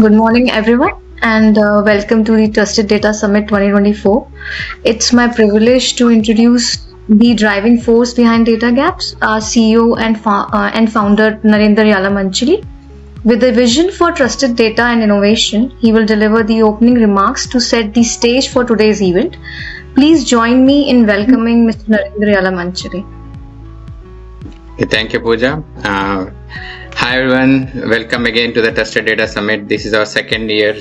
Good morning, everyone, and welcome to the Trusted Data Summit 2024. It's my privilege to introduce the driving force behind Datagaps, our CEO and founder Narendra Yalamanchili. With a vision for trusted data and innovation, he will deliver the opening remarks to set the stage for today's event. Please join me in welcoming Mr. Narendra Yalamanchili. Thank you, Pooja. Hi everyone, welcome again to the Trusted Data Summit. This is our second year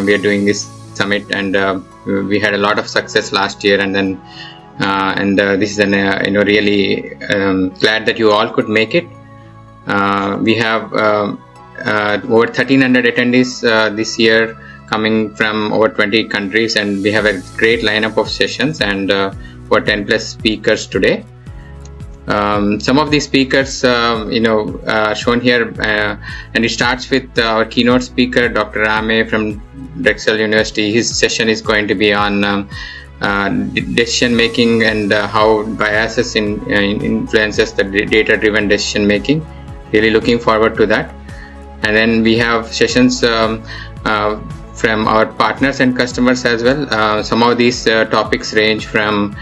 we are doing this summit, and we had a lot of success last year, and then this is really glad that you all could make it. We have over 1,300 attendees this year, coming from over 20 countries, and we have a great lineup of sessions and over 10 plus speakers today. Some of these speakers, shown here, and it starts with our keynote speaker, Dr. Ramey from Drexel University. His session is going to be on decision making and how biases influences the data-driven decision making. Really looking forward to that. And then we have sessions from our partners and customers as well. Some of these topics range from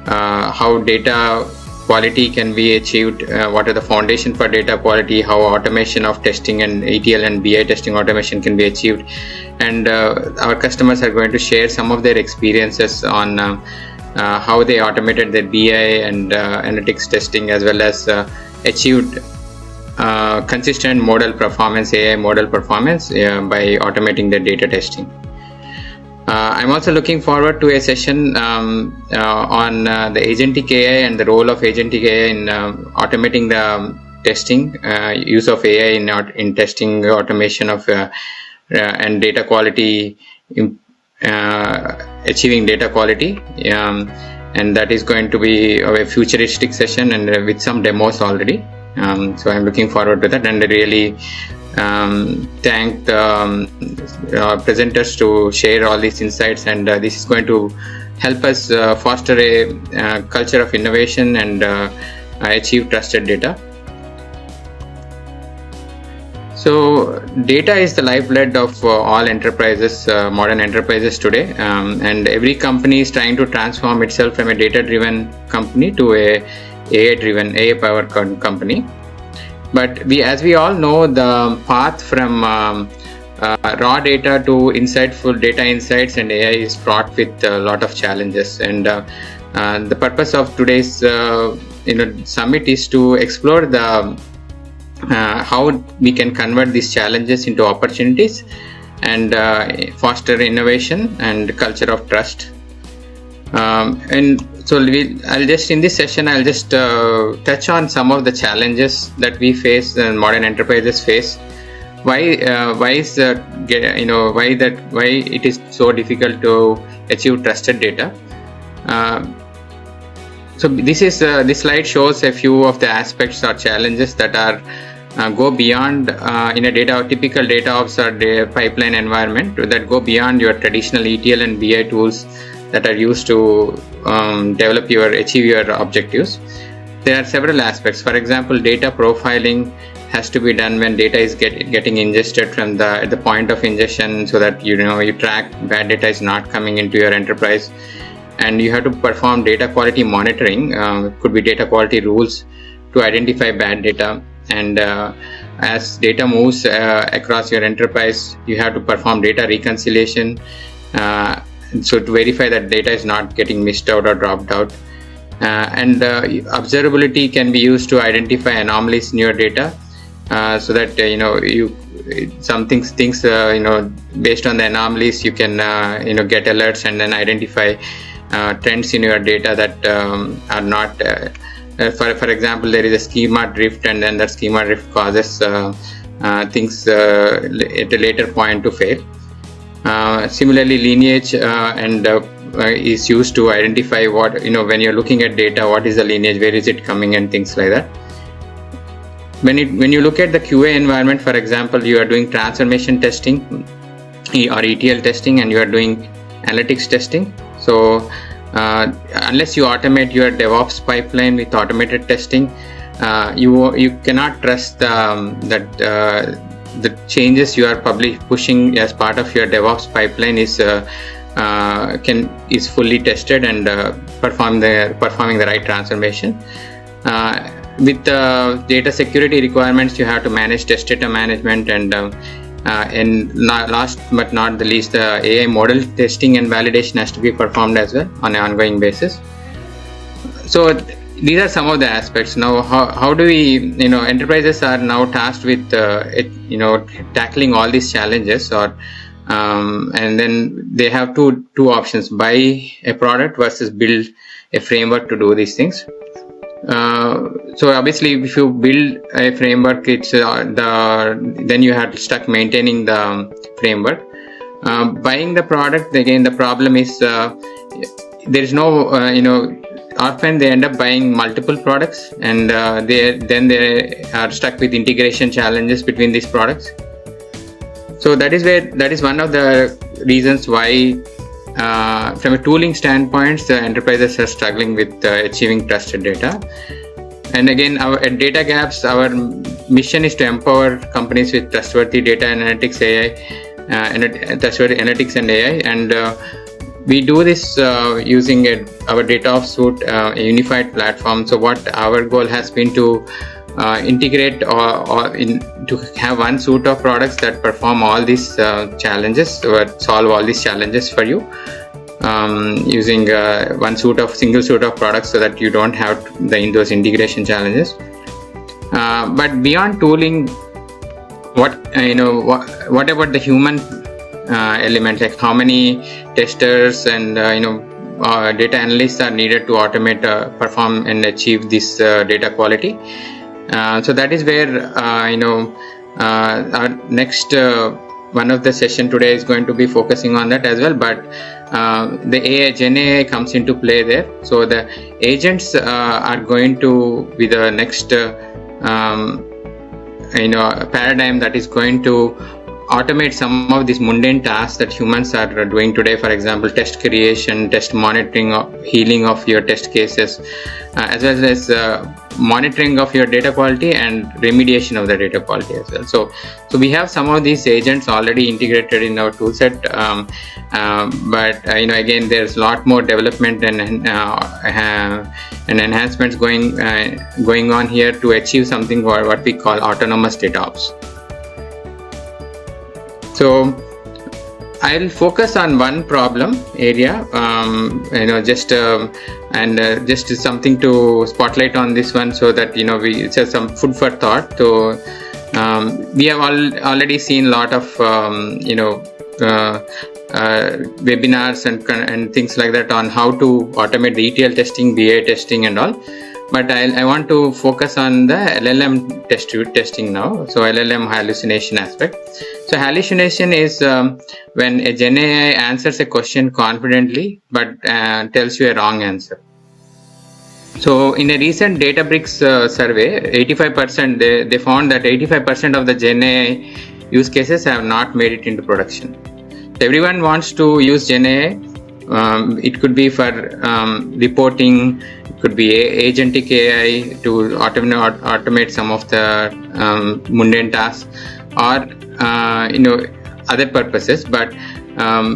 how data quality can be achieved, what are the foundation for data quality, how automation of testing and ETL and BI testing automation can be achieved, and our customers are going to share some of their experiences on how they automated their BI and analytics testing, as well as achieved consistent model performance, AI model performance by automating their data testing. I'm also looking forward to a session on the agentic AI and the role of agentic AI in automating the testing, use of AI in testing, automation of and data quality, achieving data quality, and that is going to be a futuristic session and with some demos already. So I'm looking forward to that, and really thank the presenters to share all these insights, and this is going to help us foster a culture of innovation and achieve trusted data. So data is the lifeblood of all enterprises, modern enterprises today, and every company is trying to transform itself from a data-driven company to a AI-driven, AI-powered company. But as we all know, the path from raw data to insightful data insights and AI is fraught with a lot of challenges. And the purpose of today's summit is to explore the how we can convert these challenges into opportunities and foster innovation and culture of trust. And so I'll just in this session I'll just touch on some of the challenges that we face and modern enterprises face. Why it is so difficult to achieve trusted data. So this slide shows a few of the aspects or challenges that are go beyond in a typical data ops or pipeline environment, that go beyond your traditional ETL and BI tools that are used to achieve your objectives. There are several aspects. For example, data profiling has to be done when data is getting ingested from at the point of ingestion, so that you track bad data is not coming into your enterprise. And you have to perform data quality monitoring. It could be data quality rules to identify bad data. And as data moves across your enterprise, you have to perform data reconciliation. So to verify that data is not getting missed out or dropped out. And observability can be used to identify anomalies in your data, so that some things based on the anomalies you can get alerts and then identify trends in your data that are not for example, there is a schema drift, and then that schema drift causes things at a later point to fail. Similarly, lineage is used to identify what, when you're looking at data, what is the lineage, where is it coming, and things like that. When you look at the QA environment, for example, you are doing transformation testing or ETL testing, and you are doing analytics testing. So unless you automate your DevOps pipeline with automated testing, you cannot trust that the changes you are pushing as part of your DevOps pipeline is fully tested and performing the right transformation. With the data security requirements, you have to manage test data management, and last but not the least, the AI model testing and validation has to be performed as well on an ongoing basis. So these are some of the aspects. Now, how do we, enterprises are now tasked with, tackling all these challenges, and then they have two options: buy a product versus build a framework to do these things. So obviously, if you build a framework, it's then you have stuck maintaining the framework. Buying the product, again, the problem is there is no, often they end up buying multiple products, and they are stuck with integration challenges between these products. So that is one of the reasons why, from a tooling standpoint, the enterprises are struggling with achieving trusted data. And again, at Datagaps, our mission is to empower companies with trustworthy data analytics, trustworthy analytics and AI, and we do this using our DataOps suite, a unified platform. So what our goal has been to integrate to have one suite of products that perform all these challenges, or solve all these challenges for you, using single suite of products, so that you don't have those integration challenges. But beyond tooling, what about the human element, like how many testers and data analysts are needed to automate, perform and achieve this data quality? So that is where our next one of the session today is going to be focusing on that as well. But the GenAI comes into play there. So the agents are going to be the next paradigm that is going to automate some of these mundane tasks that humans are doing today. For example, test creation, test monitoring, healing of your test cases, as well as monitoring of your data quality and remediation of the data quality as well. So we have some of these agents already integrated in our toolset, but again, there's a lot more development and enhancements going on here to achieve something what we call autonomous DataOps. So I'll focus on one problem area, just something to spotlight on this one, so that it's some food for thought. So we have already seen a lot of webinars and things like that on how to automate the ETL testing, BA testing, and all. But I want to focus on the LLM testing now. So LLM hallucination aspect. So hallucination is when a GenAI answers a question confidently but tells you a wrong answer. So in a recent Databricks survey, 85% they found that 85% of the GenAI use cases have not made it into production. So everyone wants to use GenAI. It could be for reporting. It could be agentic AI to automate some of the mundane tasks, or other purposes. But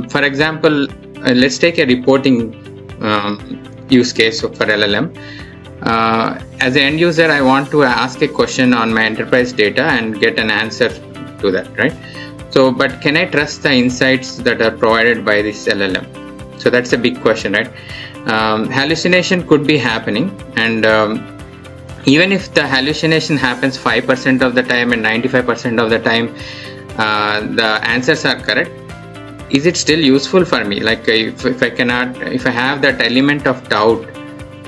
for example, let's take a reporting use case for LLM. As an end user, I want to ask a question on my enterprise data and get an answer to that, right? So, but can I trust the insights that are provided by this LLM? So that's a big question, right? Hallucination could be happening, and even if the hallucination happens 5% of the time and 95% of the time the answers are correct, is it still useful for me? Like if I have that element of doubt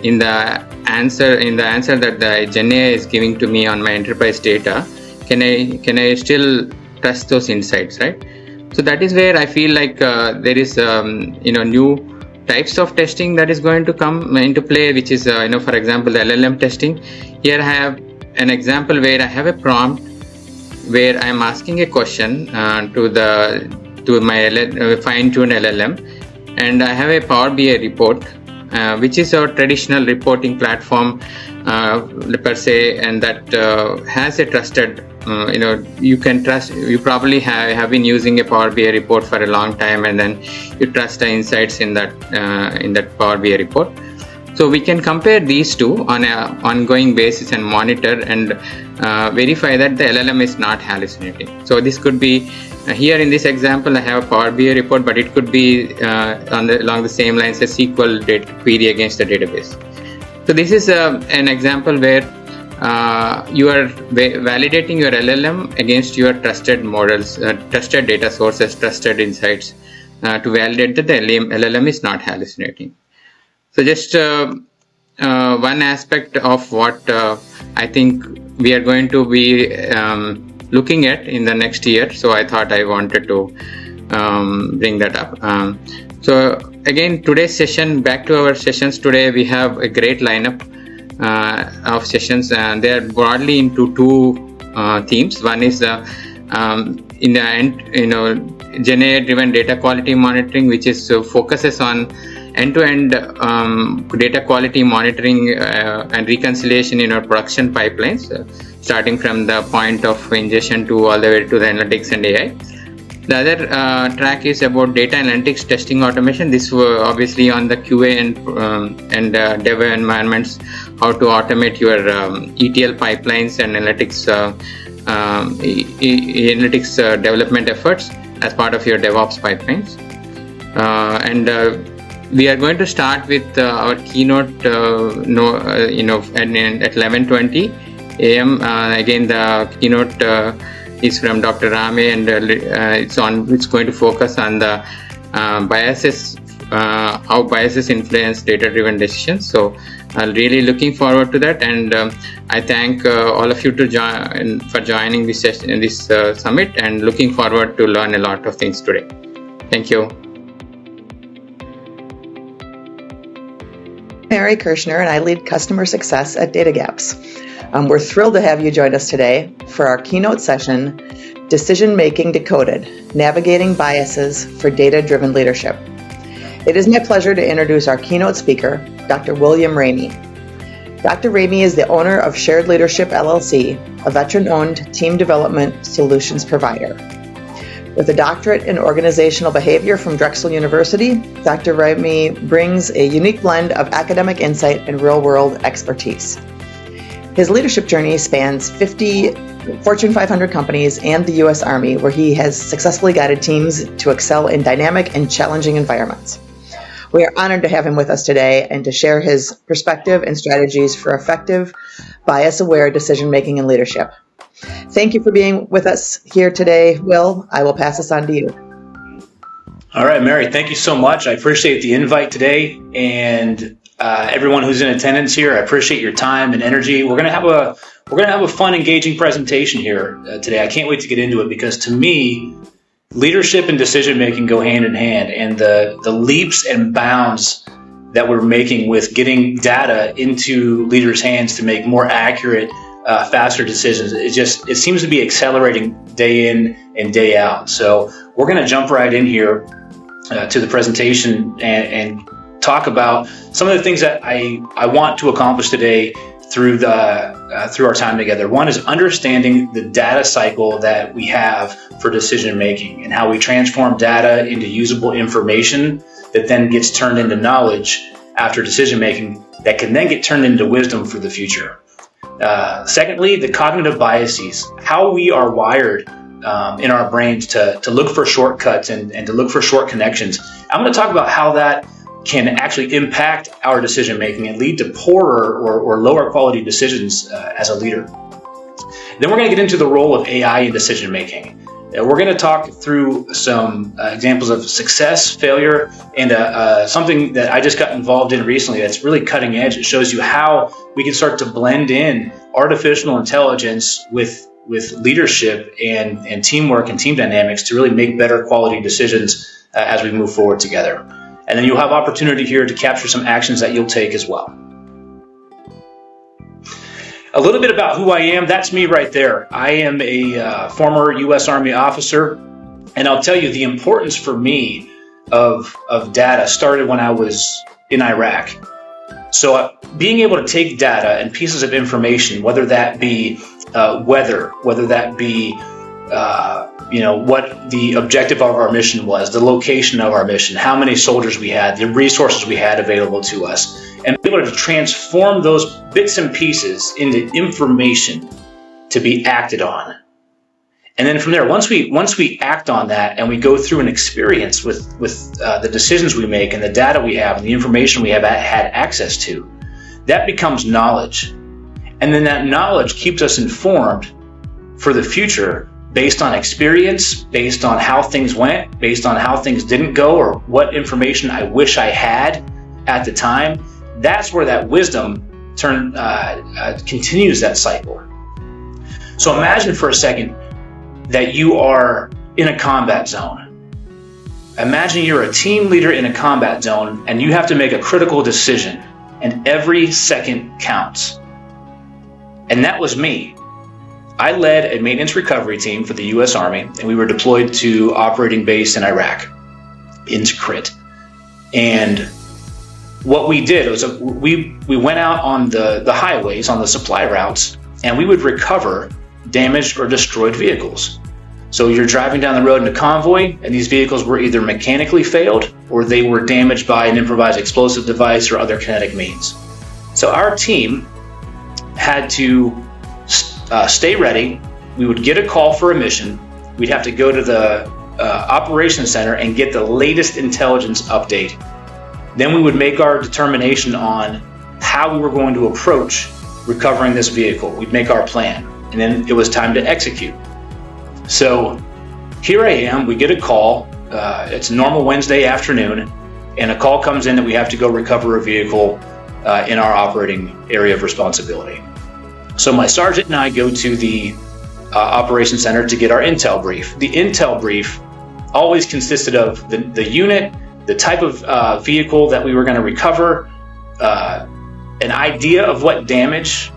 in the answer that the GenAI is giving to me on my enterprise data, can I still trust those insights, right? So that is where I feel like there is new types of testing that is going to come into play, which is for example, the LLM testing. Here I have an example where I have a prompt where I am asking a question to my fine-tuned LLM, and I have a Power BI report, which is our traditional reporting platform per se, and that has a trusted you can trust. You probably have been using a Power BI report for a long time, and then you trust the insights in that Power BI report. So we can compare these two on an ongoing basis and monitor and verify that the LLM is not hallucinating. So this could be here in this example I have a Power BI report, but it could be along the same lines as SQL query against the database. So this is an example where you are validating your LLM against your trusted models, trusted data sources, trusted insights to validate that the LLM is not hallucinating. So just one aspect of what I think we are going to be looking at in the next year. So I thought I wanted to bring that up. So again, today's session, back to our sessions today, we have a great lineup of sessions, and they are broadly into two themes. One is in the end, GenAI-driven data quality monitoring, which is focuses on end-to-end data quality monitoring and reconciliation in our production pipelines, starting from the point of ingestion to all the way to the analytics and AI. The other track is about data analytics testing automation. This obviously on the QA and dev environments, how to automate your ETL pipelines and analytics development efforts as part of your DevOps pipelines. We are going to start with our keynote at 11:20 a.m. Again, the keynote is from Dr. Ramey, and it's going to focus on the biases, how biases influence data-driven decisions. So I'm really looking forward to that, and I thank all of you for joining this session, this summit, and looking forward to learn a lot of things today. Thank you. Mary Kirshner, and I lead customer success at Datagaps. We're thrilled to have you join us today for our keynote session, Decision Making Decoded, Navigating Biases for Data-Driven Leadership. It is my pleasure to introduce our keynote speaker, Dr. William Ramey. Dr. Ramey is the owner of Shared Leadership LLC, a veteran-owned team development solutions provider. With a doctorate in organizational behavior from Drexel University, Dr. Ramey brings a unique blend of academic insight and real-world expertise. His leadership journey spans 50 Fortune 500 companies and the U.S. Army, where he has successfully guided teams to excel in dynamic and challenging environments. We are honored to have him with us today and to share his perspective and strategies for effective, bias-aware decision-making and leadership. Thank you for being with us here today, Will. I will pass this on to you. All right, Mary, thank you so much. I appreciate the invite today, and everyone who's in attendance here. I appreciate your time and energy. We're gonna have a fun, engaging presentation here today. I can't wait to get into it, because to me, leadership and decision making go hand in hand, and the leaps and bounds that we're making with getting data into leaders' hands to make more accurate, faster decisions. It seems to be accelerating day in and day out. So we're going to jump right in here to the presentation and talk about some of the things that I want to accomplish today through our time together. One is understanding the data cycle that we have for decision making, and how we transform data into usable information that then gets turned into knowledge after decision making that can then get turned into wisdom for the future. Secondly, the cognitive biases, how we are wired in our brains to look for shortcuts and to look for short connections. I'm going to talk about how that can actually impact our decision making and lead to poorer or lower quality decisions as a leader. Then we're going to get into the role of AI in decision making. We're going to talk through some examples of success, failure, and something that I just got involved in recently that's really cutting edge. It shows you how we can start to blend in artificial intelligence with leadership and teamwork and team dynamics to really make better quality decisions as we move forward together. And then you'll have opportunity here to capture some actions that you'll take as well. A little bit about who I am. That's me right there. I am a former U.S. Army officer, and I'll tell you the importance for me of data started when I was in Iraq. So being able to take data and pieces of information, whether that be whether that be what the objective of our mission was, the location of our mission, how many soldiers we had, the resources we had available to us, and be able to transform those bits and pieces into information to be acted on. And then from there, once we act on that and we go through an experience with the decisions we make and the data we have and the information we have had access to, that becomes knowledge. And then that knowledge keeps us informed for the future based on experience, based on how things went, based on how things didn't go, or what information I wish I had at the time. That's where that wisdom continues that cycle. So imagine for a second that you are in a combat zone. Imagine you're a team leader in a combat zone and you have to make a critical decision, and every second counts. And that was me. I led a maintenance recovery team for the U.S. Army, and we were deployed to operating base in Iraq, in Tikrit. And what we did was we went out on the highways, on the supply routes, and we would recover damaged or destroyed vehicles. So you're driving down the road in a convoy, and these vehicles were either mechanically failed or they were damaged by an improvised explosive device or other kinetic means. So our team had to stay ready. We would get a call for a mission. We'd have to go to the operations center and get the latest intelligence update. Then we would make our determination on how we were going to approach recovering this vehicle. We'd make our plan, and then it was time to execute. So here I am, we get a call. It's a normal Wednesday afternoon, and a call comes in that we have to go recover a vehicle in our operating area of responsibility. So my sergeant and I go to the operations center to get our intel brief. The intel brief always consisted of the unit, the type of vehicle that we were going to recover, an idea of what damage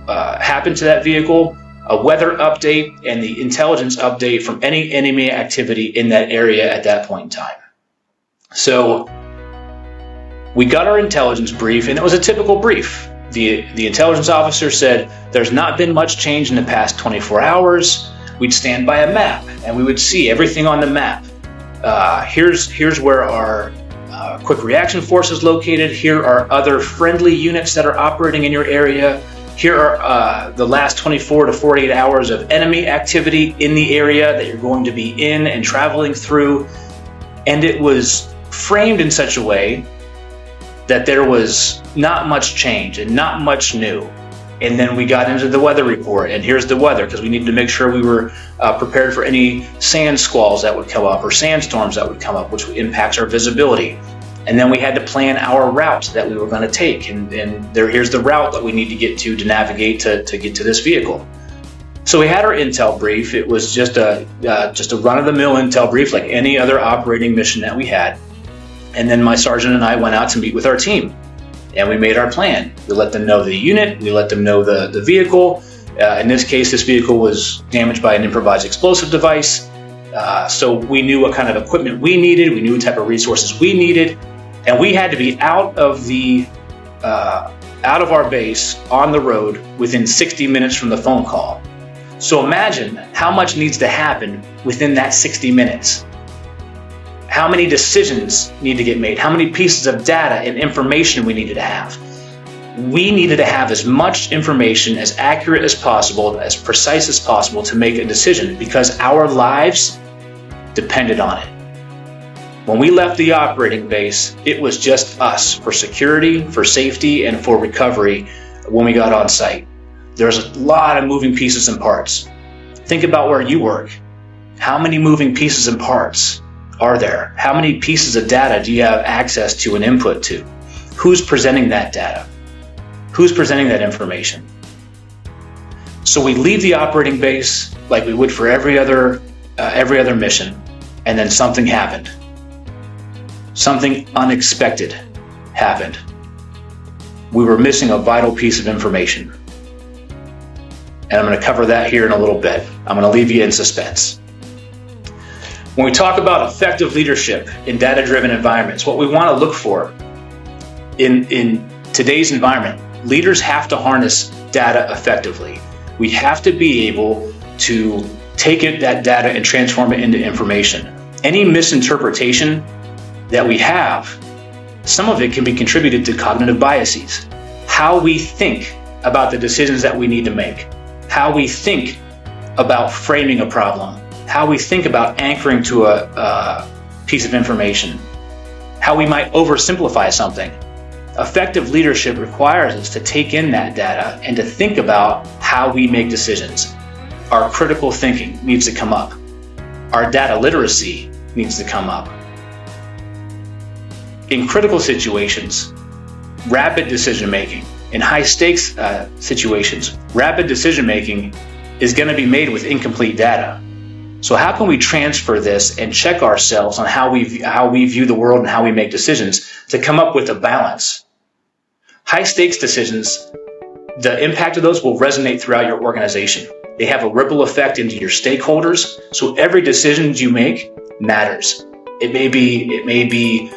happened to that vehicle, a weather update, and the intelligence update from any enemy activity in that area at that point in time. So we got our intelligence brief, and it was a typical brief. The intelligence officer said, there's not been much change in the past 24 hours. We'd stand by a map, and we would see everything on the map. Here's where our quick reaction force is located. Here are other friendly units that are operating in your area. Here are the last 24 to 48 hours of enemy activity in the area that you're going to be in and traveling through. And it was framed in such a way that there was not much change and not much new. And then we got into the weather report, and here's the weather, because we needed to make sure we were prepared for any sand squalls that would come up or sandstorms that would come up, which impacts our visibility. And then we had to plan our route that we were going to take, and here's the route that we need to get to navigate to get to this vehicle. So we had our intel brief. It was just a run-of-the-mill intel brief like any other operating mission that we had. And then my sergeant and I went out to meet with our team, and we made our plan. We let them know the unit, we let them know the vehicle. In this case, this vehicle was damaged by an improvised explosive device. So we knew what kind of equipment we needed, we knew what type of resources we needed, and we had to be out of our base on the road within 60 minutes from the phone call. So imagine how much needs to happen within that 60 minutes. How many decisions need to get made? How many pieces of data and information we needed to have? We needed to have as much information, as accurate as possible, as precise as possible to make a decision, because our lives depended on it. When we left the operating base, it was just us for security, for safety, and for recovery when we got on site. There's a lot of moving pieces and parts. Think about where you work. How many moving pieces and parts are there? How many pieces of data do you have access to and input to? Who's presenting that data? Who's presenting that information? So we leave the operating base like we would for every other mission, and then something happened. Something unexpected happened. We were missing a vital piece of information. And I'm going to cover that here in a little bit. I'm going to leave you in suspense. When we talk about effective leadership in data-driven environments, what we want to look for in today's environment, leaders have to harness data effectively. We have to be able to take that data and transform it into information. Any misinterpretation that we have, some of it can be contributed to cognitive biases. How we think about the decisions that we need to make, how we think about framing a problem, how we think about anchoring to a piece of information, how we might oversimplify something. Effective leadership requires us to take in that data and to think about how we make decisions. Our critical thinking needs to come up. Our data literacy needs to come up. In critical situations, rapid decision making. In high stakes situations, rapid decision making is going to be made with incomplete data. So how can we transfer this and check ourselves on how we view the world and how we make decisions to come up with a balance? High stakes decisions, the impact of those will resonate throughout your organization. They have a ripple effect into your stakeholders. So every decision you make matters. It may be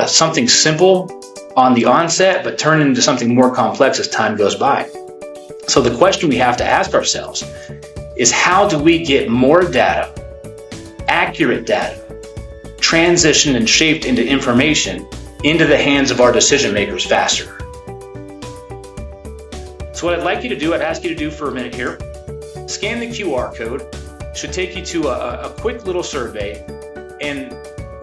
something simple on the onset, but turn into something more complex as time goes by. So the question we have to ask ourselves is, how do we get more data, accurate data, transitioned and shaped into information into the hands of our decision makers faster? So what I'd like you to do, I'd ask you to do for a minute here, scan the QR code. It should take you to a quick little survey, and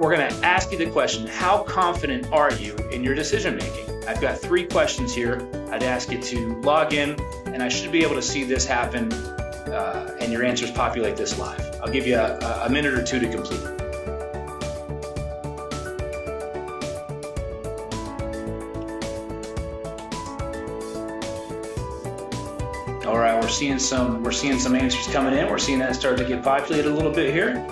we're going to ask you the question, how confident are you in your decision making? I've got 3 questions here. I'd ask you to log in, and I should be able to see this happen and your answers populate this live. I'll give you a minute or 2 to complete it. All right, we're seeing some answers coming in. We're seeing that start to get populated a little bit here.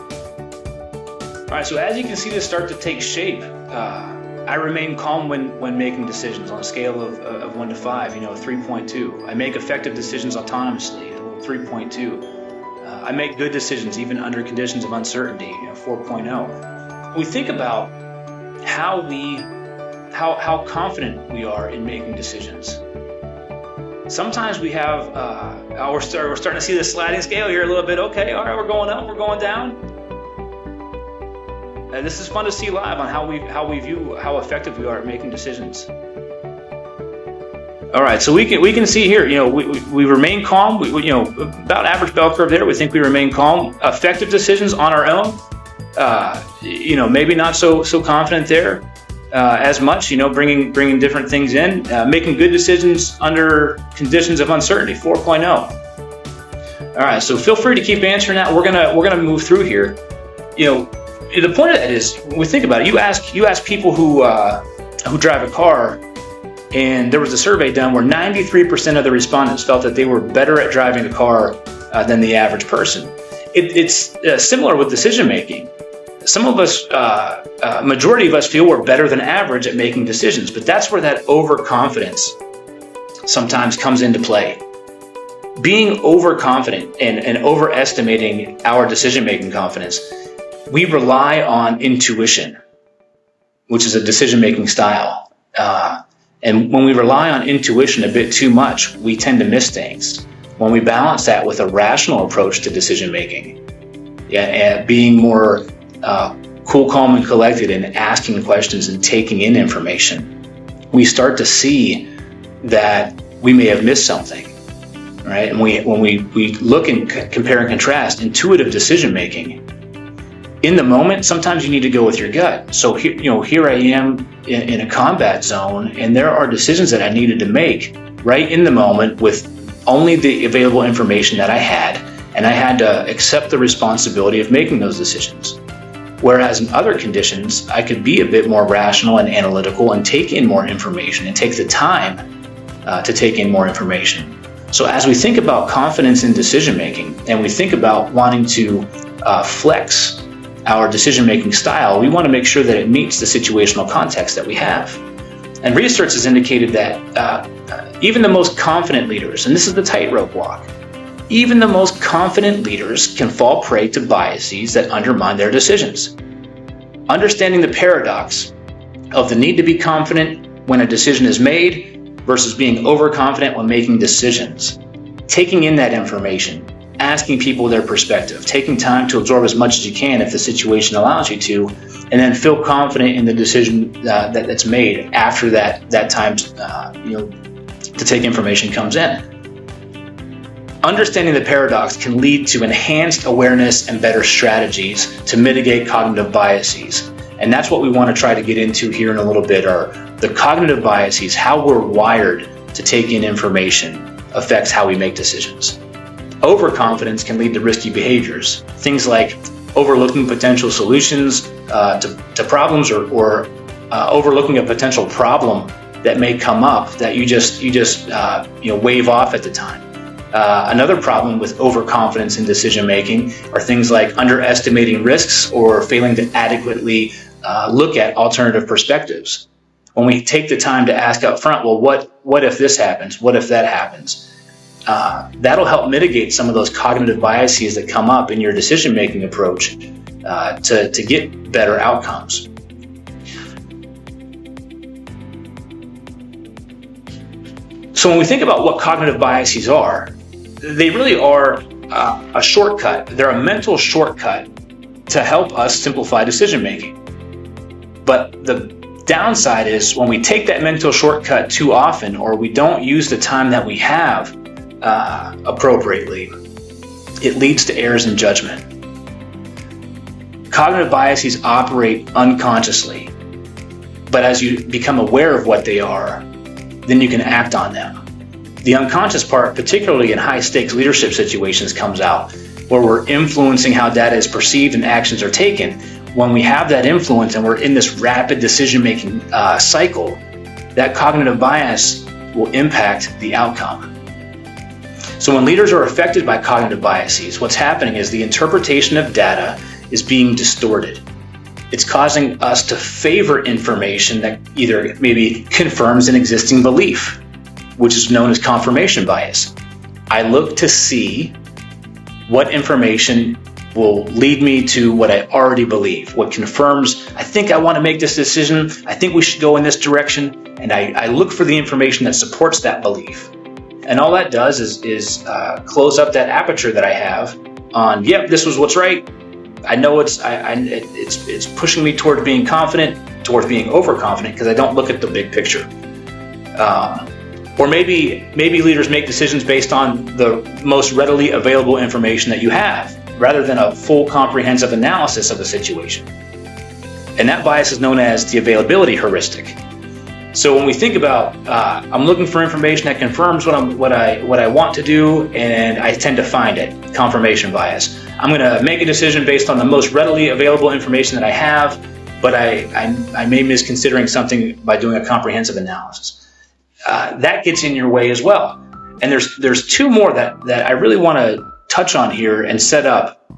All right, so as you can see this start to take shape, I remain calm when making decisions on a scale of 1 to 5, 3.2. I make effective decisions autonomously, 3.2. I make good decisions even under conditions of uncertainty, 4.0. We think about how confident we are in making decisions. Sometimes we have, we're starting to see the sliding scale here a little bit. Okay, all right, we're going up, we're going down. This is fun to see live on how we view how effective we are at making decisions. All right, so we can see here, we remain calm. We about average bell curve there. We think we remain calm. Effective decisions on our own. Maybe not so confident there as much. Bringing different things in. Making good decisions under conditions of uncertainty. 4.0. All right, so feel free to keep answering that. We're gonna move through here. The point of that is, when we think about it, you ask people who drive a car, and there was a survey done where 93% of the respondents felt that they were better at driving a car than the average person. It's similar with decision making. Some of us, majority of us, feel we're better than average at making decisions, but that's where that overconfidence sometimes comes into play. Being overconfident and overestimating our decision making confidence, we rely on intuition, which is a decision-making style. And when we rely on intuition a bit too much, we tend to miss things. When we balance that with a rational approach to decision-making, and being more cool, calm, and collected and asking questions and taking in information, we start to see that we may have missed something, right? And when we look and compare and contrast intuitive decision-making, in the moment, sometimes you need to go with your gut. So here I am in a combat zone, and there are decisions that I needed to make right in the moment with only the available information that I had, and I had to accept the responsibility of making those decisions. Whereas in other conditions, I could be a bit more rational and analytical and take in more information and take the time to take in more information. So as we think about confidence in decision making, and we think about wanting to flex our decision-making style, we want to make sure that it meets the situational context that we have. And research has indicated that even the most confident leaders, and this is the tightrope walk, even the most confident leaders can fall prey to biases that undermine their decisions. Understanding the paradox of the need to be confident when a decision is made versus being overconfident when making decisions taking in that information, asking people their perspective, taking time to absorb as much as you can if the situation allows you to, and then feel confident in the decision that's made after that time to take information comes in. Understanding the paradox can lead to enhanced awareness and better strategies to mitigate cognitive biases. And that's what we want to try to get into here in a little bit, are the cognitive biases, how we're wired to take in information affects how we make decisions. Overconfidence can lead to risky behaviors. Things like overlooking potential solutions to problems, or overlooking a potential problem that may come up that you just wave off at the time. Another problem with overconfidence in decision making are things like underestimating risks or failing to adequately look at alternative perspectives. When we take the time to ask up front, well, what if this happens? What if that happens? That'll help mitigate some of those cognitive biases that come up in your decision making approach to get better outcomes. So when we think about what cognitive biases are, they really are a shortcut. They're a mental shortcut to help us simplify decision making. But the downside is when we take that mental shortcut too often, or we don't use the time that we have appropriately, it leads to errors in judgment. Cognitive biases operate unconsciously, but as you become aware of what they are, then you can act on them. The unconscious part, particularly in high-stakes leadership situations, comes out, where we're influencing how data is perceived and actions are taken. When we have that influence and we're in this rapid decision-making cycle, that cognitive bias will impact the outcome. So when leaders are affected by cognitive biases, what's happening is the interpretation of data is being distorted. It's causing us to favor information that either maybe confirms an existing belief, which is known as confirmation bias. I look to see what information will lead me to what I already believe, what confirms, I think I want to make this decision, I think we should go in this direction, and I look for the information that supports that belief. And all that does is close up that aperture that I have on, yep, this was what's right. I know it's pushing me toward being confident, towards being overconfident, because I don't look at the big picture. Or maybe leaders make decisions based on the most readily available information that you have, rather than a full comprehensive analysis of the situation. And that bias is known as the availability heuristic. So when we think about, I'm looking for information that confirms what I want to do, and I tend to find it, confirmation bias. I'm going to make a decision based on the most readily available information that I have, but I may miss considering something by doing a comprehensive analysis. That gets in your way as well. And there's two more that I really want to touch on here and set up,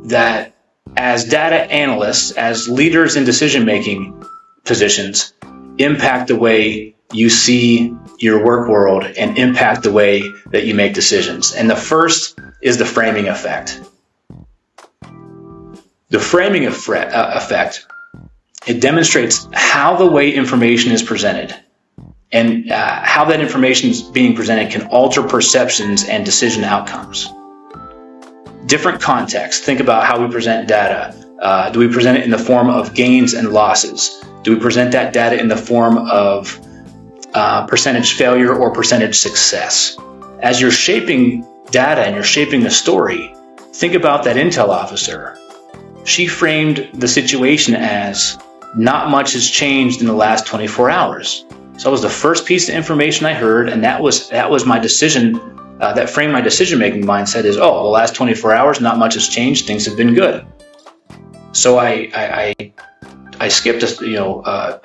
that as data analysts, as leaders in decision-making positions, impact the way you see your work world and impact the way that you make decisions. And the first is the framing effect. The framing effect, it demonstrates how the way information is presented and how that information is being presented can alter perceptions and decision outcomes. Different contexts. Think about how we present data. Do we present it in the form of gains and losses? Do we present that data in the form of percentage failure or percentage success? As you're shaping data and you're shaping the story, think about that intel officer. She framed the situation as not much has changed in the last 24 hours. So that was the first piece of information I heard, and that was my decision. That framed my decision-making mindset is, the last 24 hours, not much has changed. Things have been good. So I skipped,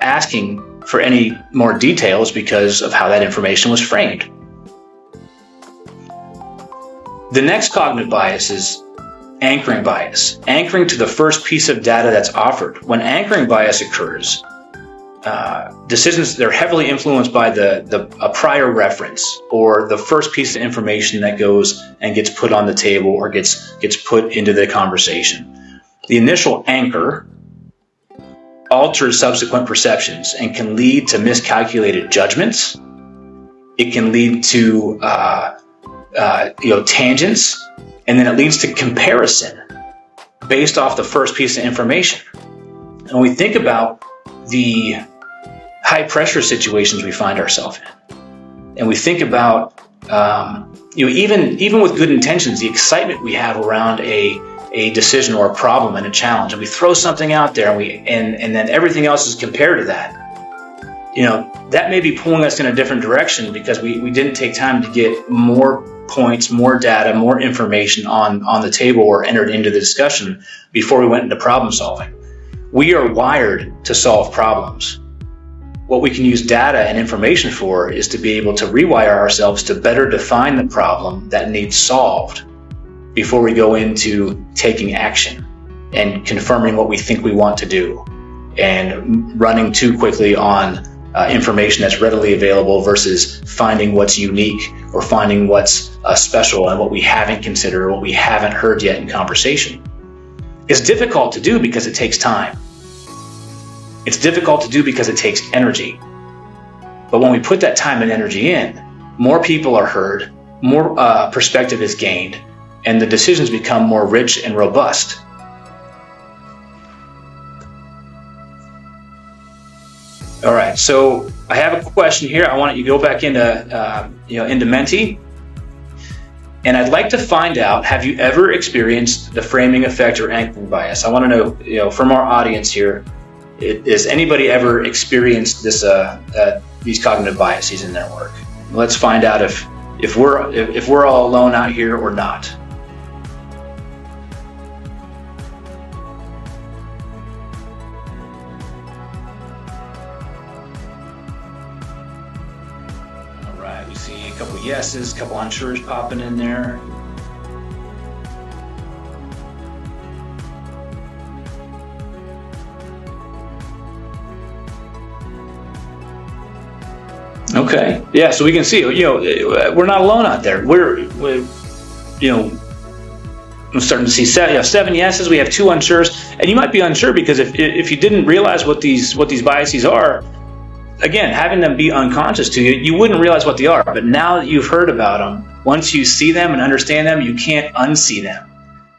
asking for any more details because of how that information was framed. The next cognitive bias is anchoring bias. Anchoring to the first piece of data that's offered. When anchoring bias occurs, decisions, they're heavily influenced by a prior reference or the first piece of information that goes and gets put on the table or gets put into the conversation. The initial anchor alters subsequent perceptions and can lead to miscalculated judgments. It can lead to tangents, and then it leads to comparison based off the first piece of information. And we think about the high pressure situations we find ourselves in, and we think about even with good intentions, the excitement we have around a decision or a problem and a challenge, and we throw something out there, and then everything else is compared to that. That may be pulling us in a different direction because we didn't take time to get more points, more data, more information on the table or entered into the discussion before we went into problem solving. We are wired to solve problems. What we can use data and information for is to be able to rewire ourselves to better define the problem that needs solved before we go into taking action and confirming what we think we want to do and running too quickly on information that's readily available versus finding what's unique or finding what's special and what we haven't considered or what we haven't heard yet in conversation. It's difficult to do because it takes time. It's difficult to do because it takes energy. But when we put that time and energy in, more people are heard, more perspective is gained, and the decisions become more rich and robust. All right, so I have a question here. I want you to go back into Menti, and I'd like to find out: have you ever experienced the framing effect or anchoring bias? I want to know, from our audience here, has anybody ever experienced this these cognitive biases in their work? Let's find out if we're all alone out here or not. A couple yeses, a couple unsures popping in there. Okay, yeah, so we can see, we're not alone out there. We're I'm starting to see 7 yeses. We have 2 unsures, and you might be unsure because if you didn't realize what these biases are. Again, having them be unconscious to you, you wouldn't realize what they are. But now that you've heard about them, once you see them and understand them, you can't unsee them,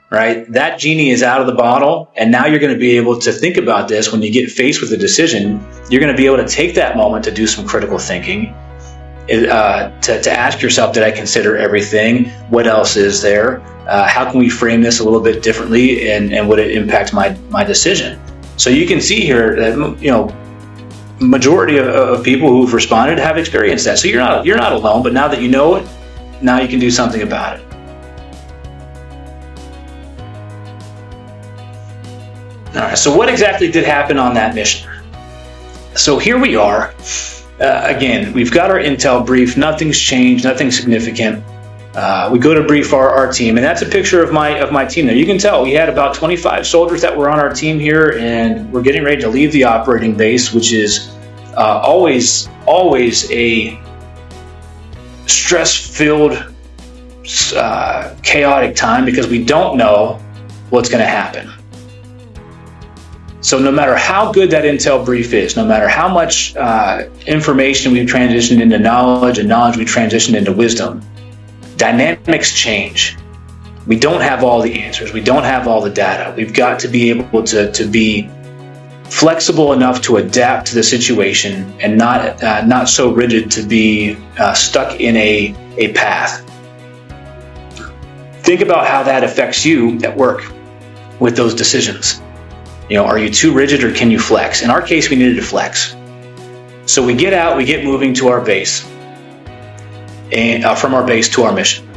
right? That genie is out of the bottle, and now you're going to be able to think about this when you get faced with a decision. You're going to be able to take that moment to do some critical thinking, to ask yourself, did I consider everything? What else is there? How can we frame this a little bit differently, and would it impact my decision? So you can see here that, majority of people who've responded have experienced that. So you're not alone, but now that you know it, now you can do something about it. All right, so what exactly did happen on that mission? So here we are. Again, we've got our intel brief. Nothing's changed, nothing significant. We go to brief our team, and that's a picture of my team there. You can tell we had about 25 soldiers that were on our team here, and we're getting ready to leave the operating base, which is always a stress-filled, chaotic time because we don't know what's going to happen. So no matter how good that intel brief is, no matter how much information we've transitioned into knowledge and knowledge we've transitioned into wisdom, dynamics change. We don't have all the answers. We don't have all the data. We've got to be able to be flexible enough to adapt to the situation and not so rigid to be stuck in a path. Think about how that affects you at work with those decisions. Are you too rigid or can you flex? In our case, we needed to flex. So we get out, we get moving to our base, and from our base to our mission.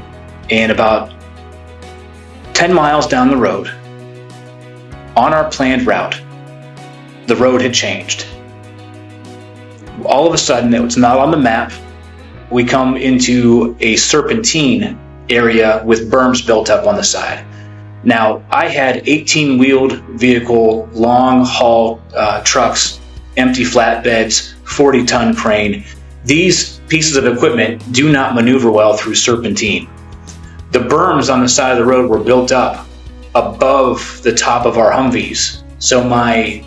And about 10 miles down the road, on our planned route, the road had changed. All of a sudden, it was not on the map. We come into a serpentine area with berms built up on the side. Now, I had 18-wheeled vehicle, long-haul trucks, empty flatbeds, 40-ton crane. These pieces of equipment do not maneuver well through serpentine. The berms on the side of the road were built up above the top of our Humvees, so my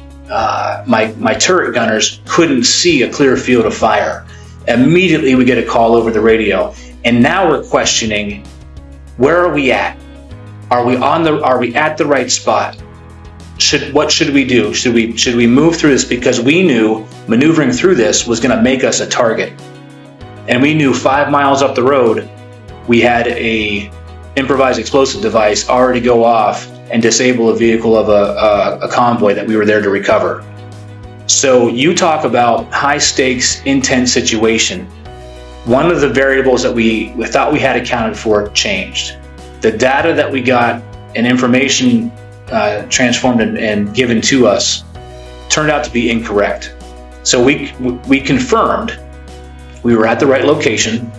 turret gunners couldn't see a clear field of fire. Immediately we get a call over the radio, and now we're questioning, where are we at? Are we at the right spot? What should we do? Should we move through this? Because we knew maneuvering through this was going to make us a target. And we knew 5 miles up the road, we had a improvised explosive device already go off and disable a vehicle of a convoy that we were there to recover. So you talk about high stakes, intense situation. One of the variables that we thought we had accounted for changed. The data that we got and information transformed and given to us turned out to be incorrect. So we confirmed we were at the right location.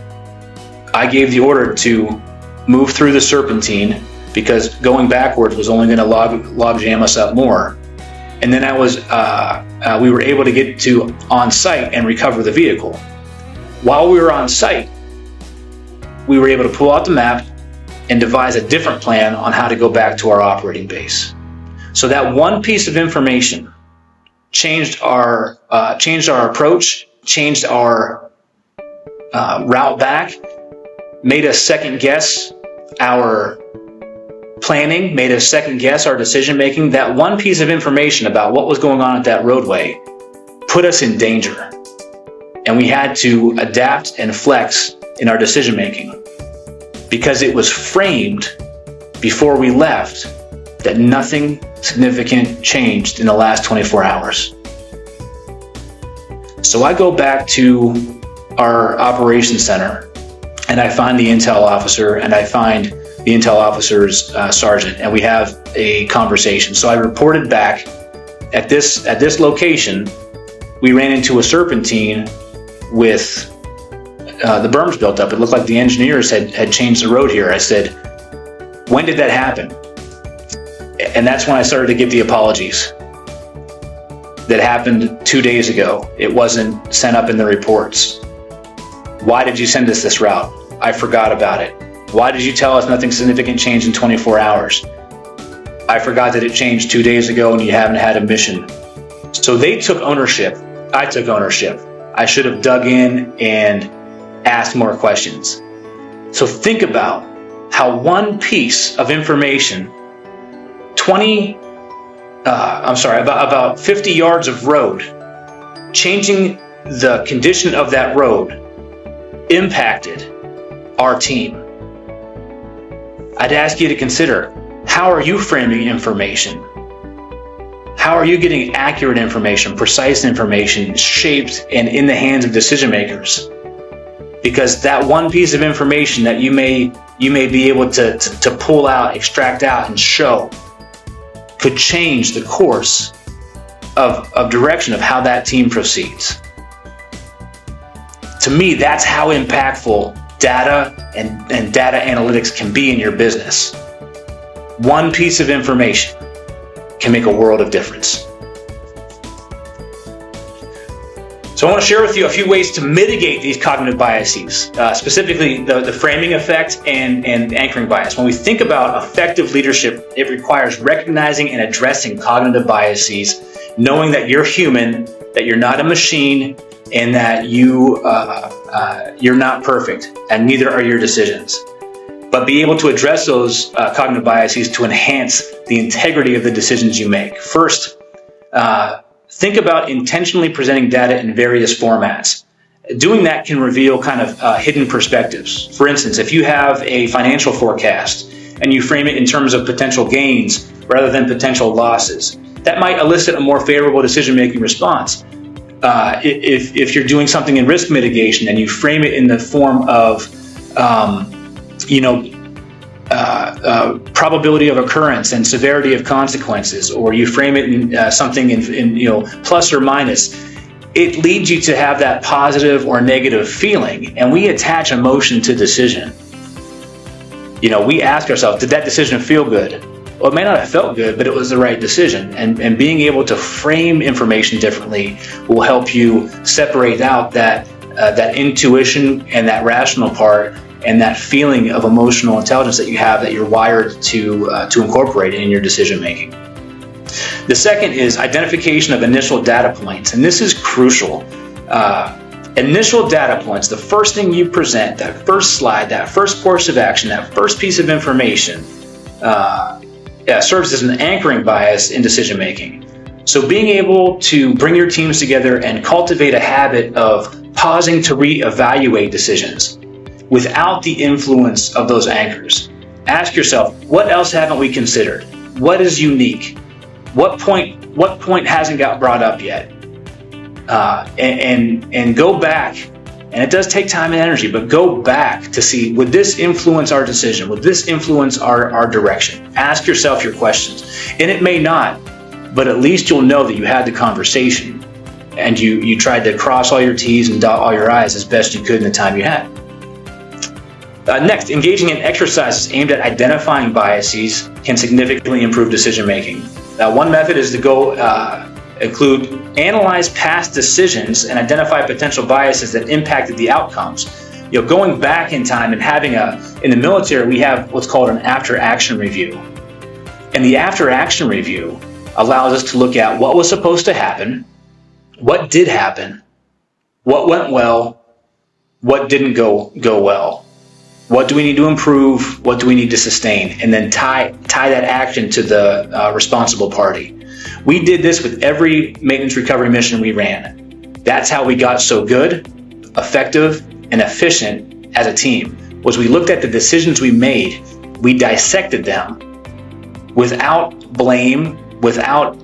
I gave the order to move through the serpentine because going backwards was only going to log jam us up more. And then we were able to get to on site and recover the vehicle. While we were on site, we were able to pull out the map and devise a different plan on how to go back to our operating base. So that one piece of information changed our approach, changed our route back, made us second guess our planning, made us second guess our decision making. That one piece of information about what was going on at that roadway put us in danger. And we had to adapt and flex in our decision making because it was framed before we left that nothing significant changed in the last 24 hours. So I go back to our operations center and I find the intel officer and I find the intel officer's sergeant, and we have a conversation. So I reported back at this location, we ran into a serpentine with the berms built up. It looked like the engineers had changed the road here. I said, when did that happen? And that's when I started to get the apologies. That happened 2 days ago. It wasn't sent up in the reports. Why did you send us this route? I forgot about it. Why did you tell us nothing significant changed in 24 hours? I forgot that it changed 2 days ago and you haven't had a mission. So they took ownership. I took ownership. I should have dug in and asked more questions. So think about how one piece of information, about 50 yards of road, changing the condition of that road impacted our team. I'd ask you to consider, how are you framing information? How are you getting accurate information, precise information, shaped and in the hands of decision makers? Because that one piece of information that you may be able to pull out, extract out, and show could change the course of direction of how that team proceeds. To me, that's how impactful data and data analytics can be in your business. One piece of information can make a world of difference. So I want to share with you a few ways to mitigate these cognitive biases, specifically the framing effect and anchoring bias. When we think about effective leadership, it requires recognizing and addressing cognitive biases, knowing that you're human, that you're not a machine, and that you're not perfect, and neither are your decisions. But be able to address those cognitive biases to enhance the integrity of the decisions you make. First, think about intentionally presenting data in various formats. Doing that can reveal kind of hidden perspectives. For instance, if you have a financial forecast and you frame it in terms of potential gains rather than potential losses, that might elicit a more favorable decision-making response. If you're doing something in risk mitigation and you frame it in the form of, probability of occurrence and severity of consequences, or you frame it in something in plus or minus, it leads you to have that positive or negative feeling, and we attach emotion to decision. We ask ourselves, did that decision feel good? Well, it may not have felt good, but it was the right decision. And being able to frame information differently will help you separate out that intuition and that rational part and that feeling of emotional intelligence that you have, that you're wired to incorporate in your decision making. The second is identification of initial data points, and this is crucial. initial data points, the first thing you present, that first slide, that first course of action, that first piece of information, serves as an anchoring bias in decision making. So being able to bring your teams together and cultivate a habit of pausing to reevaluate decisions without the influence of those anchors. Ask yourself, what else haven't we considered? What is unique? What point hasn't got brought up yet? And go back, and it does take time and energy, but go back to see, would this influence our decision? Would this influence our direction? Ask yourself your questions. And it may not, but at least you'll know that you had the conversation and you tried to cross all your T's and dot all your I's as best you could in the time you had. Next, engaging in exercises aimed at identifying biases can significantly improve decision making. One method is to include analyze past decisions and identify potential biases that impacted the outcomes. Going back in time and having in the military, we have what's called an after-action review. And the after-action review allows us to look at what was supposed to happen, what did happen, what went well, what didn't go well. What do we need to improve? What do we need to sustain? And then tie that action to the responsible party. We did this with every maintenance recovery mission we ran. That's how we got so good, effective, and efficient as a team, was we looked at the decisions we made, we dissected them without blame, without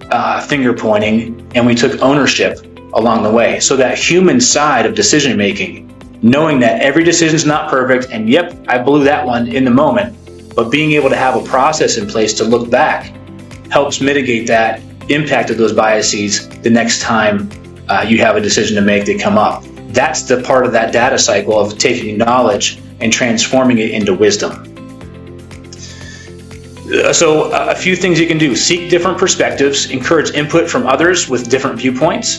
finger pointing, and we took ownership along the way. So that human side of decision making, knowing that every decision is not perfect, and yep, I blew that one in the moment, but being able to have a process in place to look back helps mitigate that impact of those biases the next time you have a decision to make that come up. That's the part of that data cycle of taking knowledge and transforming it into wisdom. So a few things you can do: seek different perspectives, encourage input from others with different viewpoints,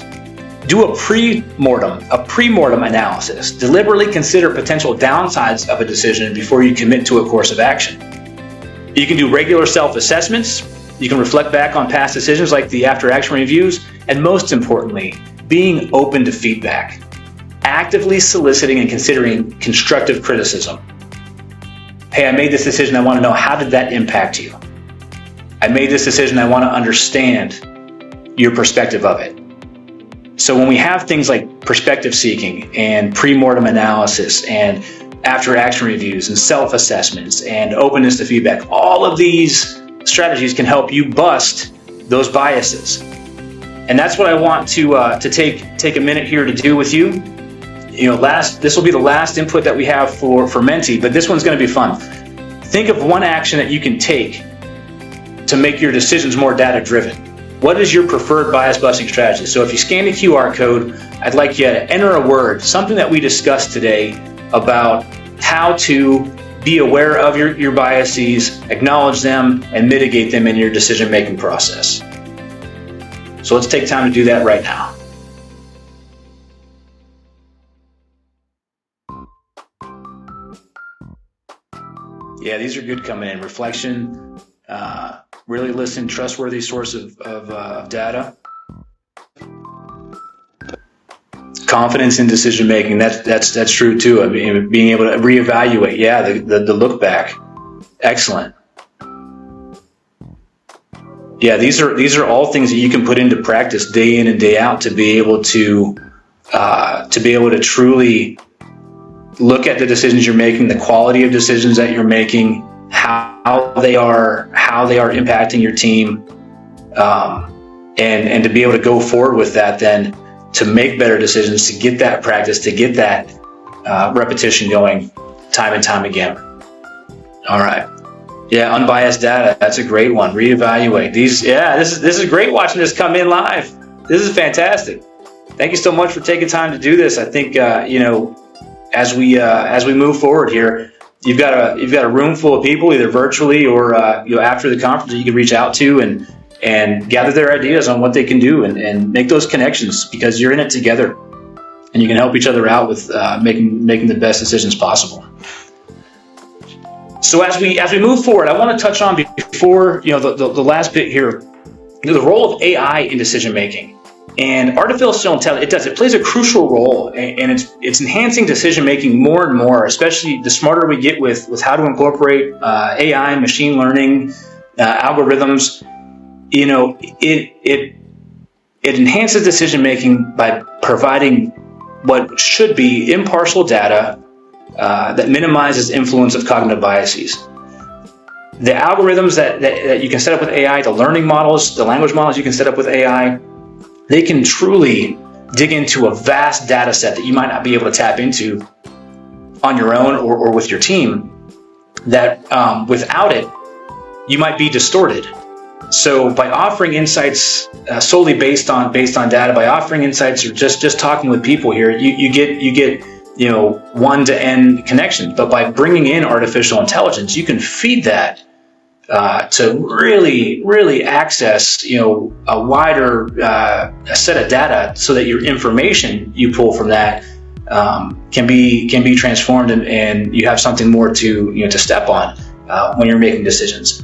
do a pre-mortem analysis. Deliberately consider potential downsides of a decision before you commit to a course of action. You can do regular self-assessments. You can reflect back on past decisions like the after-action reviews, and most importantly, being open to feedback. Actively soliciting and considering constructive criticism. Hey, I made this decision. I want to know, how did that impact you? I made this decision. I want to understand your perspective of it. So when we have things like perspective seeking and pre-mortem analysis and after-action reviews and self-assessments and openness to feedback, all of these strategies can help you bust those biases. And that's what I want to take a minute here to do with you. This will be the last input that we have for Menti, but this one's going to be fun. Think of one action that you can take to make your decisions more data-driven. What is your preferred bias busting strategy? So if you scan the QR code, I'd like you to enter a word, something that we discussed today about how to be aware of your biases, acknowledge them, and mitigate them in your decision-making process. So let's take time to do that right now. Yeah, these are good coming in. Reflection, really listen, trustworthy source of data. Confidence in decision making, that's true too. I mean, being able to reevaluate, the look back, excellent. Yeah, these are all things that you can put into practice day in and day out to be able to truly look at the decisions you're making, the quality of decisions that you're making, how they are impacting your team, and to be able to go forward with that then to make better decisions, to get that practice, to get that repetition going time and time again. All right. Yeah, unbiased data. That's a great one. Reevaluate these. Yeah, this is great watching this come in live. This is fantastic. Thank you so much for taking time to do this. I think as we move forward here, you've got a room full of people, either virtually or after the conference, that you can reach out to and gather their ideas on what they can do and make those connections, because you're in it together and you can help each other out with making the best decisions possible. So as we move forward, I want to touch on, before the last bit here, the role of AI in decision making. And artificial intelligence, it plays a crucial role, and it's enhancing decision making more and more, especially the smarter we get with how to incorporate AI, machine learning, algorithms. It enhances decision making by providing what should be impartial data that minimizes influence of cognitive biases. The algorithms that you can set up with AI, the learning models, the language models you can set up with AI, they can truly dig into a vast data set that you might not be able to tap into on your own or with your team, that without it, you might be distorted. So by offering insights solely based on data, by offering insights or just talking with people here, you get one-to-N connections. But by bringing in artificial intelligence, you can feed that to really access a wider set of data, so that your information you pull from that can be transformed, and you have something more to step on when you're making decisions.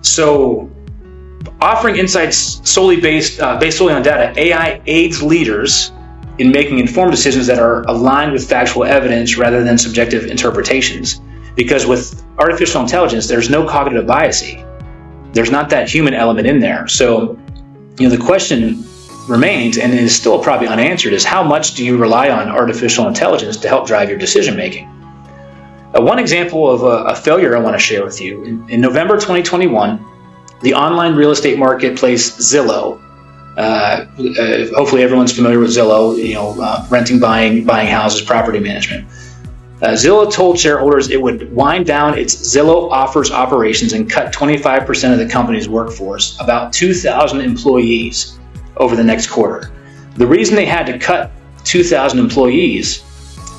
So offering insights solely based solely on data, AI aids leaders in making informed decisions that are aligned with factual evidence rather than subjective interpretations. Because with artificial intelligence, there's no cognitive bias. There's not that human element in there. So, the question remains, and is still probably unanswered, is how much do you rely on artificial intelligence to help drive your decision making? One example of a failure I want to share with you. In November 2021, the online real estate marketplace Zillow, hopefully everyone's familiar with Zillow, renting, buying houses, property management. Zillow told shareholders it would wind down its Zillow Offers operations and cut 25% of the company's workforce, about 2,000 employees, over the next quarter. The reason they had to cut 2,000 employees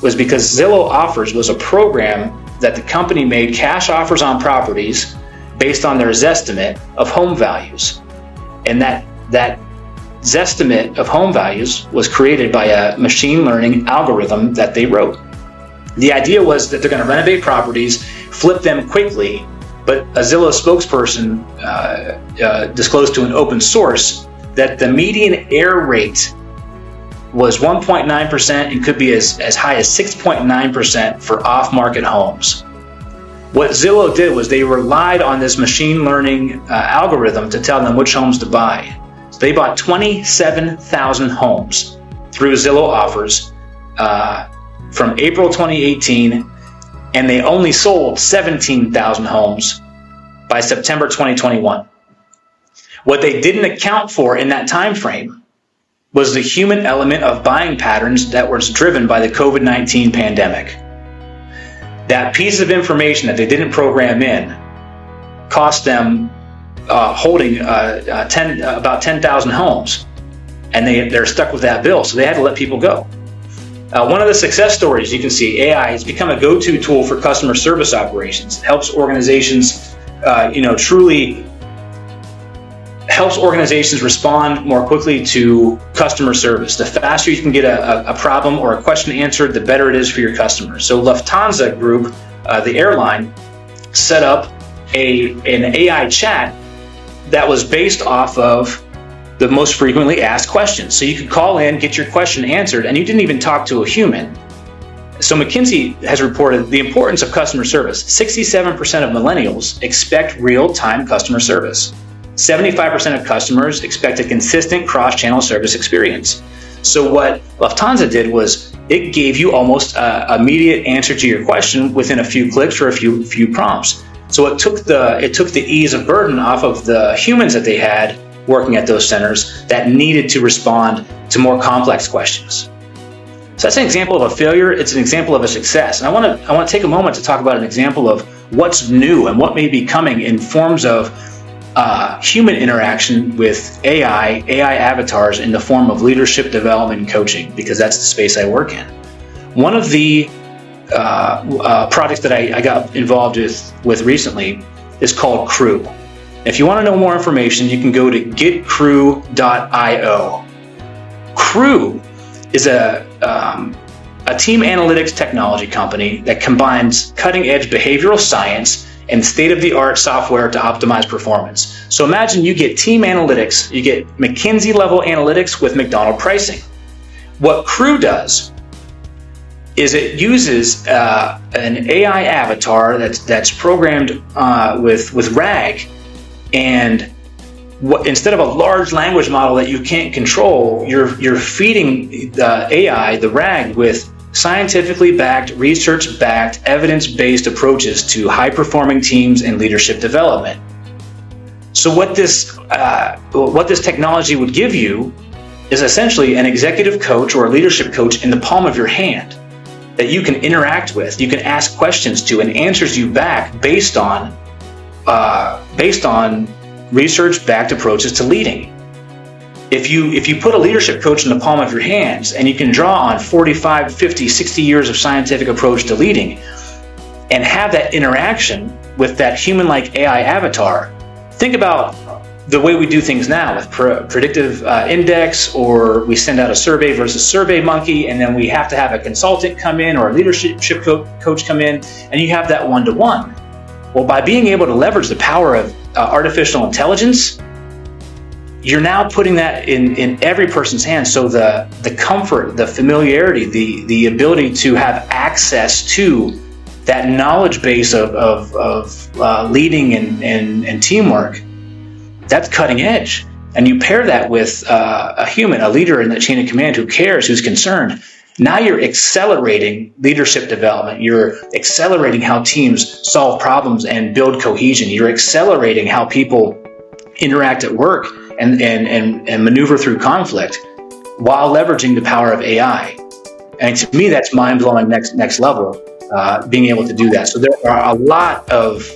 was because Zillow Offers was a program that the company made cash offers on properties based on their Zestimate of home values. And that Zestimate of home values was created by a machine learning algorithm that they wrote. The idea was that they're going to renovate properties, flip them quickly, but a Zillow spokesperson disclosed to an open source that the median error rate was 1.9% and could be as high as 6.9% for off-market homes. What Zillow did was they relied on this machine learning algorithm to tell them which homes to buy. So they bought 27,000 homes through Zillow Offers from April 2018, and they only sold 17,000 homes by September 2021. What they didn't account for in that time frame was the human element of buying patterns that was driven by the COVID-19 pandemic. That piece of information that they didn't program in cost them holding about 10,000 homes, and they're stuck with that bill, so they had to let people go. One of the success stories you can see, AI has become a go-to tool for customer service operations. It helps organizations, truly helps organizations respond more quickly to customer service. The faster you can get a problem or a question answered, the better it is for your customers. So Lufthansa Group, the airline, set up an AI chat that was based off of the most frequently asked questions. So you could call in, get your question answered, and you didn't even talk to a human. So McKinsey has reported the importance of customer service. 67% of millennials expect real-time customer service. 75% of customers expect a consistent cross-channel service experience. So what Lufthansa did was it gave you almost an immediate answer to your question within a few clicks or a few prompts. So it took the ease of burden off of the humans that they had working at those centers that needed to respond to more complex questions. So that's an example of a failure. It's an example of a success. And I want to take a moment to talk about an example of what's new and what may be coming in forms of human interaction with AI avatars in the form of leadership development and coaching, because that's the space I work in. One of the projects that I got involved with recently is called Crew. If you want to know more information, you can go to getcrew.io. Crew is a team analytics technology company that combines cutting-edge behavioral science and state-of-the-art software to optimize performance. So imagine you get team analytics, you get McKinsey-level analytics with McDonald's pricing. What Crew does is it uses an AI avatar that's programmed with RAG, and instead of a large language model that you can't control, you're feeding the AI, the RAG, with scientifically backed, research-backed, evidence-based approaches to high-performing teams and leadership development. So what this technology would give you is essentially an executive coach or a leadership coach in the palm of your hand that you can interact with, you can ask questions to, and answers you back based on research-backed approaches to leading. If you put a leadership coach in the palm of your hands and you can draw on 45, 50, 60 years of scientific approach to leading and have that interaction with that human-like AI avatar, think about the way we do things now with predictive index, or we send out a survey versus Survey Monkey, and then we have to have a consultant come in or a leadership coach come in, and you have that one-to-one. Well, by being able to leverage the power of artificial intelligence, you're now putting that in every person's hands. So the comfort, the familiarity, the ability to have access to that knowledge base of leading and teamwork, that's cutting edge. And you pair that with a human, a leader in that chain of command who cares, who's concerned. Now you're accelerating leadership development. You're accelerating how teams solve problems and build cohesion. You're accelerating how people interact at work and maneuver through conflict while leveraging the power of AI. And to me, that's mind-blowing next level, being able to do that. So there are a lot of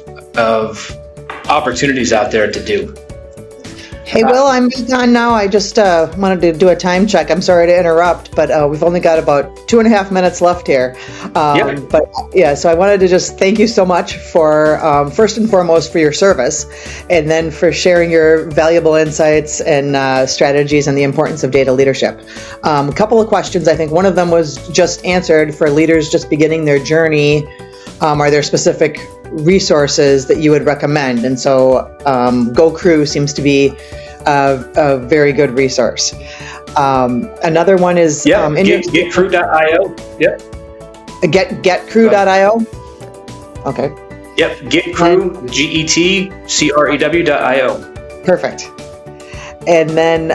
opportunities out there to do. Hey, Will, I'm done now. I just wanted to do a time check. I'm sorry to interrupt, but we've only got about 2.5 minutes left here. But yeah, so I wanted to just thank you so much for, first and foremost, for your service, and then for sharing your valuable insights and strategies and the importance of data leadership. A couple of questions. I think one of them was just answered for leaders just beginning their journey. Are there specific resources that you would recommend? And so Go Crew seems to be a very good resource. Another one is getcrew.io. Yep. Getcrew.io. Okay. Yep. Getcrew, GETCREW.io. Perfect. And then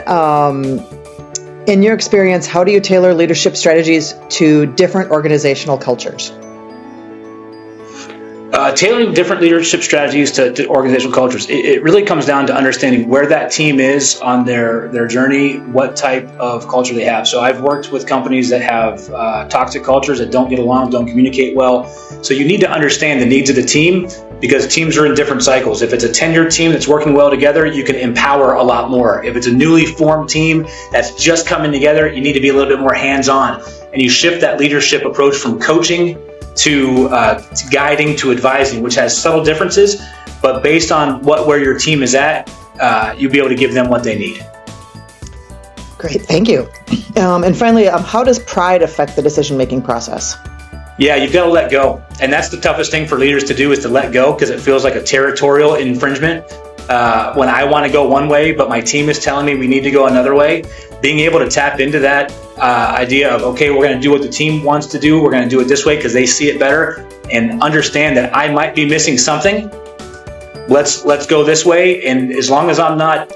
in your experience, how do you tailor leadership strategies to different organizational cultures? Tailoring different leadership strategies to organizational cultures, it really comes down to understanding where that team is on their journey, what type of culture they have. So I've worked with companies that have toxic cultures that don't get along, don't communicate well. So you need to understand the needs of the team, because teams are in different cycles. If it's a tenured team that's working well together, you can empower a lot more. If it's a newly formed team that's just coming together, you need to be a little bit more hands-on. And you shift that leadership approach from coaching to guiding to advising, which has subtle differences, but based on where your team is at, you'll be able to give them what they need. Great, thank you. And finally, how does pride affect the decision-making process? Yeah, you've got to let go. And that's the toughest thing for leaders to do, is to let go, because it feels like a territorial infringement. When I want to go one way, but my team is telling me we need to go another way, being able to tap into that idea of, okay, we're going to do what the team wants to do. We're going to do it this way because they see it better, and understand that I might be missing something. Let's go this way. And as long as I'm not,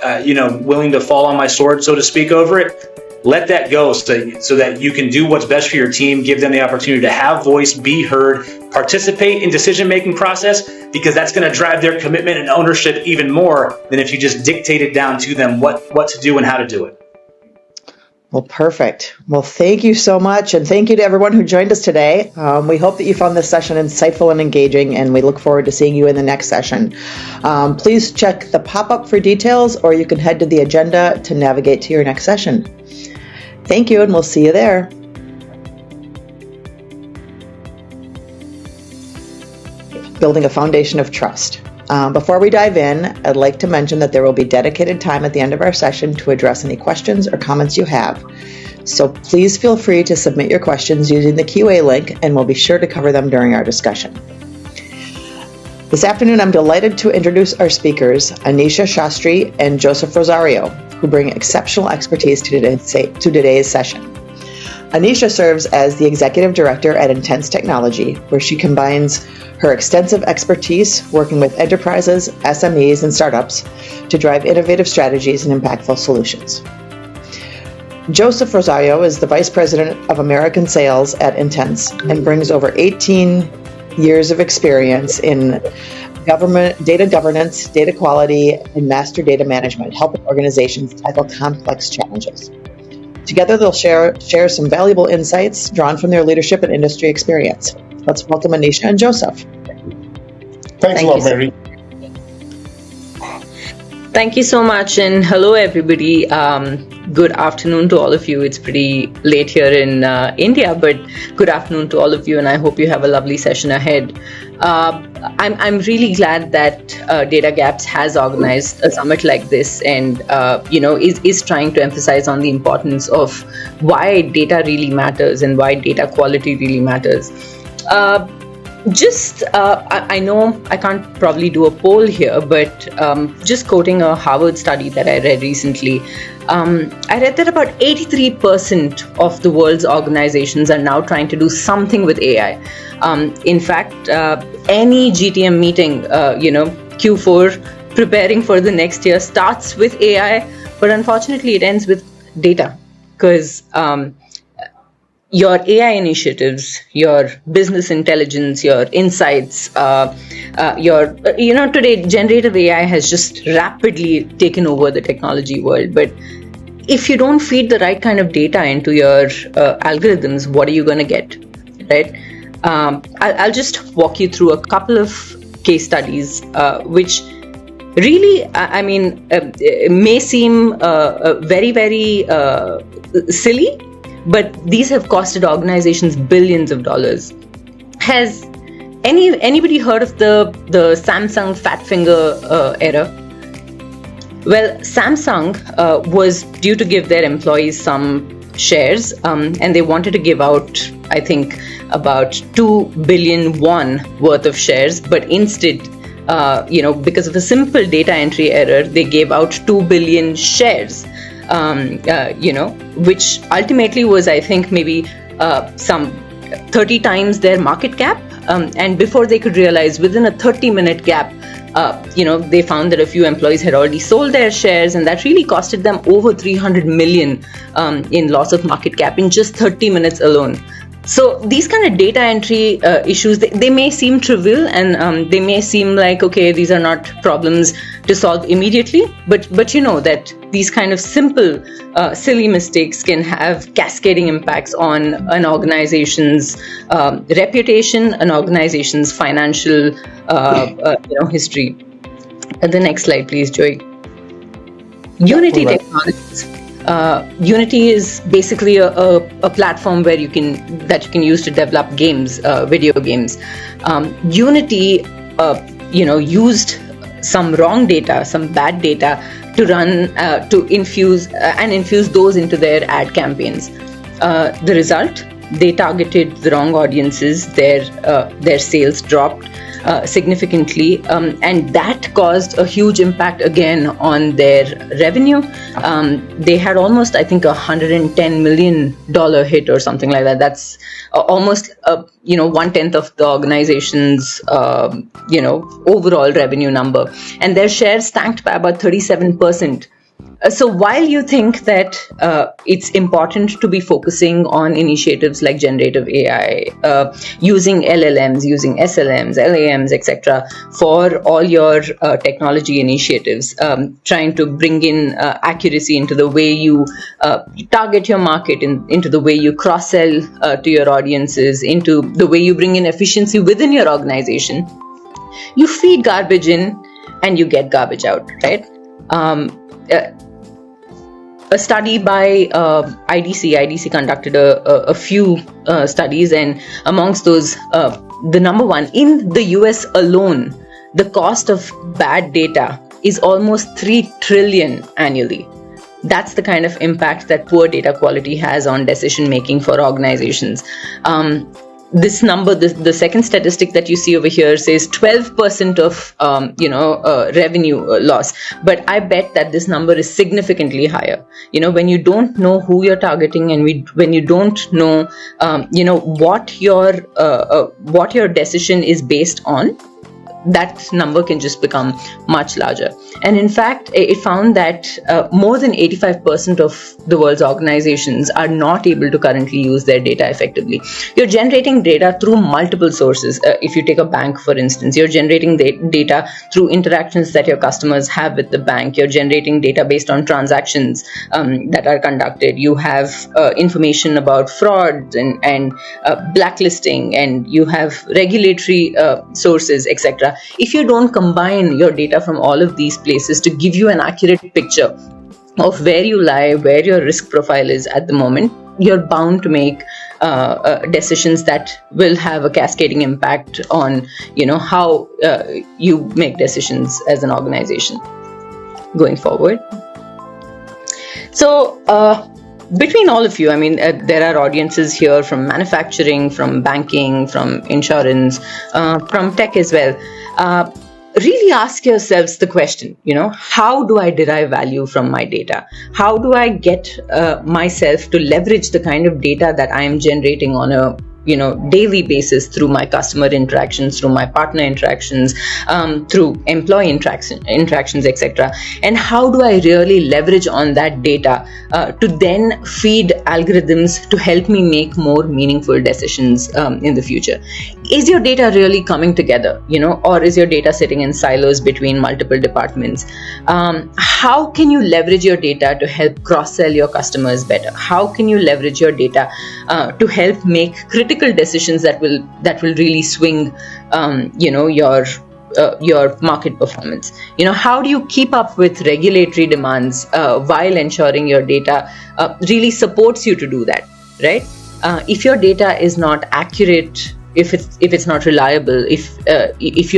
willing to fall on my sword, so to speak, over it, let that go so that you can do what's best for your team, give them the opportunity to have voice, be heard, participate in decision-making process, because that's going to drive their commitment and ownership even more than if you just dictated down to them what to do and how to do it. Well, perfect. Well, thank you so much. And thank you to everyone who joined us today. We hope that you found this session insightful and engaging, and we look forward to seeing you in the next session. Please check the pop-up for details, or you can head to the agenda to navigate to your next session. Thank you, and we'll see you there. Building a foundation of trust. Before we dive in, I'd like to mention that there will be dedicated time at the end of our session to address any questions or comments you have. So please feel free to submit your questions using the QA link, and we'll be sure to cover them during our discussion. This afternoon, I'm delighted to introduce our speakers, Anisha, Shastri, and Joseph Rozario, who bring exceptional expertise to today's session. Anisha serves as the Executive Director at Intense Technology, where she combines her extensive expertise working with enterprises, SMEs, and startups to drive innovative strategies and impactful solutions. Joseph Rozario is the Vice President of American Sales at Intense and brings over 18 years of experience in government, data governance, data quality, and master data management, helping organizations tackle complex challenges. Together, they'll share some valuable insights drawn from their leadership and industry experience. Let's welcome Anisha and Joseph. Thanks a lot, Mary. Thank you so much, and hello everybody. Good afternoon to all of you. It's pretty late here in India, but good afternoon to all of you, and I hope you have a lovely session ahead. I'm really glad that Datagaps has organized a summit like this, and is trying to emphasize on the importance of why data really matters and why data quality really matters. I know I can't probably do a poll here, but just quoting a Harvard study that I read recently, I read that about 83% of the world's organizations are now trying to do something with AI. In fact, any GTM meeting, Q4 preparing for the next year starts with AI, but unfortunately it ends with data, because your AI initiatives, your business intelligence, your insights, today generative AI has just rapidly taken over the technology world. But if you don't feed the right kind of data into your algorithms, what are you going to get, right? I'll just walk you through a couple of case studies, which really, may seem very, very silly, but these have costed organizations billions of dollars. Has anybody heard of the Samsung fat finger error? Well, Samsung was due to give their employees some shares, and they wanted to give out, I think, about 2 billion won worth of shares, but instead, because of a simple data entry error, they gave out 2 billion shares. Which ultimately was, I think, maybe some 30 times their market cap. And before they could realize, within a 30-minute gap, they found that a few employees had already sold their shares, and that really costed them over 300 million in loss of market cap in just 30 minutes alone. So these kind of data entry issues, they may seem trivial, and they may seem like, okay, these are not problems to solve immediately, but you know that these kind of simple, silly mistakes can have cascading impacts on an organization's reputation, an organization's financial history. The next slide, please, Joy. Unity Technologies. Unity is basically a platform where you can use to develop games, video games. Unity, used some wrong data, some bad data to run, to infuse those into their ad campaigns. The result, they targeted the wrong audiences. Their sales dropped significantly, and that caused a huge impact again on their revenue. They had almost, I think, $110 million hit or something like that. That's almost 1/10 of the organization's overall revenue number, and their shares tanked by about 37%. So while you think that it's important to be focusing on initiatives like generative AI, using LLMs, using SLMs, LAMs, etc., for all your technology initiatives, trying to bring in accuracy into the way you target your market, into the way you cross-sell to your audiences, into the way you bring in efficiency within your organization, you feed garbage in and you get garbage out, right? A study by IDC conducted a few studies, and amongst those, the number one, in the US alone, the cost of bad data is almost 3 trillion annually. That's the kind of impact that poor data quality has on decision making for organizations. this number, the second statistic that you see over here says 12% of revenue loss, but I bet that this number is significantly higher. When you don't know who you're targeting, and when you don't know what your decision is based on, that number can just become much larger. And in fact, it found that more than 85% of the world's organizations are not able to currently use their data effectively. You're generating data through multiple sources. If you take a bank, for instance, you're generating data through interactions that your customers have with the bank. You're generating data based on transactions that are conducted. You have information about fraud and blacklisting, and you have regulatory sources, etc. If you don't combine your data from all of these places to give you an accurate picture of where you lie, where your risk profile is at the moment, you're bound to make decisions that will have a cascading impact on how you make decisions as an organization going forward. So between all of you, there are audiences here from manufacturing, from banking, from insurance, from tech as well. Really ask yourselves the question, how do I derive value from my data? How do I get myself to leverage the kind of data that I am generating on a daily basis through my customer interactions, through my partner interactions, through employee interactions, etc. And how do I really leverage on that data to then feed algorithms to help me make more meaningful decisions in the future? Is your data really coming together, or is your data sitting in silos between multiple departments? How can you leverage your data to help cross-sell your customers better? How can you leverage your data to help make critical decisions that will really swing your market performance? How do you keep up with regulatory demands while ensuring your data really supports you to do that, right? If your data is not accurate, if it's not reliable, if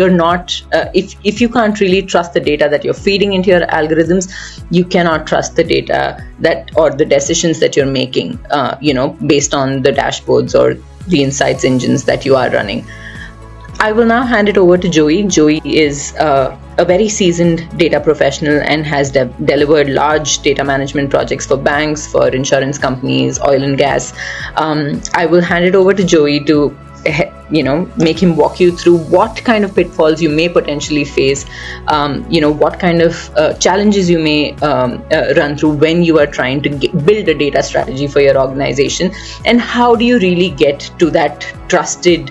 you can't really trust the data that you're feeding into your algorithms, you cannot trust the data or the decisions that you're making based on the dashboards or the insights engines that you are running. I will now hand it over to Joey. Joey is a very seasoned data professional and has delivered large data management projects for banks, for insurance companies, oil and gas. I will hand it over to Joey to make him walk you through what kind of pitfalls you may potentially face, what kind of challenges you may run through when you are trying to build a data strategy for your organization, and how do you really get to that trusted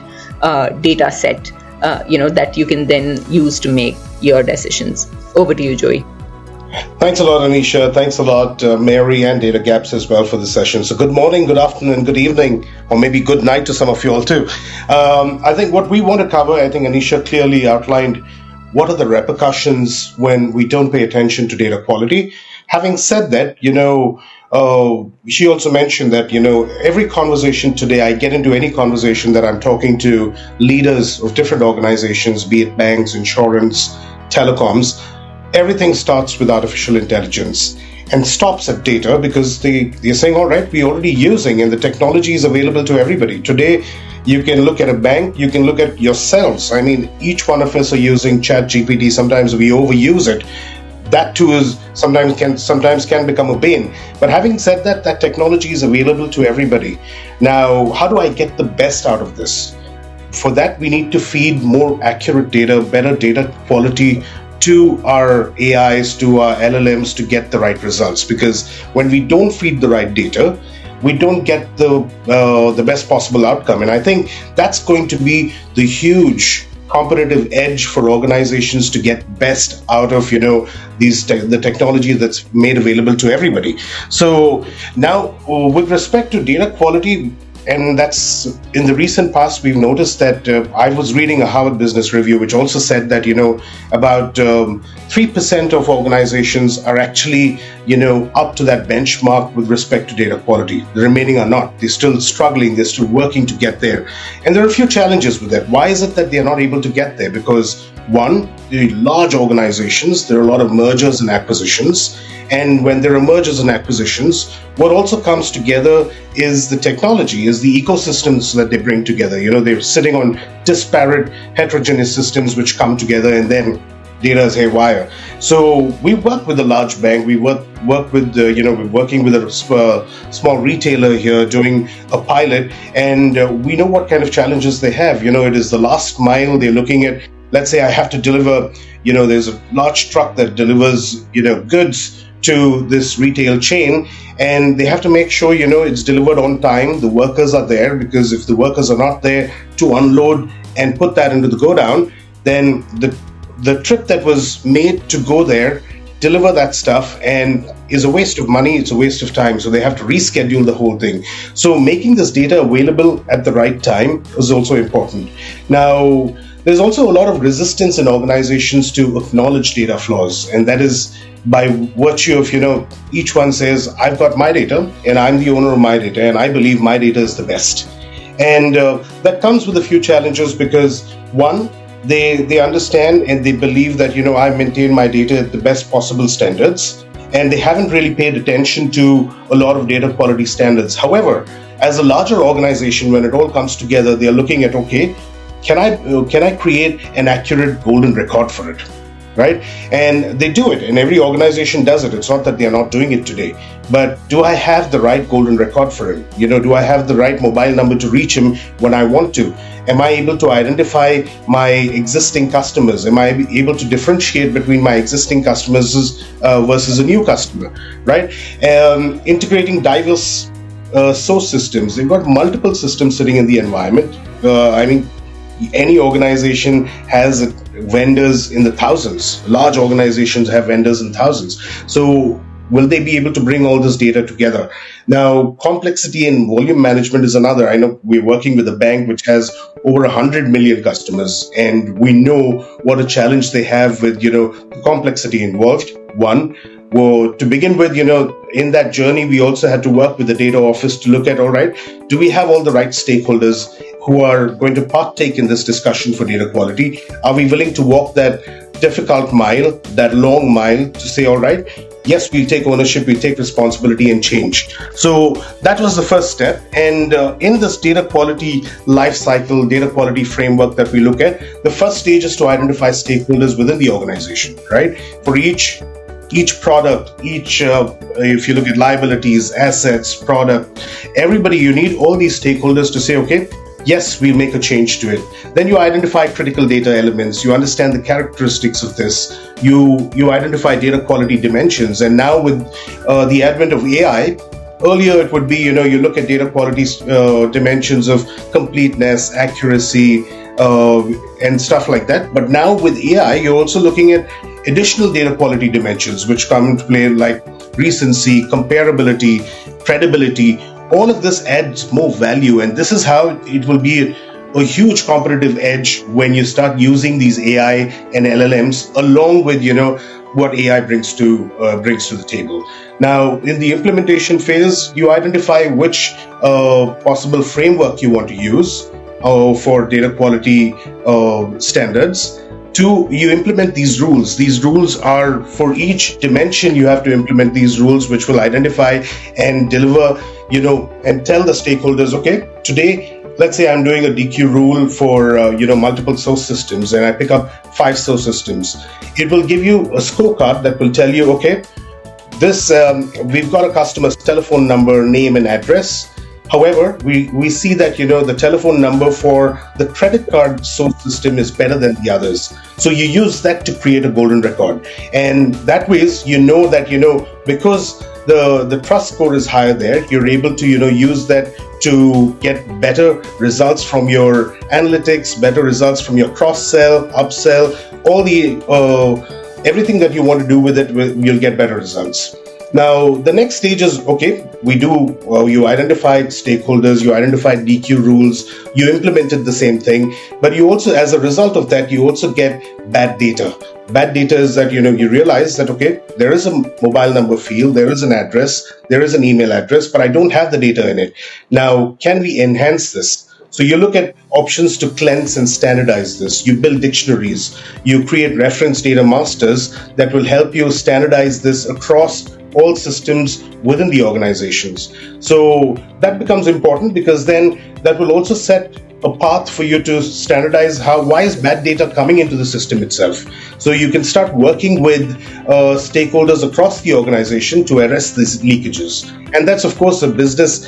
data set that you can then use to make your decisions. Over to you, Joey. Thanks a lot, Anisha. Thanks a lot, Mary and Datagaps as well for the session. So good morning, good afternoon, good evening, or maybe good night to some of you all too. I think what we want to cover, I think Anisha clearly outlined what are the repercussions when we don't pay attention to data quality. Having said that, she also mentioned that, every conversation today, I get into any conversation that I'm talking to leaders of different organizations, be it banks, insurance, telecoms, everything starts with artificial intelligence and stops at data because they're saying, all right, we're already using and the technology is available to everybody. Today, you can look at a bank, you can look at yourselves. Each one of us are using ChatGPT. Sometimes we overuse it. That too is sometimes can become a bane. But having said that, that technology is available to everybody. Now, how do I get the best out of this? For that, we need to feed more accurate data, better data quality to our AIs, to our LLMs to get the right results. Because when we don't feed the right data, we don't get the best possible outcome. And I think that's going to be the huge competitive edge for organizations to get best out of the technology that's made available to everybody. So now with respect to data quality, and that's in the recent past, we've noticed that I was reading a Harvard Business Review, which also said that, about 3% of organizations are actually, up to that benchmark with respect to data quality. The remaining are not. They're still struggling. They're still working to get there. And there are a few challenges with that. Why is it that they're not able to get there? Because one, the large organizations, there are a lot of mergers and acquisitions. And when there are mergers and acquisitions, what also comes together is the technology, is is the ecosystems that they bring together. They're sitting on disparate, heterogeneous systems which come together, and then data is haywire. So we work with a large bank. We work with we're working with a small retailer here doing a pilot, and we know what kind of challenges they have. It is the last mile. They're looking at, let's say I have to deliver, there's a large truck that delivers, goods to this retail chain, and they have to make sure, it's delivered on time. The workers are there, because if the workers are not there to unload and put that into the go down, then the trip that was made to go there, deliver that stuff, and is a waste of money, it's a waste of time. So they have to reschedule the whole thing. So making this data available at the right time is also important. Now, there's also a lot of resistance in organizations to acknowledge data flaws, and that is by virtue of, each one says, I've got my data and I'm the owner of my data and I believe my data is the best. And that comes with a few challenges, because one, they understand and they believe that, I maintain my data at the best possible standards, and they haven't really paid attention to a lot of data quality standards. However, as a larger organization, when it all comes together, they are looking at, okay, can I create an accurate golden record for it, right? And they do it, and every organization does it. It's not that they are not doing it today, but do I have the right golden record for him? Do I have the right mobile number to reach him when I want to? Am I able to identify my existing customers? Am I able to differentiate between my existing customers versus a new customer, right? Integrating diverse source systems. They've got multiple systems sitting in the environment. Any organization has vendors in the thousands. Large organizations have vendors in thousands. So will they be able to bring all this data together? Now, complexity and volume management is another. I know we're working with a bank which has over 100 million customers, and we know what a challenge they have with, the complexity involved. One, well, to begin with, in that journey, we also had to work with the data office to look at, all right, do we have all the right stakeholders who are going to partake in this discussion for data quality? Are we willing to walk that difficult mile, that long mile, to say, all right, yes, we'll take ownership, we'll take responsibility and change. So that was the first step. And in this data quality life cycle, data quality framework that we look at, the first stage is to identify stakeholders within the organization, right? For each product, if you look at liabilities, assets, product, everybody, you need all these stakeholders to say, okay, yes, we'll make a change to it. Then you identify critical data elements. You understand the characteristics of this. You identify data quality dimensions. And now with the advent of AI, earlier it would be, you look at data quality dimensions of completeness, accuracy, and stuff like that. But now with AI, you're also looking at additional data quality dimensions which come into play, like recency, comparability, credibility. All of this adds more value, and this is how it will be a huge competitive edge when you start using these AI and LLMs along with what AI brings to the table. Now, in the implementation phase, you identify which possible framework you want to use for data quality standards. Two, you implement these rules. These rules are for each dimension. You have to implement these rules, which will identify and deliver, and tell the stakeholders, okay, today, let's say I'm doing a DQ rule for, multiple source systems, and I pick up 5 source systems. It will give you a scorecard that will tell you, okay, this, we've got a customer's telephone number, name, and address. However, we see that, the telephone number for the credit card source system is better than the others. So you use that to create a golden record. And that way, that, because the trust score is higher there, you're able to, use that to get better results from your analytics, better results from your cross-sell, upsell, all the, everything that you want to do with it, you'll get better results. Now, the next stage is, okay, you identified stakeholders, you identified DQ rules, you implemented the same thing, but you also, as a result of that, you also get bad data. Bad data is that, you realize that, okay, there is a mobile number field, there is an address, there is an email address, but I don't have the data in it. Now, can we enhance this? So you look at options to cleanse and standardize this. You build dictionaries. You create reference data masters that will help you standardize this across all systems within the organizations. So that becomes important, because then that will also set a path for you to standardize why is bad data coming into the system itself. So you can start working with stakeholders across the organization to arrest these leakages. And that's, of course, a business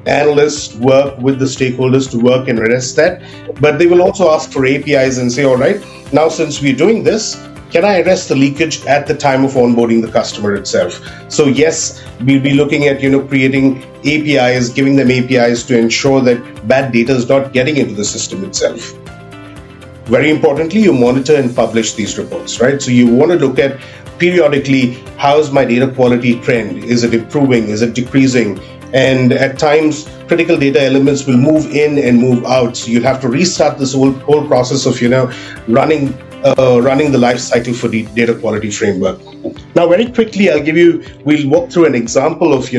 analyst work with the stakeholders to work and arrest that. But they will also ask for APIs and say, all right, now since we're doing this, can I arrest the leakage at the time of onboarding the customer itself? So yes, we'll be looking at creating APIs, giving them APIs to ensure that bad data is not getting into the system itself. Very importantly, you monitor and publish these reports, right? So you want to look at periodically, how's my data quality trend? Is it improving? Is it decreasing? And at times, critical data elements will move in and move out. So you'll have to restart this whole process of running the life cycle for the data quality framework. Now, very quickly, we'll walk through an example of,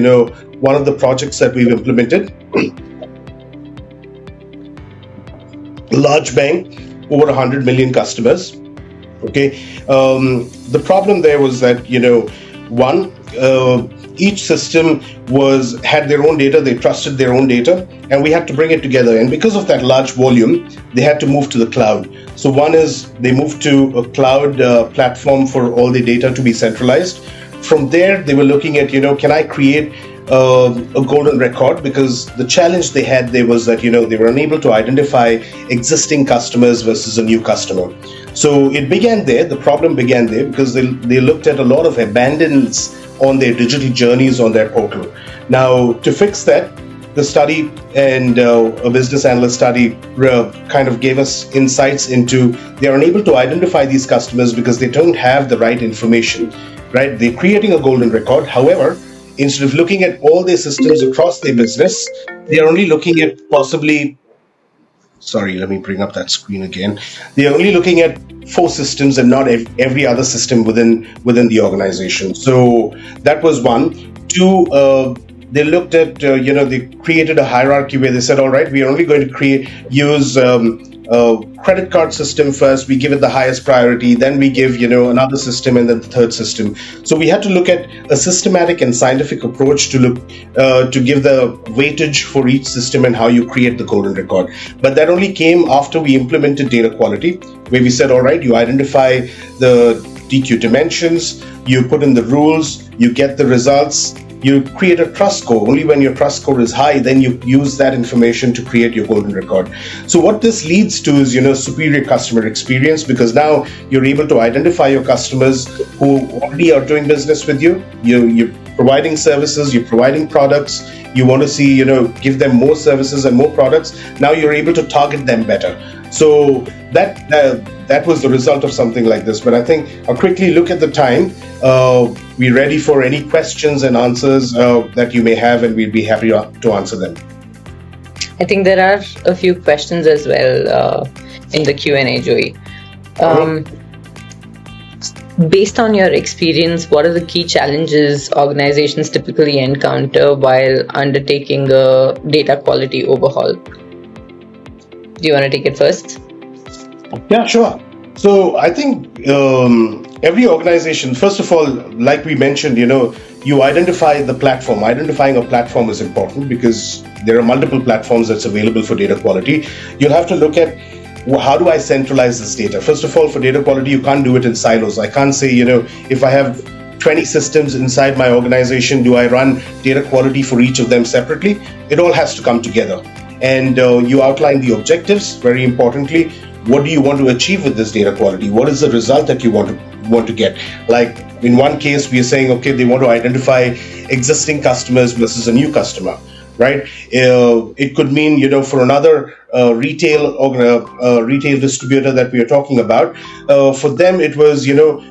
one of the projects that we've implemented. Large bank, over 100 million customers. Okay. The problem there was that, each system had their own data, they trusted their own data, and we had to bring it together. And because of that large volume, they had to move to the cloud. So one is they moved to a cloud platform for all the data to be centralized. From there, they were looking at, can I create a golden record? Because the challenge they had there was that, they were unable to identify existing customers versus a new customer. So it began there. The problem began there because they looked at a lot of abandons on their digital journeys on their portal. Now, to fix that, the study and a business analyst study kind of gave us insights into they're unable to identify these customers because they don't have the right information, right? They're creating a golden record. However, instead of looking at all their systems across their business, they're only looking at let me bring up that screen again. They're only looking at 4 systems and not every other system within the organization. So that was one. 2, they looked at, they created a hierarchy where they said, all right, we are only going to use a credit card system first. We give it the highest priority. Then we give, another system and then the third system. So we had to look at a systematic and scientific approach to give the weightage for each system and how you create the golden record. But that only came after we implemented data quality, where we said, all right, you identify the DQ dimensions, you put in the rules, you get the results, you create a trust score. Only when your trust score is high, then you use that information to create your golden record. So what this leads to is, superior customer experience, because now you're able to identify your customers who already are doing business with you. You're providing services, you're providing products. You want to see, give them more services and more products. Now you're able to target them better. So that was the result of something like this. But I think I'll quickly look at the time. We're ready for any questions and answers that you may have, and we'll be happy to answer them. I think there are a few questions as well in the Q&A, Joey. Based on your experience, what are the key challenges organizations typically encounter while undertaking a data quality overhaul? Do you want to take it first? Yeah, sure. So I think every organization, first of all, like we mentioned, you identify the platform. Identifying a platform is important because there are multiple platforms that's available for data quality. You'll have to look at, how do I centralize this data? First of all, for data quality, you can't do it in silos. I can't say, if I have 20 systems inside my organization, do I run data quality for each of them separately? It all has to come together. And you outline the objectives, very importantly. What do you want to achieve with this data quality? What is the result that you want to get? Like in one case, we are saying, okay, they want to identify existing customers versus a new customer, right? It could mean, for another retail distributor that we are talking about, for them it was,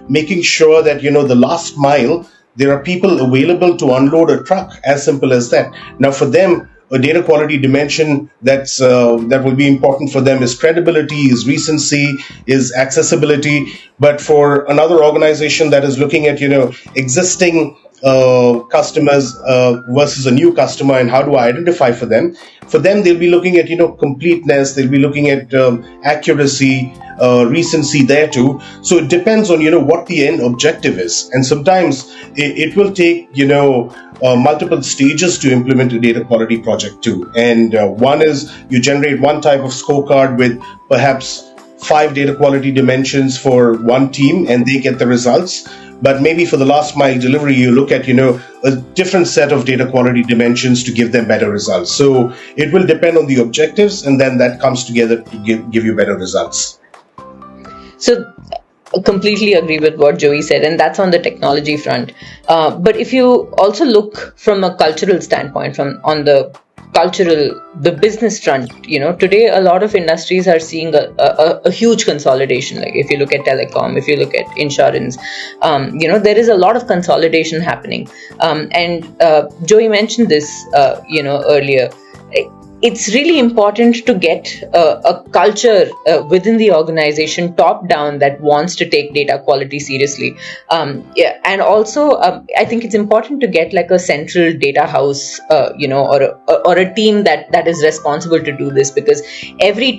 making sure that, the last mile, there are people available to unload a truck, as simple as that. Now for them, a data quality dimension that will be important for them is credibility, is recency, is accessibility. But for another organization that is looking at existing customers versus a new customer, and how do I identify for them? For them, they'll be looking at completeness. They'll be looking at accuracy, recency there too. So it depends on what the end objective is, and sometimes it will take multiple stages to implement a data quality project too. And one is you generate one type of scorecard with perhaps 5 data quality dimensions for one team, and they get the results. But maybe for the last mile delivery, you look at a different set of data quality dimensions to give them better results. So it will depend on the objectives, and then that comes together to give you better results. So I completely agree with what Joey said, and that's on the technology front. But if you also look from a cultural standpoint, on the business front, today a lot of industries are seeing a huge consolidation. Like if you look at telecom, if you look at insurance, there is a lot of consolidation happening. And Joey mentioned this, earlier. It's really important to get a culture within the organization top down that wants to take data quality seriously. And also, I think it's important to get like a central data house, or a team that is responsible to do this, because every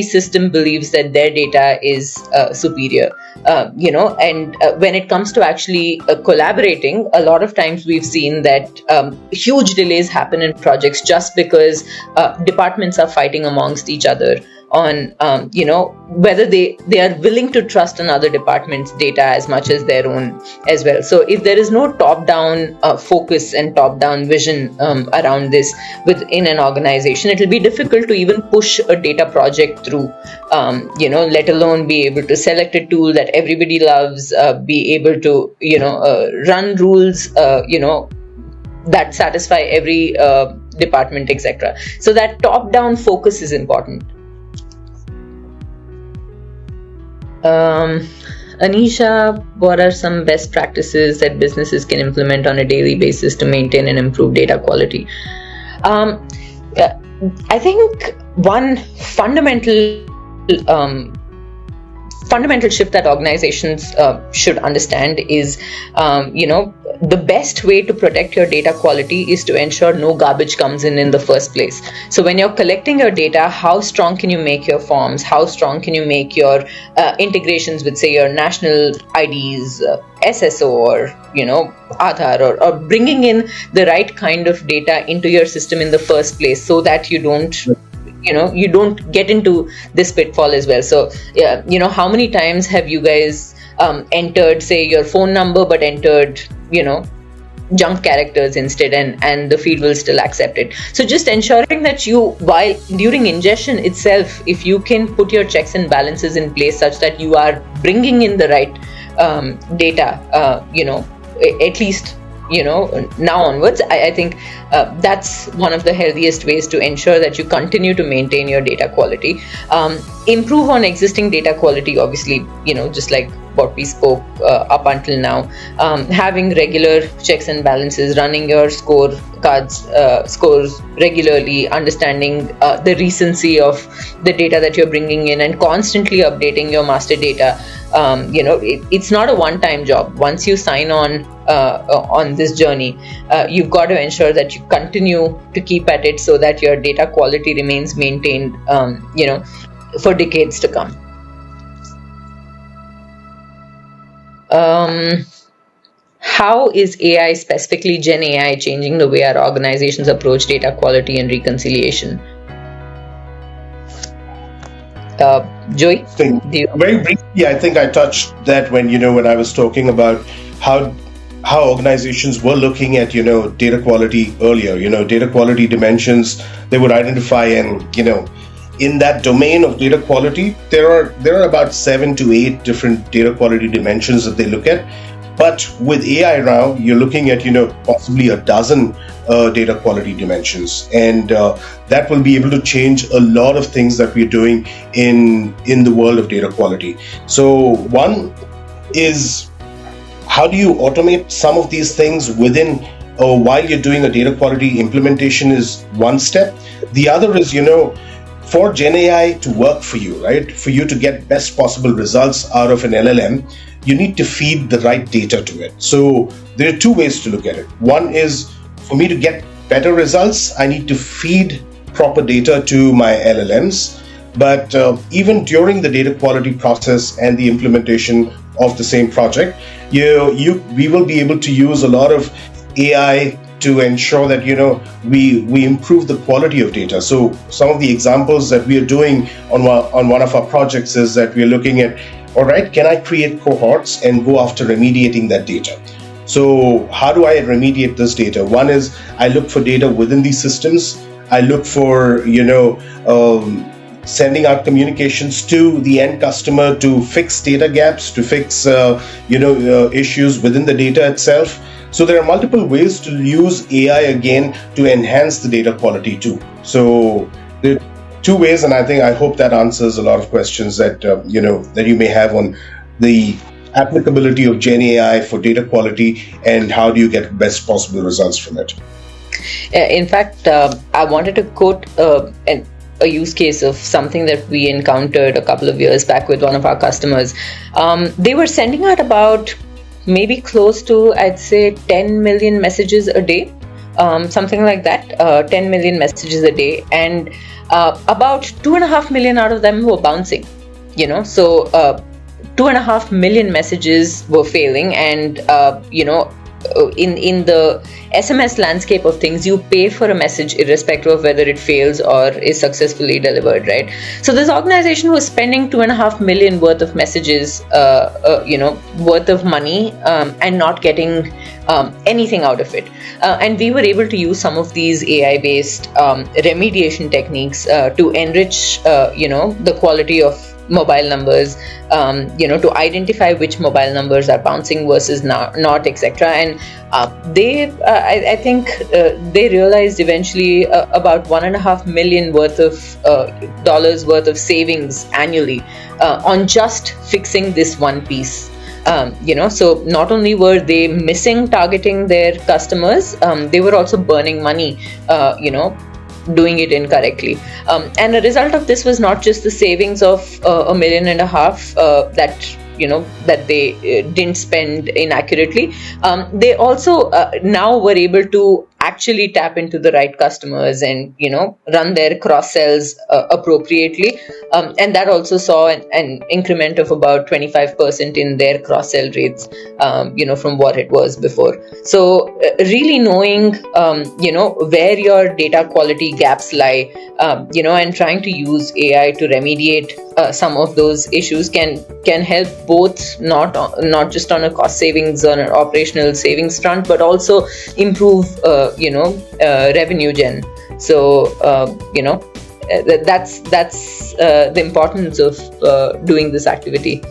system believes that their data is superior. And when it comes to actually collaborating, a lot of times we've seen that huge delays happen in projects just because departments are fighting amongst each other on whether they are willing to trust another department's data as much as their own as well. So if there is no top-down focus and top-down vision around this within an organization, it will be difficult to even push a data project through, let alone be able to select a tool that everybody loves, be able to run rules that satisfy every department, etc. So that top-down focus is important. Anisha, what are some best practices that businesses can implement on a daily basis to maintain and improve data quality? I think one fundamental shift that organizations should understand is, the best way to protect your data quality is to ensure no garbage comes in the first place. So when you're collecting your data, how strong can you make your forms? How strong can you make your integrations with, say, your national IDs, SSO, or Aadhaar, or bringing in the right kind of data into your system in the first place, so that you don't get into this pitfall as well. So how many times have you guys entered, say, your phone number but entered junk characters instead, and the feed will still accept it? So just ensuring that while during ingestion itself, if you can put your checks and balances in place such that you are bringing in the right data, at least now onwards, I think that's one of the healthiest ways to ensure that you continue to maintain your data quality. Improve on existing data quality, obviously, just like what we spoke up until now. Having regular checks and balances, running your scores regularly, understanding the recency of the data that you're bringing in, and constantly updating your master data. It's not a one-time job. Once you sign on this journey, you've got to ensure that you continue to keep at it so that your data quality remains maintained, for decades to come. How is AI, specifically GenAI, changing the way our organizations approach data quality and reconciliation? Joey? Very briefly, I think I touched that when I was talking about how organizations were looking at data quality earlier. Data quality dimensions they would identify, and in that domain of data quality, there are about 7 to 8 different data quality dimensions that they look at. But with AI now, you're looking at possibly a dozen data quality dimensions, and that will be able to change a lot of things that we're doing in the world of data quality. So one is, how do you automate some of these things within while you're doing a data quality implementation is one step. The other is for GenAI to work for you, right? For you to get best possible results out of an LLM, you need to feed the right data to it. So there are two ways to look at it. One is, for me to get better results, I need to feed proper data to my LLMs. But even during the data quality process and the implementation of the same project, we will be able to use a lot of AI to ensure that we improve the quality of data. So some of the examples that we are doing on one of our projects is that we are looking at, all right, can I create cohorts and go after remediating that data? So how do I remediate this data? One is I look for data within these systems. I look for sending out communications to the end customer to fix data gaps, to fix issues within the data itself. So there are multiple ways to use AI again to enhance the data quality too. So there are two ways, and I hope that answers a lot of questions that that you may have on the applicability of GenAI for data quality and how do you get best possible results from it. In fact, I wanted to quote a use case of something that we encountered a couple of years back with one of our customers. They were sending out about maybe close to, I'd say, 10 million messages a day, something like that, 10 million messages a day. And about 2.5 million out of them were bouncing, so 2.5 million messages were failing. And, in the SMS landscape of things, you pay for a message irrespective of whether it fails or is successfully delivered, right? So this organization was spending 2.5 million worth of messages, worth of money, and not getting anything out of it. And we were able to use some of these AI-based remediation techniques to enrich, the quality of mobile numbers, to identify which mobile numbers are bouncing versus not, etc. And I think they realized eventually about $1.5 million dollars worth of savings annually on just fixing this one piece. So not only were they missing targeting their customers, they were also burning money, doing it incorrectly. And a result of this was not just the savings of $1.5 million that they didn't spend inaccurately. They also now were able to actually tap into the right customers and run their cross sells appropriately, and that also saw an increment of about 25% in their cross sell rates, from what it was before. So really knowing where your data quality gaps lie, and trying to use AI to remediate some of those issues can help both not just on a cost savings or an operational savings front, but also improve revenue gen. So that's the importance of doing this activity.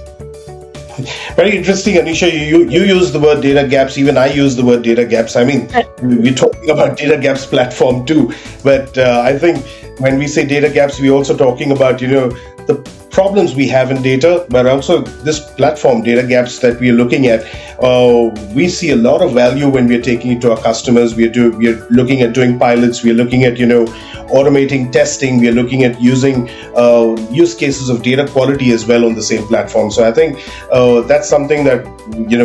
Very interesting, Anisha. You use the word data gaps. Even I use the word data gaps. I mean, we're talking about data gaps platform too. But I think when we say data gaps, we're also talking about the problems we have in data, but also this platform data gaps that we are looking at. We see a lot of value when we are taking it to our customers. We are looking at doing pilots. We are looking at automating testing. We are looking at using use cases of data quality as well on the same platform. So I think that's something that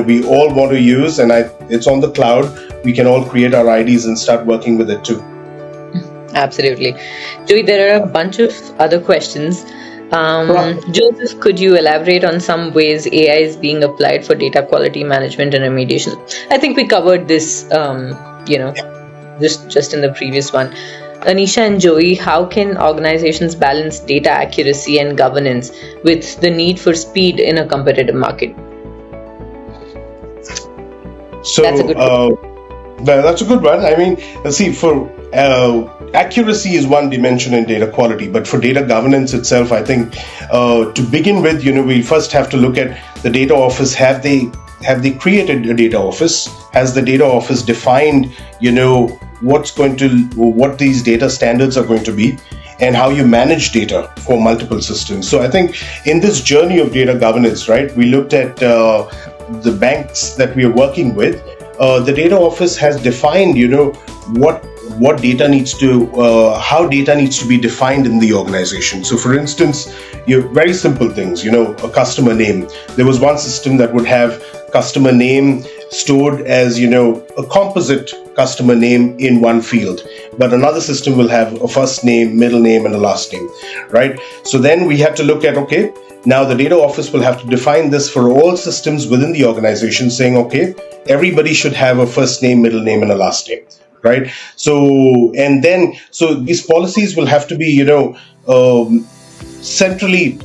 we all want to use, and it's on the cloud. We can all create our IDs and start working with it too. Absolutely. Joey, there are a bunch of other questions. Joseph, could you elaborate on some ways AI is being applied for data quality management and remediation? I think we covered this, just in the previous one. Anisha and Joey, how can organizations balance data accuracy and governance with the need for speed in a competitive market? So that's a good one. That's a good one. I mean, let's see, for accuracy is one dimension in data quality, but for data governance itself, I think to begin with, we first have to look at the data office. Have they created a data office? Has the data office defined, what these data standards are going to be, and how you manage data for multiple systems? So I think in this journey of data governance, right, we looked at the banks that we are working with. The data office has defined, what data needs to, how data needs to be defined in the organization. So, for instance, very simple things, a customer name. There was one system that would have customer name stored as, a composite customer name in one field, but another system will have a first name, middle name, and a last name, right? So then we have to look at, okay, now the data office will have to define this for all systems within the organization, saying, okay, everybody should have a first name, middle name, and a last name, right? So these policies will have to be, centrally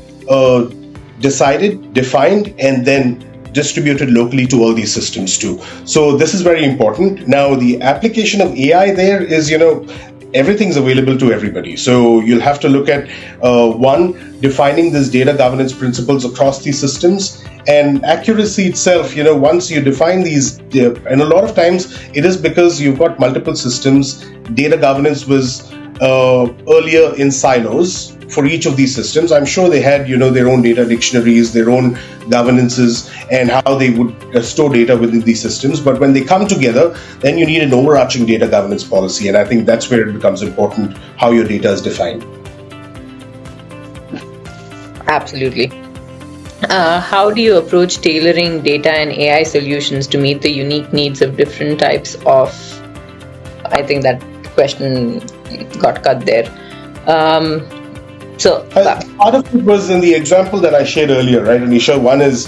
defined, and then distributed locally to all these systems too. So this is very important. Now, the application of AI there is, everything's available to everybody. So you'll have to look at, one, defining these data governance principles across these systems, and accuracy itself, once you define these, and a lot of times it is because you've got multiple systems. Data governance was earlier in silos for each of these systems. I'm sure they had, their own data dictionaries, their own governances, and how they would store data within these systems. But when they come together, then you need an overarching data governance policy. And I think that's where it becomes important, how your data is defined. Absolutely. How do you approach tailoring data and AI solutions to meet the unique needs of different types of, I think that question got cut there. Part of it was in the example that I shared earlier, right, Anisha? One is,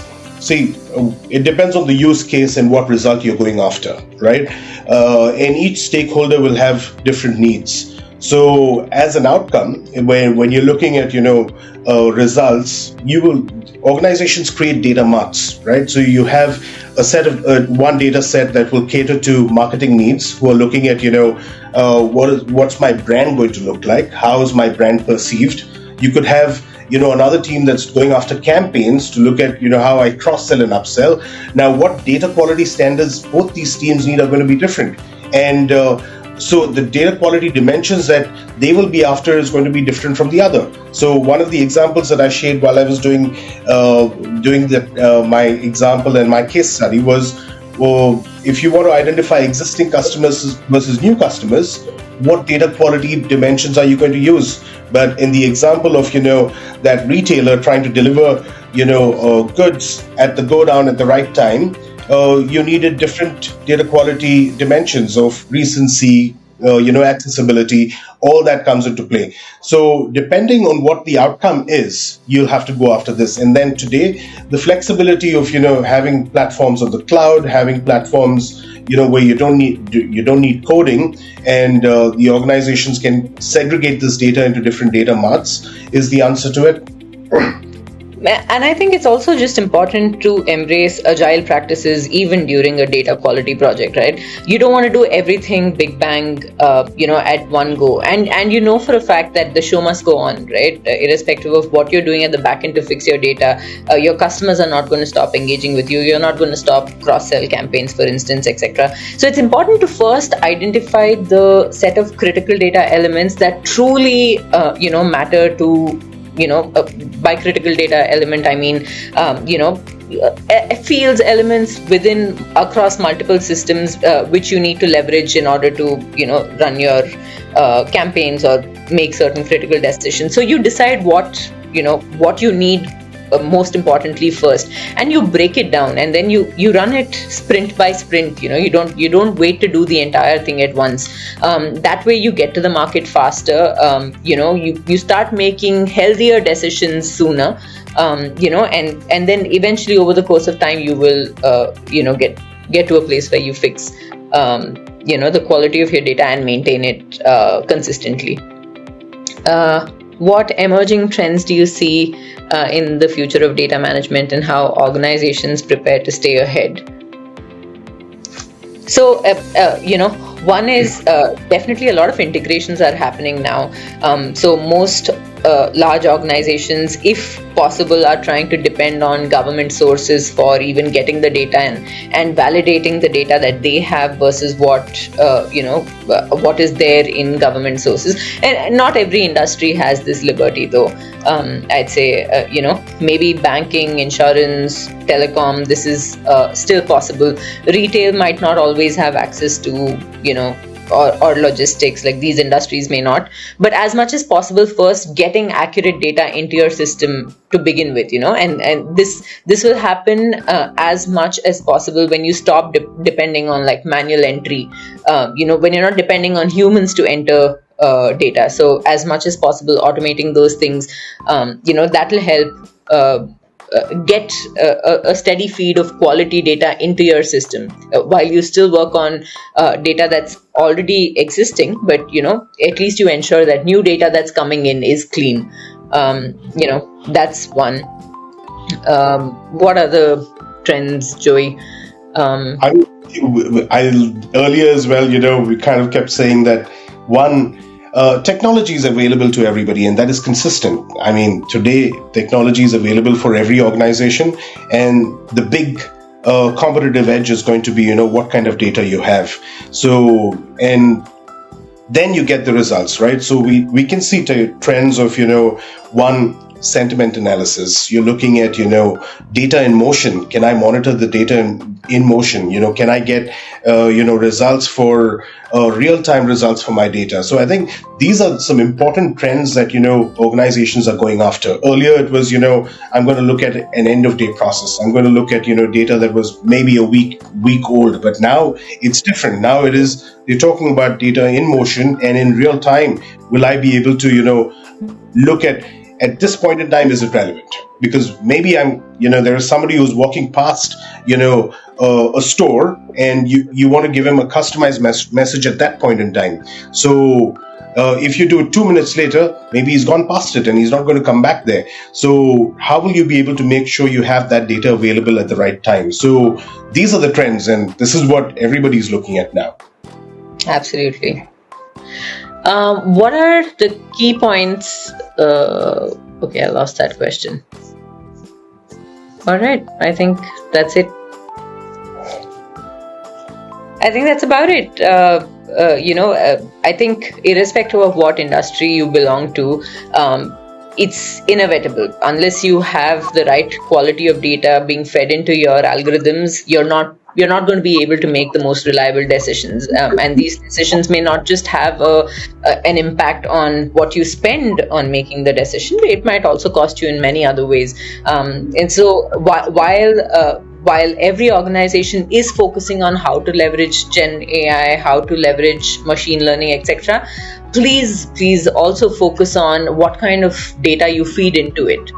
it depends on the use case and what result you're going after, right? And each stakeholder will have different needs. So as an outcome, when you're looking at, results, organizations create data marts, right? So you have a set of one data set that will cater to marketing needs, who are looking at, what's my brand going to look like? How is my brand perceived? You could have, another team that's going after campaigns to look at, how I cross-sell and upsell. Now, what data quality standards both these teams need are going to be different. And so the data quality dimensions that they will be after is going to be different from the other. So one of the examples that I shared while I was doing my example and my case study was, if you want to identify existing customers versus new customers, what data quality dimensions are you going to use? But in the example of, that retailer trying to deliver, goods at the go down at the right time, you needed different data quality dimensions of recency, accessibility, all that comes into play. So depending on what the outcome is, you'll have to go after this. And then today, the flexibility of, having platforms on the cloud, having platforms, where you don't need coding, and the organizations can segregate this data into different data marts is the answer to it. And I think it's also just important to embrace agile practices even during a data quality project, right? You don't want to do everything big bang, at one go. And for a fact that the show must go on, right? Irrespective of what you're doing at the back end to fix your data, your customers are not going to stop engaging with you. You're not going to stop cross-sell campaigns, for instance, etc. So it's important to first identify the set of critical data elements that truly, matter to by critical data element, I mean, fields, elements across multiple systems, which you need to leverage in order to, run your campaigns or make certain critical decisions. So you decide what you need most importantly first, and you break it down, and then you run it sprint by sprint. You don't wait to do the entire thing at once. That way you get to the market faster. You start making healthier decisions sooner. And then eventually over the course of time you will get to a place where you fix the quality of your data and maintain it consistently. What emerging trends do you see in the future of data management, and how organizations prepare to stay ahead? So, one is definitely a lot of integrations are happening now. So most large organizations, if possible, are trying to depend on government sources for even getting the data and validating the data that they have versus what is there in government sources. And not every industry has this liberty, though. I'd say maybe banking, insurance, telecom, this is still possible. Retail might not always have access to or logistics, like these industries may not. But as much as possible, first getting accurate data into your system to begin with, and this will happen as much as possible when you stop depending on like manual entry, when you're not depending on humans to enter data. So as much as possible, automating those things, that'll help get a steady feed of quality data into your system while you still work on data that's already existing. But at least you ensure that new data that's coming in is clean. That's one. What are the trends, Joey? I earlier as well, we kind of kept saying that one, technology is available to everybody, and that is consistent. I mean, today technology is available for every organization, and the big competitive edge is going to be, what kind of data you have. So, and then you get the results, right? So we can see trends of, one, sentiment analysis. You're looking at, data in motion. Can I monitor the data in motion? Can I get, results for real-time results for my data? So I think these are some important trends that, organizations are going after. Earlier it was, I'm going to look at an end-of-day process. I'm going to look at, data that was maybe a week old. But now it's different. Now you're talking about data in motion and in real time. Will I be able to, look at this point in time, is it relevant? Because maybe there is somebody who's walking past, a store, and you want to give him a customized message at that point in time. So if you do it 2 minutes later, maybe he's gone past it and he's not going to come back there. So how will you be able to make sure you have that data available at the right time? So these are the trends, and this is what everybody's looking at now. Absolutely. What are the key points? Okay, I lost that question. All right, I think that's it. I think that's about it. I think irrespective of what industry you belong to, it's inevitable. Unless you have the right quality of data being fed into your algorithms, you're not going to be able to make the most reliable decisions. And these decisions may not just have an impact on what you spend on making the decision, but it might also cost you in many other ways. And so while every organization is focusing on how to leverage Gen AI, how to leverage machine learning, etc., please also focus on what kind of data you feed into it.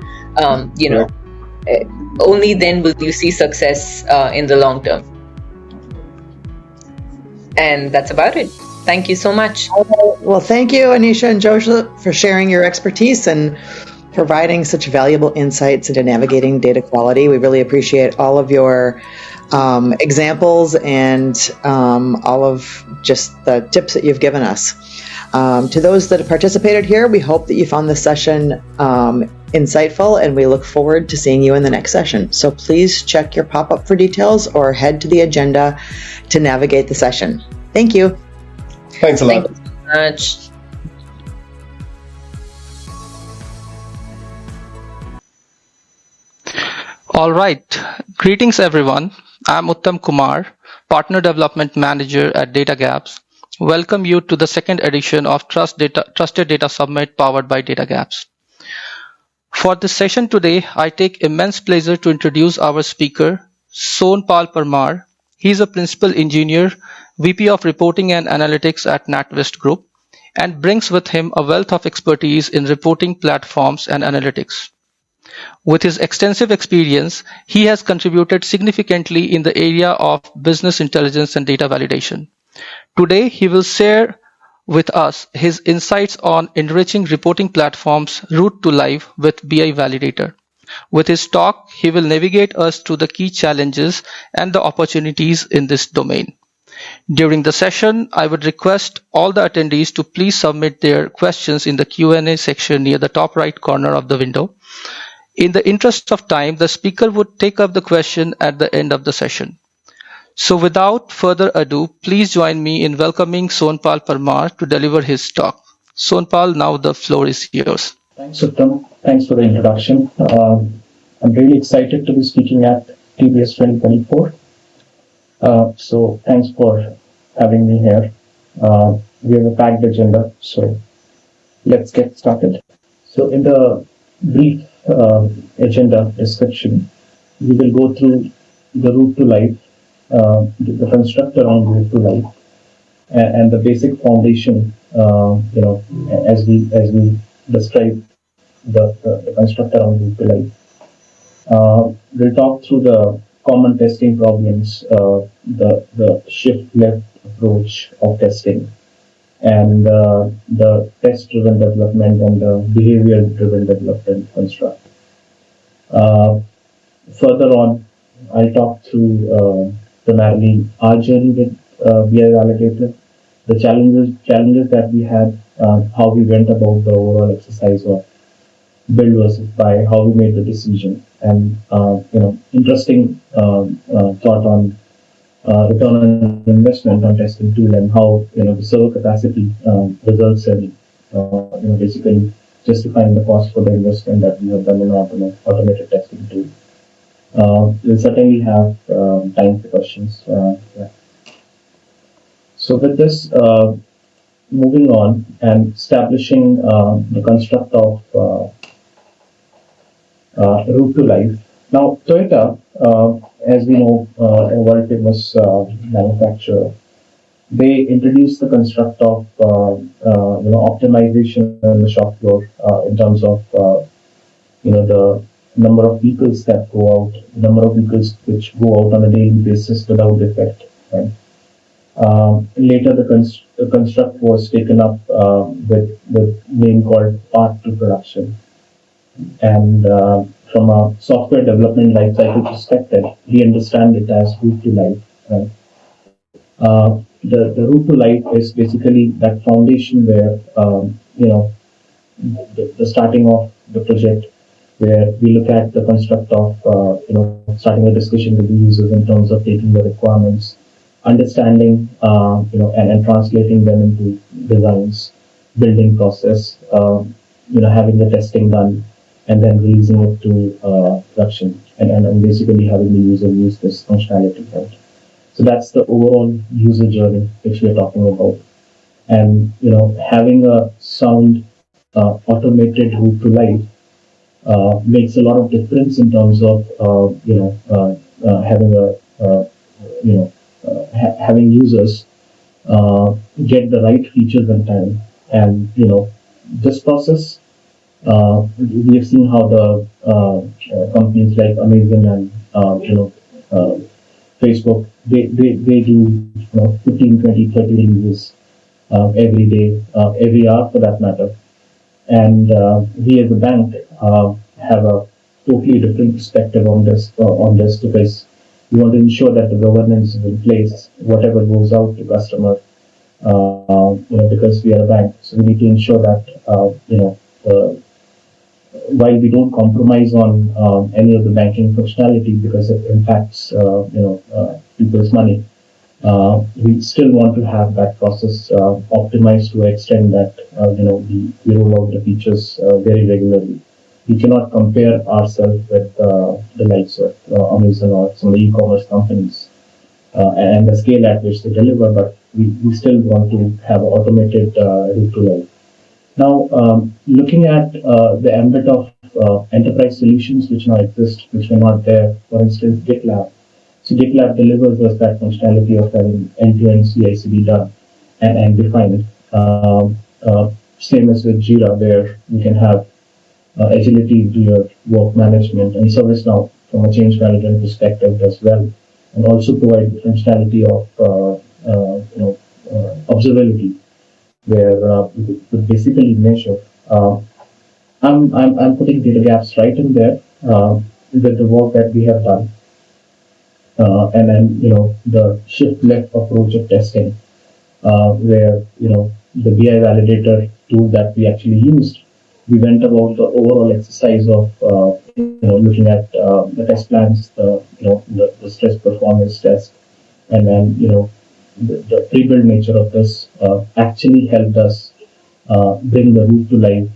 Only then will you see success in the long term. And that's about it. Thank you so much. Well, thank you, Anisha and Joseph, for sharing your expertise and providing such valuable insights into navigating data quality. We really appreciate all of your examples and all of just the tips that you've given us. To those that have participated here, we hope that you found this session insightful, and we look forward to seeing you in the next session. So please check your pop-up for details or head to the agenda to navigate the session. Thank you. Thanks a lot. Thank you so much. All right. Greetings, everyone. I'm Uttam Kumar, Partner Development Manager at Datagaps. Welcome you to the second edition of Trusted Data Summit powered by Datagaps. For this session today, I take immense pleasure to introduce our speaker, Sonpal Parmar. He's a Principal Engineer, VP of Reporting and Analytics at NatWest Group, and brings with him a wealth of expertise in reporting platforms and analytics. With his extensive experience, he has contributed significantly in the area of business intelligence and data validation. Today, he will share with us his insights on enriching reporting platforms route to live with BI Validator. With his talk, he will navigate us through the key challenges and the opportunities in this domain. During the session, I would request all the attendees to please submit their questions in the Q&A section near the top right corner of the window. In the interest of time, the speaker would take up the question at the end of the session. So without further ado, please join me in welcoming Sonpal Parmar to deliver his talk. Sonpal, now the floor is yours. Thanks, Uttam. Thanks for the introduction. I'm really excited to be speaking at TBS 2024. So thanks for having me here. We have a packed agenda, so let's get started. So in the brief agenda description, we will go through the route to life, the construct around route to life, and the basic foundation. As we describe the construct around route to life. We'll talk through the common testing problems, the shift left approach of testing, and the test driven development and the behavior driven development construct. Uh, Further on, I'll talk through primarily our journey with BI Validator, the challenges that we had, how we went about the overall exercise of build versus buy, how we made the decision, and interesting thought on return on investment on testing tool and how the server capacity results in basically justifying the cost for the investment that we have done in automated testing tool. We'll certainly have time for questions. Yeah. So with this, moving on and establishing the construct of route to life. Now, Toyota, as we know, a world famous manufacturer, they introduced the construct of optimization on the shop floor in terms of the number of vehicles that go out, the number of vehicles which go out on a daily basis without defect. Right? Later, the construct was taken up with name called part to production. And from a software development lifecycle perspective, we understand it as route to life. Right? The route to life is basically that foundation where the starting of the project, where we look at the construct of starting a discussion with the users in terms of taking the requirements, understanding and translating them into designs, building process, having the testing done, and then releasing it to production, and basically having the user use this functionality. Right? So that's the overall user journey which we're talking about, and having a sound automated route to life makes a lot of difference in terms of having having users get the right features in time, and this process. We have seen how the companies like Amazon and Facebook, they do 15, 20, 30 releases every day, every hour for that matter. And we as a bank have a totally different perspective on this because we want to ensure that the governance is in place, whatever goes out to customer, because we are a bank. So we need to ensure that while we don't compromise on any of the banking functionality because it impacts people's money, we still want to have that process optimized to an extent that we roll out the features very regularly. We cannot compare ourselves with the likes of Amazon or some of the e-commerce companies and the scale at which they deliver, but we still want to have automated route to life. Now, looking at the ambit of enterprise solutions which now exist, which were not there, for instance, GitLab. So GitLab delivers us that functionality of having end-to-end CI/CD done and defined. Same as with Jira, where you can have agility to your work management, and ServiceNow from a change management perspective as well, and also provide the functionality of observability, where we basically measure. I'm putting Datagaps right in there with the work that we have done, and then the shift left approach of testing, where the BI Validator tool that we actually used, we went about the overall exercise of looking at the test plans, the stress performance test, and then the pre-built nature of this actually helped us bring the route to life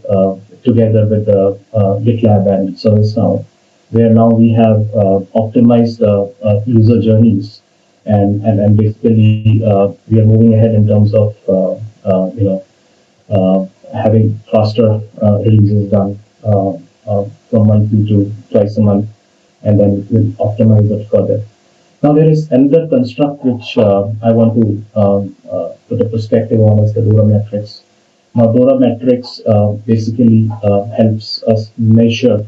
together with the GitLab and ServiceNow, where now we have optimized the user journeys and basically we are moving ahead in terms of having faster releases done from monthly to twice a month, and then we'll optimize it further. Now there is another construct which I want to put a perspective on as the DORA metrics. Now DORA metrics basically helps us measure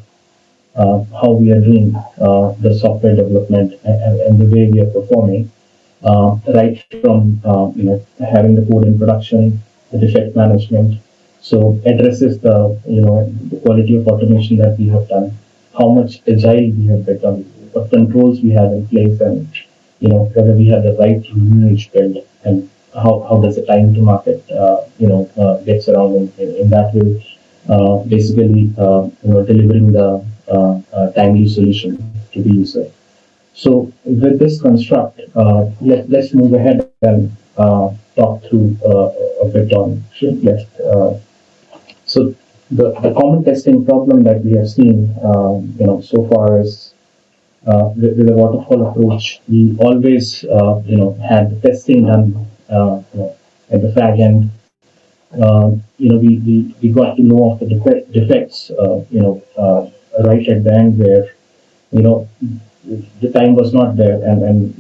how we are doing the software development and the way we are performing, right from having the code in production, the defect management. So addresses the quality of automation that we have done, how much agile we have become, what controls we have in place, and whether we have the right lineage build, and how does the time to market gets around in that way, basically delivering the timely solution to the user. So with this construct, let's move ahead and talk through a bit on shift left. So the common testing problem that we have seen, so far is with a waterfall approach. We always, had the testing done, at the fag end. We got to know of the defects, right at the end where, the time was not there, and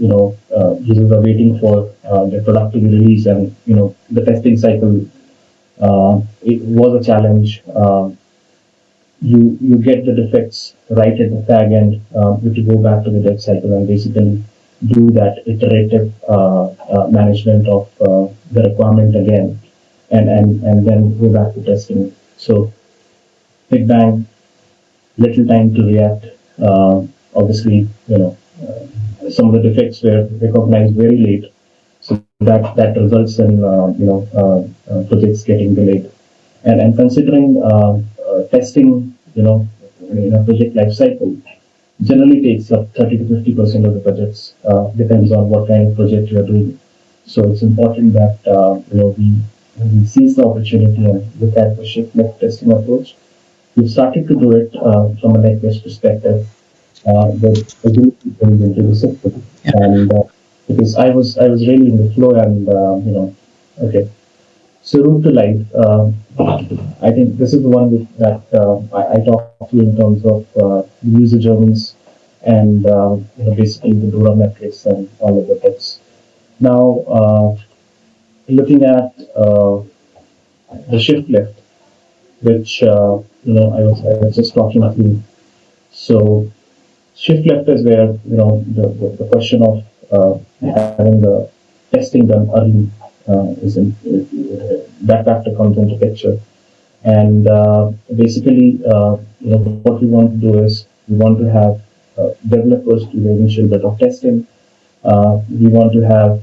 users are waiting for the product to be released, and the testing cycle, it was a challenge. You get the defects right at the fag end. You have to go back to the dev cycle and basically do that iterative management of the requirement again, and then go back to testing. So big bang, little time to react. Obviously, some of the defects were recognized very late, so that results in projects getting delayed. And considering testing, in a project life cycle, generally takes up 30 to 50% of the projects. Depends on what kind of project you are doing. So it's important that we seize the opportunity and look at the shift left testing approach. We've started to do it from a net-based perspective. The agility built into the system, and because I was really in the flow, and okay. So route to life, I think this is the one that I talk to in terms of user journeys and basically the DORA metrics and all of the bits. Now, looking at the shift left, which I was just talking to. So shift left is where the question of having the testing done early is in, that factor comes into picture, and basically what we want to do is we want to have developers do the initial bit of testing. We want to have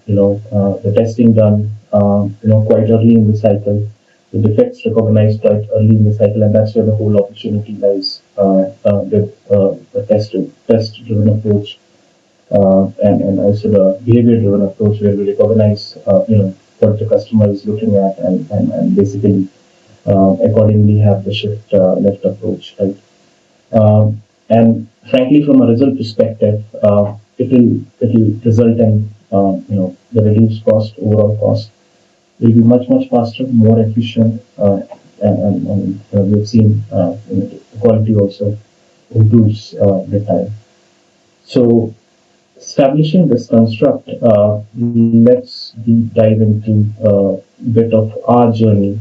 the testing done quite early in the cycle, the defects recognized quite early in the cycle, and that's where the whole opportunity lies with the test-driven approach, and also the behavior-driven approach, where we recognize what the customer is looking at, and basically accordingly have the shift left approach, right? And frankly, from a result perspective, it will result in the reduced cost, overall cost. It will be much faster, more efficient, and we've seen the quality also improves with time. So establishing this construct, let's deep dive into a bit of our journey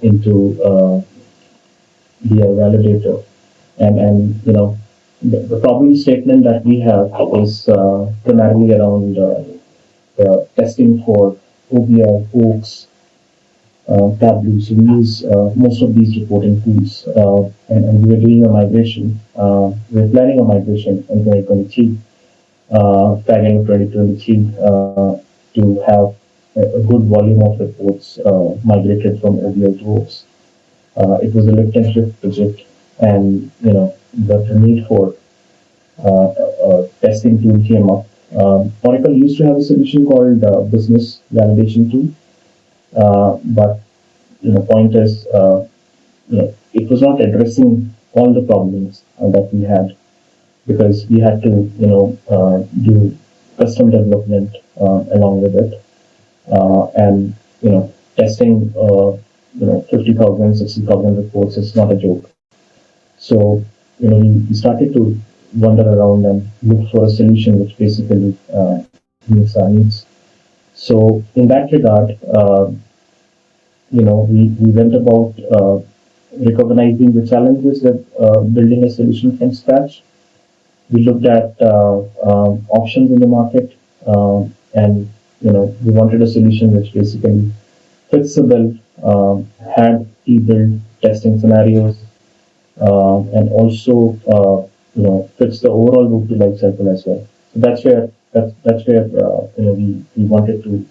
into the Validator, and the problem statement that we have is primarily around testing for OBI, Oaks, Tableau. So we use most of these reporting tools, and we are doing a migration. We're planning a migration in 2023, tagging 2023, to have a good volume of reports migrated from OBI to Oaks. It was a lift and shift project, and the need for a testing tool came up. Oracle used to have a solution called Business Validation Tool, but point is, it was not addressing all the problems that we had, because we had to do custom development along with it, and testing 50,000, 60,000 reports is not a joke. So we started to wander around and look for a solution which basically meets our needs. So in that regard, we went about recognizing the challenges with building a solution from scratch. We looked at options in the market, and we wanted a solution which basically fits the bill, had pre-built testing scenarios, and also fits the overall book to life cycle as well. So that's where we wanted to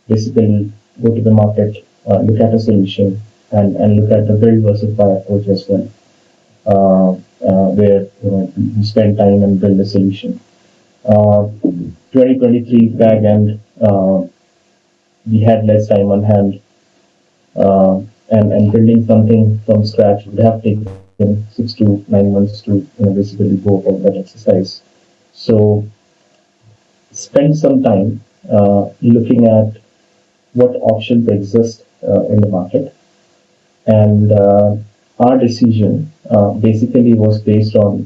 basically go to the market, look at a solution, and look at the build versus buy approach as well, where we spend time and build a solution. 2023 back end, we had less time on hand, and building something from scratch would have taken 6 to 9 months to basically go about that exercise. So spend some time looking at what options exist in the market, and our decision basically was based on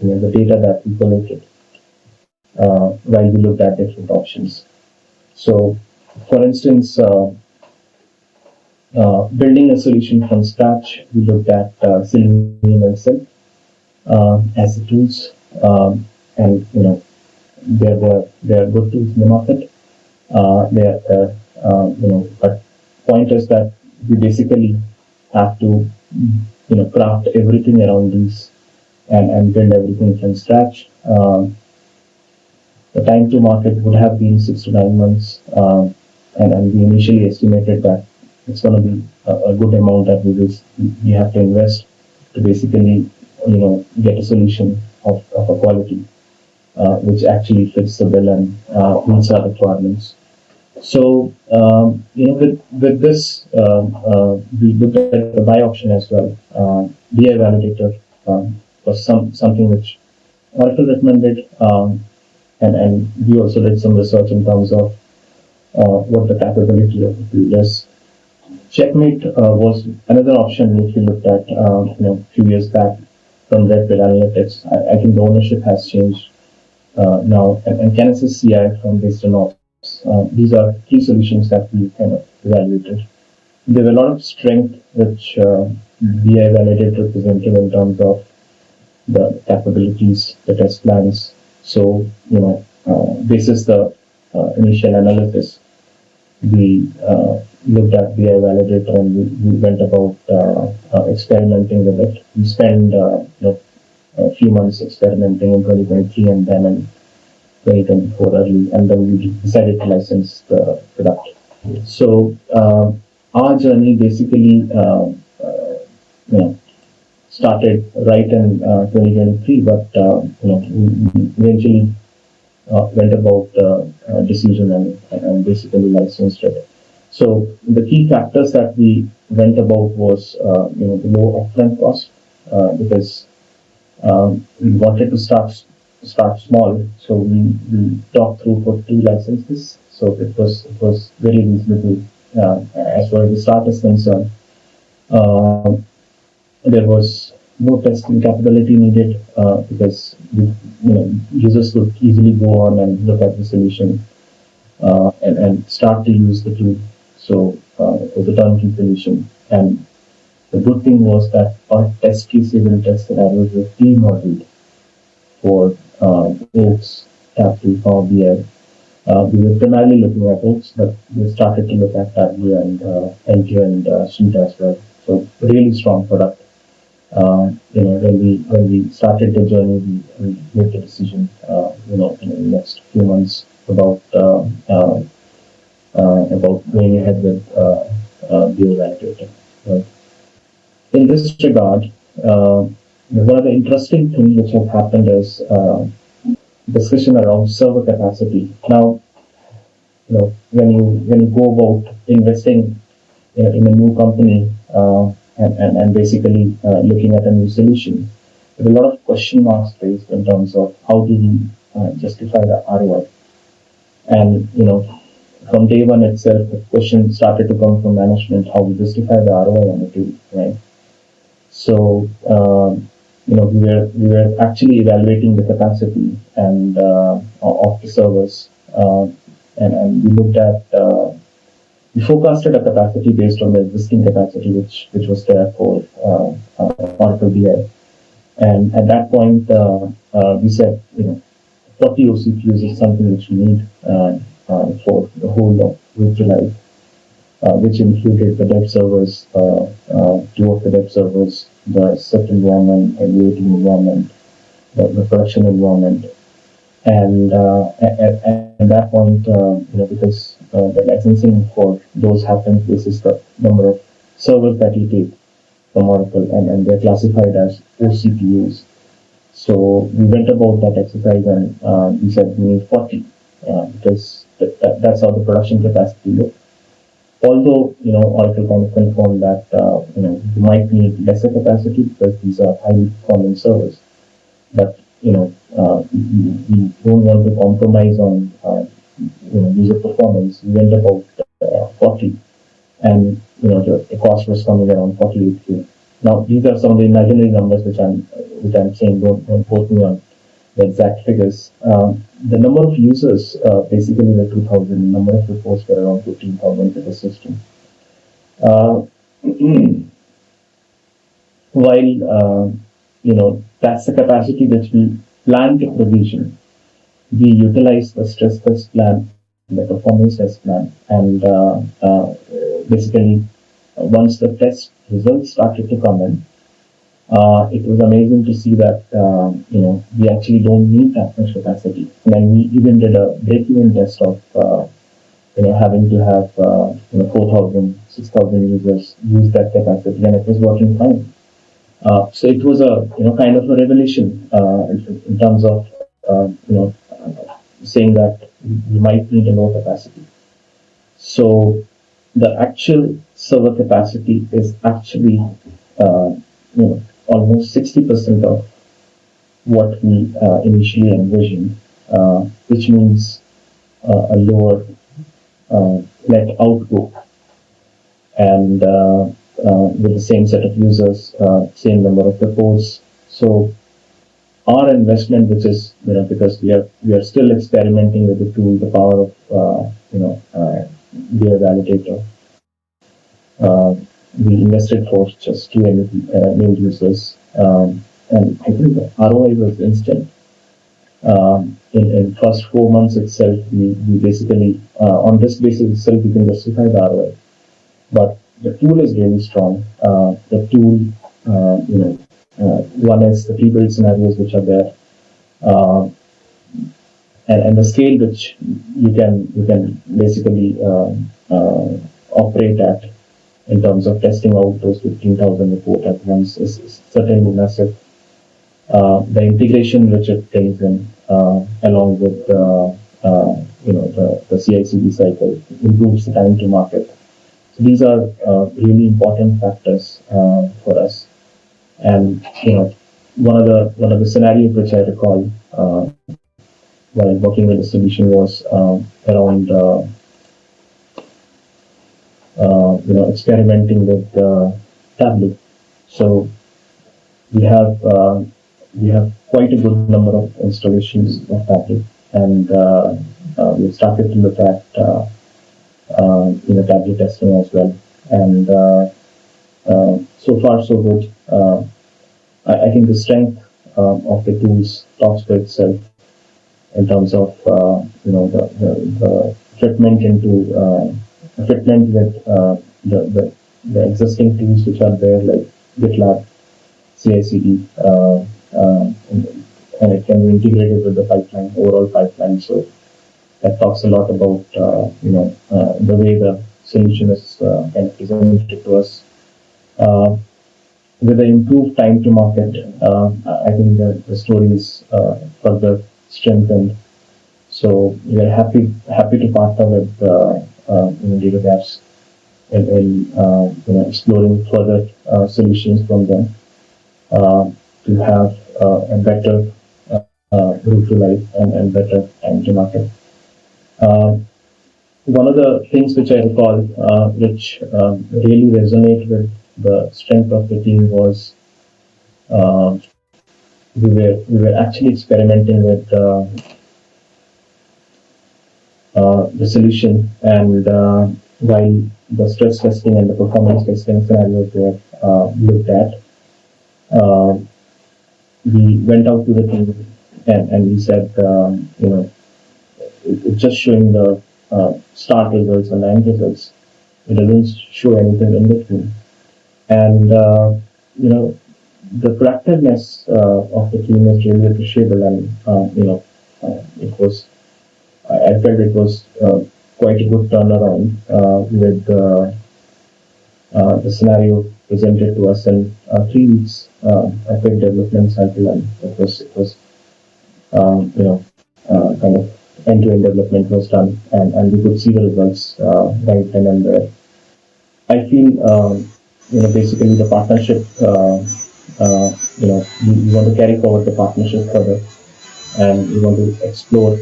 the data that we collected while we looked at different options. So, for instance, building a solution from scratch, we looked at Selenium and Silk as the tools, and they're good tools in the market. But point is that we basically have to craft everything around these and build everything from scratch. The time to market would have been 6 to 9 months, and we initially estimated that it's going to be a good amount that we have to invest to basically get a solution of a quality which actually fits the bill and meets our requirements. So with this, we looked at the buy option as well. BI Validator was something which Oracle recommended, and we also did some research in terms of what the capability of the tool is. Checkmate was another option which we looked at a few years back from Red Analytics. I think the ownership has changed now, and Kinesis CI from Based on Ops. These are key solutions that we kind of evaluated. There were a lot of strength which BI Validator presented in terms of the capabilities, the test plans. So, basis the initial analysis, we looked at BI Validator and we went about experimenting with it. We spent a few months experimenting in 2023 and then in 2024 early, and then we decided to license the product. So our journey basically started right in 2023, but we eventually went about the decision and basically licensed it. So the key factors that we went about was the low upfront cost, because we wanted to start small, so we talked through for 2 licenses. So it was very reasonable as far as the start is concerned. There was no testing capability needed because users could easily go on and look at the solution and start to use the tool. So it was a turnkey solution, and the good thing was that our test cases and test scenarios were pre-modeled for Oaks, Tableau, Power BI. We were primarily looking at Oaks, but we started to look at Tableau and NQ and Suite as well. So really strong product. When we started the journey, we made the decision, in the next few months about going ahead with Validator. Right. In this regard, one of the interesting things which have happened is discussion around server capacity. Now, when you go about investing in a new company and basically looking at a new solution, there are a lot of question marks raised in terms of how do we justify the ROI. And from day one itself, the question started to come from management how we justify the ROI on the tool, right? So we were actually evaluating the capacity and of the servers, and we looked at we forecasted a capacity based on the existing capacity which was there for Oracle BI, and at that point we said 40 OCPUs is something which we need for the whole of virtual life, which included the dev servers, two of the dev servers, the set environment, the UAT environment, the production environment. And at that point, because the licensing for those happens, this is the number of servers that you take from Oracle, and they're classified as OCPUs. So we went about that exercise, and we said we need 40 because that's how the production capacity looks. Although Oracle kind of confirmed that you might need lesser capacity because these are highly performing servers, but we don't want to compromise on user performance. We went about 40, and the cost was coming around 48K. Now these are some of the imaginary numbers which I'm saying. Don't quote me on the exact figures. The number of users basically were 2,000. Number of reports were around 15,000 to the system. While that's the capacity which we plan to provision, we utilize the stress test plan, the performance test plan, and basically once the test results started to come in, it was amazing to see that we actually don't need that much capacity. And we even did a break-even test of having to have 4,000, 6,000 users use that capacity, and it was working fine. So it was a kind of a revelation in terms of saying that we might need a low capacity. So the actual server capacity is actually almost 60% of what we initially envisioned, which means a lower net output, and with the same set of users, same number of reports. So our investment, which is because we are still experimenting with the tool, the power of BI Validator. We invested for just 2 new users, and I think the ROI was instant. In first 4 months itself, we basically on this basis itself we can justify the ROI. But the tool is really strong. The tool, one is the pre-built scenarios which are there, and the scale which you can basically operate at in terms of testing out those 15,000 reports at once is certainly massive. The integration which it brings in, along with the CI/CD cycle, improves the time to market. So these are really important factors for us. And one of the scenarios which I recall while working with the solution was around experimenting with Tableau. So we have quite a good number of installations of Tableau, and we've started to look at Tableau testing as well. And so far so good. I think the strength of the tools talks for itself in terms of the fitment into fitment with the existing tools which are there, like GitLab, CI/CD, and it can be integrated with the pipeline, overall pipeline. So that talks a lot about the way the solution is kind of presented to us. With the improved time to market, I think the story is further strengthened. So we are happy to partner with Datagaps in exploring further solutions from them to have a better route to life and better time to market. One of the things which I recall, which really resonated with the strength of the team was uh, we were actually experimenting with the solution, and while the stress testing and the performance testing scenarios were looked at, uh, we went out to the team and we said, it's just showing the start results and end results. It doesn't show anything in between. And the proactiveness of the team is really appreciable, and it was. I felt it was quite a good turnaround with the scenario presented to us in 3 weeks. A quick development cycle, and it was kind of end-to-end development was done, and we could see the results right then and there. I feel basically the partnership. We want to carry forward the partnership further, and we want to explore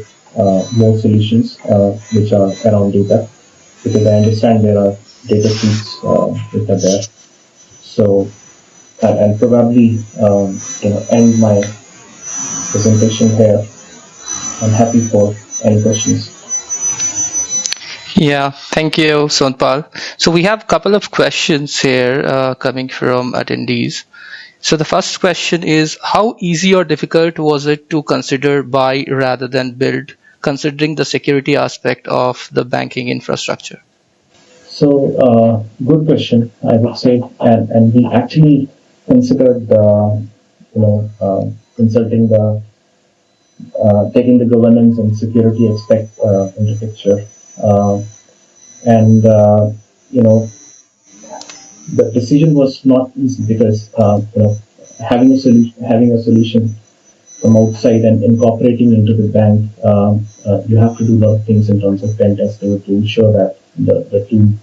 more solutions which are around data, because I understand there are data sheets which are there. So I'll probably end my presentation here. I'm happy for any questions. Yeah, thank you, Sonpal. So we have a couple of questions here coming from attendees. So the first question is, how easy or difficult was it to consider buy rather than build, considering the security aspect of the banking infrastructure? So good question, I would say, and we actually considered consulting the taking the governance and security aspect into picture, and the decision was not easy because having a solution from outside and incorporating into the bank, you have to do a lot of things in terms of pen testing to ensure that the tool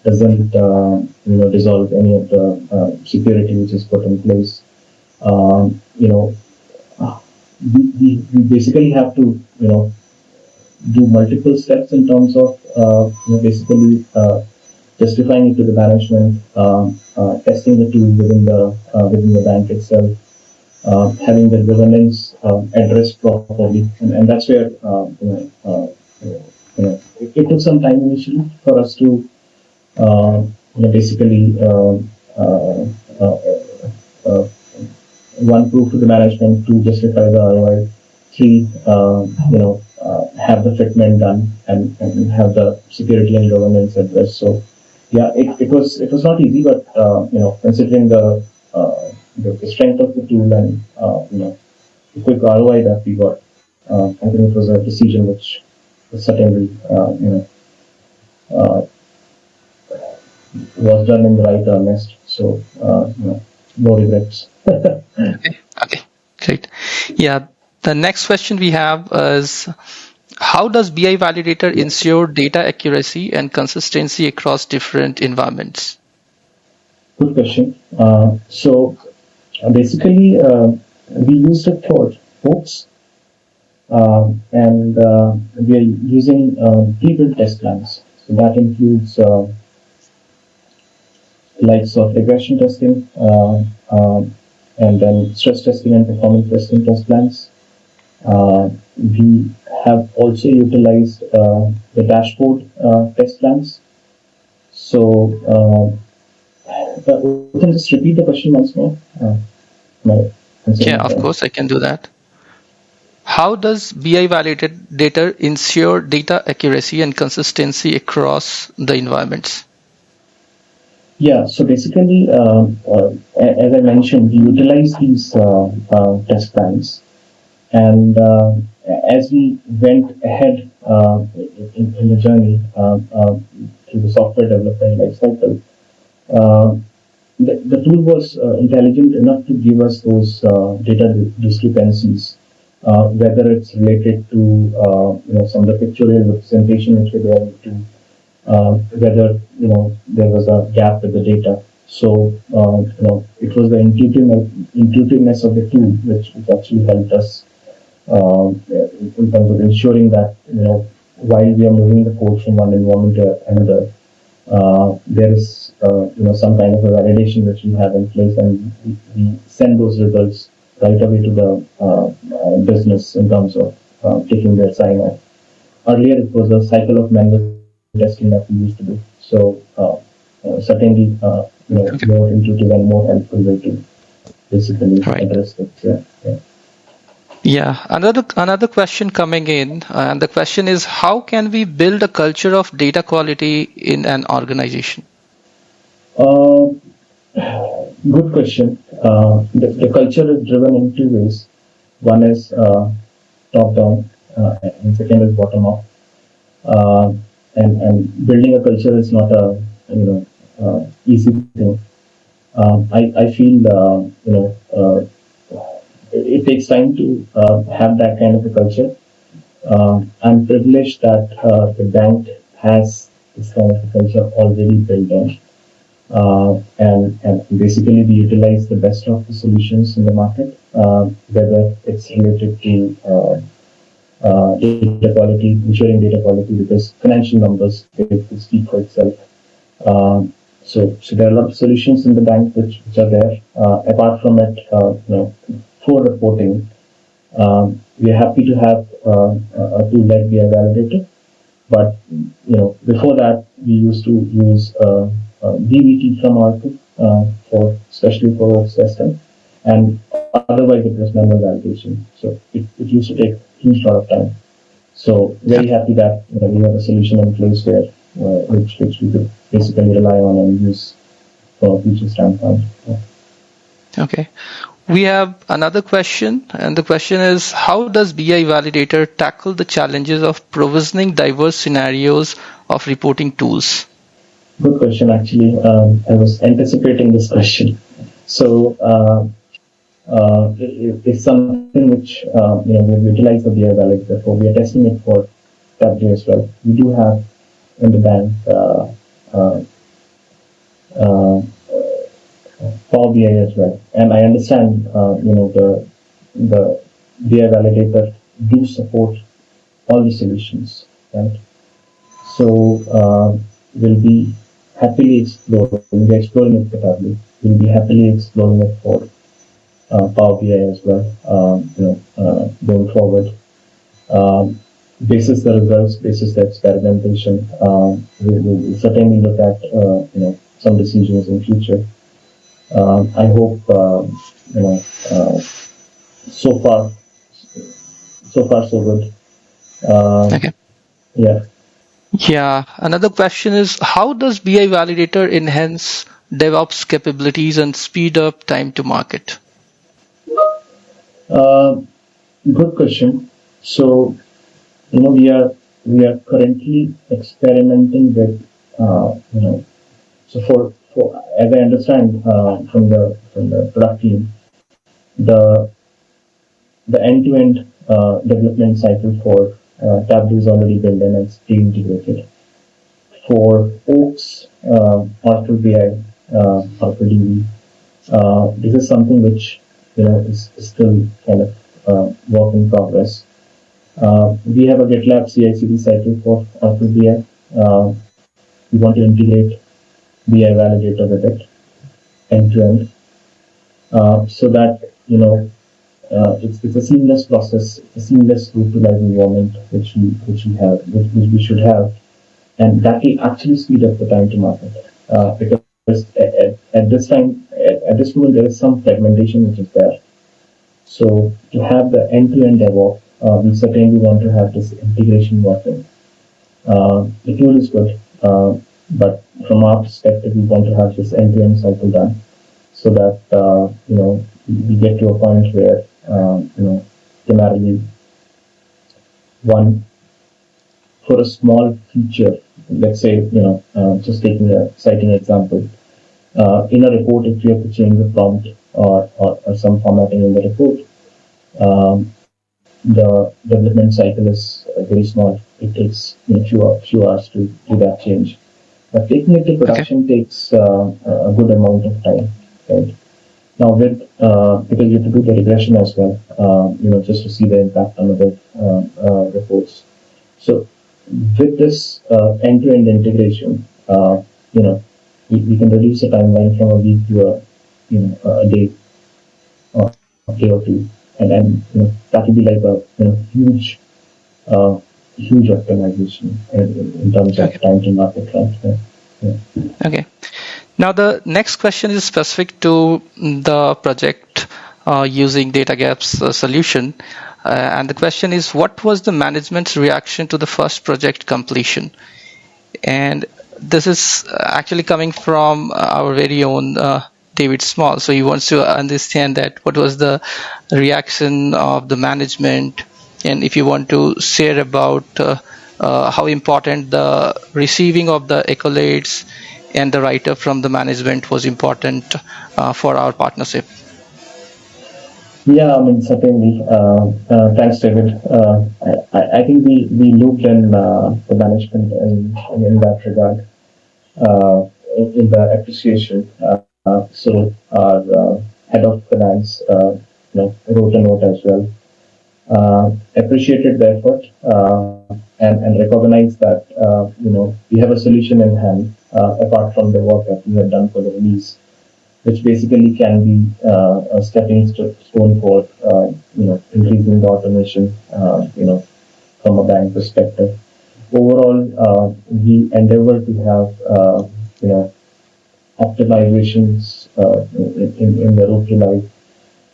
doesn't dissolve any of the security which is put in place. We basically have to do multiple steps in terms of basically justifying it to the management, testing the tool within the bank itself, having the governance addressed properly, and that's where it took some time initially for us to basically one, prove to the management, to justify the ROI, three, have the fitment done, and have the security and governance addressed. So yeah, it was not easy, but considering the strength of the tool and the quick ROI that we got, I think it was a decision which was certainly was done in the right earnest. So no regrets. Okay, great. Yeah, the next question we have is, how does BI Validator ensure data accuracy and consistency across different environments? Good question. So basically, we used it for hooks, and we are using pre-built test plans. So that includes likes of regression testing, and then stress testing and performance testing test plans. We have also utilized the dashboard test plans. So, can you just repeat the question once more? Yeah, of course, I can do that. How does BI Validator ensure data accuracy and consistency across the environments? Yeah, so basically, as I mentioned, we utilize these test plans, and as we went ahead in the journey through the software development lifecycle, the tool was intelligent enough to give us those data discrepancies, whether it's related to some of the pictorial representation which we were able to. Whether there was a gap with the data. So it was the intuitiveness of the tool which actually helped us in terms of ensuring that while we are moving the code from one environment to another, there is some kind of a validation which we have in place, and we send those results right away to the business in terms of taking their sign off. Earlier, it was a cycle of manual testing that we used to do. So certainly, Okay. more intuitive and more helpful way to basically Right. address it. Yeah. Yeah. Another question coming in, and the question is, how can we build a culture of data quality in an organization? Uh, Good question. The culture is driven in two ways. One is top down, and second is bottom up. Uh, and building a culture is not a easy thing. I feel it takes time to have that kind of a culture. I'm privileged that the bank has this kind of a culture already built on. And basically we utilize the best of the solutions in the market, whether it's related to data quality, ensuring data quality, because financial numbers they speak for itself. So there are a lot of solutions in the bank which are there. Apart from it, for reporting, we are happy to have a tool like BI Validator. But before that, we used to use DBT from Oracle for especially for work system, and otherwise it was manual validation. So it used to take a huge lot of time. So very happy that we have a solution in place where which we could basically rely on and use from a future standpoint. Yeah. Okay. We have another question, and the question is, how does BI Validator tackle the challenges of provisioning diverse scenarios of reporting tools? Good question, actually. I was anticipating this question. So it's something which we utilize the BI Validator for. We are testing it for W as well. We do have in the bank Power BI as well, and I understand the BI Validator do support all the solutions, right? So we'll be happily exploring. We'll be exploring it for Tableau. We'll be happily exploring it for Power BI as well. Going forward, basis the results, basis the experimentation, we'll certainly look at some decisions in future. I hope so far so good. Okay. Yeah. Yeah. Another question is, how does BI Validator enhance DevOps capabilities and speed up time to market? Good question. So we are currently experimenting with so for as I understand from the product team, the end-to-end development cycle for Tableau is already built in and it's pre-integrated. For Oaks, Oracle BI, Oracle DB, this is something which is still kind of work in progress. We have a GitLab CI/CD cycle for Oracle BI. We want to integrate BI Validator with it end to end, so that it's a seamless process, a seamless route to live environment which we should have, and that will actually speed up the time to market. Because at this moment there is some fragmentation which is there. So to have the end-to-end DevOps, we certainly want to have this integration working. The tool is good, but from our perspective, we want to have this end-to-end cycle done, so that we get to a point where primarily one for a small feature. Let's say just taking a citing example. In a report, if you have to change the prompt or some formatting in the report, the development cycle is very small. It takes few hours to do that change. But taking it to production takes a good amount of time. Right? Now, with because you have to do the regression as well, just to see the impact on the reports. So with this end-to-end integration, we can reduce the timeline from a week to a day or a day or two, and then that would be like a huge huge optimization in terms of time to market transfer. Yeah. Okay. Now the next question is specific to the project using Datagaps solution. And the question is, what was the management's reaction to the first project completion? And this is actually coming from our very own David Small. So he wants to understand that what was the reaction of the management, and if you want to share about how important the receiving of the accolades and the write-up from the management was important for our partnership. Yeah, I mean, certainly. Thanks, David. I think we looped in the management in that regard, in the appreciation. So our head of finance, wrote a note as well. Appreciated the effort and recognized that we have a solution in hand apart from the work that we have done for the release, which basically can be a stepping stone for increasing the automation from a bank perspective. Overall, we endeavor to have optimizations in the road to life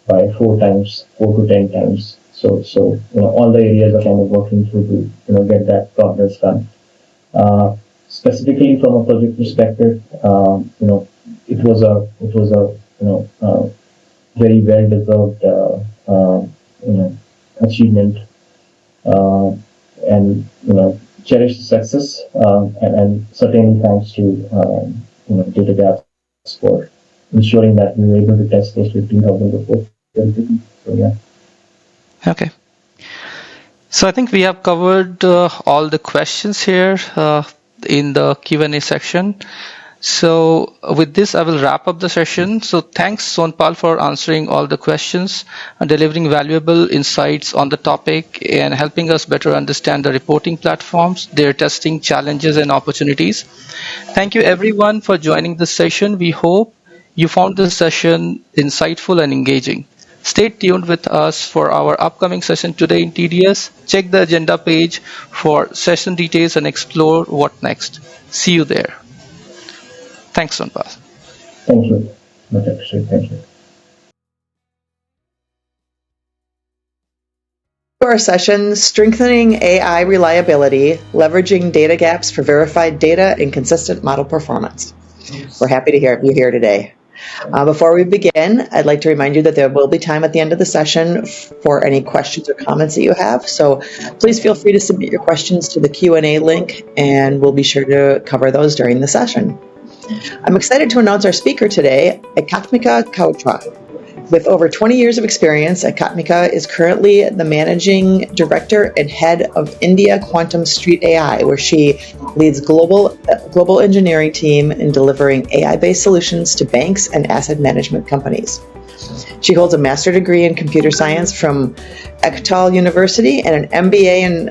by 4 to 10 times. So all the areas are kind of working through to get that progress done. Specifically from a project perspective, it was a very well deserved achievement, and cherish the success, and certainly thanks to Datagaps for ensuring that we were able to test those 15,000 reports. So yeah. Okay. So I think we have covered all the questions here in the Q&A section. So with this, I will wrap up the session. So thanks, Sonpal, for answering all the questions and delivering valuable insights on the topic and helping us better understand the reporting platforms, their testing challenges and opportunities. Thank you, everyone, for joining this session. We hope you found this session insightful and engaging. Stay tuned with us for our upcoming session today in TDS. Check the agenda page for session details and explore what next. See you there. Thanks, Sonpal. Thank you. Much appreciated. Thank you. Our session, Strengthening AI Reliability, Leveraging Datagaps for Verified Data and Consistent Model Performance. We're happy to hear you here today. Before we begin, I'd like to remind you that there will be time at the end of the session for any questions or comments that you have. So please feel free to submit your questions to the Q&A link, and we'll be sure to cover those during the session. I'm excited to announce our speaker today, Ekatmika Kautra. With over 20 years of experience, Ekatmika is currently the Managing Director and Head of India Quantum Street AI, where she leads global engineering team in delivering AI-based solutions to banks and asset management companies. She holds a master's degree in computer science from Ektal University and an MBA in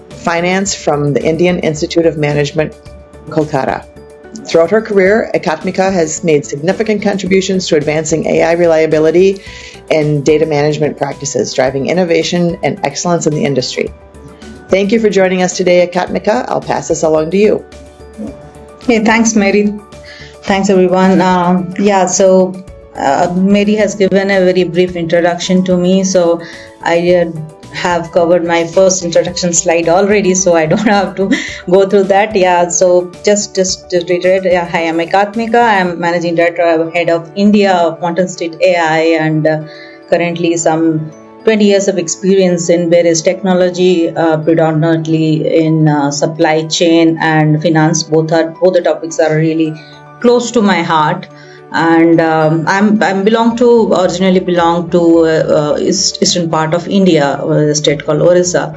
finance from the Indian Institute of Management, Kolkata. Throughout her career, Ekatmika has made significant contributions to advancing AI reliability and data management practices, driving innovation and excellence in the industry. Thank you for joining us today, Ekatmika. I'll pass this along to you. Hey, thanks, Mary. Thanks, everyone. Mary has given a very brief introduction to me, so I have covered my first introduction slide already, so I don't have to go through that. So just to reiterate, hi, I'm Ekatmika. I'm Managing Director, Head of India, Quantum Street AI, and currently some 20 years of experience in various technology, predominantly in supply chain and finance. Both the topics are really close to my heart. And originally belong to eastern part of India, a state called Orissa,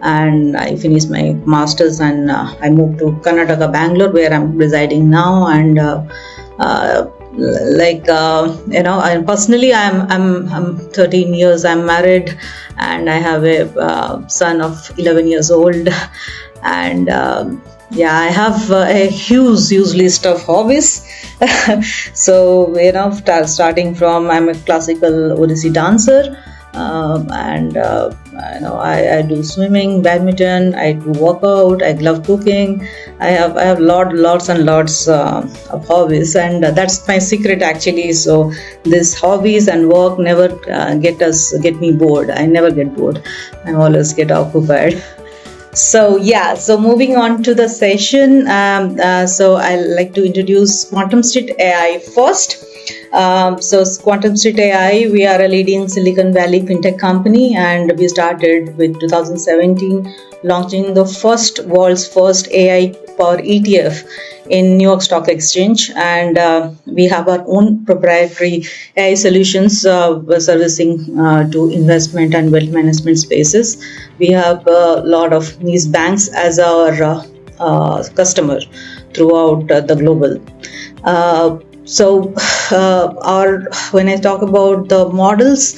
and I finished my masters and I moved to Karnataka, Bangalore, where I'm residing now. And I personally I'm 13 years. I'm married, and I have a son of 11 years old, and I have a huge list of hobbies. So starting from, I'm a classical Odissi dancer, and I do swimming, badminton, I do workout, I love cooking. I have lots and lots of hobbies, and that's my secret actually. So these hobbies and work never get me bored. I never get bored. I always get occupied. So moving on to the session. So I'd like to introduce Quantum Street AI first. So Quantum Street AI, we are a leading Silicon Valley fintech company, and we started with 2017 launching the world's first AI powered ETF in New York Stock Exchange, and we have our own proprietary AI solutions servicing to investment and wealth management spaces. We have a lot of these banks as our customer throughout the global. When I talk about the models,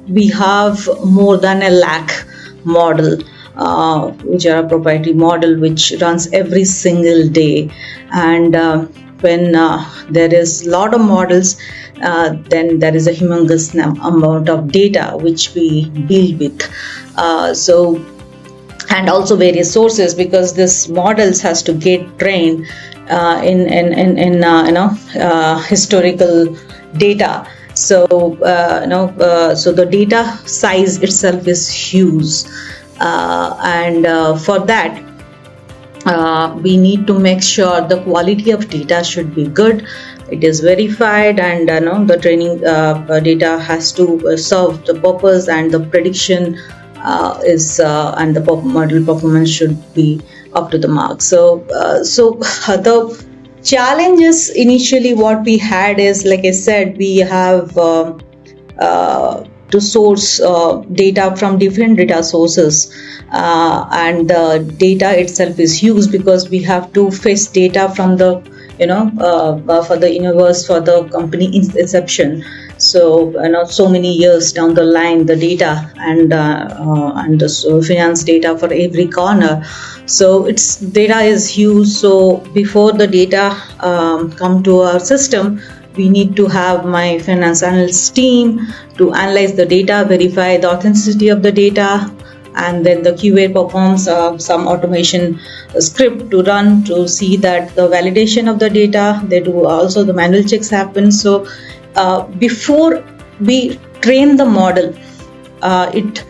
we have more than 1 lakh model, which are a proprietary model which runs every single day. And when there is a lot of models, then there is a humongous amount of data which we deal with. And also various sources, because this models has to get trained in historical data. So the data size itself is huge, and for that we need to make sure the quality of data should be good. It is verified, and the training data has to serve the purpose, and the prediction and the model performance should be up to the mark. So the challenges initially what we had is, like I said, we have to source data from different data sources, and the data itself is huge, because we have to fetch data from the for the universe, for the company inception. So so many years down the line, the data and the finance data for every corner. So its data is huge. So before the data come to our system, we need to have my finance analyst team to analyze the data, verify the authenticity of the data, and then the QA performs some automation script to run to see that the validation of the data. They do also the manual checks happen. So before we train the model, it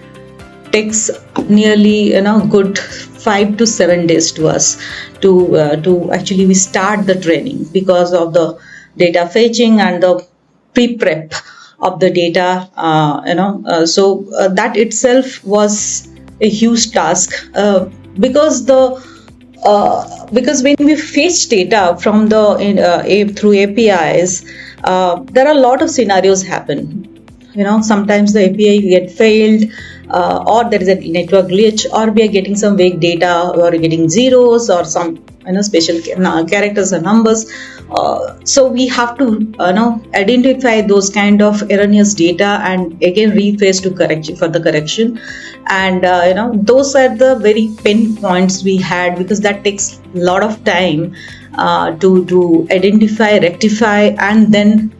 takes nearly good 5 to 7 days to us to actually we start the training, because of the data fetching and the pre-prep of the data. So that itself was a huge task, because when we fetch data from the through APIs, there are a lot of scenarios happen. Sometimes the API get failed, or there is a network glitch, or we are getting some vague data, or getting zeros, or some special characters or numbers. So we have to identify those kind of erroneous data and again rephrase for the correction. And those are the very pain points we had, because that takes a lot of time to identify, rectify, and then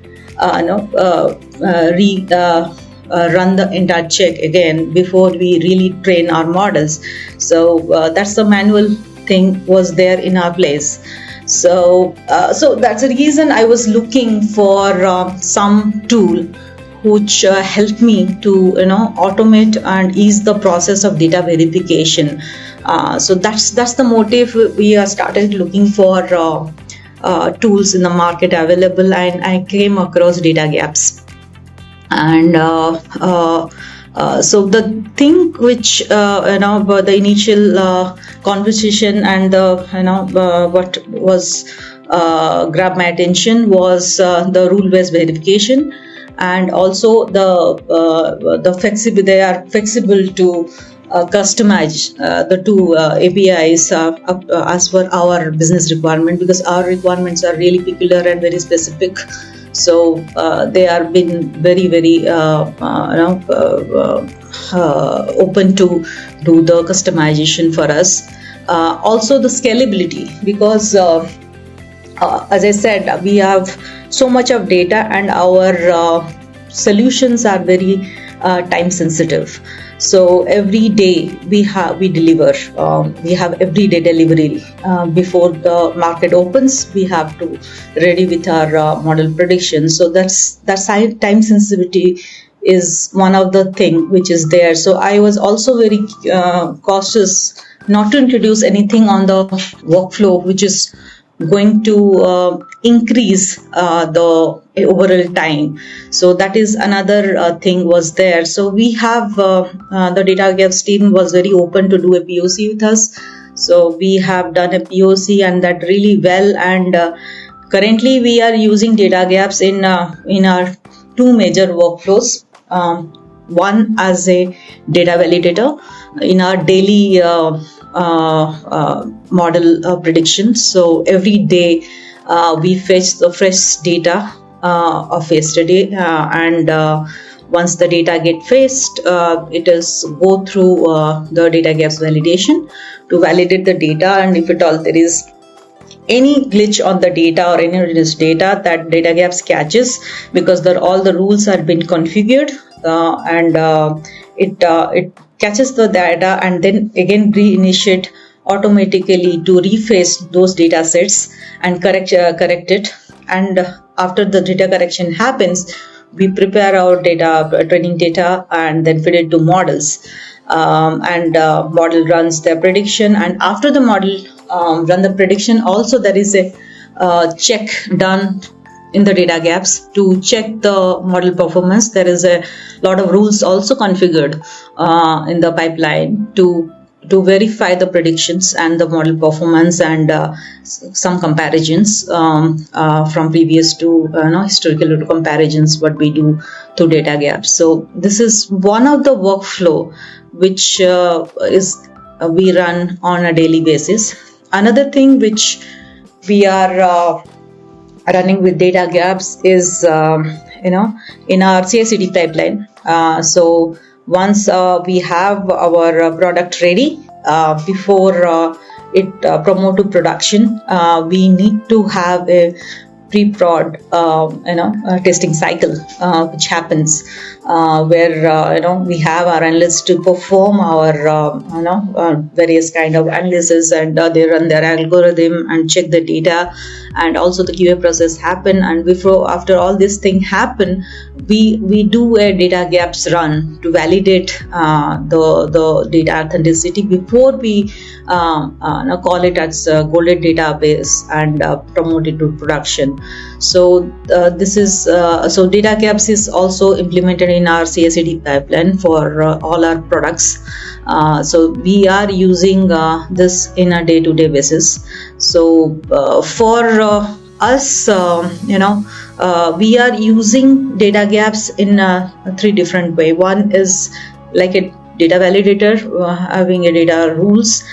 run the entire check again before we really train our models. So that's the manual thing was there in our place. So that's the reason I was looking for some tool which helped me to automate and ease the process of data verification. So that's the motive. We started looking for tools in the market available, and I came across Datagaps. And so the thing which about the initial conversation and what was grabbed my attention was the rule-based verification, and also the flexible. They are flexible to customize the two APIs as per our business requirement, because our requirements are really peculiar and very specific. So they are been very, very open to do the customization for us. Also the scalability, because as I said, we have so much of data, and our solutions are very time sensitive. So every day we deliver. We have everyday delivery. Before the market opens, we have to ready with our model prediction. So that's time sensitivity is one of the thing which is there. So I was also very cautious not to introduce anything on the workflow which is going to increase the overall time. So that is another thing was there. So we have the Datagaps team was very open to do a POC with us. So we have done a POC and that really well. And currently we are using Datagaps in our two major workflows. One as a data validator in our daily model prediction. So every day we fetch the fresh data of yesterday, and once the data get fetched, it is go through the Datagaps validation to validate the data, and if at all there is any glitch on the data or any of this data, that Datagaps catches, because all the rules have been configured, and it catches the data and then again reinitiate automatically to rephrase those data sets and correct it. And after the data correction happens, we prepare our data, training data, and then feed it to models. And model runs their prediction, and after the model run the prediction, also there is a check done in the Datagaps to check the model performance. There is a lot of rules also configured in the pipeline to verify the predictions and the model performance, and some comparisons from previous to historical comparisons what we do to Datagaps. So this is one of the workflow which we run on a daily basis. Another thing which we are running with Datagaps is in our CI/CD pipeline. So once we have our product ready, before it promote to production, we need to have a pre-prod testing cycle which happens where we have our analysts to perform our various kind of analysis, and they run their algorithm and check the data, and also the QA process happen. And after all this thing happen, we do a Datagaps run to validate the data authenticity before we call it as a golden database and promote it to production. So this is so Datagaps is also implemented in our CI/CD pipeline for all our products. So we are using this in a day-to-day basis. So for us, we are using Datagaps in three different way. One is like a data validator, having a data rules,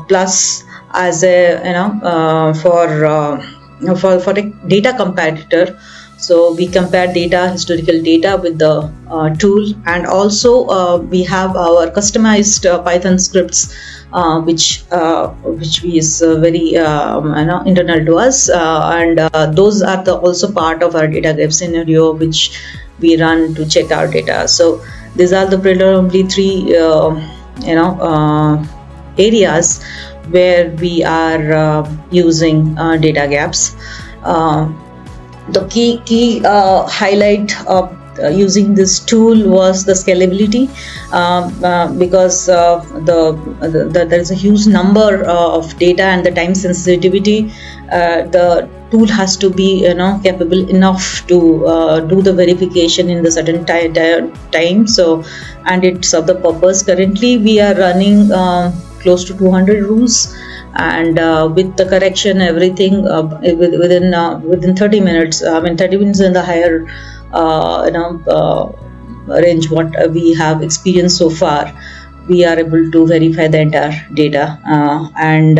plus as a for a data comparator. So we compare historical data with the tool, and also we have our customized Python scripts, which is very internal to us, and those are also part of our Datagaps scenario, which we run to check our data. So these are the predominantly three areas where we are using Datagaps. The key highlight of using this tool was the scalability, because there is a huge number of data and the time sensitivity. The tool has to be capable enough to do the verification in the certain time. So, and it serves the purpose. Currently, we are running close to 200 rules. And with the correction, everything within 30 minutes. 30 minutes in the higher range what we have experienced so far. we are able to verify the entire data. And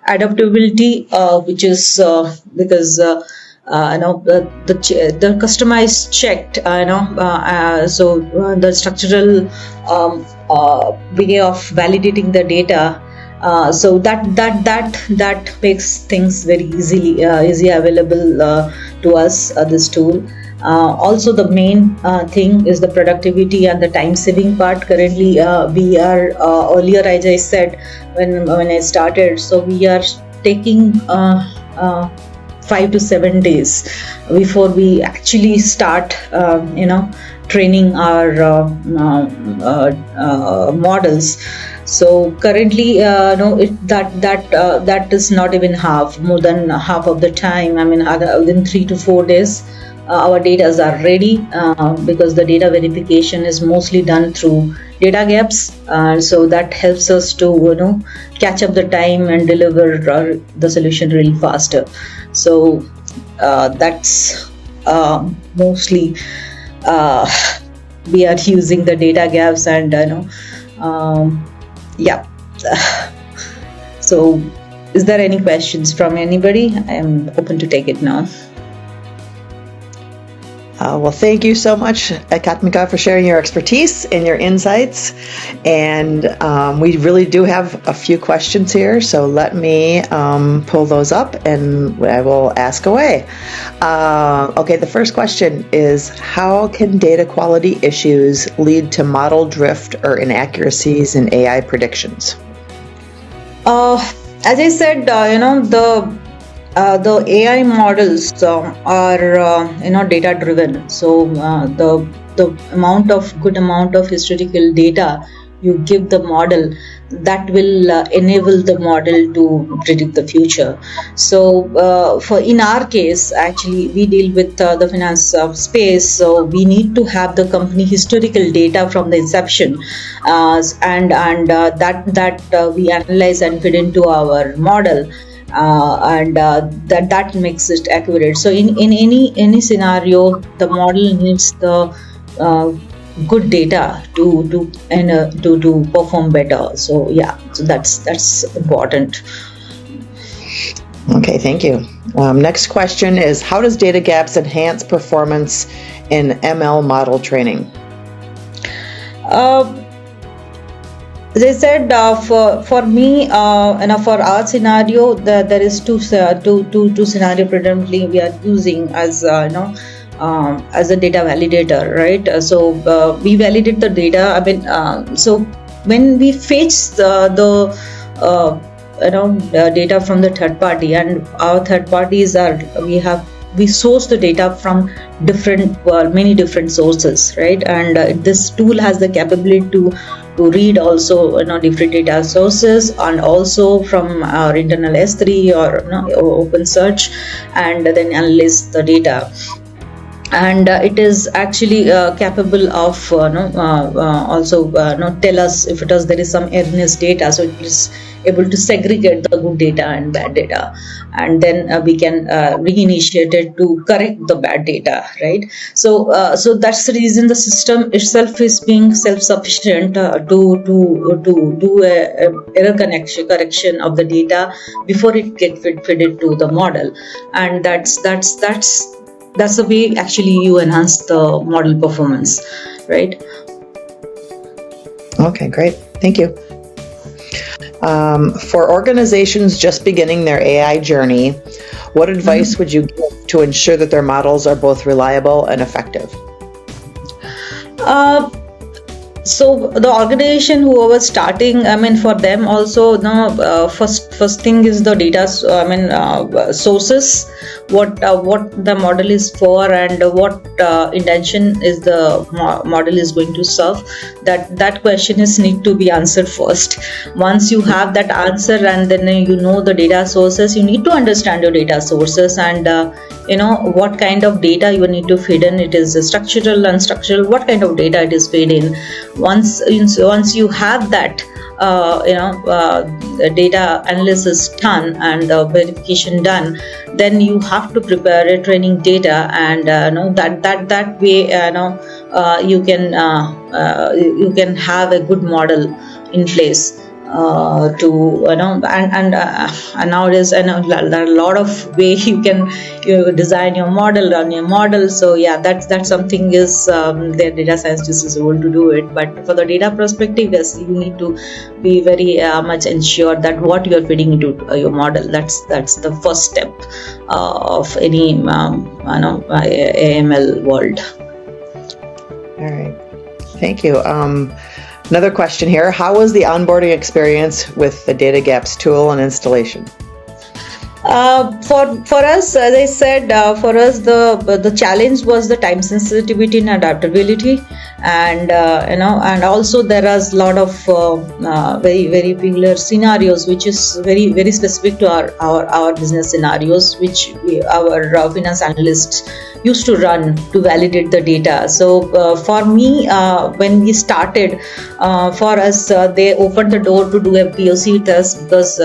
adaptability, which is because the customized checked, the structural way of validating the data. So that makes things very easy available to us, this tool. Also, the main thing is the productivity and the time saving part. Currently, we are earlier, as I said when I started, so we are taking 5 to 7 days before we actually start training our models. So currently, that is not even more than half of the time. I mean, within 3 to 4 days, our data are ready, because the data verification is mostly done through Datagaps. So that helps us to catch up the time and deliver the solution really faster. So that's mostly we are using the Datagaps, and yeah. So is there any questions from anybody? I am open to take it now. Well, thank you so much, Katmika, for sharing your expertise and your insights. And we really do have a few questions here, so let me pull those up and I will ask away. Okay, the first question is, how can data quality issues lead to model drift or inaccuracies in AI predictions? As I said, the AI models are data driven. So the good amount of historical data you give the model, that will enable the model to predict the future. So in our case, actually, we deal with the finance space, so we need to have the company historical data from the inception, and that we analyze and feed into our model. And that makes it accurate. So in any scenario, the model needs the good data to perform better. So yeah, so that's important. Okay, thank you. Next question is, how does Datagaps enhance performance in ML model training? As I said, for me, for our scenario, there is two scenario predominantly we are using as as a data validator, right? So we validate the data. I mean, so when we fetch the data from the third party, and our third parties are we source the data from many different sources, right? And this tool has the capability to read also different data sources, and also from our internal S3 or open search, and then analyze the data. And it is actually capable of also tell us if there is some erroneous data, so it is able to segregate the good data and bad data, and then we can reinitiate it to correct the bad data, right? So that's the reason the system itself is being self-sufficient to do a error correction of the data before it gets fed into the model. And that's the way actually you enhance the model performance, right? Okay, great. Thank you. For organizations just beginning their AI journey, what advice would you give to ensure that their models are both reliable and effective? So the organization, whoever starting, I mean, for them also, first thing is the data. Sources, what the model is for, and what intention is the model is going to serve. That question is need to be answered first. Once you have that answer, and then the data sources, you need to understand your data sources, and what kind of data you need to feed in. It is structural, unstructural, what kind of data it is fed in. Once you have that data analysis done and verification done, then you have to prepare a training data, and that way you can have a good model in place and nowadays I know there are a lot of way you design your model, run your model. So yeah, that's something is the data scientist is able to do it. But for the data perspective, yes, you need to be very much ensured that what you are feeding into your model, that's the first step of any AML world. All right, thank you. Another question here: how was the onboarding experience with the Datagaps tool and installation? For us, as I said, for us the challenge was the time sensitivity and adaptability, and and also there is a lot of very very peculiar scenarios, which is very very specific to our business scenarios, which our finance analysts used to run to validate the data. So for me, when we started, for us, they opened the door to do a POC with us, because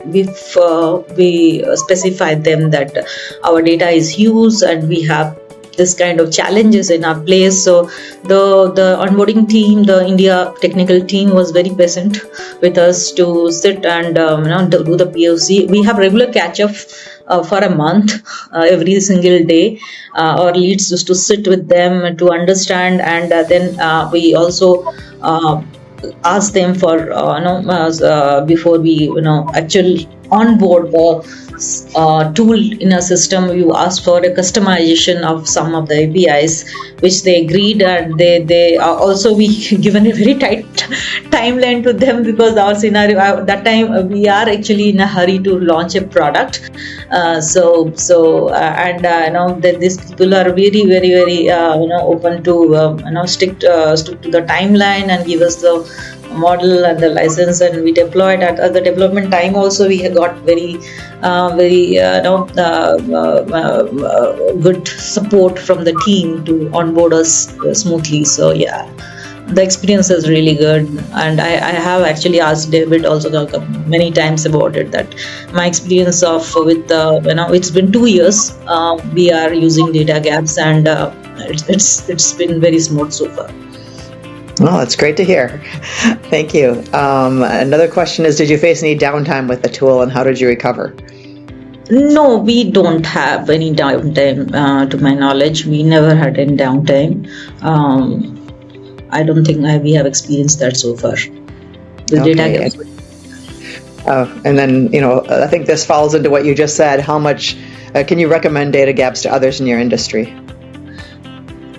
we specified them that our data is huge and we have this kind of challenges in our place. So the onboarding team, the India technical team, was very patient with us to sit and do the POC. We have regular catch up for a month, every single day. Our leads used to sit with them to understand, and then we also ask them for before we actually onboard the tool in a system. You ask for a customization of some of the APIs, which they agreed, and they also we given a very tight timeline to them, because our scenario that time we are actually in a hurry to launch a product. These people are very very very open to stick to the timeline and give us the model and the license, and we deployed at the development time. Also, we have got very good support from the team to onboard us smoothly. So yeah, the experience is really good, and I have actually asked David also many times about it, that my experience with it's been 2 years we are using Datagaps, and it's been very smooth so far. Oh, that's great to hear. Thank you. Another question is, did you face any downtime with the tool, and how did you recover? No, we don't have any downtime. To my knowledge, we never had any downtime. I don't think we have experienced that so far. Okay. And then, I think this falls into what you just said. How much can you recommend Datagaps to others in your industry?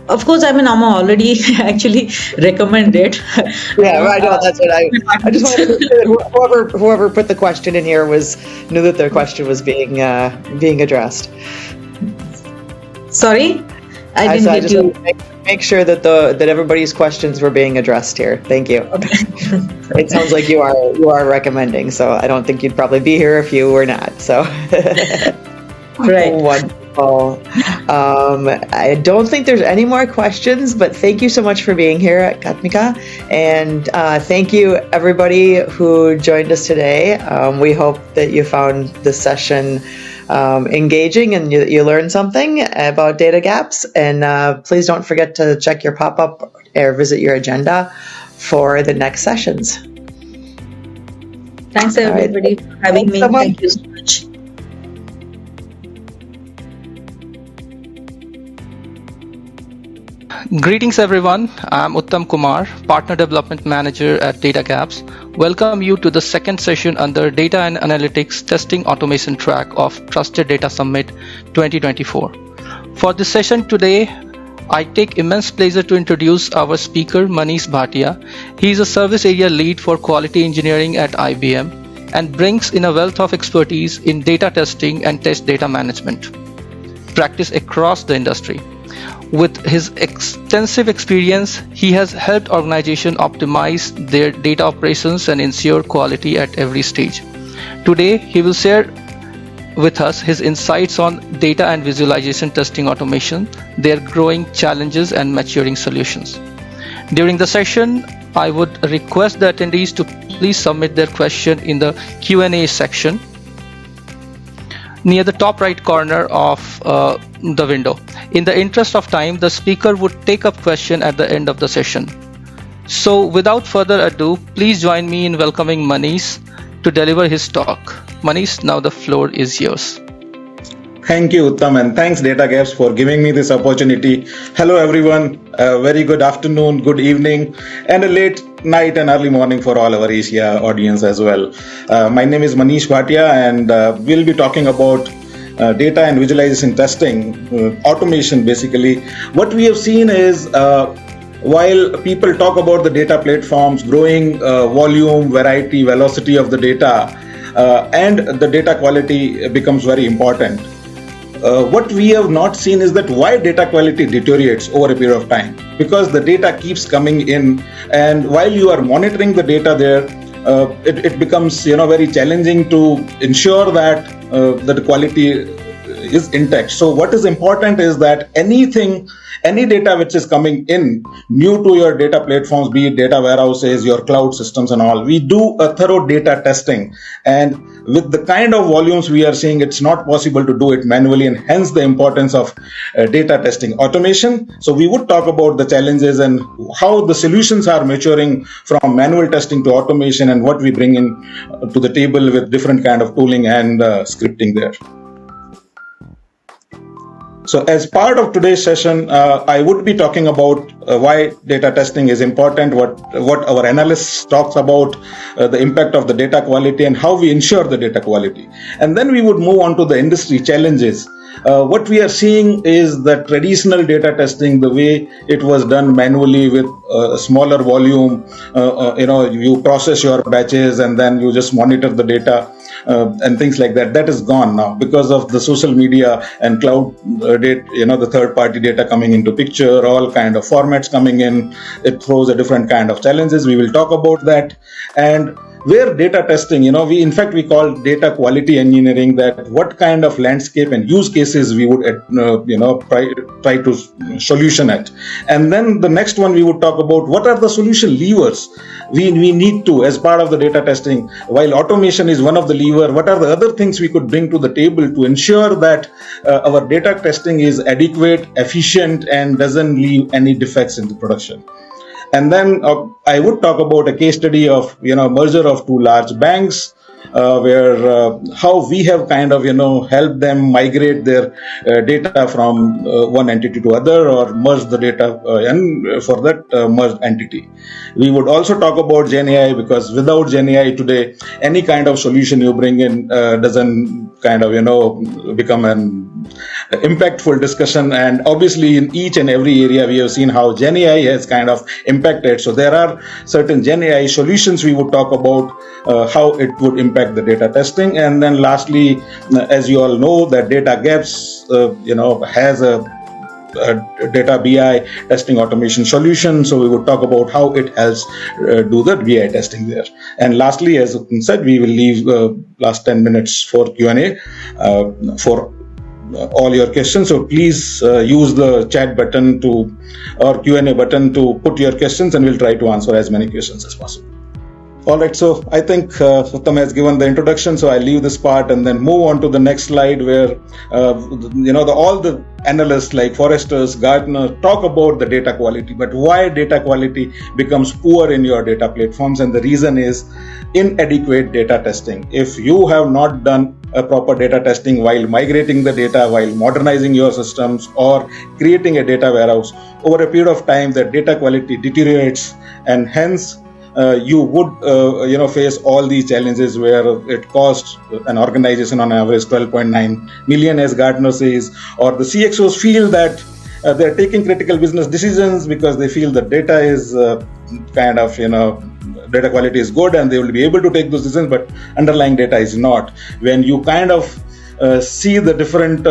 Of course, I'm already actually recommended. Yeah, I know. That's what I just wanted to say that whoever put the question in here knew that their question was being addressed. Sorry, I didn't get you. Make sure that everybody's questions were being addressed here. Thank you. Okay. It sounds like you are recommending, so I don't think you'd probably be here if you were not. So, right. Wonderful. I don't think there's any more questions, but thank you so much for being here, Katmika, and thank you everybody who joined us today. We hope that you found this session engaging and you learned something about Datagaps, and please don't forget to check your pop-up or visit your agenda for the next sessions. Thanks everybody for having me. Thank you so much. Greetings everyone, I'm Uttam Kumar, Partner Development Manager at Datagaps. Welcome you to the second session under Data and Analytics Testing Automation track of Trusted Data Summit 2024. For this session today, I take immense pleasure to introduce our speaker Manish Bhatia. He is a service area lead for quality engineering at IBM and brings in a wealth of expertise in data testing and test data management practice across the industry. With his extensive experience, he has helped organizations optimize their data operations and ensure quality at every stage. Today, he will share with us his insights on data and visualization testing automation, their growing challenges and maturing solutions. During the session, I would request the attendees to please submit their question in the Q&A section. near the top right corner of the window. In the interest of time, the speaker would take up question at the end of the session. So without further ado, please join me in welcoming Manish to deliver his talk. Manish, now the floor is yours. Thank you, Uttam, and thanks Datagaps for giving me this opportunity. Hello everyone, a very good afternoon, good evening, and a late night and early morning for all our Asia audience as well. My name is Manish Bhatia, and we'll be talking about data and visualization testing, automation basically. What we have seen is while people talk about the data platforms, growing volume, variety, velocity of the data, and the data quality becomes very important. What we have not seen is that why data quality deteriorates over a period of time, because the data keeps coming in, and while you are monitoring the data there, it becomes very challenging to ensure that the quality is intact. So what is important is that any data which is coming in new to your data platforms, be it data warehouses, your cloud systems and all, we do a thorough data testing. And with the kind of volumes we are seeing, it's not possible to do it manually, and hence the importance of data testing automation. So we would talk about the challenges and how the solutions are maturing from manual testing to automation, and what we bring in to the table with different kind of tooling and scripting there. So as part of today's session, I would be talking about why data testing is important, what our analysts talks about, the impact of the data quality, and how we ensure the data quality. And then we would move on to the industry challenges. What we are seeing is that traditional data testing, the way it was done manually with a smaller volume, you process your batches and then you just monitor the data and things like that. That is gone now because of the social media and cloud data, the third-party data coming into picture, all kind of formats coming in. It throws a different kind of challenges. We will talk about that. And where data testing, we call data quality engineering, that what kind of landscape and use cases we would, try to solution it. And then the next one, we would talk about what are the solution levers we need to, as part of the data testing. While automation is one of the lever, what are the other things we could bring to the table to ensure that our data testing is adequate, efficient, and doesn't leave any defects in the production. And then I would talk about a case study of merger of two large banks, where how we have kind of helped them migrate their data from one entity to other, or merge the data and for that merged entity. We would also talk about GenAI, because without GenAI today, any kind of solution you bring in doesn't kind of become an impactful discussion. And obviously in each and every area we have seen how GenAI has kind of impacted. So there are certain GenAI solutions we would talk about, how it would impact the data testing. And then lastly, as you all know, that Datagaps has a data BI testing automation solution. So we would talk about how it helps do the BI testing there. And lastly, as said, we will leave last 10 minutes for Q&A for all your questions. So please use the chat button or Q&A button to put your questions, and we'll try to answer as many questions as possible. All right, so I think Uttam has given the introduction, so I'll leave this part and then move on to the next slide, where all the analysts like Forresters, Gartner talk about the data quality, but why data quality becomes poor in your data platforms, and the reason is inadequate data testing. If you have not done a proper data testing while migrating the data, while modernizing your systems, or creating a data warehouse, over a period of time, the data quality deteriorates, and hence you would face all these challenges, where it costs an organization on average 12.9 million, as Gartner says, or the CXOs feel that they're taking critical business decisions because they feel the data is data quality is good and they will be able to take those decisions, but underlying data is not. When you kind of see the different,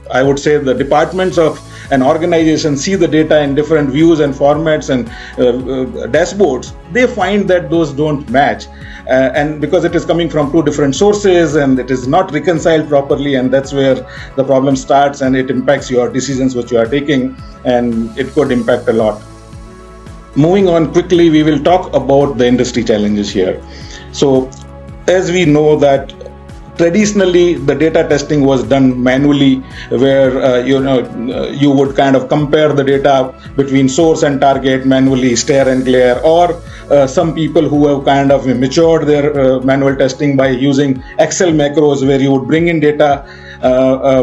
I would say the departments of an organization see the data in different views and formats and dashboards, they find that those don't match. And because it is coming from two different sources and it is not reconciled properly, and that's where the problem starts, and it impacts your decisions which you are taking, and it could impact a lot. Moving on quickly, we will talk about the industry challenges here. So as we know that traditionally the data testing was done manually, where you would kind of compare the data between source and target manually, stare and glare, or some people who have kind of matured their manual testing by using Excel macros, where you would bring in data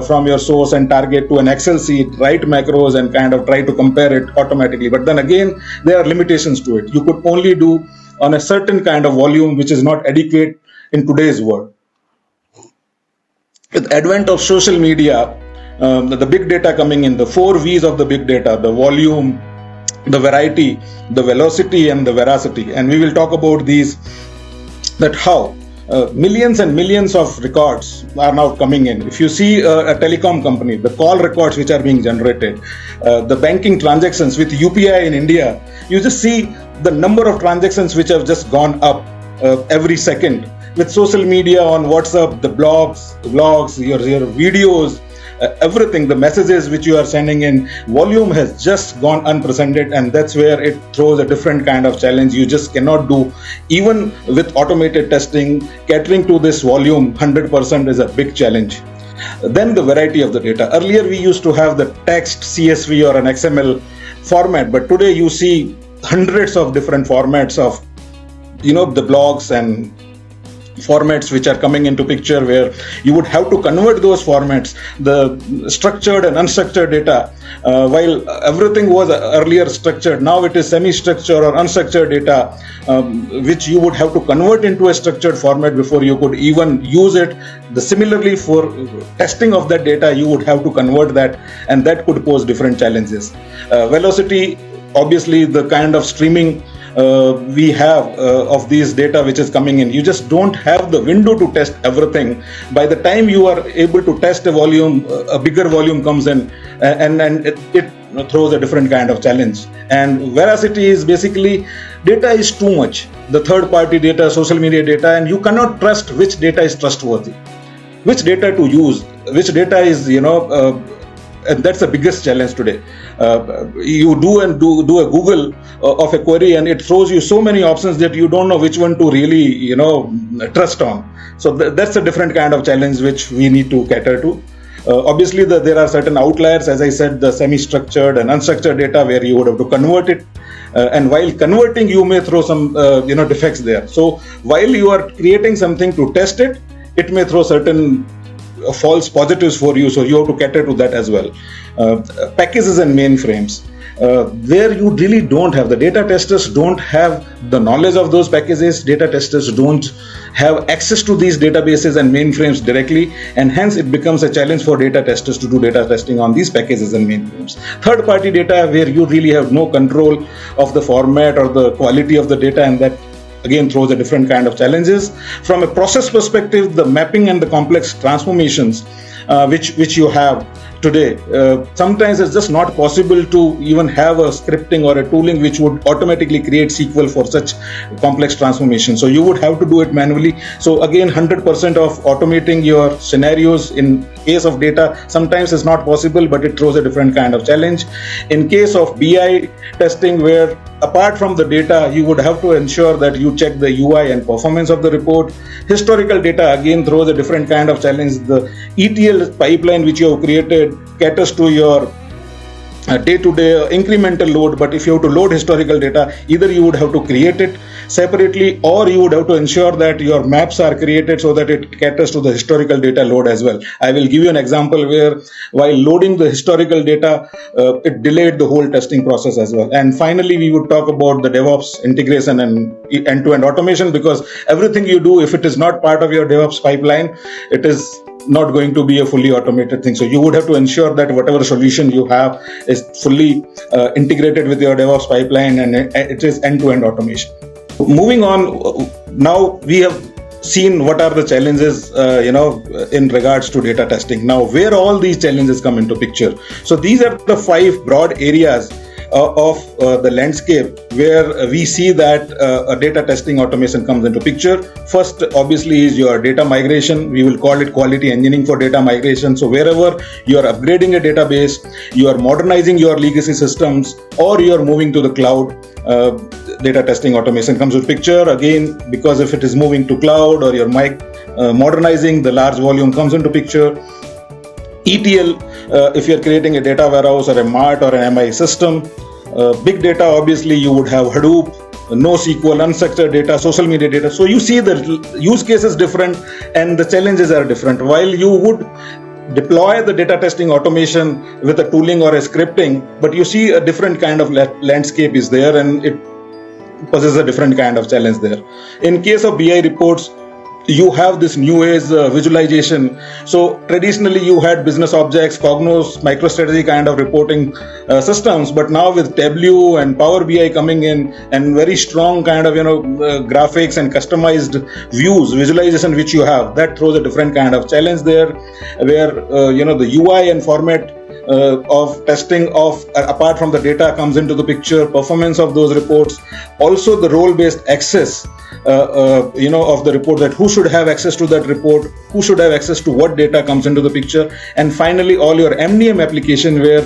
from your source and target to an Excel sheet, write macros and kind of try to compare it automatically. But then again, there are limitations to it. You could only do on a certain kind of volume, which is not adequate in today's world. With advent of social media, the big data coming in, the 4 V's of the big data, the volume, the variety, the velocity, and the veracity. And we will talk about these, that how millions and millions of records are now coming in. If you see a telecom company, the call records which are being generated, the banking transactions with UPI in India, you just see the number of transactions which have just gone up every second. With social media on WhatsApp, the blogs, your videos, everything, the messages which you are sending in, volume has just gone unprecedented, and that's where it throws a different kind of challenge. You just cannot do, even with automated testing, catering to this volume 100% is a big challenge. Then the variety of the data. Earlier we used to have the text, CSV or an XML format, but today you see hundreds of different formats of the blogs and formats which are coming into picture, where you would have to convert those formats, the structured and unstructured data. While everything was earlier structured, now it is semi-structured or unstructured data, which you would have to convert into a structured format before you could even use it. Similarly, for testing of that data, you would have to convert that, and that could pose different challenges. Velocity, obviously the kind of streaming we have of these data which is coming in, you just don't have the window to test everything. By the time you are able to test a volume, a bigger volume comes in, and it throws a different kind of challenge. And veracity is basically, data is too much, the third party data, social media data, and you cannot trust which data is trustworthy, which data to use, which data is and that's the biggest challenge today. You do a Google of a query, and it throws you so many options that you don't know which one to really trust on. So that's a different kind of challenge which we need to cater to. Obviously there are certain outliers, as I said, the semi-structured and unstructured data, where you would have to convert it, and while converting you may throw some defects there. So while you are creating something to test it, it may throw certain false positives for you, so you have to cater to that as well. Packages and mainframes, where you really don't have, the data testers don't have the knowledge of those packages, data testers don't have access to these databases and mainframes directly, and hence it becomes a challenge for data testers to do data testing on these packages and mainframes. Third party data, where you really have no control of the format or the quality of the data, and that again throws a different kind of challenges. From a process perspective, the mapping and the complex transformations which you have today, sometimes it's just not possible to even have a scripting or a tooling which would automatically create SQL for such complex transformation. So you would have to do it manually. So again, 100% of automating your scenarios in case of data sometimes is not possible, but it throws a different kind of challenge. In case of BI testing, where apart from the data, you would have to ensure that you check the UI and performance of the report. Historical data again throws a different kind of challenge. The ETL pipeline which you have created caters to your day-to-day incremental load, but if you have to load historical data, either you would have to create it separately, or you would have to ensure that your maps are created so that it caters to the historical data load as well. I will give you an example where while loading the historical data, it delayed the whole testing process as well. And finally, we would talk about the DevOps integration and end-to-end automation, because everything you do, if it is not part of your DevOps pipeline, it is not going to be a fully automated thing. So you would have to ensure that whatever solution you have is fully integrated with your DevOps pipeline, and it is end-to-end automation. Moving on, now we have seen what are the challenges in regards to data testing. Now, where all these challenges come into picture. So these are the 5 broad areas of the landscape where we see that a data testing automation comes into picture. First, obviously, is your data migration. We will call it quality engineering for data migration. So wherever you are upgrading a database, you are modernizing your legacy systems, or you are moving to the cloud, data testing automation comes into picture. Again, because if it is moving to cloud or you're modernizing the large volume comes into picture. ETL, if you're creating a data warehouse or a MART or an MI system. Big data, obviously, you would have Hadoop, NoSQL, unstructured data, social media data. So you see the use case is different and the challenges are different. While you would deploy the data testing automation with a tooling or a scripting, but you see a different kind of landscape is there and it poses a different kind of challenge there. In case of BI reports, you have this new age visualization. So traditionally you had business objects, Cognos, MicroStrategy kind of reporting systems, but now with Tableau and Power BI coming in and very strong kind of graphics and customized views, visualization which you have, that throws a different kind of challenge there, where the UI and format of testing of apart from the data comes into the picture, performance of those reports, also the role-based access of the report, that who should have access to that report, who should have access to what data comes into the picture, and finally all your MDM application where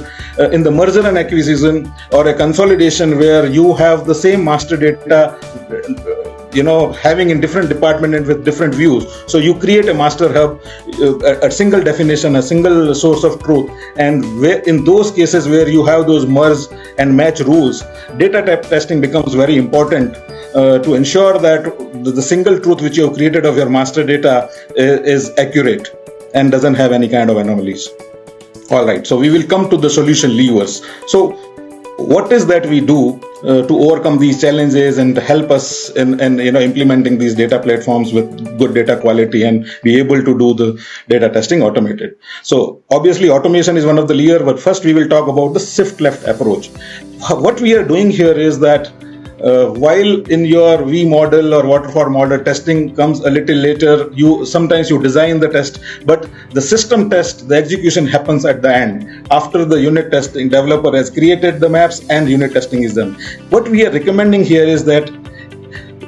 in the merger and acquisition or a consolidation where you have the same master data having in different department and with different views. So you create a master hub, a single definition, a single source of truth, and where in those cases where you have those merge and match rules, data testing becomes very important to ensure that the single truth which you have created of your master data is accurate and doesn't have any kind of anomalies. All right, so we will come to the solution levers. So what is that we do to overcome these challenges and to help us in implementing these data platforms with good data quality and be able to do the data testing automated? So obviously automation is one of the levers, but first we will talk about the shift left approach. What we are doing here is that while in your V model or waterfall model, testing comes a little later, sometimes you design the test, but the system test, the execution happens at the end. After the unit testing, developer has created the maps and unit testing is done. What we are recommending here is that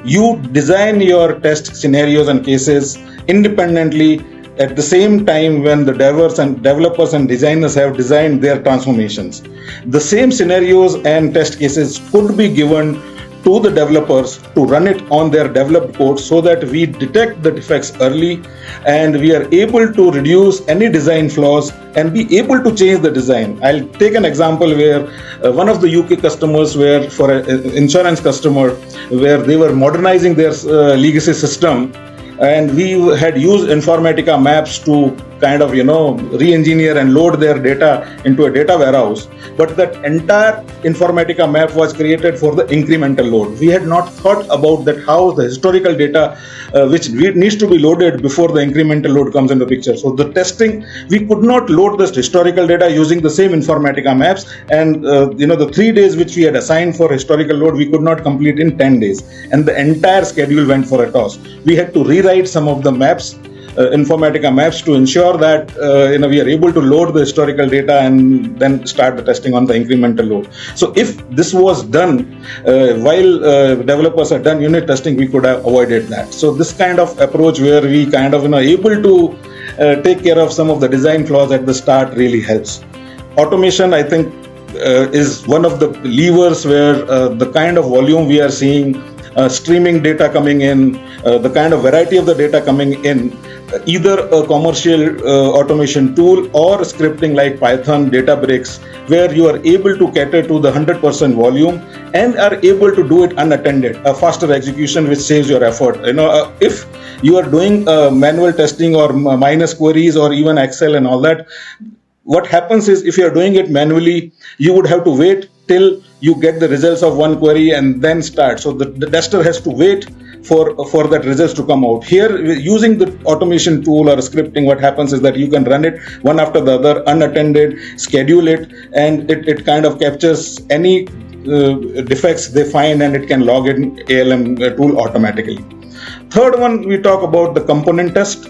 you design your test scenarios and cases independently at the same time when the developers and designers have designed their transformations. The same scenarios and test cases could be given to the developers to run it on their developed code so that we detect the defects early and we are able to reduce any design flaws and be able to change the design. I'll take an example where one of the UK customers were for an insurance customer where they were modernizing their legacy system, and we had used Informatica maps to kind of re-engineer and load their data into a data warehouse, but that entire Informatica map was created for the incremental load. We had not thought about that how the historical data which needs to be loaded before the incremental load comes into picture. So the testing, we could not load this historical data using the same Informatica maps, and the 3 days which we had assigned for historical load we could not complete in 10 days, and the entire schedule went for a toss. We had to rewrite some of the maps, Informatica maps, to ensure that we are able to load the historical data and then start the testing on the incremental load. So if this was done while developers are done unit testing, we could have avoided that. So this kind of approach where we kind of able to take care of some of the design flaws at the start really helps. Automation, I think, is one of the levers where the kind of volume we are seeing, streaming data coming in, the kind of variety of the data coming in, either a commercial automation tool or scripting like Python, Databricks, where you are able to cater to the 100% volume and are able to do it unattended, a faster execution which saves your effort. If you are doing manual testing or minus queries or even Excel and all that, what happens is if you are doing it manually, you would have to wait till you get the results of one query and then start. So the tester has to wait for that results to come out. Here, using the automation tool or scripting, what happens is that you can run it one after the other, unattended, schedule it, and it kind of captures any defects they find and it can log in ALM tool automatically. Third one, we talk about the component test.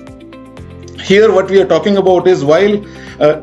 Here, what we are talking about is while,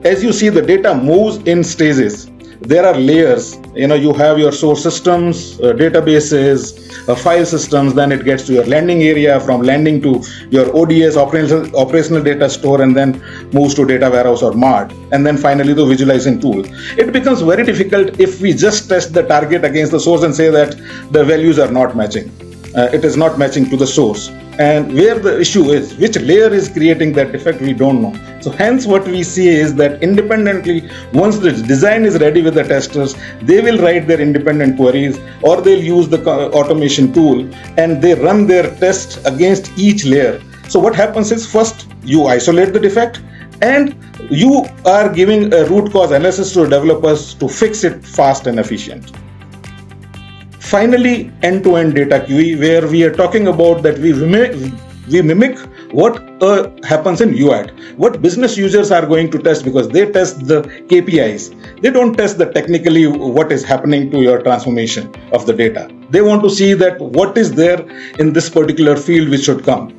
as you see, the data moves in stages. There are layers. You have your source systems, databases, file systems, then it gets to your landing area, from landing to your ODS, operational data store, and then moves to data warehouse or MART, and then finally the visualizing tool. It becomes very difficult if we just test the target against the source and say that the values are not matching. It is not matching to the source. and where the issue is, which layer is creating that defect, we don't know. So hence what we see is that independently, once the design is ready with the testers, they will write their independent queries, or they'll use the automation tool and they run their test against each layer. So what happens is, first you isolate the defect and you are giving a root cause analysis to developers to fix it fast and efficient. Finally, end-to-end data QE, where we are talking about that we mimic what happens in UAT, what business users are going to test, because they test the KPIs. They don't test the technically what is happening to your transformation of the data. They want to see that what is there in this particular field which should come.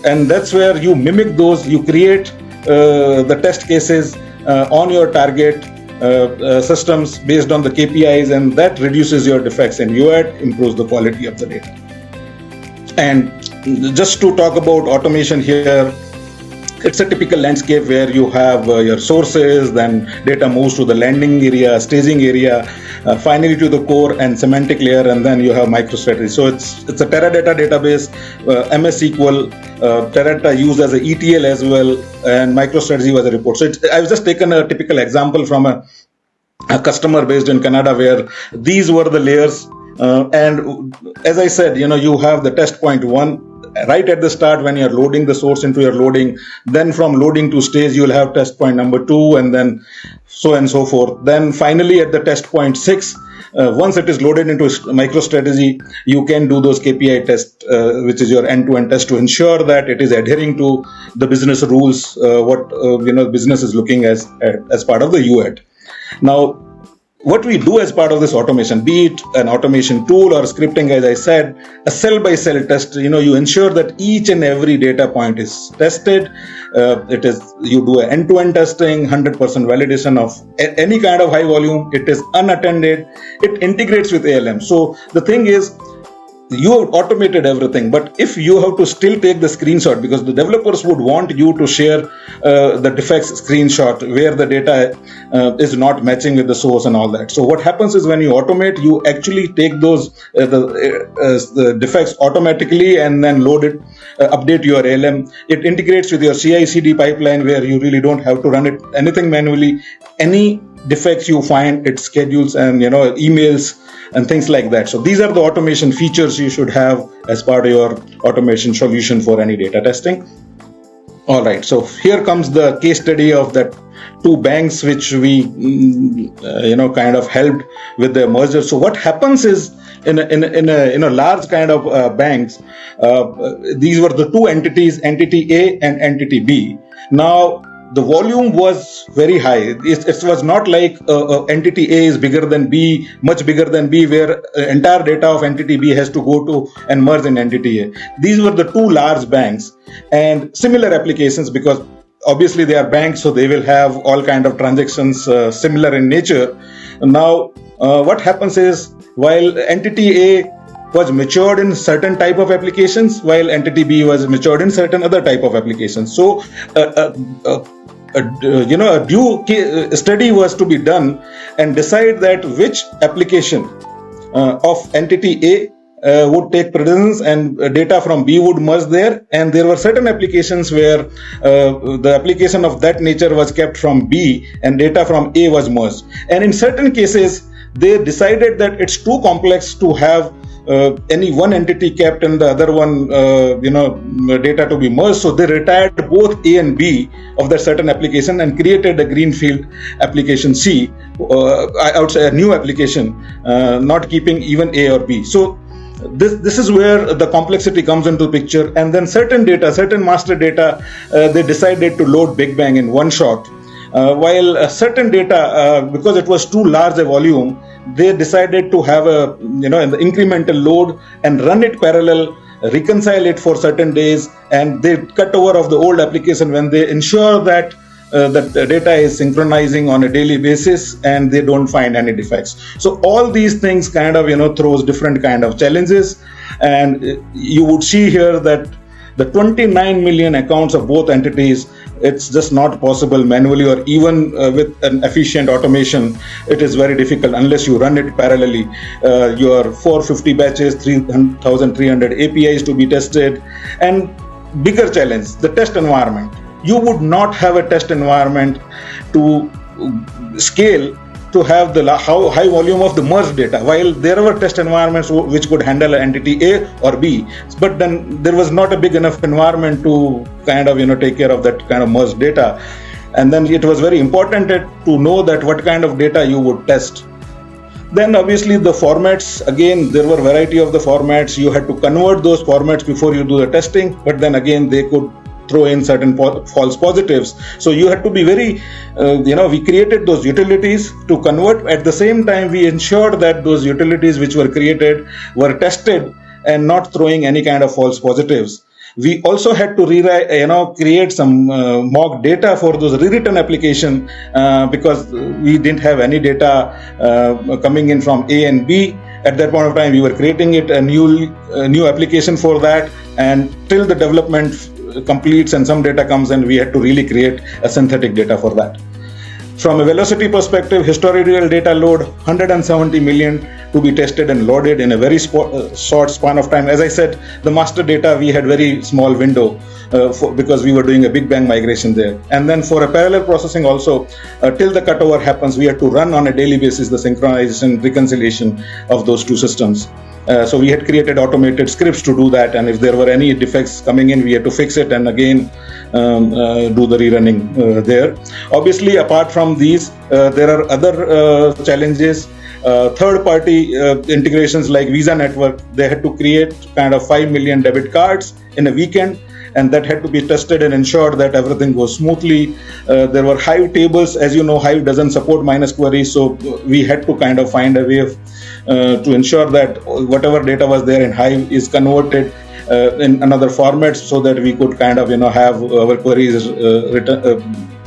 And that's where you mimic those, you create the test cases on your target systems based on the KPIs, and that reduces your defects in UAT, improves the quality of the data. And just to talk about automation here, it's a typical landscape where you have your sources, then data moves to the landing area, staging area, finally to the core and semantic layer, and then you have MicroStrategy. So it's a Teradata database, MS SQL, Teradata used as a ETL as well, and MicroStrategy was a report. So I've just taken a typical example from a customer based in Canada where these were the layers. And as I said, you have the test point 1 right at the start when you're loading the source into your loading. Then from loading to stage, you'll have test point number 2, and then so and so forth. Then finally at the test point 6, once it is loaded into MicroStrategy, you can do those KPI tests, which is your end-to-end test, to ensure that it is adhering to the business rules, what business is looking as part of the UAT. Now, what we do as part of this automation, be it an automation tool or scripting, as I said, a cell-by-cell test, you ensure that each and every data point is tested. You do an end-to-end testing, 100% validation of any kind of high volume. It is unattended. It integrates with ALM. So the thing is, you have automated everything, but if you have to still take the screenshot, because the developers would want you to share the defects screenshot where the data is not matching with the source and all that. So what happens is, when you automate, you actually take those the defects automatically and then load it, update your ALM. It integrates with your CI/CD pipeline, where you really don't have to run it anything manually. Any defects you find, it schedules and emails and things like that. So these are the automation features you should have as part of your automation solution for any data testing. All right, so here comes the case study of that 2 banks which we kind of helped with the merger. So what happens is, in a large kind of banks, these were the 2 entities, entity A and entity B. Now the volume was very high. It was not like entity A is bigger than B, much bigger than B, where entire data of entity B has to go to and merge in entity A. These were the 2 large banks and similar applications, because obviously they are banks, so they will have all kind of transactions similar in nature. Now, what happens is, while entity A was matured in certain type of applications, while entity B was matured in certain other type of applications. So a due study was to be done and decide that which application of entity A would take precedence and data from B would merge there, and there were certain applications where the application of that nature was kept from B and data from A was merged. And in certain cases, they decided that it's too complex to have any one entity kept and the other one, data to be merged. So they retired both A and B of that certain application and created a greenfield application C, I would say a new application, not keeping even A or B. So this is where the complexity comes into picture. And then certain master data, they decided to load Big Bang in one shot. While certain data, because it was too large a volume, they decided to have in the incremental load and run it parallel, reconcile it for certain days, and they cut over of the old application when they ensure that the data is synchronizing on a daily basis and they don't find any defects. So all these things kind of throws different kind of challenges, and you would see here that the 29 million accounts of both entities it's just not possible manually, or even with an efficient automation, it is very difficult unless you run it parallelly. Your 450 batches, 3,300 APIs to be tested, and bigger challenge, the test environment. You would not have a test environment to scale to have the high volume of the merged data. While there were test environments which could handle entity A or B, but then there was not a big enough environment to kind of take care of that kind of merged data. And then it was very important to know that what kind of data you would test. Then obviously the formats, again, there were variety of the formats. You had to convert those formats before you do the testing, but then again they could throw in certain false positives. So you had to be very, we created those utilities to convert. At the same time, we ensured that those utilities which were created were tested and not throwing any kind of false positives. We also had to create some mock data for those rewritten application because we didn't have any data coming in from A and B. At that point of time, we were creating it a new application for that, and till the development completes and some data comes in, we had to really create a synthetic data for that. From a velocity perspective, historical data load 170 million to be tested and loaded in a very short span of time. As I said, the master data, we had very small window because we were doing a big bang migration there. And then for a parallel processing also, till the cutover happens, we had to run on a daily basis the synchronization, reconciliation of those two systems. So we had created automated scripts to do that, and if there were any defects coming in, we had to fix it and again do the rerunning there. Obviously, apart from these, there are other challenges. Third-party integrations like Visa Network, they had to create kind of 5 million debit cards in a weekend, and that had to be tested and ensured that everything goes smoothly. There were Hive tables. As you know, Hive doesn't support minus queries, so we had to kind of find a way of to ensure that whatever data was there in Hive is converted in another format so that we could kind of have our queries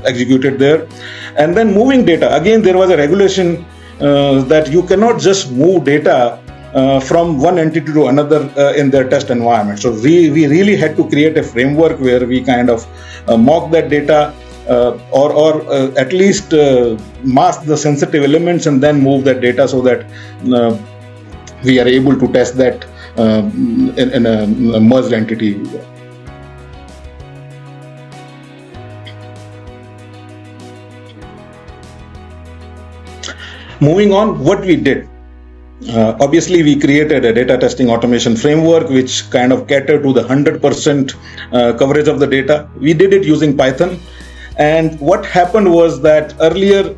executed there. And then moving data, again there was a regulation that you cannot just move data from one entity to another in their test environment. So we really had to create a framework where we kind of mock that data or at least mask the sensitive elements and then move that data so that we are able to test that in a merged entity. Moving on, what we did. Obviously, we created a data testing automation framework which kind of catered to the 100% coverage of the data. We did it using Python. And what happened was that earlier,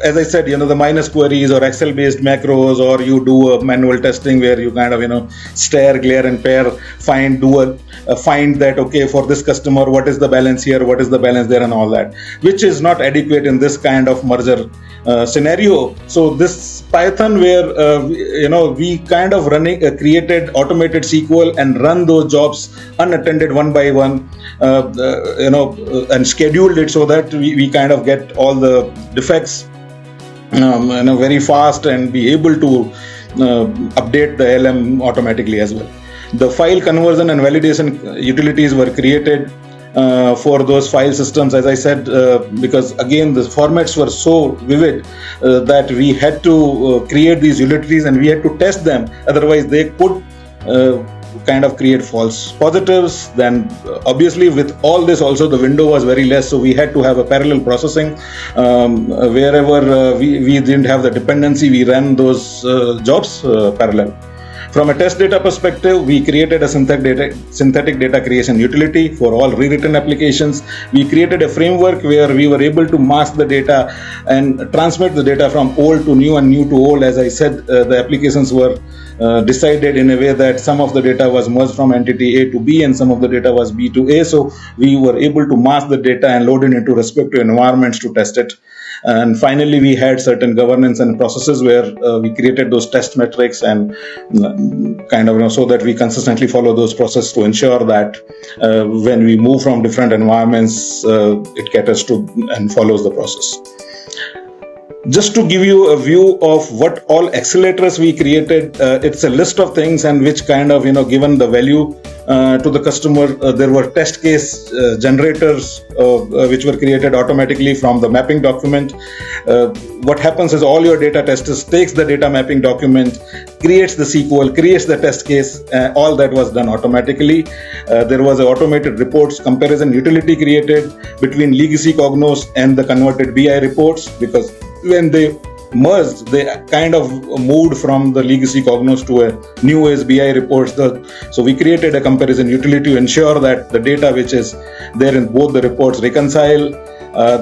as I said, the minus queries or Excel-based macros, or you do a manual testing where you kind of, stare, glare, and pair, find that, okay, for this customer, what is the balance here, what is the balance there, and all that, which is not adequate in this kind of merger scenario. So this Python where, we kind of created automated SQL and run those jobs unattended one by one, and scheduled it so that we kind of get all the defects very fast and be able to update the LM automatically as well. The file conversion and validation utilities were created for those file systems, as I said, because again the formats were so vivid that we had to create these utilities and we had to test them, otherwise they could kind of create false positives. Then obviously with all this also the window was very less, so we had to have a parallel processing. Wherever we didn't have the dependency, we ran those jobs parallel. From a test data perspective, we created a synthetic data creation utility for all rewritten applications. We created a framework where we were able to mask the data and transmit the data from old to new and new to old. As I said, the applications were decided in a way that some of the data was merged from entity A to B and some of the data was B to A. So we were able to mask the data and load it into respective environments to test it. And finally, we had certain governance and processes where we created those test metrics and kind of so that we consistently follow those processes to ensure that when we move from different environments, it caters to and follows the process. Just to give you a view of what all accelerators we created, it's a list of things and which kind of, given the value to the customer. There were test case generators which were created automatically from the mapping document. What happens is all your data testers takes the data mapping document, creates the SQL, creates the test case, all that was done automatically. There was an automated reports comparison utility created between legacy Cognos and the converted BI reports, because when they merged, they kind of moved from the legacy Cognos to a new as BI reports. So we created a comparison utility to ensure that the data which is there in both the reports reconcile.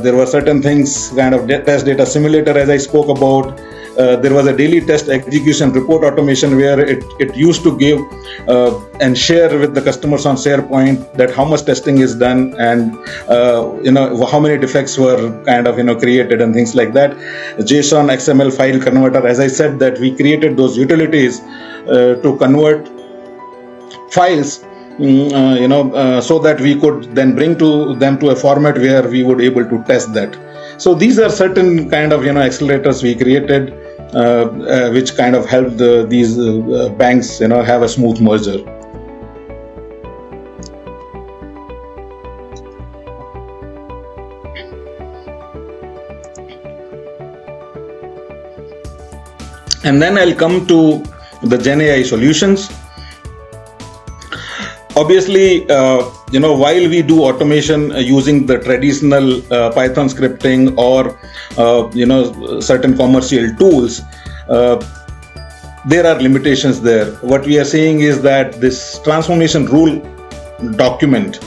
There were certain things, kind of test data simulator, as I spoke about. There was a daily test execution report automation where it used to give and share with the customers on SharePoint that how much testing is done and how many defects were kind of created and things like that. JSON XML file converter, as I said, that we created those utilities to convert files so that we could then bring them to a format where we would able to test that. So these are certain kind of accelerators we created, which kind of helped these banks have a smooth merger. And then I'll come to the GenAI solutions. Obviously, while we do automation using the traditional Python scripting or certain commercial tools, there are limitations there. What we are saying is that this transformation rule document,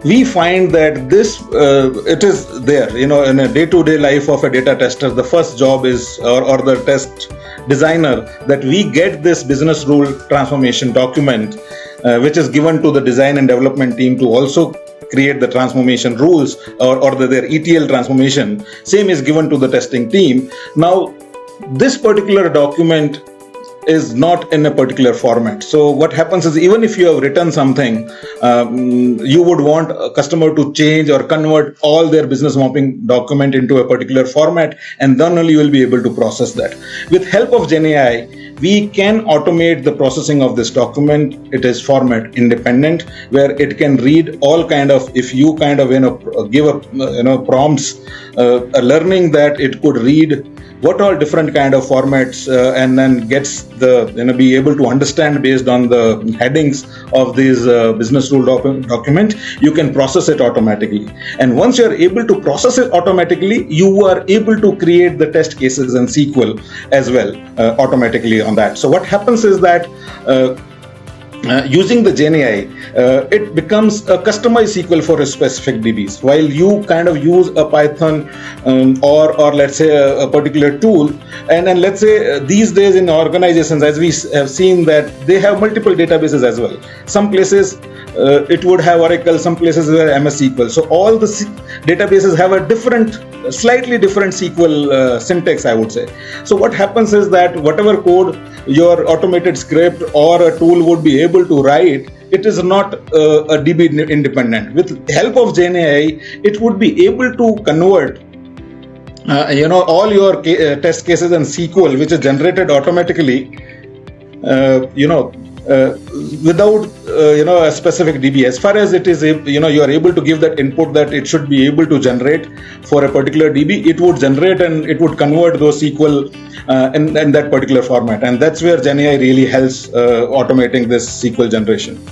we find that this it is there. In a day-to-day life of a data tester, the first job is or the test designer that we get this business rule transformation document, which is given to the design and development team to also create the transformation rules or their ETL transformation. Same is given to the testing team. Now, this particular document is not in a particular format. So what happens is, even if you have written something, you would want a customer to change or convert all their business mapping document into a particular format, and then only you will be able to process that. With help of GenAI, we can automate the processing of this document. It is format independent, where it can read all kind of, if you kind of give a prompts, a learning that it could read what are different kind of formats, and then gets be able to understand based on the headings of these business rule document. You can process it automatically, and once you are able to process it automatically, you are able to create the test cases and SQL as well automatically on that. So what happens is that using the GenAI, it becomes a customized SQL for a specific DBs. While you kind of use a Python or let's say a particular tool, and then let's say these days in organizations, as we have seen, that they have multiple databases as well. Some places it would have Oracle, some places MS SQL. So all the databases have a slightly different SQL syntax, I would say. So what happens is that whatever code your automated script or a tool would be able to write, it is not a DB independent. With the help of GenAI, it would be able to convert all your test cases and SQL, which is generated automatically, without a specific DB. As far as it is, you are able to give that input that it should be able to generate for a particular DB, it would generate and it would convert those SQL in that particular format. And that's where GenAI really helps automating this SQL generation.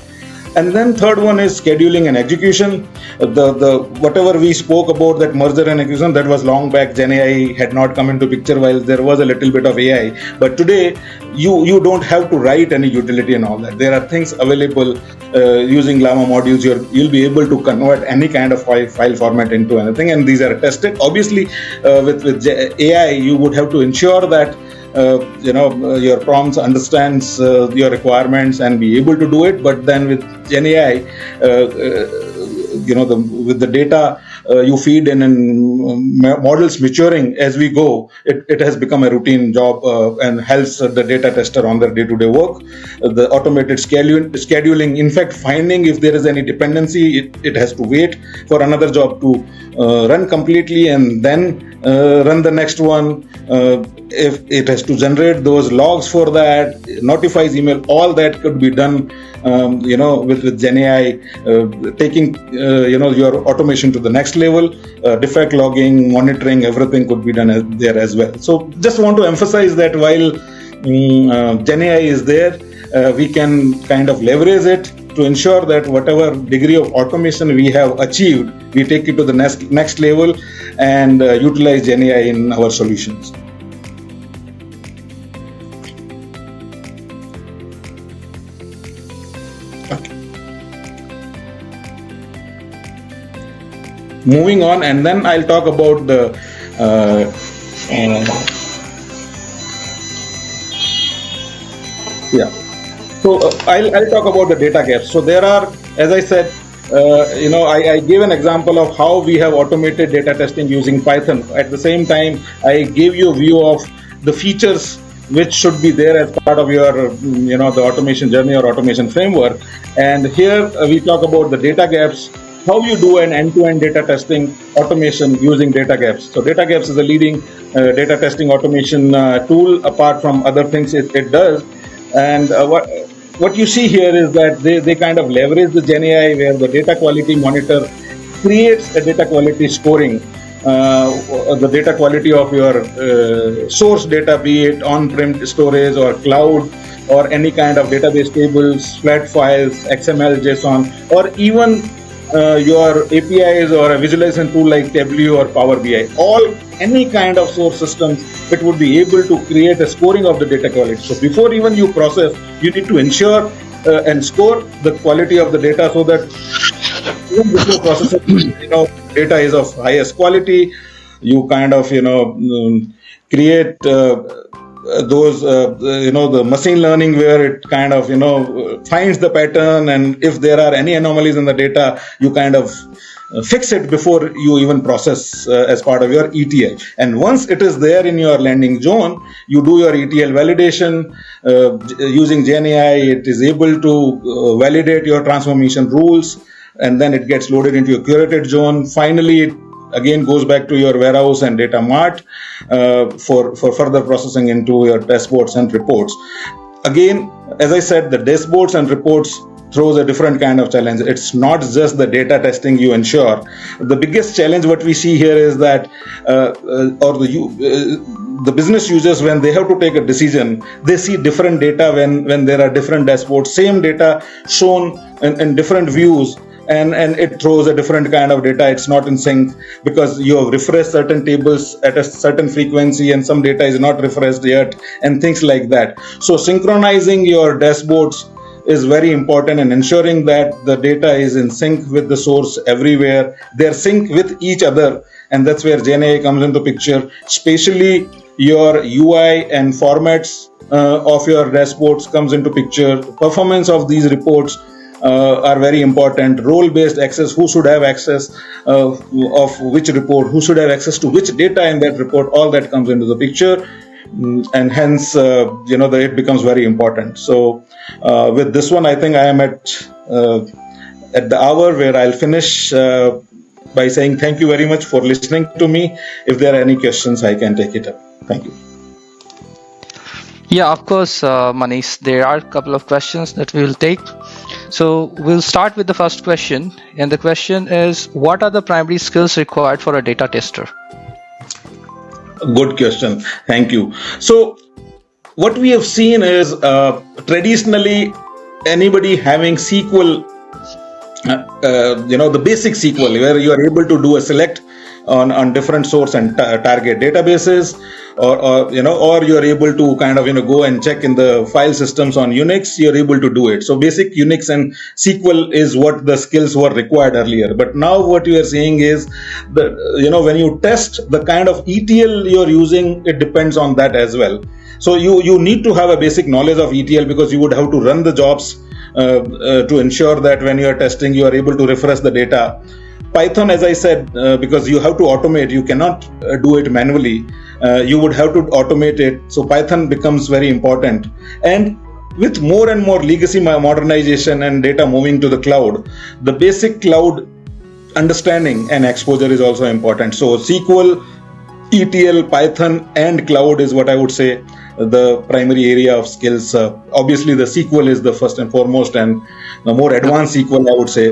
And then third one is scheduling and execution. The whatever we spoke about, that merger and acquisition, that was long back. GenAI had not come into picture while there was a little bit of AI. But today, you don't have to write any utility and all that. There are things available using Llama modules. You'll be able to convert any kind of file format into anything, and these are tested. Obviously, with AI, you would have to ensure that your prompts understands your requirements and be able to do it. But then with GenAI, with the data you feed in and models maturing as we go, it has become a routine job and helps the data tester on their day-to-day work. The automated scheduling, in fact, finding if there is any dependency, it has to wait for another job to run completely and then run the next one. If it has to generate those logs for that, notifies email, all that could be done with GenAI, taking your automation to the next level. Defect logging, monitoring, everything could be done there as well. So just want to emphasize that while GenAI is there, we can kind of leverage it to ensure that whatever degree of automation we have achieved, we take it to the next level and utilize GenAI in our solutions. Moving on, and then I'll talk about the So I'll talk about the data gaps. So there are, as I said, I gave an example of how we have automated data testing using Python. At the same time, I gave you a view of the features which should be there as part of your, the automation journey or automation framework. And here we talk about the data gaps, how you do an end-to-end data testing automation using Datagaps. So Datagaps is a leading data testing automation tool apart from other things it does. And what you see here is that they kind of leverage the GenAI where the data quality monitor creates a data quality scoring, the data quality of your source data, be it on-prem storage or cloud or any kind of database tables, flat files, XML, JSON, or even your APIs or a visualization tool like Tableau or Power BI. Any kind of source systems, it would be able to create a scoring of the data quality. So before even you process, you need to ensure and score the quality of the data so that even before processing, data is of highest quality. You kind of, create those, the machine learning where it kind of, finds the pattern, and if there are any anomalies in the data, you kind of fix it before you even process as part of your ETL. And once it is there in your landing zone, you do your ETL validation using GenAI. It is able to validate your transformation rules, and then it gets loaded into your curated zone. Finally, it again goes back to your warehouse and data mart for further processing into your dashboards and reports. Again, as I said, the dashboards and reports throws a different kind of challenge. It's not just the data testing you ensure. The biggest challenge what we see here is that the business users, when they have to take a decision, they see different data when there are different dashboards, same data shown in different views, and it throws a different kind of data. It's not in sync because you have refreshed certain tables at a certain frequency and some data is not refreshed yet, and things like that. So synchronizing your dashboards is very important, and ensuring that the data is in sync with the source everywhere. They're synced with each other, and that's where GenAI comes into picture. Especially your UI and formats of your dashboards comes into picture. Performance of these reports are very important. Role-based access, who should have access of which report, who should have access to which data in that report, all that comes into the picture. And hence, it becomes very important. So with this one, I think I am at the hour where I'll finish by saying thank you very much for listening to me. If there are any questions, I can take it up. Thank you. Yeah, of course, Manish, there are a couple of questions that we will take. So we'll start with the first question. And the question is, what are the primary skills required for a data tester? Good question. Thank you. So what we have seen is traditionally anybody having SQL, the basic SQL, where you are able to do a select on different source and target databases, or you are able to kind of go and check in the file systems on Unix. You are able to do it. So basic Unix and SQL is what the skills were required earlier. But now what you are seeing is that when you test, the kind of ETL you are using, it depends on that as well. So you need to have a basic knowledge of ETL because you would have to run the jobs to ensure that when you are testing, you are able to refresh the data. Python, as I said, because you have to automate, you cannot do it manually. You would have to automate it. So Python becomes very important. And with more and more legacy modernization and data moving to the cloud, the basic cloud understanding and exposure is also important. So SQL, ETL, Python, and cloud is what I would say the primary area of skills. Obviously, the SQL is the first and foremost, and the more advanced SQL, I would say,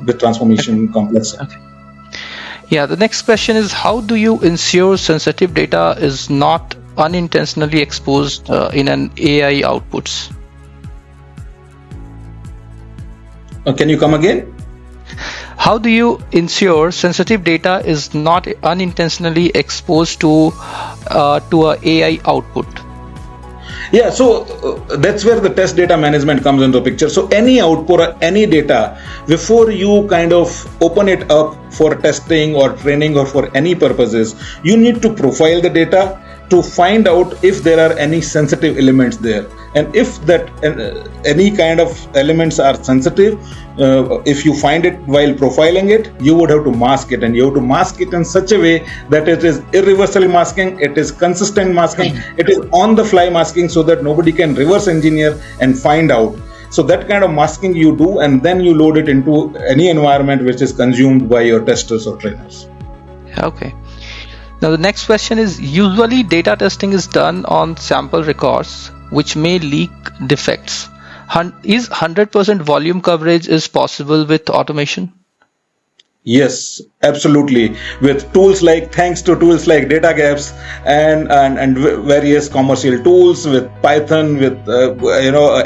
with transformation complex. Okay. Yeah, the next question is, how do you ensure sensitive data is not unintentionally exposed in an AI outputs? Can you come again? How do you ensure sensitive data is not unintentionally exposed to a AI output? Yeah, so that's where the test data management comes into the picture. So any output or any data, before you kind of open it up for testing or training or for any purposes, you need to profile the data to find out if there are any sensitive elements there. And if that any kind of elements are sensitive, if you find it while profiling it, you would have to mask it, and you have to mask it in such a way that it is irreversible masking, it is consistent masking, it is on the fly masking, so that nobody can reverse engineer and find out. So that kind of masking you do, and then you load it into any environment which is consumed by your testers or trainers. Okay. Now the next question is, usually data testing is done on sample records which may leak defects. Is 100% volume coverage is possible with automation? Yes, absolutely. With thanks to tools like Datagaps and various commercial tools, with Python, with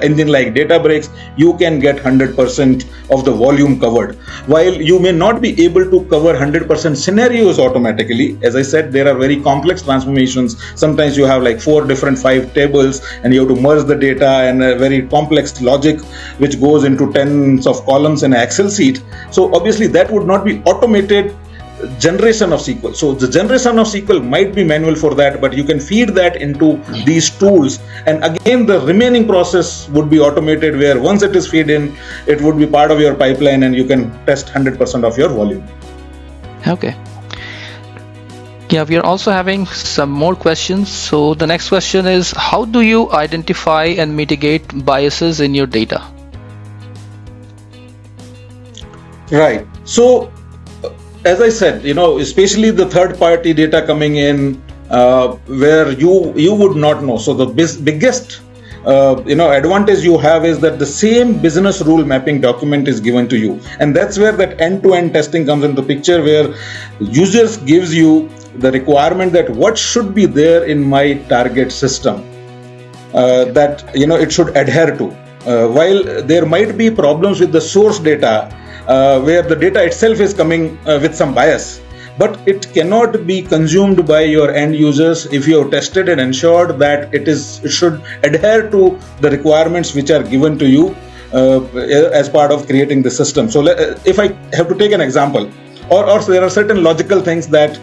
engine like Databricks, you can get 100% of the volume covered. While you may not be able to cover 100% scenarios automatically, as I said, there are very complex transformations. Sometimes you have like 5 tables, and you have to merge the data and a very complex logic which goes into tens of columns in an Excel sheet. So obviously that would not be automated generation of SQL. So the generation of SQL might be manual for that, but you can feed that into these tools, and again the remaining process would be automated, where once it is fed in, it would be part of your pipeline and you can test 100% of your volume. Okay. Yeah, we are also having some more questions. So the next question is, how do you identify and mitigate biases in your data? Right. So as I said, especially the third-party data coming in, where you would not know. So the biggest advantage you have is that the same business rule mapping document is given to you, and that's where that end-to-end testing comes into picture, where users gives you the requirement that what should be there in my target system, that it should adhere to. While there might be problems with the source data, where the data itself is coming with some bias, but it cannot be consumed by your end users if you have tested and ensured that it should adhere to the requirements which are given to you as part of creating the system. So if I have to take an example, or there are certain logical things that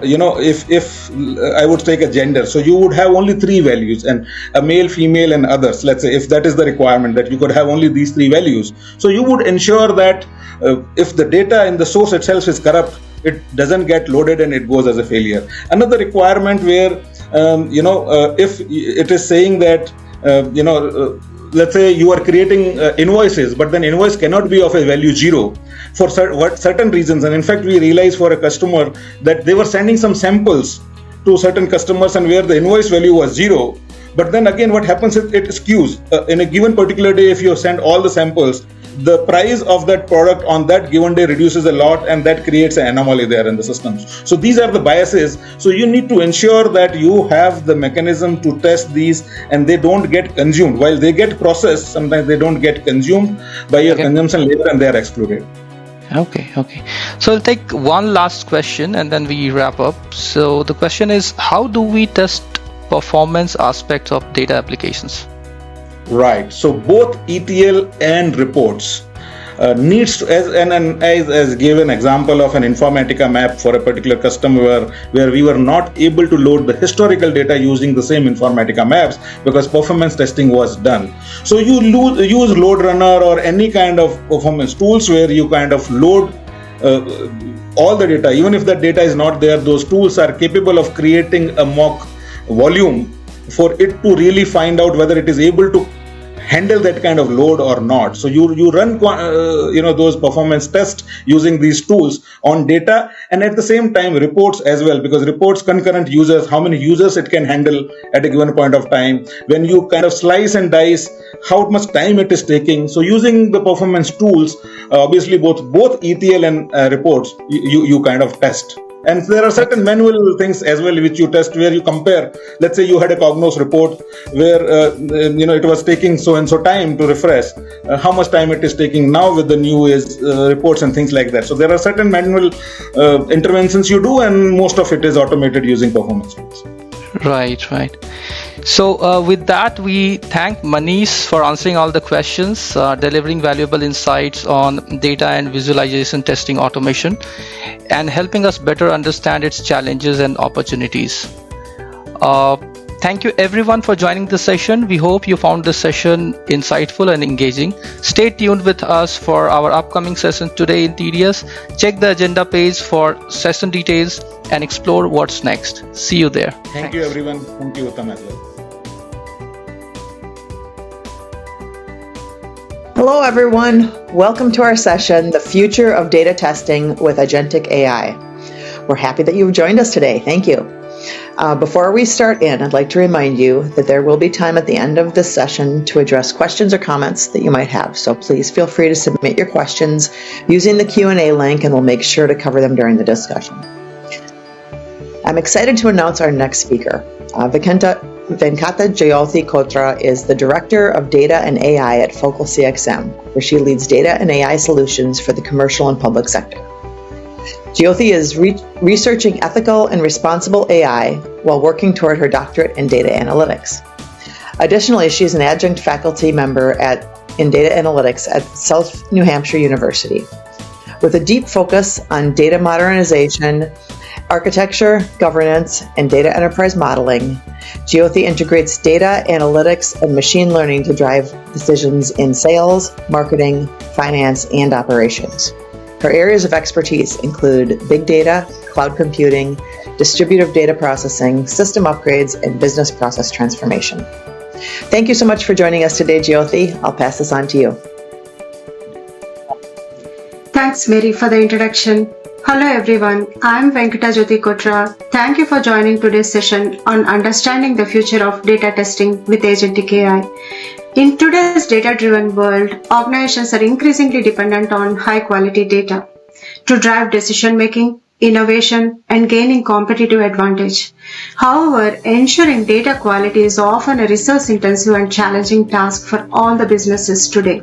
if I would take a gender, so you would have only 3 values, and a male, female, and others. Let's say if that is the requirement, that you could have only these 3 values, so you would ensure that if the data in the source itself is corrupt, it doesn't get loaded and it goes as a failure. Another requirement where if it is saying that let's say you are creating invoices, but then invoice cannot be of a value 0 for certain reasons. And in fact, we realized for a customer that they were sending some samples to certain customers, and where the invoice value was 0. But then again, what happens is it skews. In a given particular day, if you send all the samples, the price of that product on that given day reduces a lot, and that creates an anomaly there in the systems. So these are the biases. So you need to ensure that you have the mechanism to test these, and they don't get consumed. While they get processed, sometimes they don't get consumed by your consumption later, and they are excluded. Okay. So I'll take one last question and then we wrap up. So the question is, how do we test performance aspects of data applications? Right. So both ETL and reports needs to, as gave an example of an Informatica map for a particular customer where we were not able to load the historical data using the same Informatica maps because performance testing was done. So you use load runner or any kind of performance tools where you kind of load all the data, even if that data is not there, those tools are capable of creating a mock volume for it to really find out whether it is able to handle that kind of load or not. So you run those performance tests using these tools on data, and at the same time reports as well, because reports concurrent users, how many users it can handle at a given point of time. When you kind of slice and dice how much time it is taking, so using the performance tools, obviously both ETL and reports you kind of test. And there are certain manual things as well which you test, where you compare. Let's say you had a Cognos report where it was taking so and so time to refresh. How much time it is taking now with the new reports and things like that. So there are certain manual interventions you do, and most of it is automated using performance tools. Right. So with that, we thank Manish for answering all the questions, delivering valuable insights on data and visualization testing automation, and helping us better understand its challenges and opportunities. Thank you everyone for joining the session. We hope you found this session insightful and engaging. Stay tuned with us for our upcoming session today in TDS. Check the agenda page for session details and explore what's next. See you there. Thank you everyone. Thank you, Uttam, as well. Hello, everyone. Welcome to our session, The Future of Data Testing with Agentic AI. We're happy that you've joined us today. Thank you. Before we start in, I'd like to remind you that there will be time at the end of this session to address questions or comments that you might have. So please feel free to submit your questions using the Q&A link, and we'll make sure to cover them during the discussion. I'm excited to announce our next speaker. Venkata Jayalthi Kotra is the Director of Data and AI at Focal CXM, where she leads data and AI solutions for the commercial and public sector. Jyoti is researching ethical and responsible AI while working toward her doctorate in data analytics. Additionally, she is an adjunct faculty member in data analytics at South New Hampshire University. With a deep focus on data modernization, architecture, governance, and data enterprise modeling, Jyoti integrates data, analytics, and machine learning to drive decisions in sales, marketing, finance, and operations. Her areas of expertise include big data, cloud computing, distributed data processing, system upgrades, and business process transformation. Thank you so much for joining us today, Jyoti. I'll pass this on to you. Thanks, Mary, for the introduction. Hello, everyone. I'm Venkata Jyoti Kotra. Thank you for joining today's session on understanding the future of data testing with Agentic AI. In today's data-driven world, organizations are increasingly dependent on high-quality data to drive decision-making, innovation, and gaining competitive advantage. However, ensuring data quality is often a resource-intensive and challenging task for all the businesses today.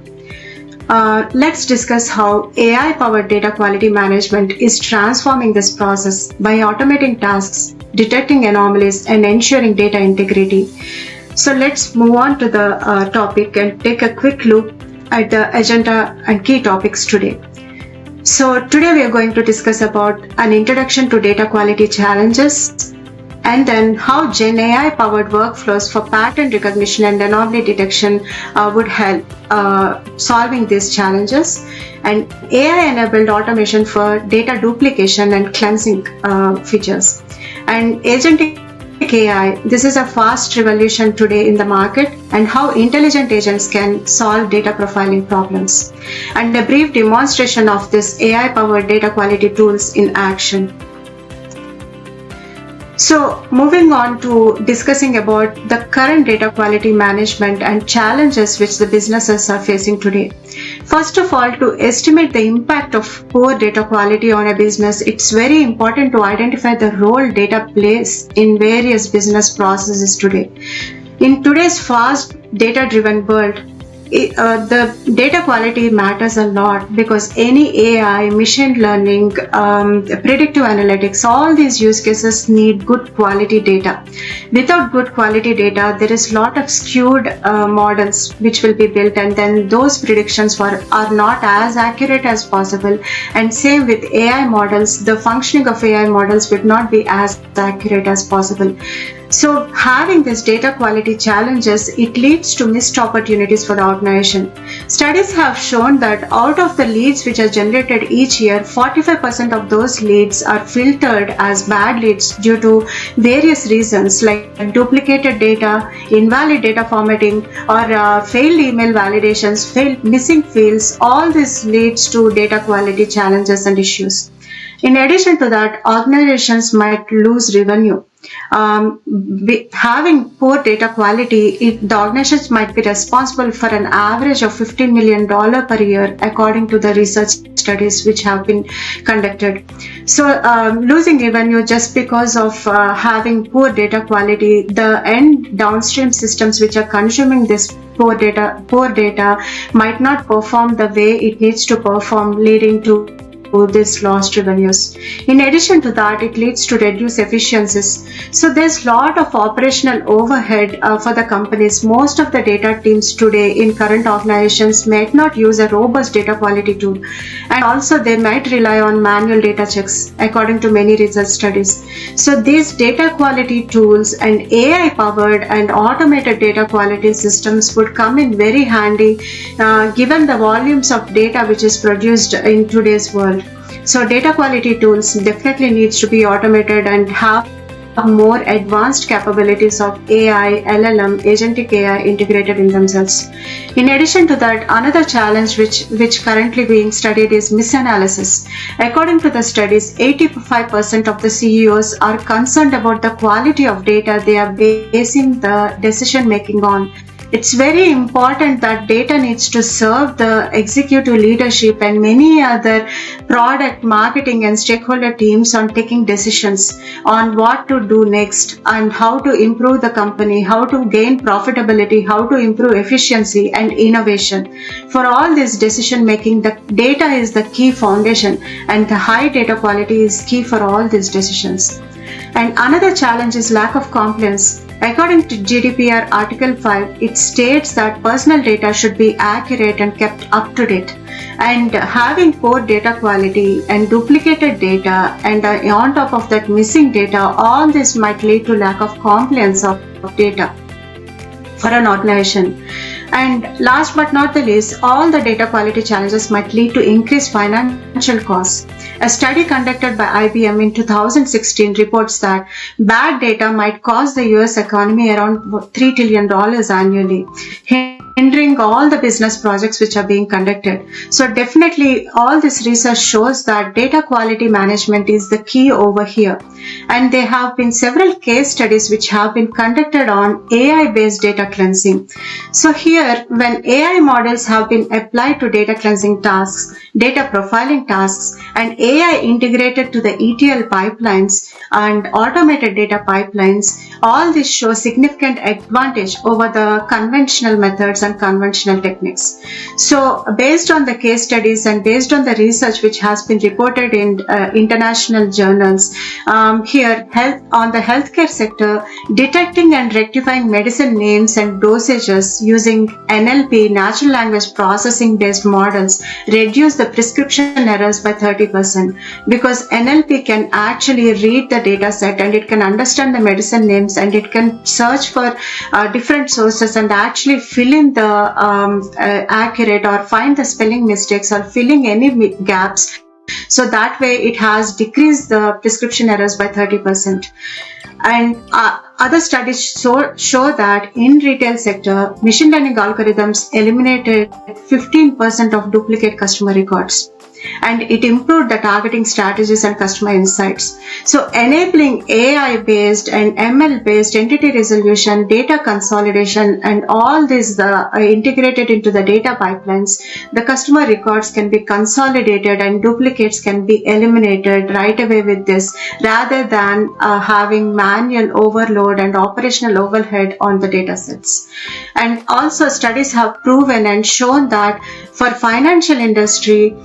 Let's discuss how AI-powered data quality management is transforming this process by automating tasks, detecting anomalies, and ensuring data integrity. So let's move on to the topic and take a quick look at the agenda and key topics today. So today we are going to discuss about an introduction to data quality challenges, and then how GenAI-powered workflows for pattern recognition and anomaly detection would help solving these challenges, and AI-enabled automation for data duplication and cleansing features. And Agentic AI, this is a fast revolution today in the market, and how intelligent agents can solve data profiling problems, and a brief demonstration of this AI-powered data quality tools in action. So moving on to discussing about the current data quality management and challenges which the businesses are facing today. First of all, to estimate the impact of poor data quality on a business, it's very important to identify the role data plays in various business processes today. In today's fast data-driven world, the data quality matters a lot, because any AI, machine learning, predictive analytics, all these use cases need good quality data. Without good quality data, there is a lot of skewed models which will be built, and then those predictions are not as accurate as possible. And same with AI models, the functioning of AI models would not be as accurate as possible. So having this data quality challenges, it leads to missed opportunities for the organization. Studies have shown that out of the leads which are generated each year, 45% of those leads are filtered as bad leads due to various reasons like duplicated data, invalid data formatting, or failed email validations, missing fields. All this leads to data quality challenges and issues. In addition to that, organizations might lose revenue. Having poor data quality, the organizations might be responsible for an average of $15 million per year, according to the research studies which have been conducted. So, losing revenue just because of having poor data quality, the end downstream systems which are consuming this poor data might not perform the way it needs to perform, leading to this lost revenues. In addition to that, it leads to reduced efficiencies. So there's a lot of operational overhead for the companies. Most of the data teams today in current organizations might not use a robust data quality tool, and also they might rely on manual data checks, according to many research studies. So these data quality tools and AI-powered and automated data quality systems would come in very handy, given the volumes of data which is produced in today's world. So data quality tools definitely needs to be automated and have more advanced capabilities of AI, LLM, agentic AI integrated in themselves. In addition to that, another challenge which currently being studied is misanalysis. According to the studies, 85% of the CEOs are concerned about the quality of data they are basing the decision making on. It's very important that data needs to serve the executive leadership and many other product, marketing and stakeholder teams on taking decisions on what to do next and how to improve the company, how to gain profitability, how to improve efficiency and innovation. For all this decision making, the data is the key foundation, and the high data quality is key for all these decisions. And another challenge is lack of compliance. According to GDPR Article 5, it states that personal data should be accurate and kept up to date. And having poor data quality and duplicated data and on top of that missing data, all this might lead to lack of compliance of data for an organization. And last but not the least, all the data quality challenges might lead to increased financial costs. A study conducted by IBM in 2016 reports that bad data might cost the US economy around $3 trillion annually, hindering all the business projects which are being conducted. So definitely all this research shows that data quality management is the key over here. And there have been several case studies which have been conducted on AI-based data cleansing. So here, when AI models have been applied to data cleansing tasks, data profiling tasks, and AI integrated to the ETL pipelines and automated data pipelines, all this show significant advantage over the conventional methods and conventional techniques. So based on the case studies and based on the research which has been reported in international journals, here on the healthcare sector, detecting and rectifying medicine names and dosages using NLP, natural language processing based models, reduce the prescription errors by 30%, because NLP can actually read the data set and it can understand the medicine names and it can search for different sources and actually fill in the accurate or find the spelling mistakes or filling any gaps. So that way it has decreased the prescription errors by 30%. And other studies show that in retail sector, machine learning algorithms eliminated 15% of duplicate customer records. And it improved the targeting strategies and customer insights. So enabling AI-based and ML-based entity resolution, data consolidation, and all this integrated into the data pipelines, the customer records can be consolidated and duplicates can be eliminated right away with this, rather than having manual overload and operational overhead on the data sets. And also studies have proven and shown that for financial industry,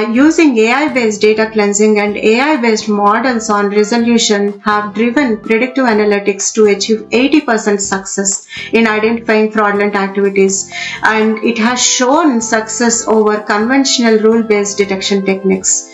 using AI-based data cleansing and AI-based models on resolution have driven predictive analytics to achieve 80% success in identifying fraudulent activities. And it has shown success over conventional rule-based detection techniques.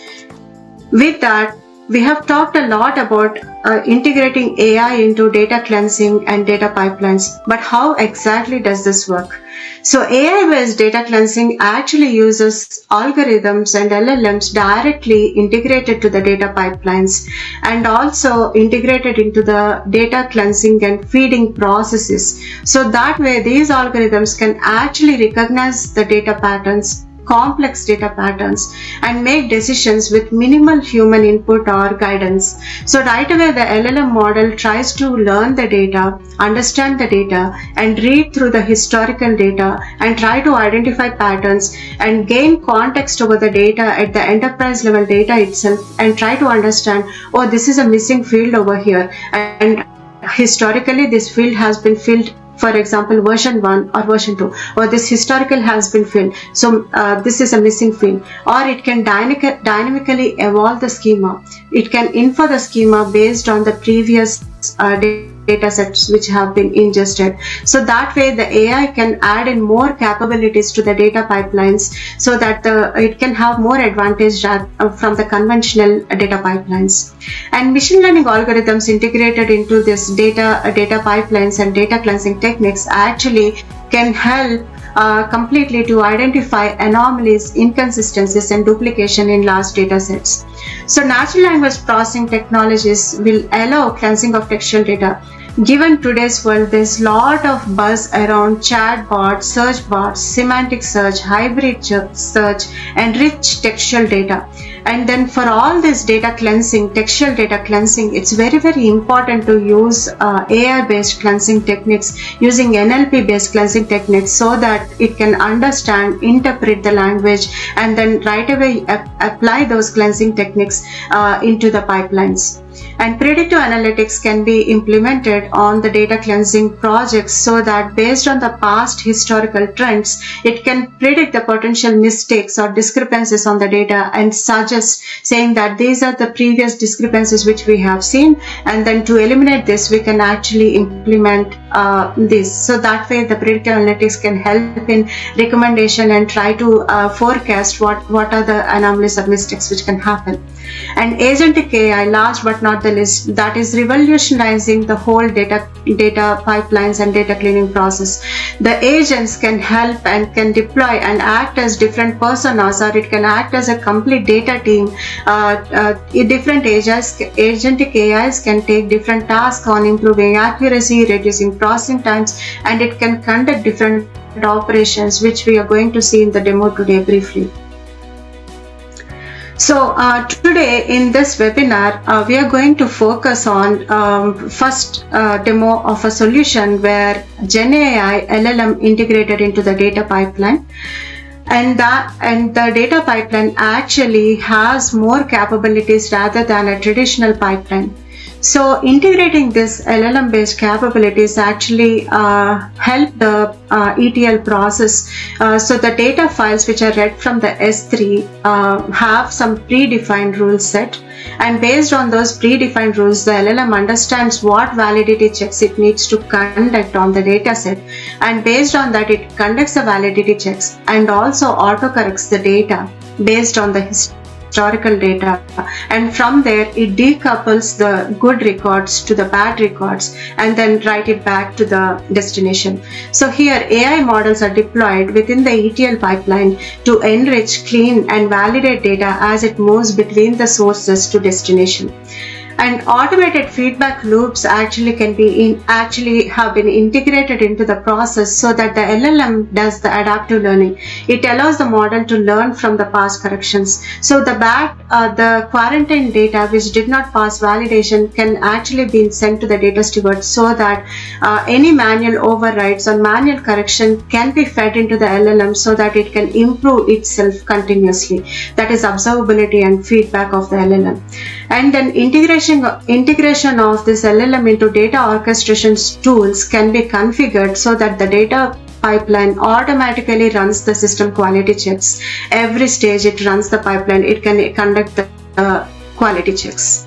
With that, we have talked a lot about integrating AI into data cleansing and data pipelines, but how exactly does this work? So AI-based data cleansing actually uses algorithms and LLMs directly integrated to the data pipelines and also integrated into the data cleansing and feeding processes. So that way these algorithms can actually recognize the data patterns, complex data patterns, and make decisions with minimal human input or guidance. So right away the LLM model tries to learn the data, understand the data, and read through the historical data and try to identify patterns and gain context over the data at the enterprise level data itself and try to understand, oh, this is a missing field over here, and historically this field has been filled, for example version 1 or version 2, or this historical has been filled, so this is a missing field. Or it can dynamically evolve the schema. It can infer the schema based on the previous data sets which have been ingested. So that way the AI can add in more capabilities to the data pipelines so that it can have more advantage from the conventional data pipelines. And machine learning algorithms integrated into this data pipelines and data cleansing techniques actually can help completely to identify anomalies, inconsistencies, and duplication in large data sets. So natural language processing technologies will allow cleansing of textual data. Given today's world, there's a lot of buzz around chatbots, search bots, semantic search, hybrid search, and rich textual data. And then for all this data cleansing, textual data cleansing, it's very, very important to use AI-based cleansing techniques, using NLP-based cleansing techniques so that it can understand, interpret the language, and then right away apply those cleansing techniques into the pipelines. And predictive analytics can be implemented on the data cleansing projects so that based on the past historical trends, it can predict the potential mistakes or discrepancies on the data and suggest, saying that these are the previous discrepancies which we have seen, and then to eliminate this we can actually implement this. So that way the predictive analytics can help in recommendation and try to forecast what are the anomalies or mistakes which can happen. And agentic AI, last but not the least, that is revolutionizing the whole data pipelines and data cleaning process. The agents can help and can deploy and act as different personas, or it can act as a complete data team. Different agentic AIs can take different tasks on improving accuracy, reducing processing times, and it can conduct different operations, which we are going to see in the demo today briefly. So today in this webinar, we are going to focus on first demo of a solution where GenAI LLM integrated into the data pipeline. And the data pipeline actually has more capabilities rather than a traditional pipeline. So integrating this LLM based capabilities actually help the ETL process. So the data files which are read from the S3 have some predefined rules set, and based on those predefined rules the LLM understands what validity checks it needs to conduct on the data set, and based on that it conducts the validity checks and also autocorrects the data based on the historical data, and from there it decouples the good records to the bad records and then write it back to the destination. So here AI models are deployed within the ETL pipeline to enrich, clean, and validate data as it moves between the sources to destination. And automated feedback loops actually have been integrated into the process so that the LLM does the adaptive learning. It allows the model to learn from the past corrections. So the quarantine data which did not pass validation can actually be sent to the data steward so that any manual overrides or manual correction can be fed into the LLM so that it can improve itself continuously. That is observability and feedback of the LLM. And then integration of this LLM into data orchestration tools can be configured so that the data pipeline automatically runs the system quality checks. Every stage it runs the pipeline, it can conduct the quality checks.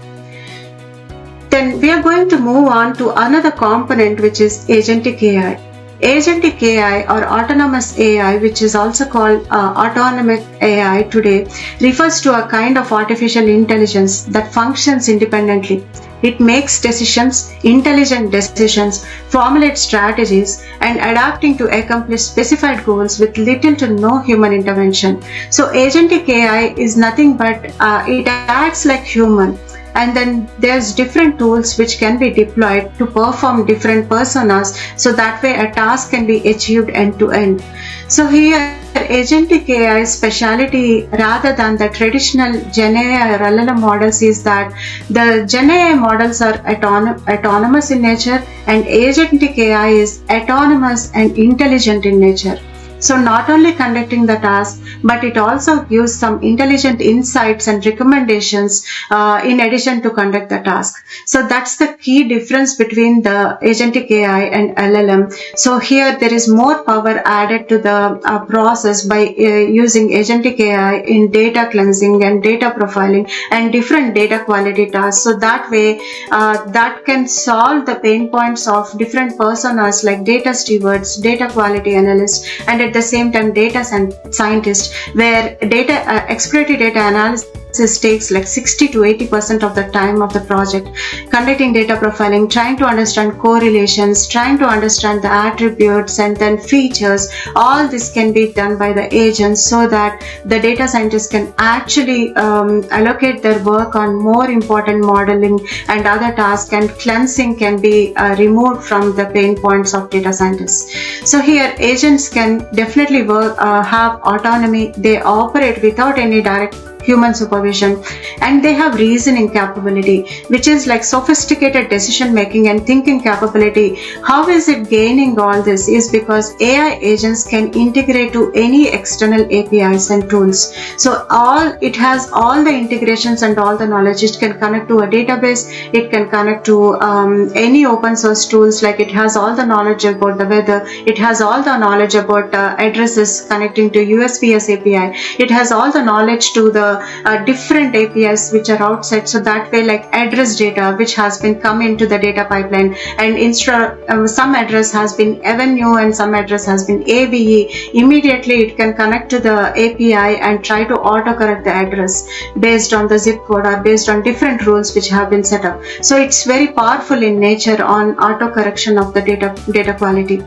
Then we are going to move on to another component, which is agentic AI. Agentic AI or autonomous AI, which is also called autonomic AI today, refers to a kind of artificial intelligence that functions independently. It makes decisions, intelligent decisions, formulates strategies, and adapting to accomplish specified goals with little to no human intervention. So agentic AI is nothing but it acts like human. And then there's different tools which can be deployed to perform different personas, so that way a task can be achieved end to end. So here agentic AI speciality rather than the traditional GenAI or LLM models is that the GenAI models are autonomous in nature, and agentic AI is autonomous and intelligent in nature. So not only conducting the task, but it also gives some intelligent insights and recommendations in addition to conduct the task. So that's the key difference between the agentic AI and LLM. So here there is more power added to the process by using agentic AI in data cleansing and data profiling and different data quality tasks. So that way that can solve the pain points of different personas like data stewards, data quality analysts, and at the same time data scientist, where exploratory data analysis takes like 60 to 80% of the time of the project. Conducting data profiling, trying to understand correlations, trying to understand the attributes and then features, all this can be done by the agents, so that the data scientists can actually allocate their work on more important modeling and other tasks, and cleansing can be removed from the pain points of data scientists. So here agents can definitely have autonomy. They operate without any direct human supervision, and they have reasoning capability, which is like sophisticated decision making and thinking capability. How is it gaining all this? Is because AI agents can integrate to any external APIs and tools. So it has all the integrations and all the knowledge. It can connect to a database, it can connect to any open source tools, like it has all the knowledge about the weather, it has all the knowledge about addresses connecting to USPS API, it has all the knowledge to the different APIs which are outside. So that way, like address data which has been come into the data pipeline, and instead some address has been avenue and some address has been AVE, immediately it can connect to the API and try to autocorrect the address based on the zip code or based on different rules which have been set up. So it's very powerful in nature on auto correction of the data quality.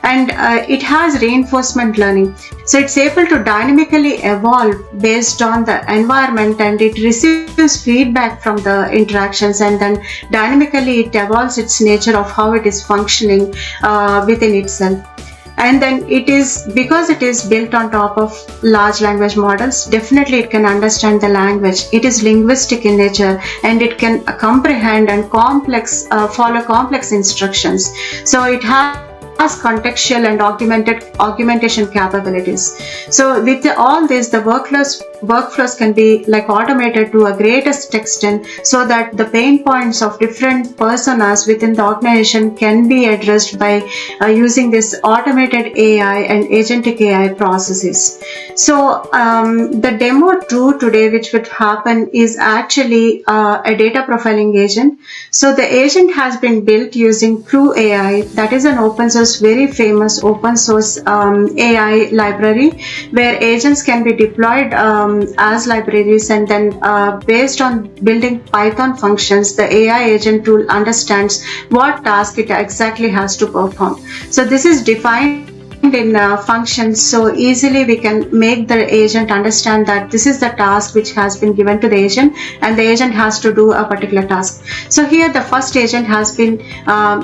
And it has reinforcement learning. So it's able to dynamically evolve based on the environment, and it receives feedback from the interactions, and then dynamically it evolves its nature of how it is functioning within itself. And then because it is built on top of large language models, definitely it can understand the language. It is linguistic in nature, and it can comprehend and follow complex instructions. So it has contextual and augmentation capabilities. So with all this, the workflows can be like automated to a greatest extent, so that the pain points of different personas within the organization can be addressed by using this automated AI and agentic AI processes. So the demo 2 today which would happen is actually a data profiling agent. So the agent has been built using True AI, that is an open source, very famous open source AI library, where agents can be deployed as libraries, and then based on building Python functions, the AI agent tool understands what task it exactly has to perform. So this is defined in functions, so easily we can make the agent understand that this is the task which has been given to the agent, and the agent has to do a particular task. So here the first agent has been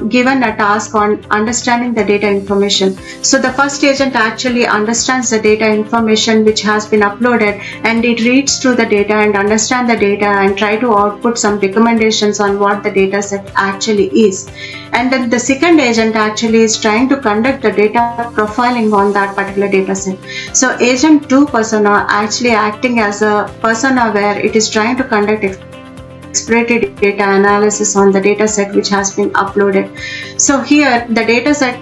given a task on understanding the data information. So the first agent actually understands the data information which has been uploaded, and it reads through the data and understand the data and try to output some recommendations on what the data set actually is. And then the second agent actually is trying to conduct the data profiling on that particular data set. So agent 2 persona actually acting as a persona where it is trying to conduct exploratory data analysis on the data set which has been uploaded. So here the data set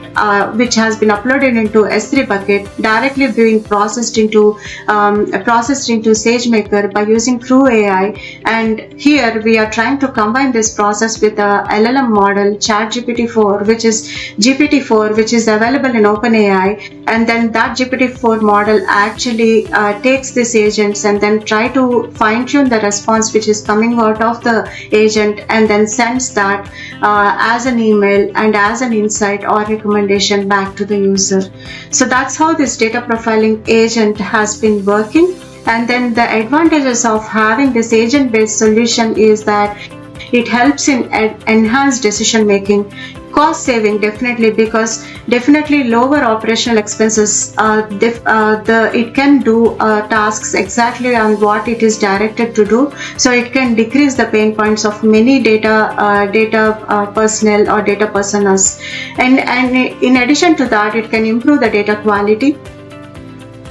which has been uploaded into S3 bucket directly being processed into SageMaker by using True AI, and here we are trying to combine this process with a LLM model ChatGPT-4 which is GPT-4 which is available in OpenAI, and then that GPT-4 model actually takes these agents and then try to fine-tune the response which is coming out of the agent and then sends that as an email and as an insight or recommendation back to the user. So that's how this data profiling agent has been working. And then the advantages of having this agent-based solution is that it helps in enhanced decision making, cost saving definitely, because definitely lower operational expenses. It can do tasks exactly on what it is directed to do, so it can decrease the pain points of many data personnel or data personas, and in addition to that, it can improve the data quality,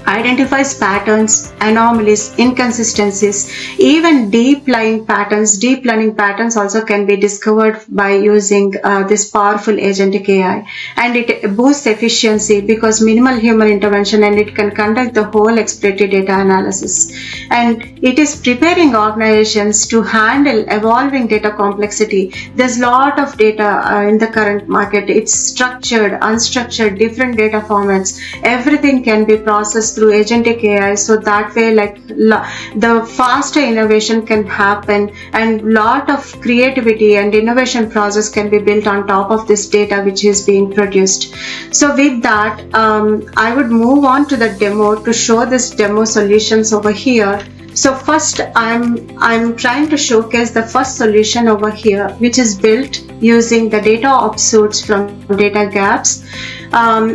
identifies patterns, anomalies, inconsistencies, even deep learning patterns also can be discovered by using this powerful agentic AI, and it boosts efficiency because minimal human intervention, and it can conduct the whole exploratory data analysis, and it is preparing organizations to handle evolving data complexity. There's a lot of data in the current market. It's structured, unstructured, different data formats. Everything can be processed through agentic AI, so that way the faster innovation can happen, and lot of creativity and innovation process can be built on top of this data which is being produced. So with that, I would move on to the demo to show this demo solutions over here. So first I'm trying to showcase the first solution over here, which is built using the data ops suites from Datagaps.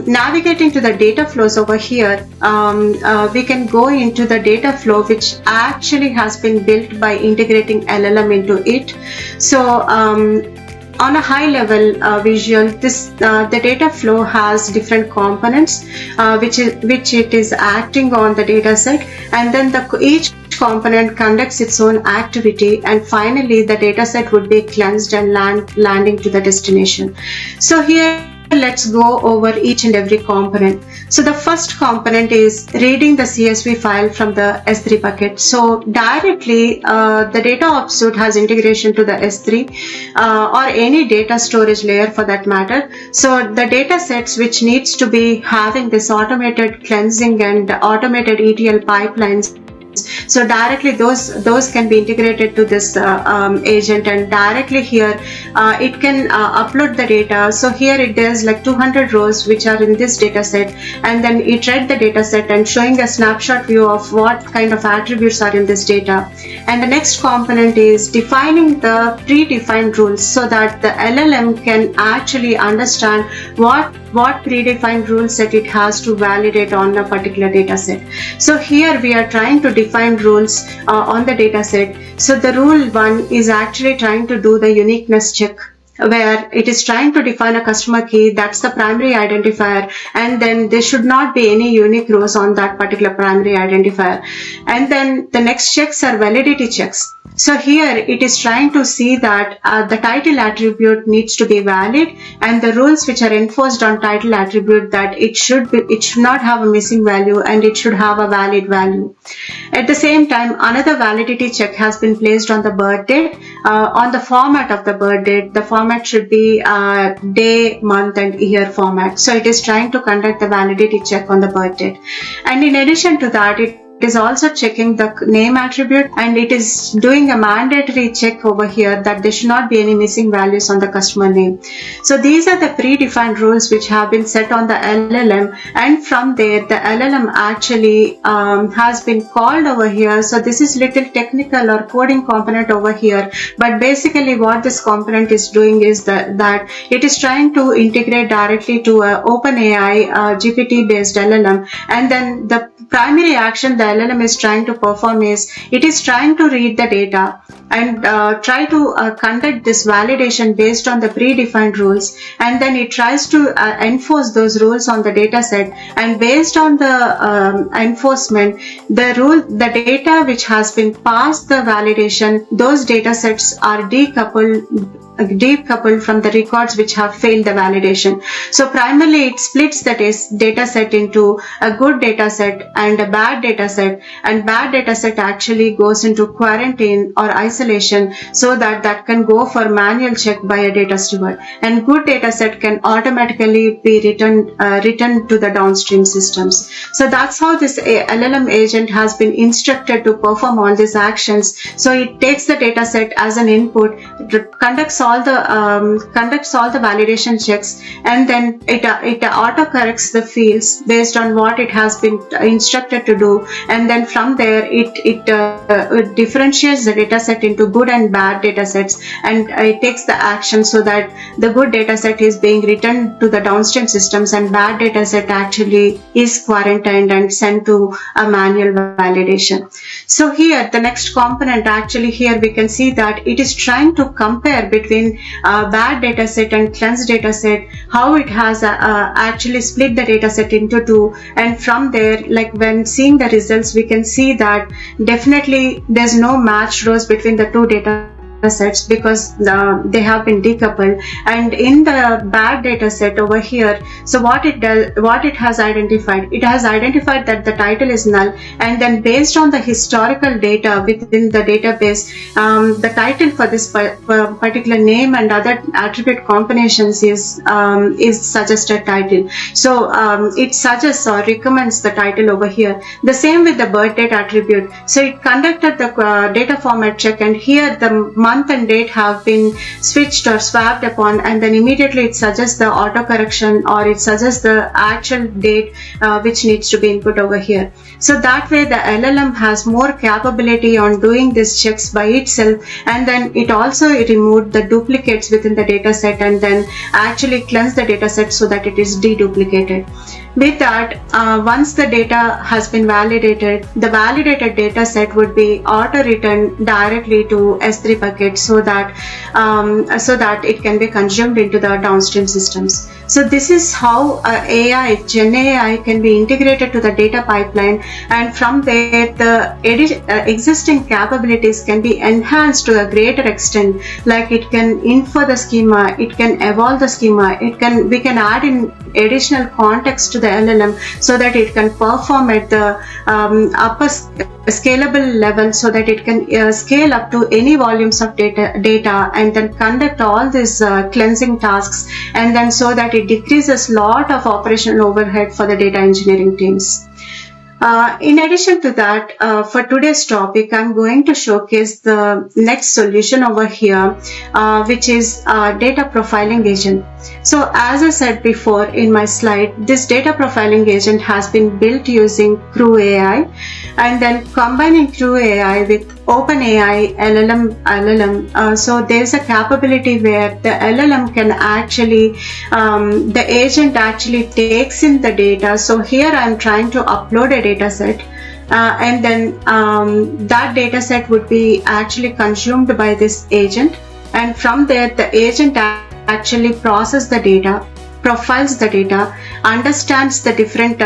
Navigating to the data flows over here, we can go into the data flow which actually has been built by integrating LLM into it. So on a high level visual, the data flow has different components which it is acting on the data set, and then each component conducts its own activity, and finally the data set would be cleansed and landing to the destination. So here let's go over each and every component. So the first component is reading the CSV file from the S3 bucket. So directly the data ops suite has integration to the S3 or any data storage layer for that matter. So the data sets which needs to be having this automated cleansing and automated ETL pipelines, so directly those can be integrated to this agent, and directly here it can upload the data. So here it does like 200 rows which are in this data set, and then it read the data set and showing a snapshot view of what kind of attributes are in this data. And the next component is defining the predefined rules, so that the LLM can actually understand what predefined rule set it has to validate on a particular data set. So here we are trying to define rules on the data set. So the rule 1 is actually trying to do the uniqueness check, where it is trying to define a customer key, that's the primary identifier, and then there should not be any unique rows on that particular primary identifier. And then the next checks are validity checks. So here it is trying to see that the title attribute needs to be valid, and the rules which are enforced on title attribute, that it should not have a missing value and it should have a valid value. At the same time, another validity check has been placed on the birth date, on the format of the birth date. The format should be day, month and year format. So it is trying to conduct the validity check on the birth date. And in addition to that, it is also checking the name attribute, and it is doing a mandatory check over here that there should not be any missing values on the customer name. So these are the predefined rules which have been set on the LLM, and from there the LLM actually has been called over here. So this is little technical or coding component over here, but basically what this component is doing is that it is trying to integrate directly to a OpenAI GPT based LLM, and then the primary action the LLM is trying to perform is it is trying to read the data and try to conduct this validation based on the predefined rules, and then it tries to enforce those rules on the data set, and based on the enforcement, the data which has been passed the validation, those data sets are decoupled decoupled from the records which have failed the validation. So primarily it splits the data set into a good data set and a bad data set, and bad data set actually goes into quarantine or isolation so that can go for manual check by a data steward, and good data set can automatically be returned to the downstream systems. So that's how this LLM agent has been instructed to perform all these actions. So it takes the data set as an input, conducts all the validation checks, and then it autocorrects the fields based on what it has been instructed to do, and then from there it differentiates the data set into good and bad data sets, and it takes the action so that the good data set is being returned to the downstream systems and bad data set actually is quarantined and sent to a manual validation. So here the next component, actually here we can see that it is trying to compare between bad data set and cleansed data set, how it has actually split the data set into two, and from there, like when seeing the results, we can see that definitely there's no matched rows between the two data sets because they have been decoupled. And in the bad data set over here, so what it has identified that the title is null, and then based on the historical data within the database, the title for this particular name and other attribute combinations is suggested title. So it suggests or recommends the title over here. The same with the birth date attribute. So it conducted the data format check, and here the month and date have been switched or swapped upon, and then immediately it suggests the autocorrection, or it suggests the actual date which needs to be input over here. So that way the LLM has more capability on doing these checks by itself, and then it also removed the duplicates within the data set and then actually cleanse the data set so that it is deduplicated. With that, once the data has been validated, the validated data set would be auto-returned directly to S3 bucket so that it can be consumed into the downstream systems. So this is how GenAI can be integrated to the data pipeline, and from there the existing capabilities can be enhanced to a greater extent. Like it can infer the schema, it can evolve the schema, we can add in additional context to the LLM so that it can perform at the upper scalable level, so that it can scale up to any volumes of data and then conduct all these cleansing tasks, and then so that it decreases lot of operational overhead for the data engineering teams. In addition to that, for today's topic, I'm going to showcase the next solution over here, which is data profiling agent. So as I said before in my slide, this data profiling agent has been built using Crew AI, and then combining Crew AI with OpenAI LLM. So there's a capability where the LLM can actually, the agent actually takes in the data. So here I'm trying to upload a data set, and then that data set would be actually consumed by this agent, and from there the agent actually processes the data, profiles the data, understands the different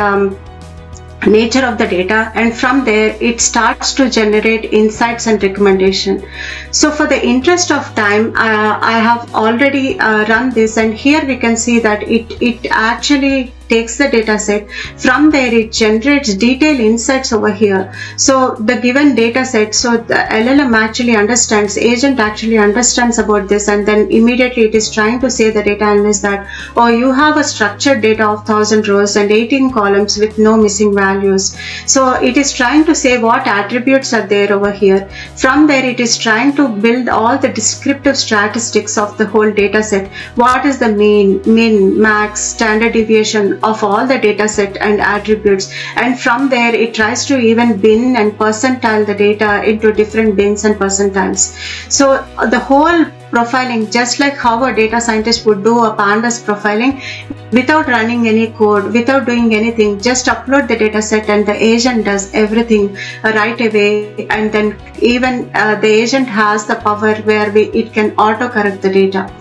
nature of the data, and from there it starts to generate insights and recommendation. So for the interest of time, I have already run this, and here we can see that it actually takes the data set. From there it generates detailed insights over here. So the given data set, so the LLM actually understands, agent actually understands about this, and then immediately it is trying to say the data analyst that, oh, you have a structured data of 1000 rows and 18 columns with no missing values. So it is trying to say what attributes are there over here. From there it is trying to build all the descriptive statistics of the whole data set. What is the mean, min, max, standard deviation of all the data set and attributes, and from there it tries to even bin and percentile the data into different bins and percentiles. So the whole profiling, just like how a data scientist would do a pandas profiling, without running any code, without doing anything, just upload the data set and the agent does everything right away, and then even the agent has the power where it can auto correct the data.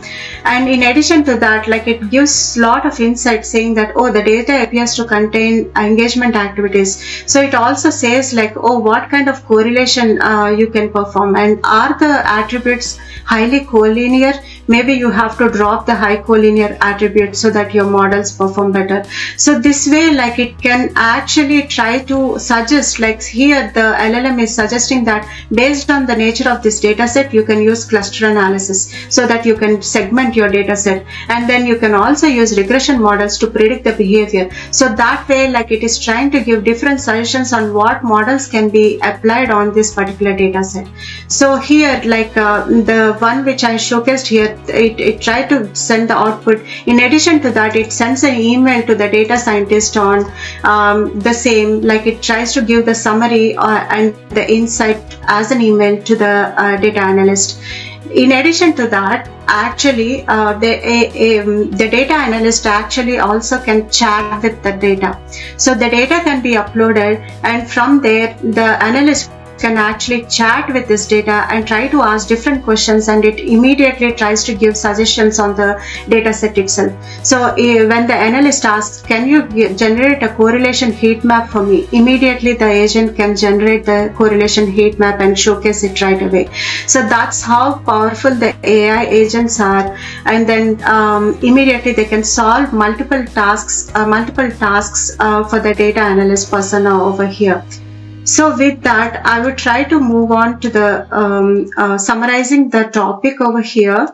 And in addition to that, like it gives lot of insight saying that, oh, the data appears to contain engagement activities. So it also says like, oh, what kind of correlation you can perform, and are the attributes highly collinear maybe you have to drop the high collinear attribute so that your models perform better. So this way, like, it can actually try to suggest, like here the LLM is suggesting that based on the nature of this data set, you can use cluster analysis so that you can segment your data set, and then you can also use regression models to predict the behavior. So that way, like, it is trying to give different suggestions on what models can be applied on this particular data set. So here, like the one which I showcased here, it tried to send the output. In addition to that, it sends an email to the data scientist on the same, like it tries to give the summary and the insight as an email to the data analyst. In addition to that, actually the data analyst actually also can chat with the data. So the data can be uploaded, and from there the analyst can actually chat with this data and try to ask different questions, and it immediately tries to give suggestions on the data set itself. So when the analyst asks, can you generate a correlation heat map for me, immediately the agent can generate the correlation heat map and showcase it right away. So that's how powerful the AI agents are. And then immediately they can solve multiple tasks for the data analyst persona over here. So with that, I will try to move on to the summarizing the topic over here.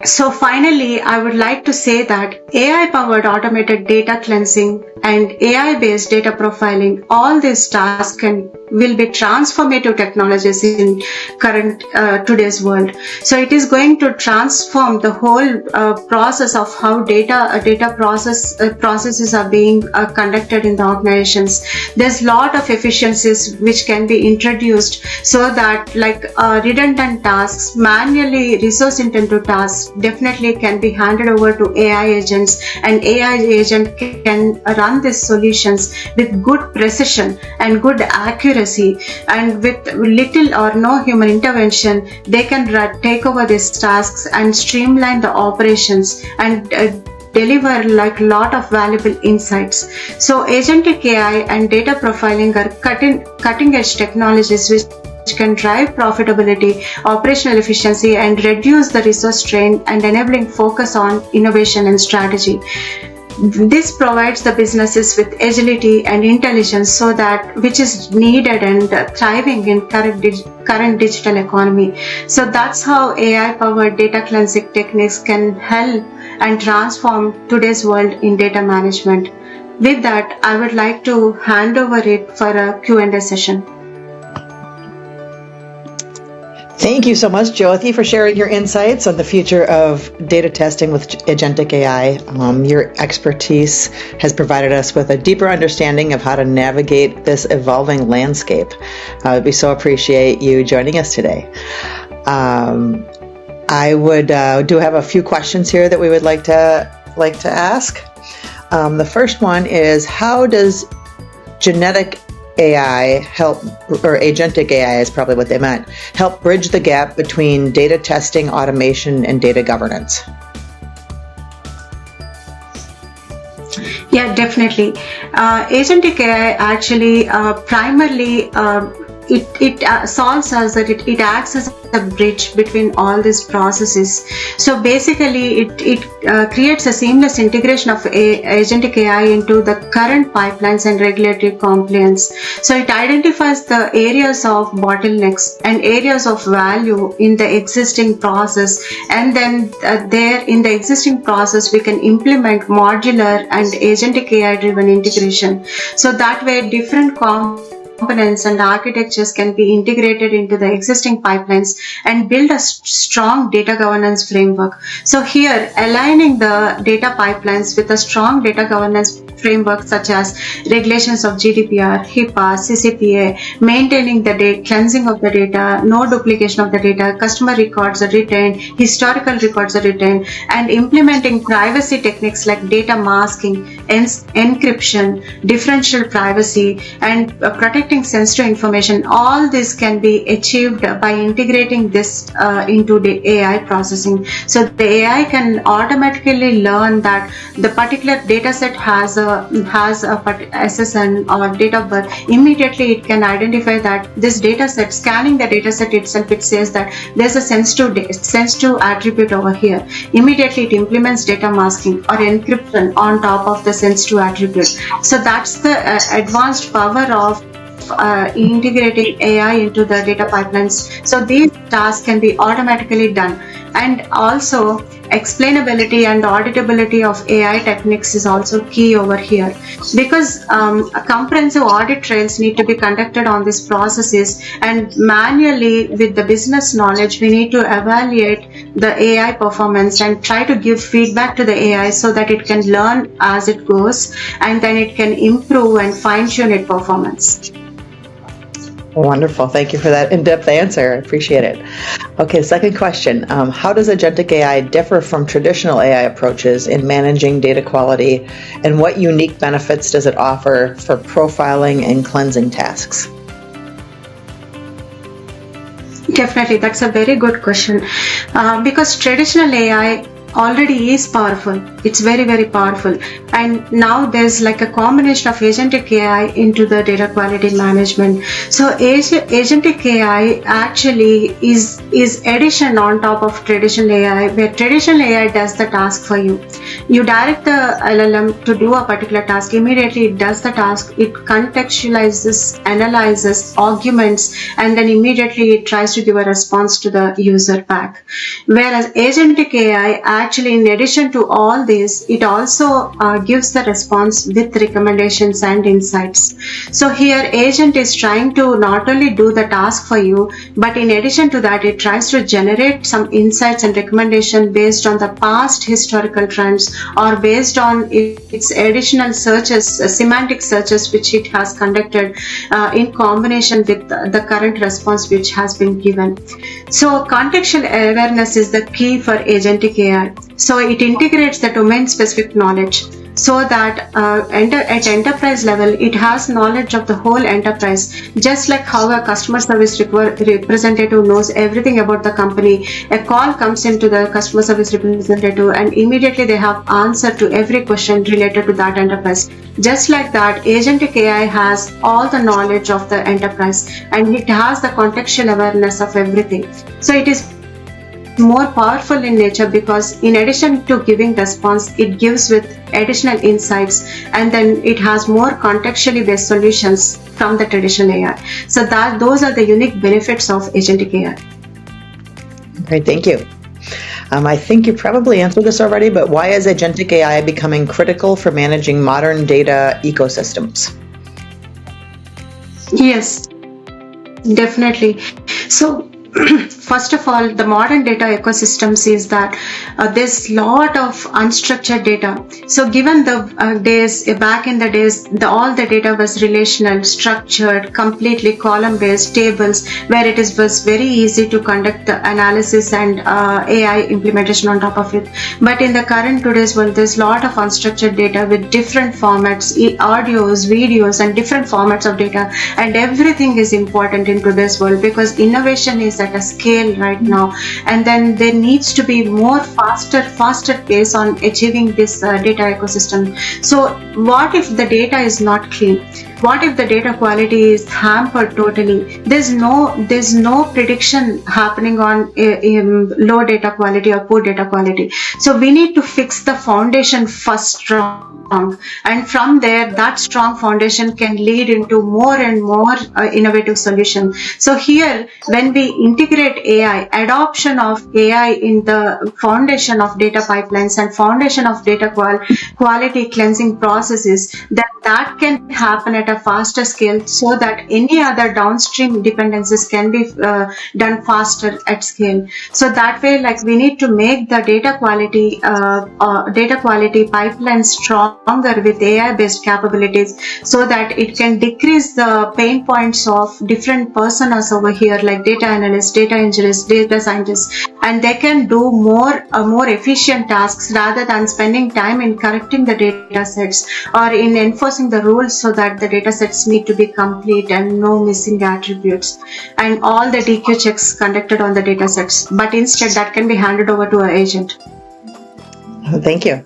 So finally, I would like to say that AI-powered automated data cleansing and AI-based data profiling, all these tasks will be transformative technologies in current today's world. So it is going to transform the whole process of how data processes are being conducted in the organizations. There's a lot of efficiencies which can be introduced so that, like, redundant tasks, manually resource-intensive tasks definitely can be handed over to AI agents, and AI agent can run these solutions with good precision and good accuracy, and with little or no human intervention they can take over these tasks and streamline the operations and deliver like lot of valuable insights. So agentic AI and data profiling are cutting edge technologies which can drive profitability, operational efficiency, and reduce the resource strain, and enabling focus on innovation and strategy. This provides the businesses with agility and intelligence, so that which is needed and thriving in current digital economy. So that's how AI-powered data cleansing techniques can help and transform today's world in data management. With that, I would like to hand over it for a Q&A session. Thank you so much, Jyoti, for sharing your insights on the future of data testing with agentic AI. Your expertise has provided us with a deeper understanding of how to navigate this evolving landscape. We so appreciate you joining us today. I would do have a few questions here that we would like to ask. The first one is, how does genetic AI help, or agentic AI is probably what they meant, help bridge the gap between data testing, automation, and data governance? Yeah, definitely. Agentic AI actually primarily it solves us that it acts as a bridge between all these processes. So basically it creates a seamless integration of agentic AI into the current pipelines and regulatory compliance. So it identifies the areas of bottlenecks and areas of value in the existing process, and then there in the existing process we can implement modular and agentic AI driven integration. So that way different components and architectures can be integrated into the existing pipelines and build a strong data governance framework. So here, aligning the data pipelines with a strong data governance framework such as regulations of GDPR, HIPAA, CCPA, maintaining the cleansing of the data, no duplication of the data, customer records are retained, historical records are retained, and implementing privacy techniques like data masking, encryption, differential privacy, and protecting sensitive information. All this can be achieved by integrating this into the AI processing. So the AI can automatically learn that the particular data set has a has a SSN or date of birth, immediately it can identify that this data set, scanning the data set itself, it says that there's a sensitive attribute over here. Immediately it implements data masking or encryption on top of the sensitive attribute. So that's the advanced power of integrating AI into the data pipelines. So these tasks can be automatically done. And also explainability and auditability of AI techniques is also key over here, because comprehensive audit trails need to be conducted on these processes, and manually with the business knowledge we need to evaluate the AI performance and try to give feedback to the AI so that it can learn as it goes, and then it can improve and fine-tune its performance. Wonderful. Thank you for that in-depth answer. I appreciate it. Okay, second question. How does agentic AI differ from traditional AI approaches in managing data quality, and what unique benefits does it offer for profiling and cleansing tasks? Definitely, that's a very good question, because traditional AI already is powerful. It's very, very powerful, and now there's like a combination of agentic AI into the data quality management. So agentic AI actually is addition on top of traditional AI, where traditional AI does the task for you. You direct the LLM to do a particular task, immediately it does the task, it contextualizes, analyzes, augments, and then immediately it tries to give a response to the user back. Whereas agentic AI actually, in addition to all this, it also gives the response with recommendations and insights. So here agent is trying to not only do the task for you, but in addition to that it tries to generate some insights and recommendation based on the past historical trends, or based on its additional searches, semantic searches which it has conducted in combination with the current response which has been given. So contextual awareness is the key for agentic AI. So it integrates the domain specific knowledge, so that at enterprise level it has knowledge of the whole enterprise, just like how a customer service representative knows everything about the company. A call comes into the customer service representative and immediately they have answer to every question related to that enterprise. Just like that, agentic AI has all the knowledge of the enterprise, and it has the contextual awareness of everything. So it is more powerful in nature, because in addition to giving response, it gives with additional insights, and then it has more contextually based solutions from the traditional AI. So those are the unique benefits of agentic AI. Great, thank you. I think you probably answered this already, but why is agentic AI becoming critical for managing modern data ecosystems? Yes, definitely. So first of all, the modern data ecosystems is that there's a lot of unstructured data. So given the days, back in the days, all the data was relational, structured, completely column-based tables, where it was very easy to conduct the analysis and AI implementation on top of it. But in the current today's world, there's a lot of unstructured data with different formats, audios, videos, and different formats of data. And everything is important in today's world, because innovation is at a scale right now, and then there needs to be more faster pace on achieving this data ecosystem. So what if the data is not clean? What if the data quality is hampered totally? There's no prediction happening on low data quality or poor data quality. So we need to fix the foundation first strong, and from there that strong foundation can lead into more and more innovative solutions. So here, when we integrate AI, adoption of AI in the foundation of data pipelines and foundation of data quality cleansing processes, that can happen at a faster scale, so that any other downstream dependencies can be done faster at scale. So that way, like, we need to make the data quality pipeline stronger with AI based capabilities, so that it can decrease the pain points of different personas over here, like data analysts, data engineers, data scientists, and they can do more efficient tasks rather than spending time in correcting the data sets or in enforcing the rules, so that the data sets need to be complete and no missing attributes, and all the DQ checks conducted on the data sets. But instead, that can be handed over to an agent. Thank you.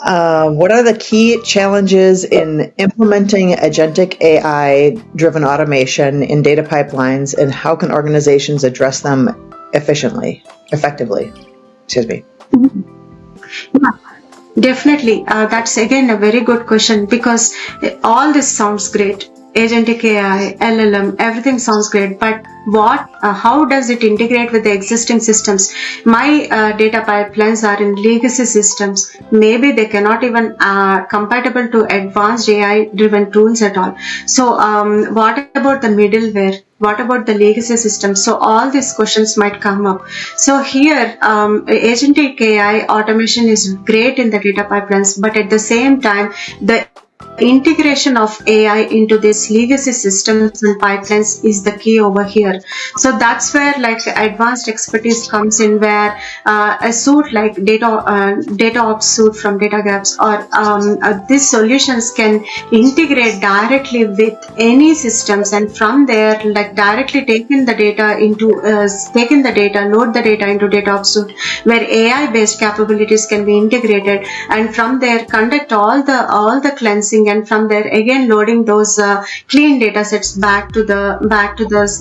What are the key challenges in implementing agentic AI-driven automation in data pipelines, and how can organizations address them effectively? Excuse me. Yeah, definitely. That's again a very good question, because all this sounds great. Agentic AI, LLM, everything sounds great, but how does it integrate with the existing systems? My data pipelines are in legacy systems. Maybe they cannot even compatible to advanced AI-driven tools at all. So, what about the middleware? What about the legacy system? So all these questions might come up. So here, agentic AI automation is great in the data pipelines, but at the same time, the integration of AI into these legacy systems and pipelines is the key over here. So that's where like advanced expertise comes in, where a suite like DataOps suite from Datagaps or these solutions can integrate directly with any systems, and from there like directly taking the data, load the data into DataOps suite, where AI based capabilities can be integrated, and from there conduct all the cleansing, and from there again loading those clean data sets back to the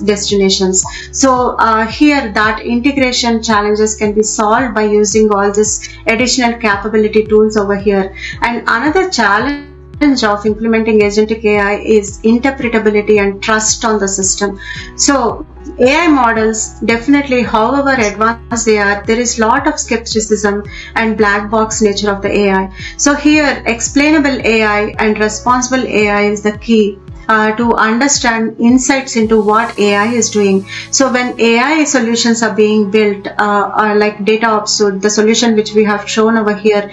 destinations. So here that integration challenges can be solved by using all this additional capability tools over here. And another challenge of implementing agentic AI is interpretability and trust on the system. So AI models, definitely, however advanced they are, there is a lot of skepticism and black box nature of the AI. So here, explainable AI and responsible AI is the key to understand insights into what AI is doing. So when AI solutions are being built, or like DataOps, so the solution which we have shown over here,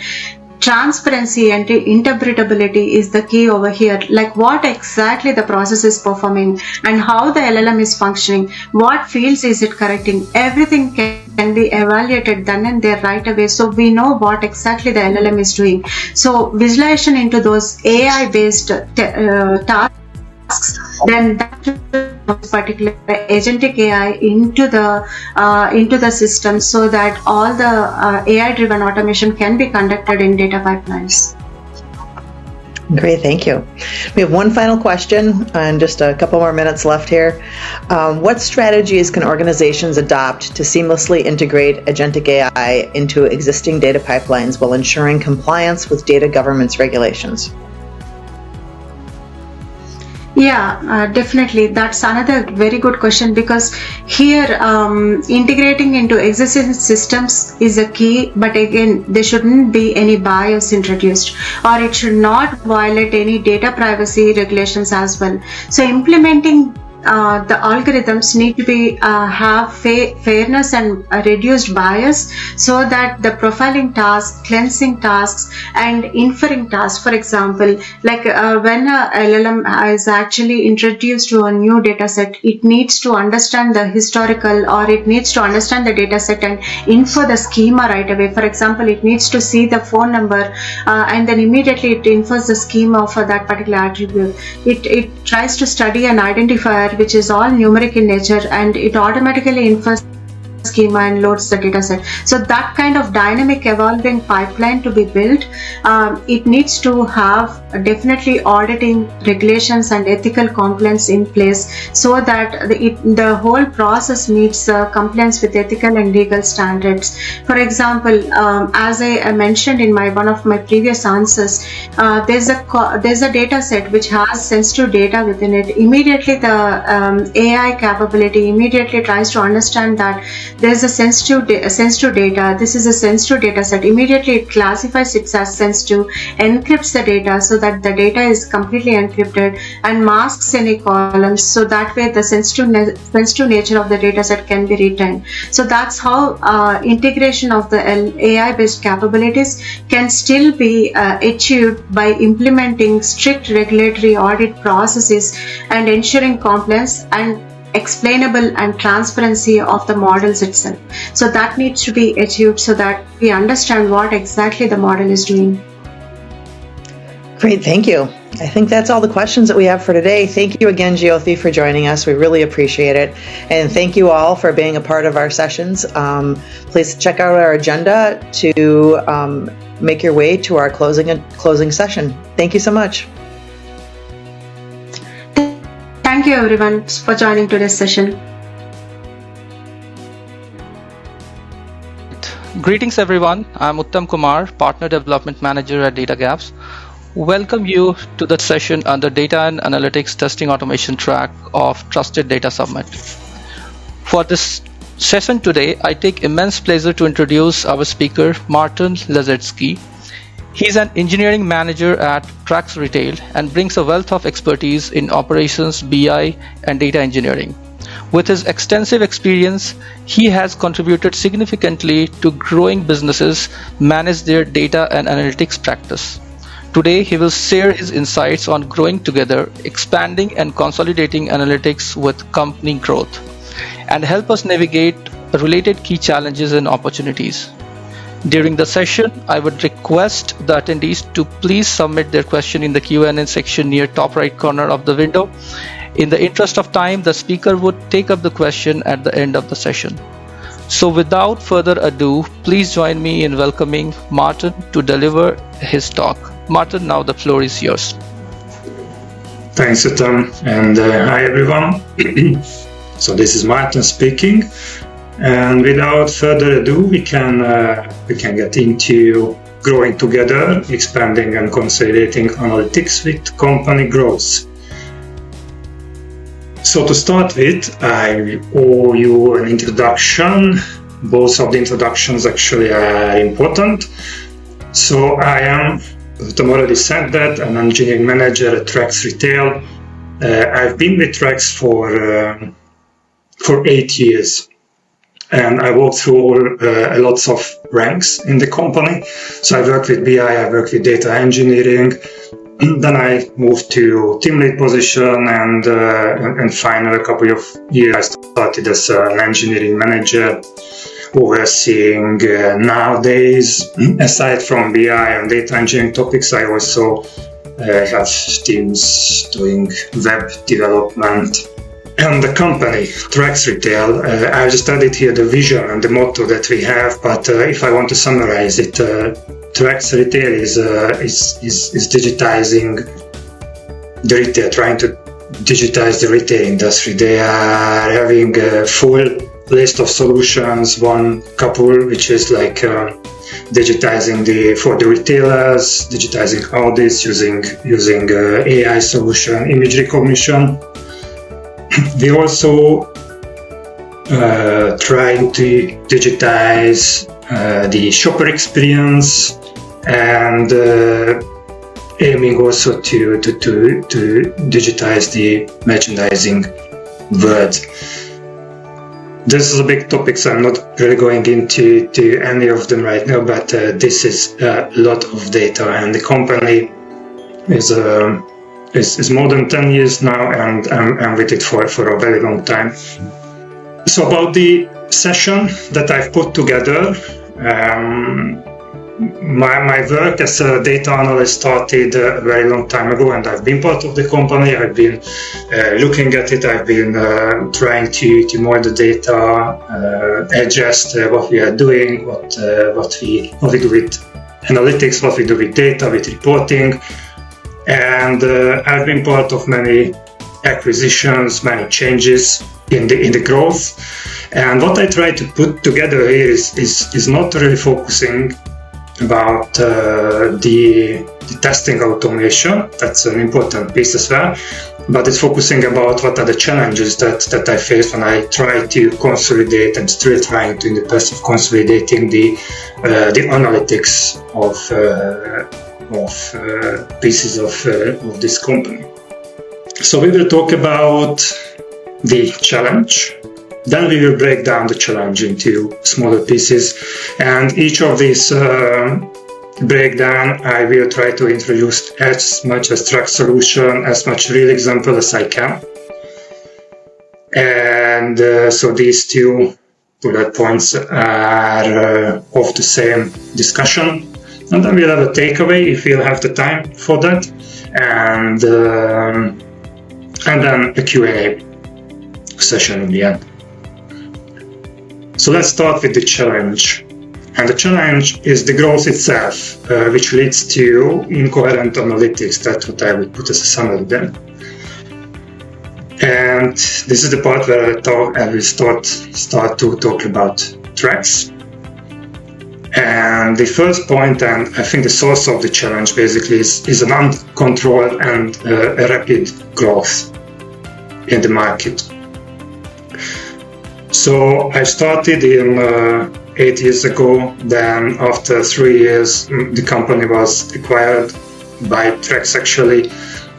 transparency and interpretability is the key over here, like what exactly the process is performing and how the LLM is functioning, what fields is it correcting, everything can be evaluated then and there right away, so we know what exactly the LLM is doing. So visualization into those AI based tasks, then that particular agentic AI into the system, so that all the AI driven automation can be conducted in data pipelines. Great, thank you. We have one final question and just a couple more minutes left here. What strategies can organizations adopt to seamlessly integrate agentic AI into existing data pipelines while ensuring compliance with data governance regulations? Yeah, definitely. That's another very good question, because here integrating into existing systems is a key, but again, there shouldn't be any bias introduced, or it should not violate any data privacy regulations as well. So implementing the algorithms need to be have fairness and reduced bias, so that the profiling tasks, cleansing tasks, and inferring tasks, for example, like when a LLM is actually introduced to a new data set, it needs to understand the historical, or it needs to understand the data set and infer the schema right away. For example, it needs to see the phone number and then immediately it infers the schema for that particular attribute. It tries to study an identifier which is all numeric in nature, and it automatically infers schema and loads the data set. So that kind of dynamic evolving pipeline to be built, it needs to have definitely auditing regulations and ethical compliance in place, so that the whole process meets compliance with ethical and legal standards. For example, as I mentioned in one of my previous answers, there's a data set which has sensitive data within it. Immediately the AI capability immediately tries to understand that there's a sensitive data. This is a sensitive data set. Immediately it classifies it as sensitive, encrypts the data so that the data is completely encrypted, and masks any columns, so that way the sensitive nature of the data set can be retained. So that's how integration of the AI based capabilities can still be achieved by implementing strict regulatory audit processes and ensuring compliance and explainable and transparency of the models itself. So that needs to be achieved so that we understand what exactly the model is doing. Great, thank you. I think that's all the questions that we have for today. Thank you again, Jyothi, for joining us. We really appreciate it. And thank you all for being a part of our sessions. Please check out our agenda to make your way to our closing session. Thank you so much. Thank you everyone for joining today's session. Greetings everyone, I'm Uttam Kumar, Partner Development Manager at Datagaps. Welcome you to the session on the Data and Analytics Testing Automation track of Trusted Data Summit. For this session today, I take immense pleasure to introduce our speaker, Martin Lazetsky. He's an engineering manager at Trax Retail and brings a wealth of expertise in operations, BI, and data engineering. With his extensive experience, he has contributed significantly to growing businesses manage their data and analytics practice. Today, he will share his insights on growing together, expanding and consolidating analytics with company growth, and help us navigate related key challenges and opportunities. During the session, I would request the attendees to please submit their question in the Q&A section near top right corner of the window. In the interest of time, the speaker would take up the question at the end of the session. So without further ado, please join me in welcoming Martin to deliver his talk. Martin, now the floor is yours. Thanks, Uttam, and hi everyone. So this is Martin speaking, and without further ado, we can get into growing together, expanding and consolidating analytics with company growth. So to start with, I owe you an introduction. Both of the introductions actually are important. So I am, Tom already said that, an engineering manager at Trax Retail. I've been with Trax for 8 years, and I walked through lots of ranks in the company. So I worked with BI, I worked with data engineering. Then I moved to team lead position, and finally a couple of years I started as an engineering manager, overseeing nowadays, aside from BI and data engineering topics, I also have teams doing web development. And the company, Trax Retail, I just added here the vision and the motto that we have, but if I want to summarize it, Trax Retail is digitizing the retail, trying to digitize the retail industry. They are having a full list of solutions, one couple, which is like digitizing for the retailers, digitizing audits using AI solution, image recognition. We also trying to digitize the shopper experience, and aiming also to digitize the merchandising world. This is a big topic, so I'm not really going into any of them right now, but this is a lot of data, and the company is more than 10 years now, and I'm with it for a very long time. So about the session that I've put together, my work as a data analyst started a very long time ago, and I've been part of the company. I've been looking at it. I've been trying to model the data, adjust what we are doing, what we do with analytics, what we do with data, with reporting. And I've been part of many acquisitions, many changes in the growth. And what I try to put together here is not really focusing about the testing automation. That's an important piece as well, but it's focusing about what are the challenges that I face when I try to consolidate, and still trying to in the process of consolidating the analytics of pieces of this company. So we will talk about the challenge. Then we will break down the challenge into smaller pieces, and each of these breakdown I will try to introduce as much abstract solution, as much real example as I can. And so these two bullet points are of the same discussion, and then we'll have a takeaway if we'll have the time for that, and then a Q&A session in the end. So let's start with the challenge. And the challenge is the growth itself, which leads to incoherent analytics. That's what I would put as a summary then. And this is the part where I will start to talk about tracks. And the first point, and I think the source of the challenge basically is an uncontrolled and a rapid growth in the market. So I started in 8 years ago. Then after 3 years, the company was acquired by Trax actually.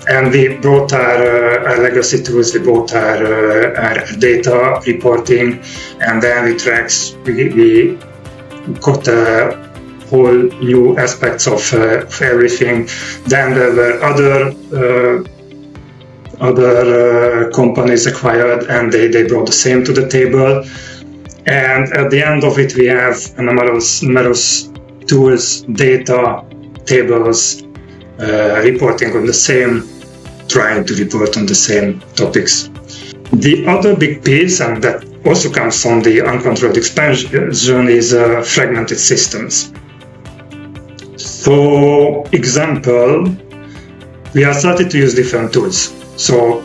And we brought our legacy tools, we brought our data reporting, and then with Trax, we got whole new aspects of everything. Then there were other companies acquired, and they brought the same to the table. And at the end of it, we have numerous tools, data, tables, reporting on the same, trying to report on the same topics. The other big piece, and that also comes from the uncontrolled expansion, is fragmented systems. For example, we have started to use different tools. So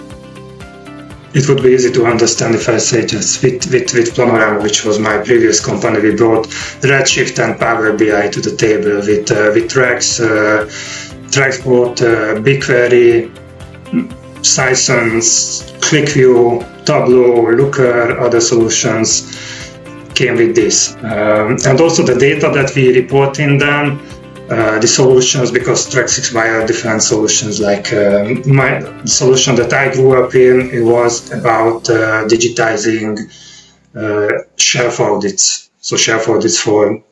it would be easy to understand if I say just with Panorama, which was my previous company, we brought Redshift and Power BI to the table. With Trax brought BigQuery, Sysons, ClickView, Tableau, Looker, other solutions came with this. And also the data that we report in them, the solutions, because Trax acquired different solutions. Like my solution that I grew up in, it was about digitizing shelf audits. So shelf audits, for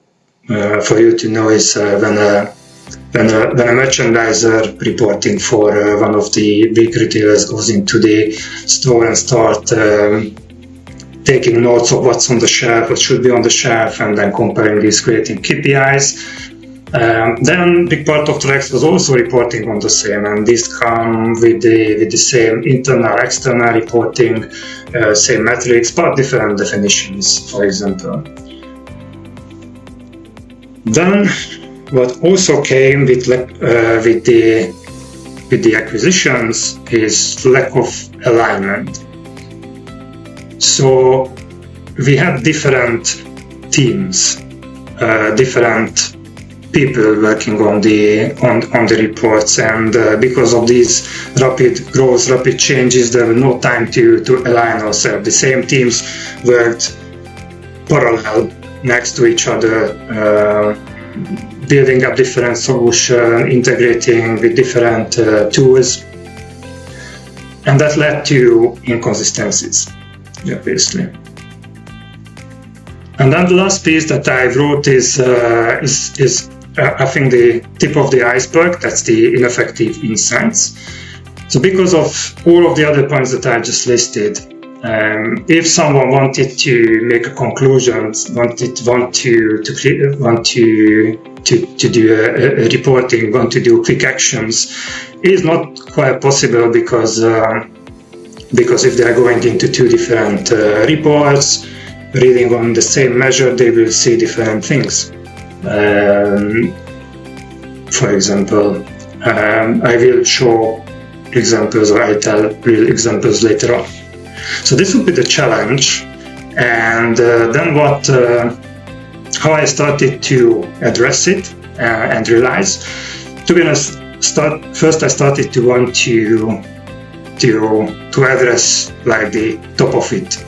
you to know, is when a merchandiser reporting for one of the big retailers goes into the store and start taking notes of what's on the shelf, what should be on the shelf, and then comparing these, creating KPIs. Then big part of Trax was also reporting on the same, and these come with the same internal, external reporting, same metrics, but different definitions, for example. Then what also came with the acquisitions is lack of alignment. So we had different teams, different people working on the reports, and because of these rapid growth, rapid changes, there was no time to align ourselves. The same teams worked parallel next to each other, building up different solutions, integrating with different tools, and that led to inconsistencies, obviously. And then the last piece that I wrote is I think the tip of the iceberg. That's the ineffective insights. So because of all of the other points that I just listed, if someone wanted to make a conclusion, want to do a reporting, want to do quick actions, it is not quite possible because if they are going into two different reports, reading on the same measure, they will see different things. For example, I will show examples, or I tell real examples later on. So this would be the challenge, and then how I started to address it and realize, to be honest, first I started to want to address like the top of it,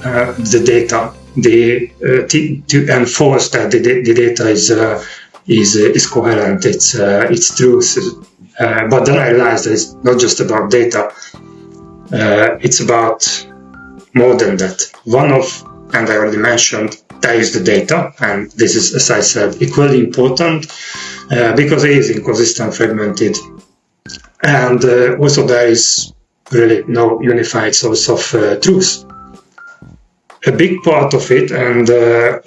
the data, to enforce that the data is coherent, it's truth. But then I realized that it's not just about data. It's about more than that. And I already mentioned, that is the data, and this is, as I said, equally important because it is inconsistent, fragmented, and also there is really no unified source of truth. A big part of it, and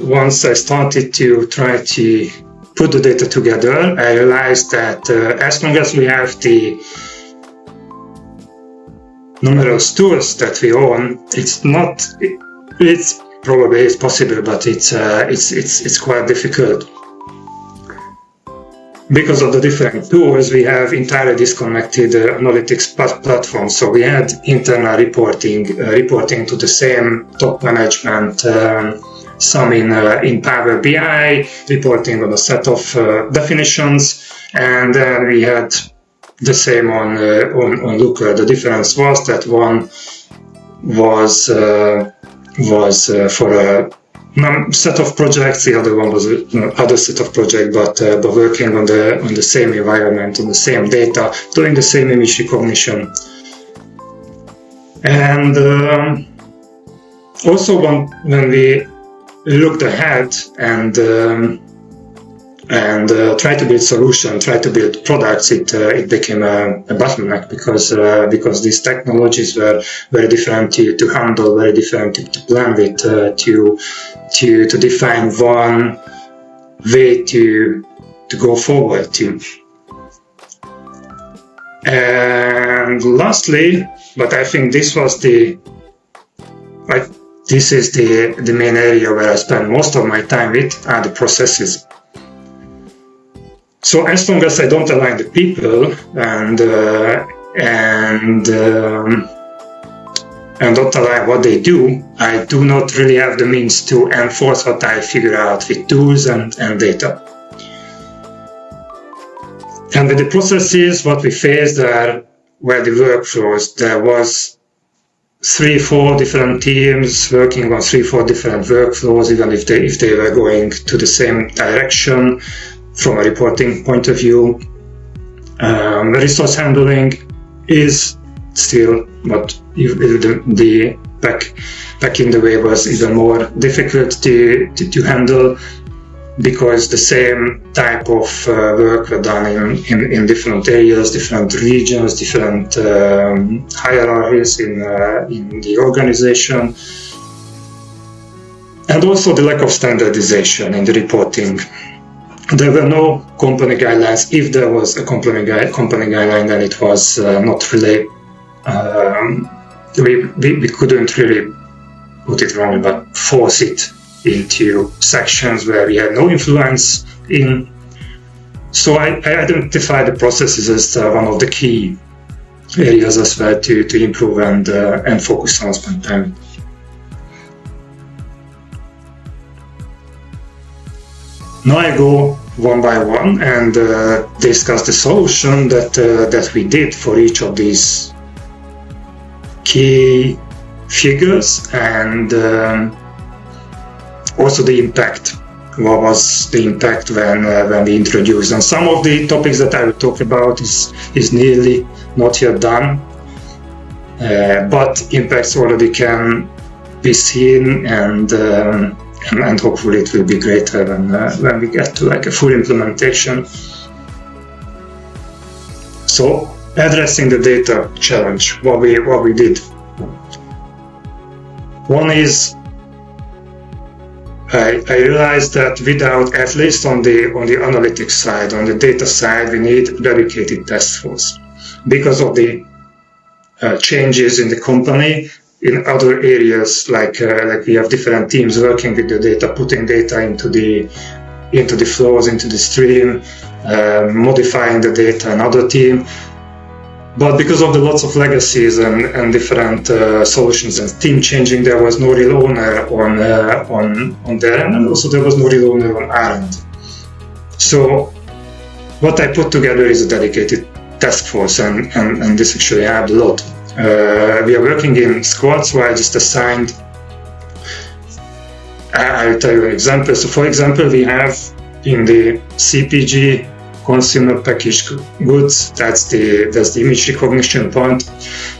once I started to try to put the data together, I realized that as long as we have the numerous tools that we own, it's probably possible, but it's quite difficult. because of the different tools, we have entirely disconnected analytics platforms. So we had internal reporting to the same top management, some in Power BI, reporting on a set of definitions, and then we had the same on Looker. The difference was that one was for a set of projects, the other one was other set of projects, but working on the same environment, on the same data, doing the same image recognition. And also when we looked ahead and try to build solutions, try to build products, it became a bottleneck because these technologies were very different to handle, very different to plan with, to define one way to go forward to. And lastly, but I think this is the main area where I spend most of my time with, are the processes. So as long as I don't align the people and don't align what they do, I do not really have the means to enforce what I figure out with tools and data. And with the processes, what we faced were the workflows. There was 3-4 different teams working on 3-4 different workflows, even if they were going to the same direction from a reporting point of view. Resource handling is still what the back in the way was even more difficult to handle, because the same type of work were done in different areas, different regions, different hierarchies in the organization, and also the lack of standardization in the reporting. There were no company guidelines. If there was a company guideline, then it was not really. We couldn't really put it wrongly, but force it into sections where we had no influence in. So I identified the processes as one of the key areas as well to improve and focus on, spend time. Now I go one by one and discuss the solution that we did for each of these key figures, and also the impact. What was the impact when we introduced? And some of the topics that I will talk about is nearly not yet done, but impacts already can be seen, and hopefully it will be greater when we get to like a full implementation. So addressing the data challenge, what we did. One is I realized that without, at least on the analytics side, on the data side, we need a dedicated task force because of the changes in the company. In other areas, like we have different teams working with the data, putting data into the flows, into the stream, modifying the data, another team. But because of the lots of legacies and different solutions and team changing, there was no real owner on their end, and also there was no real owner on our end. So what I put together is a dedicated task force, and this actually helped a lot. We are working in squads, so I just assigned. I'll tell you an example. So, for example, we have in the CPG, consumer packaged goods. That's the image recognition part.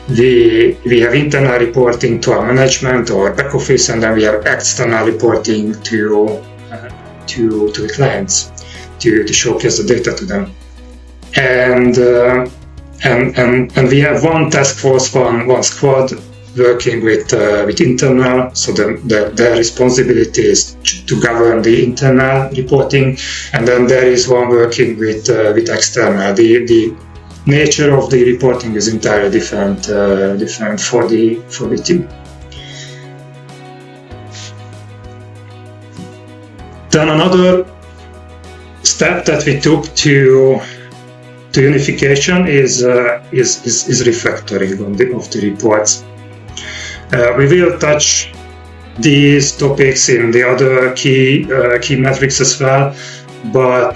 We have internal reporting to our management or back office, and then we have external reporting to the clients to showcase the data to them. And we have one task force, one squad working with internal, so their responsibility is to govern the internal reporting, and then there is one working with external. The nature of the reporting is entirely different for the team. Then another step that we took to unification is refactoring of the reports. We will touch these topics in the other key metrics as well, but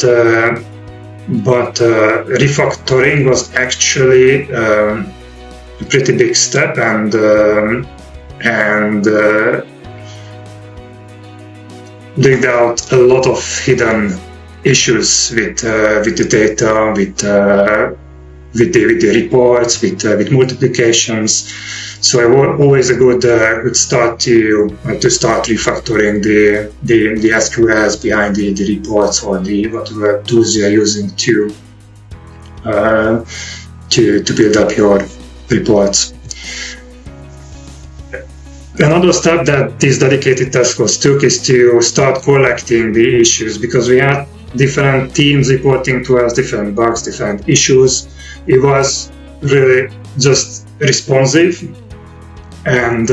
refactoring was actually a pretty big step, and digged out a lot of hidden issues with the data, with the reports, with multiplications. So it was always a good start to start refactoring the SQLs behind the reports, or whatever tools you are using to build up your reports. Another step that this dedicated task force took is to start collecting the issues, because we had different teams reporting to us, different bugs, different issues. It was really just responsive, and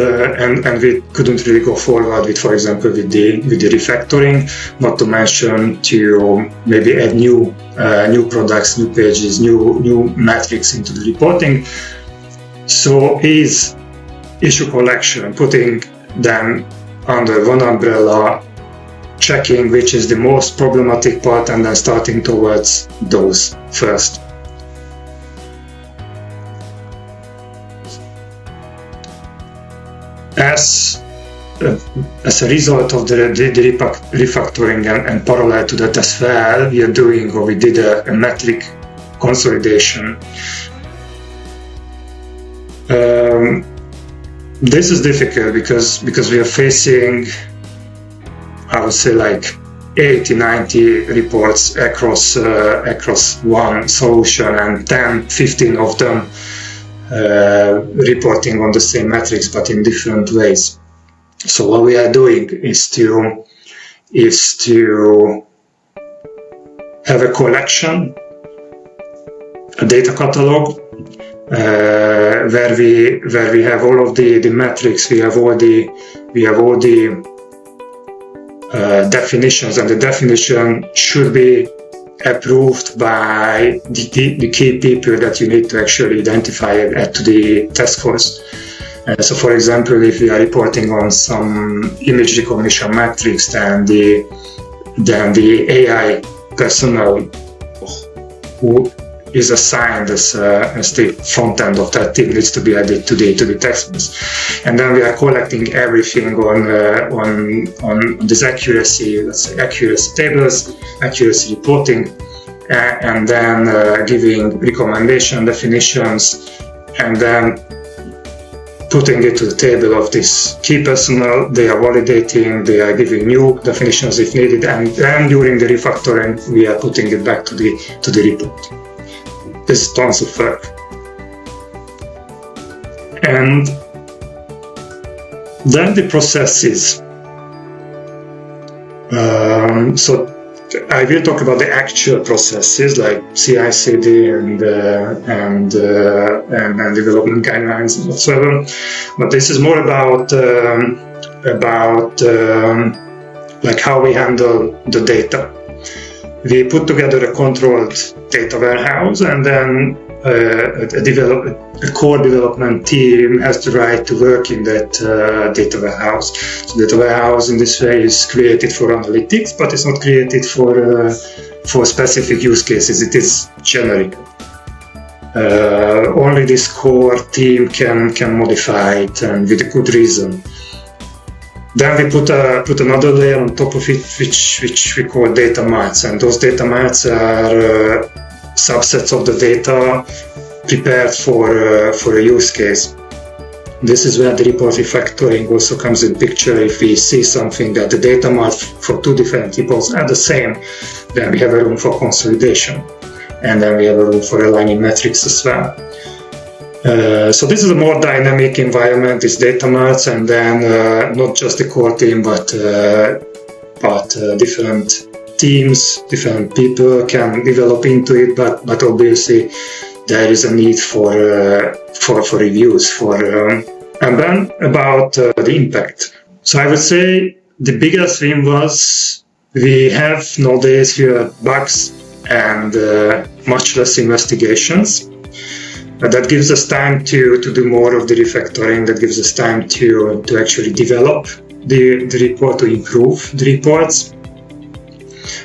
we couldn't really go forward with, for example, with the refactoring. Not to mention to maybe add new products, new pages, new metrics into the reporting. So is issue collection, putting them under one umbrella, checking which is the most problematic part, and then starting towards those first. As a result of the refactoring and parallel to that as well, we did a metric consolidation. This is difficult because we are facing, I would say, like 80-90 reports across one solution, and 10-15 of them reporting on the same metrics but in different ways. So what we are doing is to have a collection, a data catalog, where we have all of the metrics, we have all the definitions, and the definition should be approved by the key people that you need to actually identify to the task force. So, for example, if we are reporting on some image recognition metrics, then the AI personnel who is assigned as the front end of that team needs to be added to the task force. And then we are collecting everything on this accuracy, let's say accuracy tables, accuracy reporting, and then giving recommendation definitions, and then putting it to the table of this key personnel. They are validating, they are giving new definitions if needed, and then during the refactoring we are putting it back to the report. This is tons of work. And then the processes. So I will talk about the actual processes like CI/CD and development guidelines and whatsoever. But this is more about like how we handle the data. We put together a controlled data warehouse, and then a core development team has the right to work in that data warehouse. So data warehouse in this way is created for analytics, but it's not created for specific use cases. It is generic. Only this core team can modify it, and with a good reason. Then we put another layer on top of it, which we call data marts, and those data marts are subsets of the data prepared for a use case. This is where the report refactoring also comes in picture. If we see something that the data mart for two different reports are the same, then we have a room for consolidation, and then we have a room for aligning metrics as well. So this is a more dynamic environment, this data marts, and then not just the core team, but different teams, different people can develop into it. But obviously there is a need for reviews and then about the impact. So I would say the biggest win was We have nowadays fewer bugs and much less investigations. That gives us time to do more of the refactoring. That gives us time to actually develop the report, to improve the reports.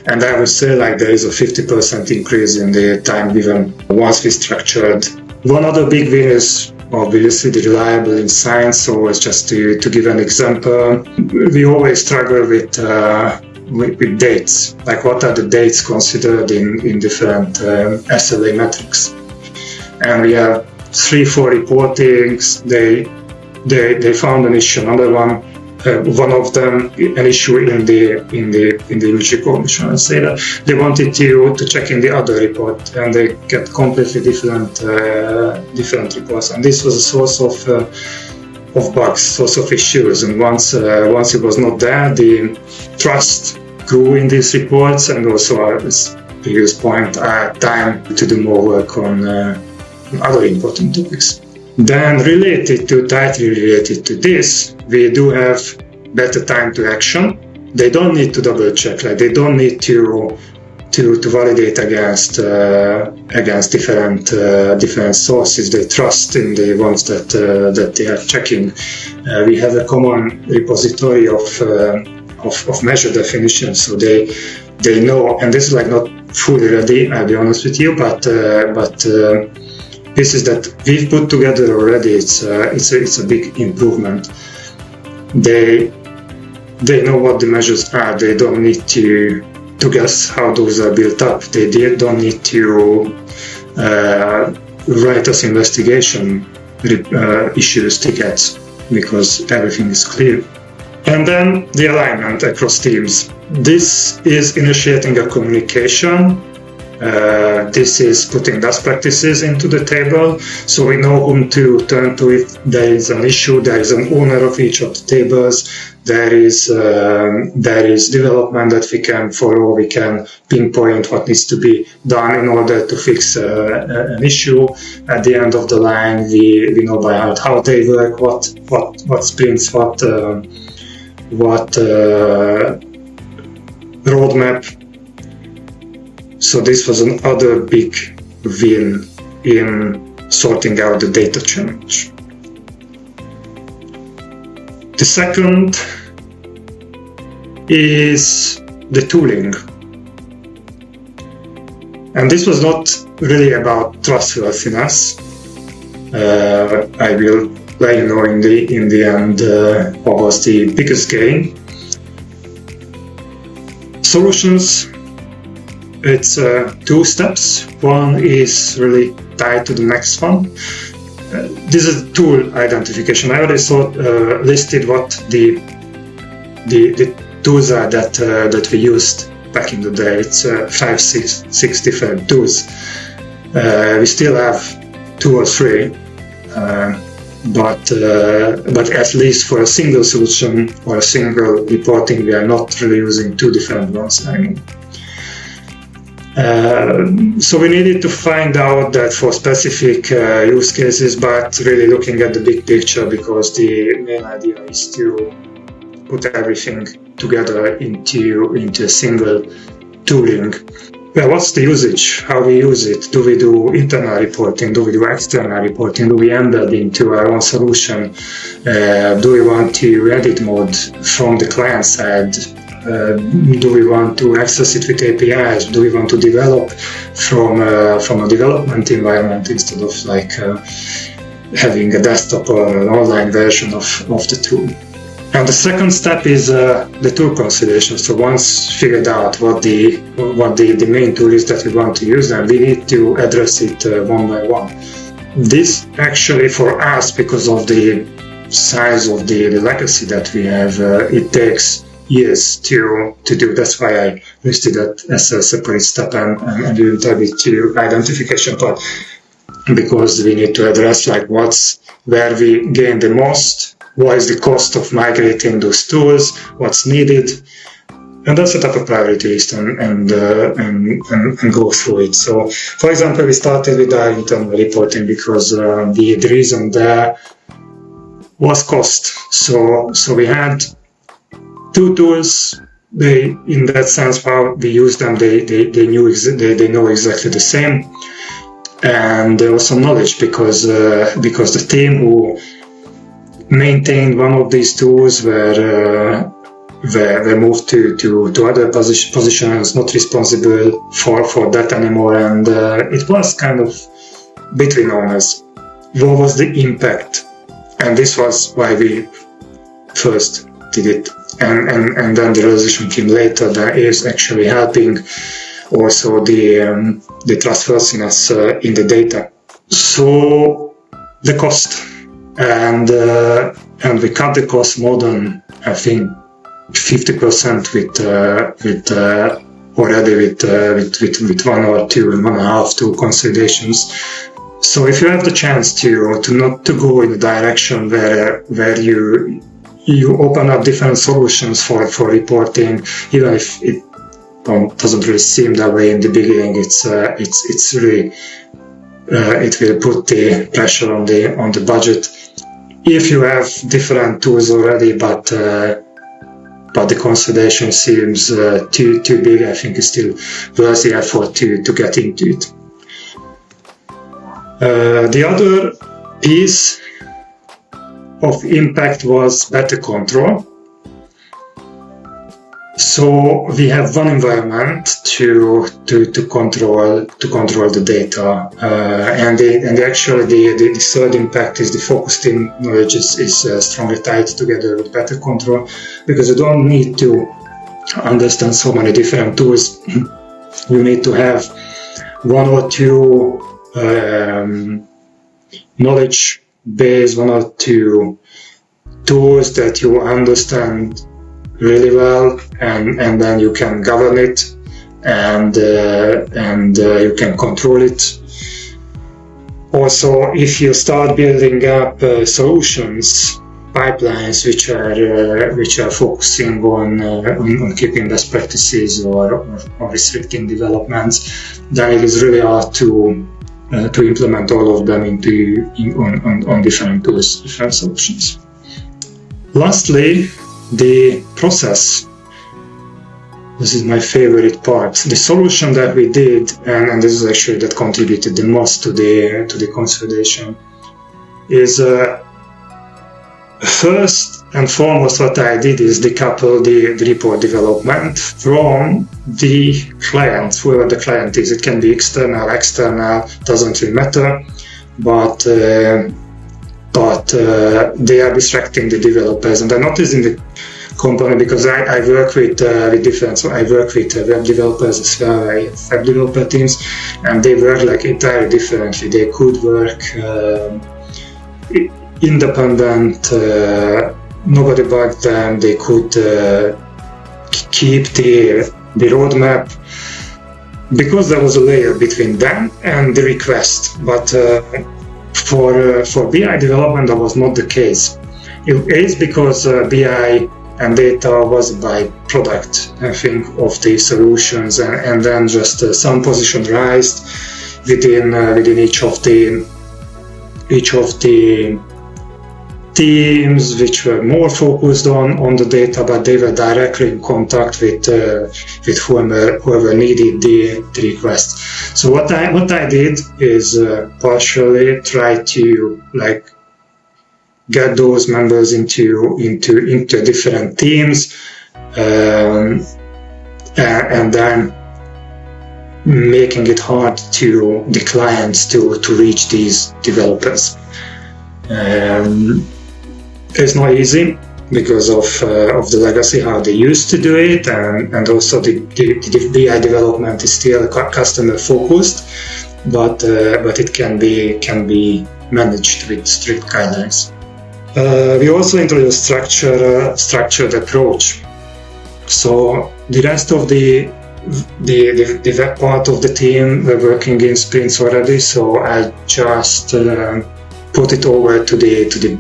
And I would say like there is a 50% increase in the time given once we structured. One other big win is obviously the reliable insights. So it's just to give an example, we always struggle with dates. Like what are the dates considered in different SLA metrics? And we have 3-4 reportings. They found an issue. Another one of them, an issue in the image recognition. I say that they wanted to check in the other report, and they get completely different reports. And this was a source of bugs, source of issues. And once it was not there, the trust grew in these reports, and also at this previous point, time to do more work on other important topics. Then tightly related to this, we do have better time to action. They don't need to double check, like they don't need to validate against different sources. They trust in the ones that they are checking. We have a common repository of measure definitions, so they know, and this is like not fully ready, I'll be honest with you, but pieces that we've put together already, it's a big improvement. They know what the measures are. They don't need to guess how those are built up. They don't need to write us investigation issues tickets, because everything is clear. And then the alignment across teams. This is initiating a communication. This is putting best practices into the table, so we know whom to turn to if there is an issue. There is an owner of each of the tables. There is development that we can follow. We can pinpoint what needs to be done in order to fix an issue. At the end of the line, we know by heart how they work, what sprints, what roadmap. So this was another big win in sorting out the data challenge. The second is the tooling. And this was not really about trustworthiness. I will let you know in the end what was the biggest gain. Solutions. It's 2 steps. One is really tied to the next one. This is tool identification. I already listed what the tools are that we used back in the day. It's 5-6 different tools. We still have 2 or 3, but at least for a single solution or a single reporting, we are not really using 2 different ones anymore. So we needed to find out that for specific use cases, but really looking at the big picture, because the main idea is to put everything together into a single tooling. Well, what's the usage? How we use it? Do we do internal reporting? Do we do external reporting? Do we embed into our own solution? Do we want to edit mode from the client side? Do we want to access it with APIs? Do we want to develop from a development environment instead of like having a desktop or an online version of the tool? And the second step is the tool consideration. So once figured out what the main tool is that we want to use, then we need to address it one by one. This actually for us, because of the size of the legacy that we have, it takes years to do. That's why I listed that as a separate step and didn't have it to identification part, because we need to address like where we gain the most, what is the cost of migrating those tools, what's needed, and then set up a priority list and go through it. So, for example, we started with our internal reporting because the reason there was cost. So we had 2 tools they, in that sense, how we use them, they know exactly the same. And there was some knowledge because the team who maintained one of these tools were moved to other positions, not responsible for that anymore, and it was kind of between owners. What was the impact? And this was why we first did it, and then the realization came later that it is actually helping also the trustworthiness in the data. So the cost, and we cut the cost more than, I think, 50% with 1 or 2 consolidations. So if you have the chance to not to go in a direction where you open up different solutions for reporting, even if it doesn't really seem that way in the beginning, it's really it will put the pressure on the budget. If you have different tools already, but the consolidation seems too big, I think it's still worth the effort to get into it. The other piece of impact was better control. So we have one environment to control the data, and the third impact is the focused in knowledge is strongly tied together with better control, because you don't need to understand so many different tools. You need to have 1 or 2 knowledge base, 1 or 2 tools that you understand really well, and then you can govern it, and you can control it. Also, if you start building up solutions, pipelines which are focusing on keeping best practices or restricting developments, then it is really hard to implement all of them on different tools, different solutions. Lastly, the process. This is my favorite part. The solution that we did, and this is actually that contributed the most to the consolidation, is first and foremost what I did is decouple the report development from the client, whoever the client is. It can be external, doesn't really matter, but they are distracting the developers. And I noticed in the company, because I work with different, so I work with web developers as well, web developer teams, and they work like entirely differently. They could work independent, nobody bugged them, they could keep the roadmap, because there was a layer between them and the request. But for BI development, that was not the case. It is because BI and data was by product, I think, of the solutions, and then just some position raised within each of the teams which were more focused on the data, but they were directly in contact with whoever needed the request. So what I did is partially try to get those members into different teams, and then making it hard to the clients to reach these developers. It's not easy because of the legacy, how they used to do it, and also the BI development is still customer focused, but it can be managed with strict guidelines. We also introduced structured approach. So the rest of the web part of the team were working in sprints already. So I just put it over to the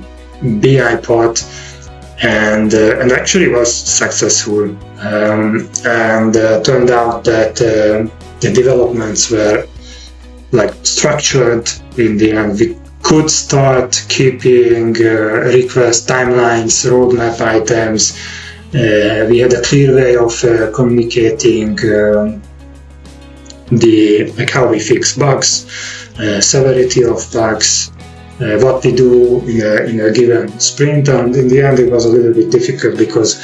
BI part, and actually was successful. And turned out that the developments were structured in the end. We could start keeping request timelines, roadmap items, We had a clear way of communicating how we fix bugs, severity of bugs, what we do in a given sprint, and in the end it was a little bit difficult because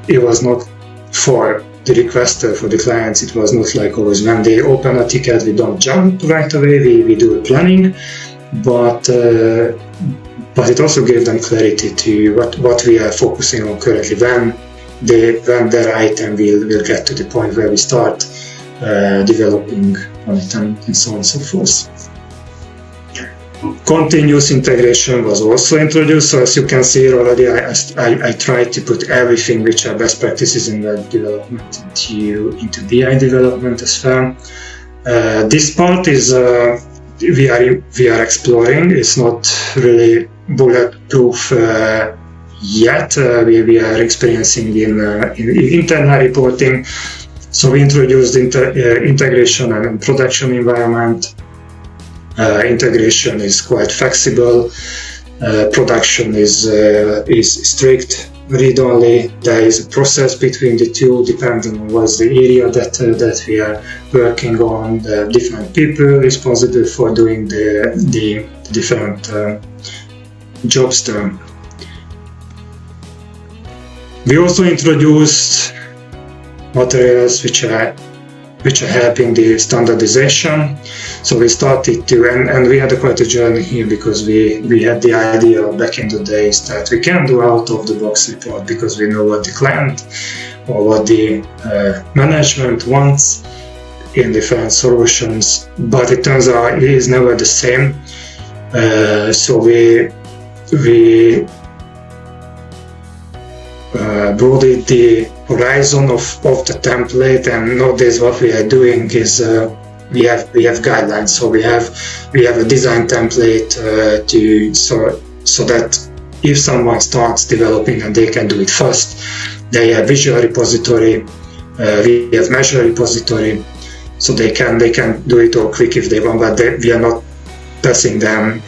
it was not for the requester, for the clients. It was not like always when they open a ticket we don't jump right away, we do a planning, but it also gave them clarity to what we are focusing on currently, when their item will get to the point where we start developing on it, and so on and so forth. Continuous integration was also introduced. So as you can see already, I tried to put everything which are best practices in web development into BI development as well. This part is we are exploring. It's not really bulletproof yet. We are experiencing in internal reporting. So we introduced integration and production environment. Integration is quite flexible. Production is strict, read-only. There is a process between the two, depending on what's the area that we are working on. The different people responsible for doing the different jobs there. We also introduced materials which are helping the standardization. So we started to, and we had quite a journey here, because we had the idea back in the days that we can do out-of-the-box report because we know what the client or what the management wants in different solutions, but it turns out it is never the same. So we broadened the horizon of the template, and nowadays what we are doing is we have guidelines. So we have a design template so that if someone starts developing and they can do it first, they have visual repository, we have measure repository, so they can do it all quick if they want, but we are not passing them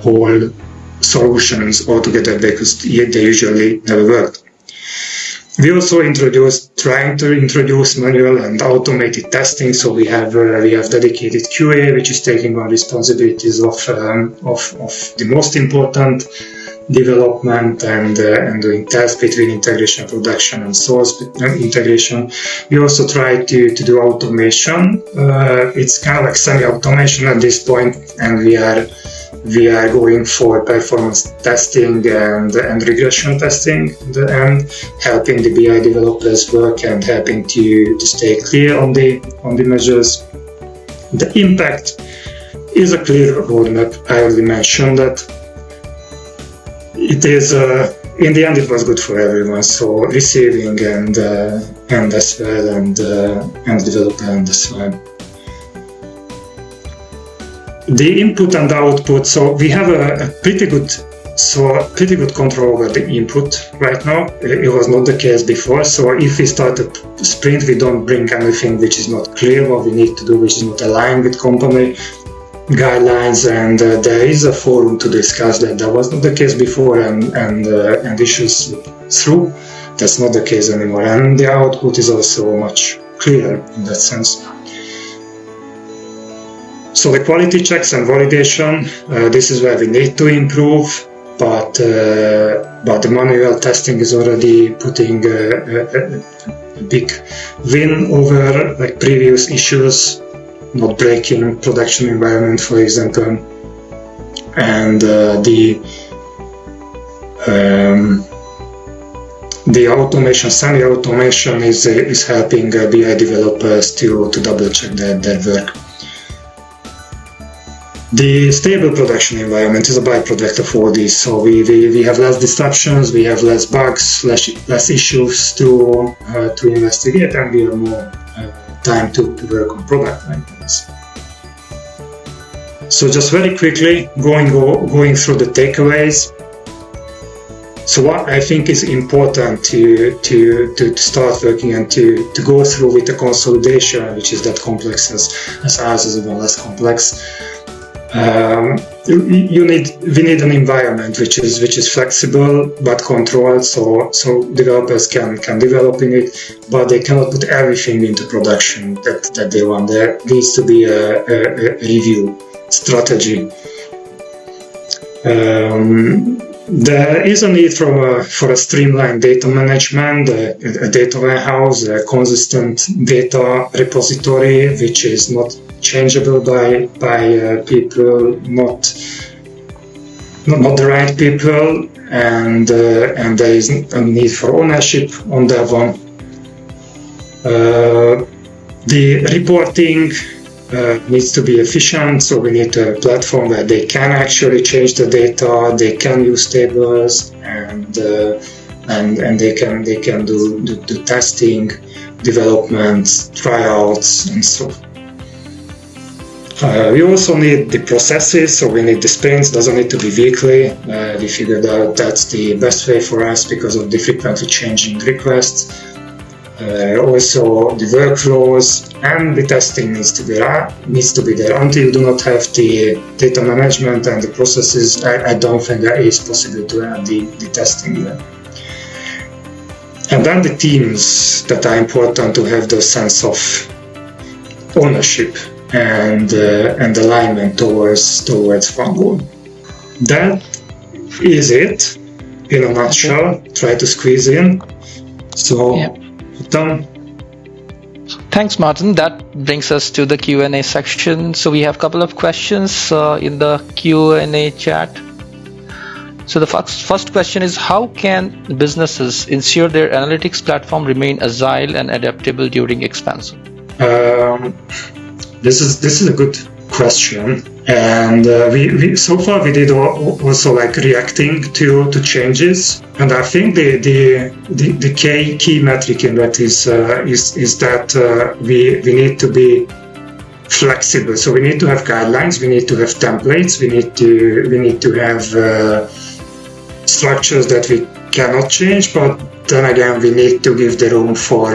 whole solutions altogether because they usually never worked. We also trying to introduce manual and automated testing. So we have dedicated QA, which is taking on responsibilities of the most important development and doing tests between integration, production, and source integration. We also try to do automation. It's kind of like semi-automation at this point, and we are going for performance testing and regression testing and helping the BI developers work and helping to stay clear on the measures. The impact is a clear roadmap. I already mentioned that. It is in the end it was good for everyone. So receiving and as well and developer and as well. The input and output, so we have a pretty good control over the input right now. It was not the case before. So if we start a sprint, we don't bring anything which is not clear what we need to do, which is not aligned with company guidelines, and there is a forum to discuss that. That was not the case before, and issues through. That's not the case anymore, and the output is also much clearer in that sense. So the quality checks and validation, this is where we need to improve, but the manual testing is already putting a big win over like previous issues, not breaking production environment, for example, and the automation, semi-automation is helping BI developers to double check their work. The stable production environment is a byproduct of all these, so we have less disruptions, we have less bugs, less issues to investigate, and we have more time to work on product maintenance. So just very quickly going through the takeaways. So what I think is important to start working and to go through with the consolidation, which is that complex as ours is even less complex. we need an environment which is flexible but controlled, so developers can develop in it, but they cannot put everything into production that they want. There needs to be a review strategy. There is a need for a streamlined data management, a data warehouse, a consistent data repository, which is not changeable by people, not the right people, and there is a need for ownership on that one. The reporting needs to be efficient, so we need a platform where they can actually change the data, they can use tables, and they can do testing, development, tryouts, and so on. We also need the processes, so we need the sprints. Doesn't need to be weekly. We figured out that's the best way for us because of the frequently changing requests. Also the workflows and the testing needs to be there. Until you do not have the data management and the processes, I don't think that is possible to have the testing there. And then the teams that are important to have the sense of ownership and alignment towards one goal. That is it in a nutshell. Try to squeeze in. So. Yeah. Done. Thanks, Martin. That brings us to the Q&A section. So we have a couple of questions in the Q&A chat. So the first question is, how can businesses ensure their analytics platform remain agile and adaptable during expansion? This is a good question, and we so far we did also like reacting to changes, and I think the key metric in that is that we need to be flexible. So we need to have guidelines, we need to have templates, we need to have structures that we cannot change, but then again we need to give the room for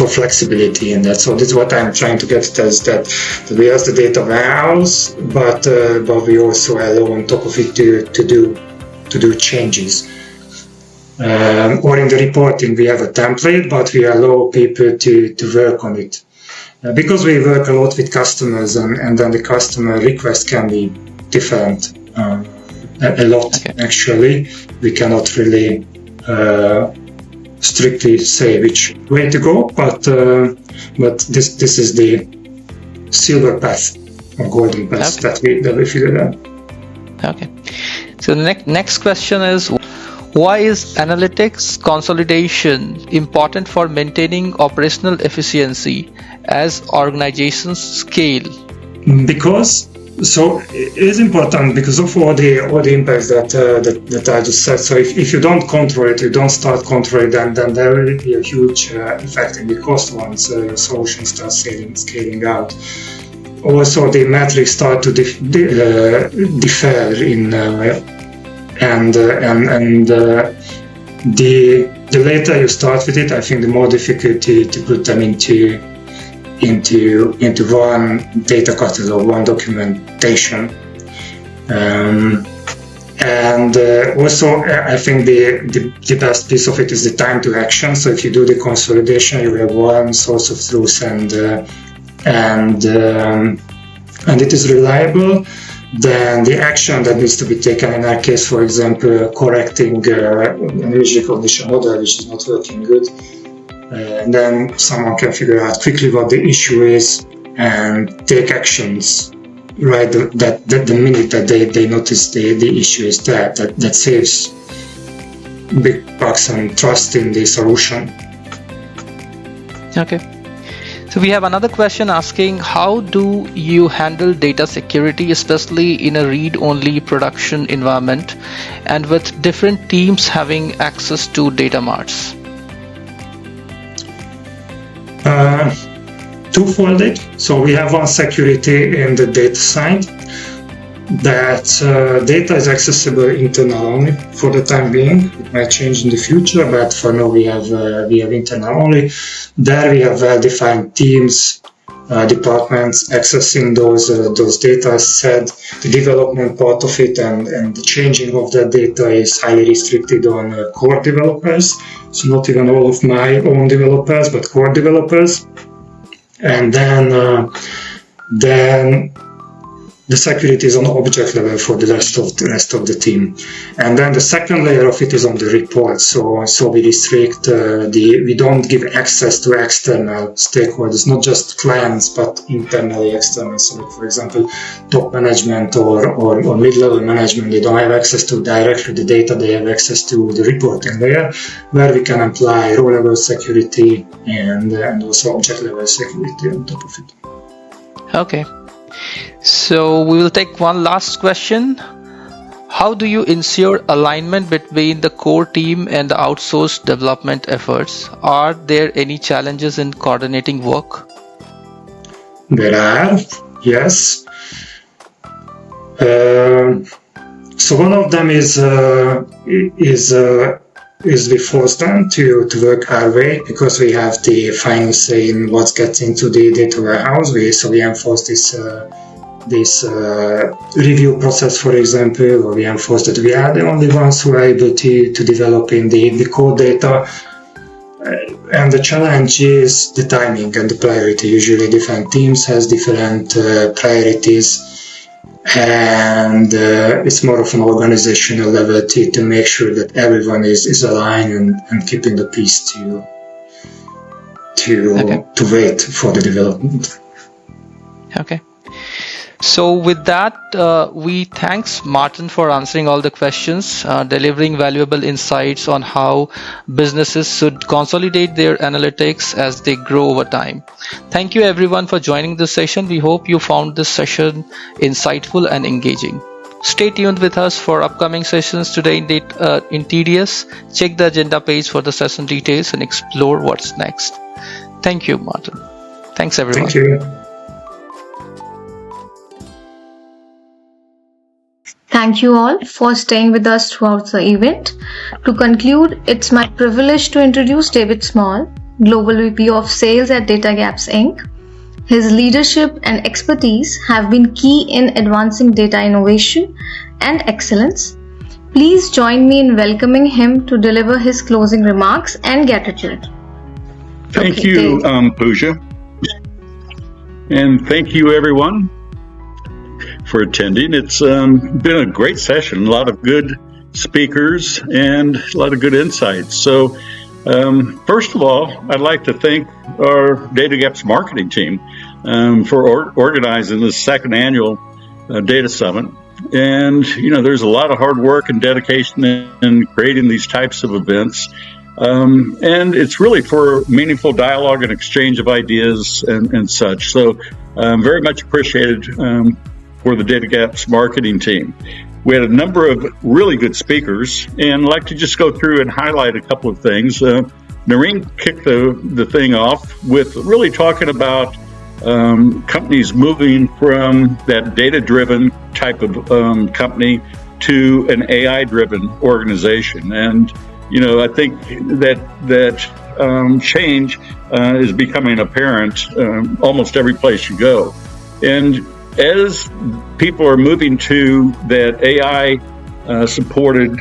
flexibility in that. So this is what I'm trying to get at, is that we have the data warehouse, but we also allow on top of it to do changes. Or in the reporting we have a template, but we allow people to work on it. Because we work a lot with customers, and then the customer request can be different a lot. Okay. Actually, we cannot really strictly say which way to go, but this is the silver path or golden path that we figured out. Okay. So the next question is, why is analytics consolidation important for maintaining operational efficiency as organizations scale? Because it is important because of all the impacts that I just said. So if you don't control it, you don't start controlling, then there will be a huge effect in the cost once your solution starts scaling out. Also, the metrics start to differ in and the later you start with it, I think the more difficult to put them into one data catalog, one documentation, and also I think the best piece of it is the time to action. So if you do the consolidation, you have one source of truth, and it is reliable. Then the action that needs to be taken, in our case, for example, correcting an image recognition model which is not working good. And then someone can figure out quickly what the issue is and take actions right the minute that they notice the issue is there. That saves big bucks and trust in the solution. Okay. So we have another question asking, how do you handle data security, especially in a read-only production environment and with different teams having access to data marts? Twofold. So we have one security in the data side, that data is accessible internal only for the time being. It might change in the future, but for now we have internal only. There we have well-defined teams departments accessing those data set. The development part of it and the changing of that data is highly restricted on core developers. So not even all of my own developers, but core developers. And then the security is on object level for the rest of the team. And then the second layer of it is on the report. So we restrict we don't give access to external stakeholders, not just clients, but internally external. So like, for example, top management or mid-level management, they don't have access to directly the data, they have access to the reporting layer, where we can apply row-level security and also object-level security on top of it. Okay. So we will take one last question. How do you ensure alignment between the core team and the outsourced development efforts? Are there any challenges in coordinating work? There are, yes. So one of them is we force them to work our way because we have the final say in what gets into the data warehouse. So we enforce this review process, for example, or we enforce that we are the only ones who are able to develop in the core data. And the challenge is the timing and the priority. Usually different teams has different priorities. And it's more of an organizational level to make sure that everyone is aligned and keeping the peace to wait for the development. Okay. So with that, we thanks Martin for answering all the questions, delivering valuable insights on how businesses should consolidate their analytics as they grow over time. Thank you everyone for joining this session. We hope you found this session insightful and engaging. Stay tuned with us for upcoming sessions today in TDS. Check the agenda page for the session details and explore what's next. Thank you, Martin. Thanks everyone. Thank you. Thank you all for staying with us throughout the event. To conclude, it's my privilege to introduce David Small, Global VP of Sales at Datagaps Inc. His leadership and expertise have been key in advancing data innovation and excellence. Please join me in welcoming him to deliver his closing remarks and gratitude. Thank you, Pooja. And thank you, everyone, for attending. It's been a great session, a lot of good speakers and a lot of good insights. So first of all, I'd like to thank our Datagaps marketing team for organizing this second annual Data Summit. And, there's a lot of hard work and dedication in creating these types of events. And it's really for meaningful dialogue and exchange of ideas and such. So very much appreciated for the Datagaps marketing team. We had a number of really good speakers, and I'd like to just go through and highlight a couple of things. Noreen kicked the thing off with really talking about companies moving from that data-driven type of company to an AI-driven organization. And, I think that change is becoming apparent almost every place you go. And as people are moving to that AI-supported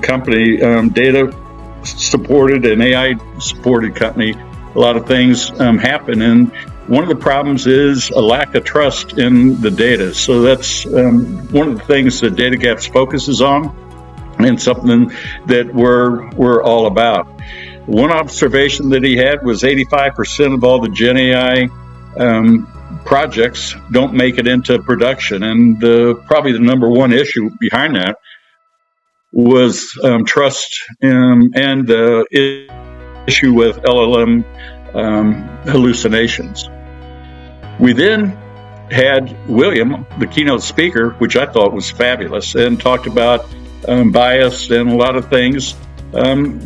company, data-supported and AI-supported company, a lot of things happen. And one of the problems is a lack of trust in the data. So that's one of the things that Datagaps focuses on and something that we're all about. One observation that he had was 85% of all the GenAI projects don't make it into production, and probably the number one issue behind that was trust and the issue with LLM hallucinations. We then had William, the keynote speaker, which I thought was fabulous, and talked about bias and a lot of things.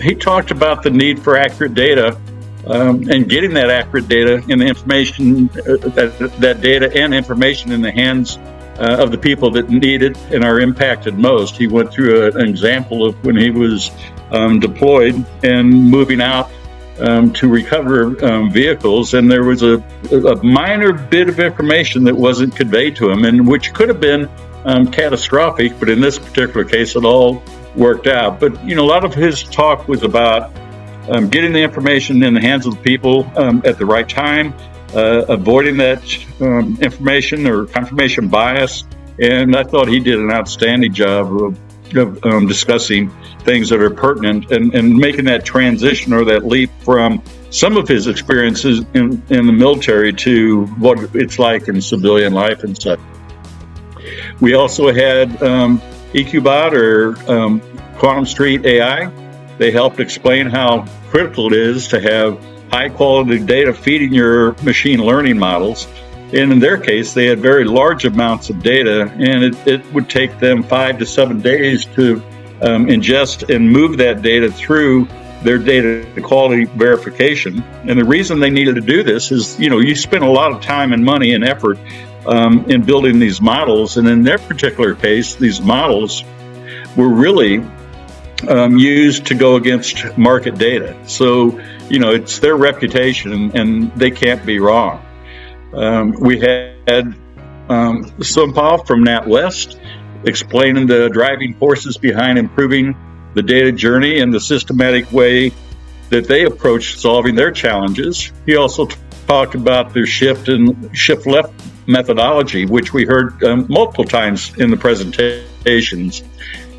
He talked about the need for accurate data and getting that accurate data and the information, that data and information in the hands of the people that need it and are impacted most. He went through an example of when he was deployed and moving out to recover vehicles, and there was a minor bit of information that wasn't conveyed to him, and which could have been catastrophic, but in this particular case, it all worked out. But a lot of his talk was about getting the information in the hands of the people at the right time, avoiding that information or confirmation bias, and I thought he did an outstanding job of discussing things that are pertinent and making that transition or that leap from some of his experiences in the military to what it's like in civilian life and such. We also had EQBot or Quantum Street AI. They helped explain how critical it is to have high quality data feeding your machine learning models. And in their case, they had very large amounts of data, and it would take them 5 to 7 days to ingest and move that data through their data quality verification. And the reason they needed to do this is, you spend a lot of time and money and effort in building these models. And in their particular case, these models were really used to go against market data. So, it's their reputation, and they can't be wrong. We had Sumpal from NatWest explaining the driving forces behind improving the data journey and the systematic way that they approach solving their challenges. He also talked about their shift left methodology, which we heard multiple times in the presentations.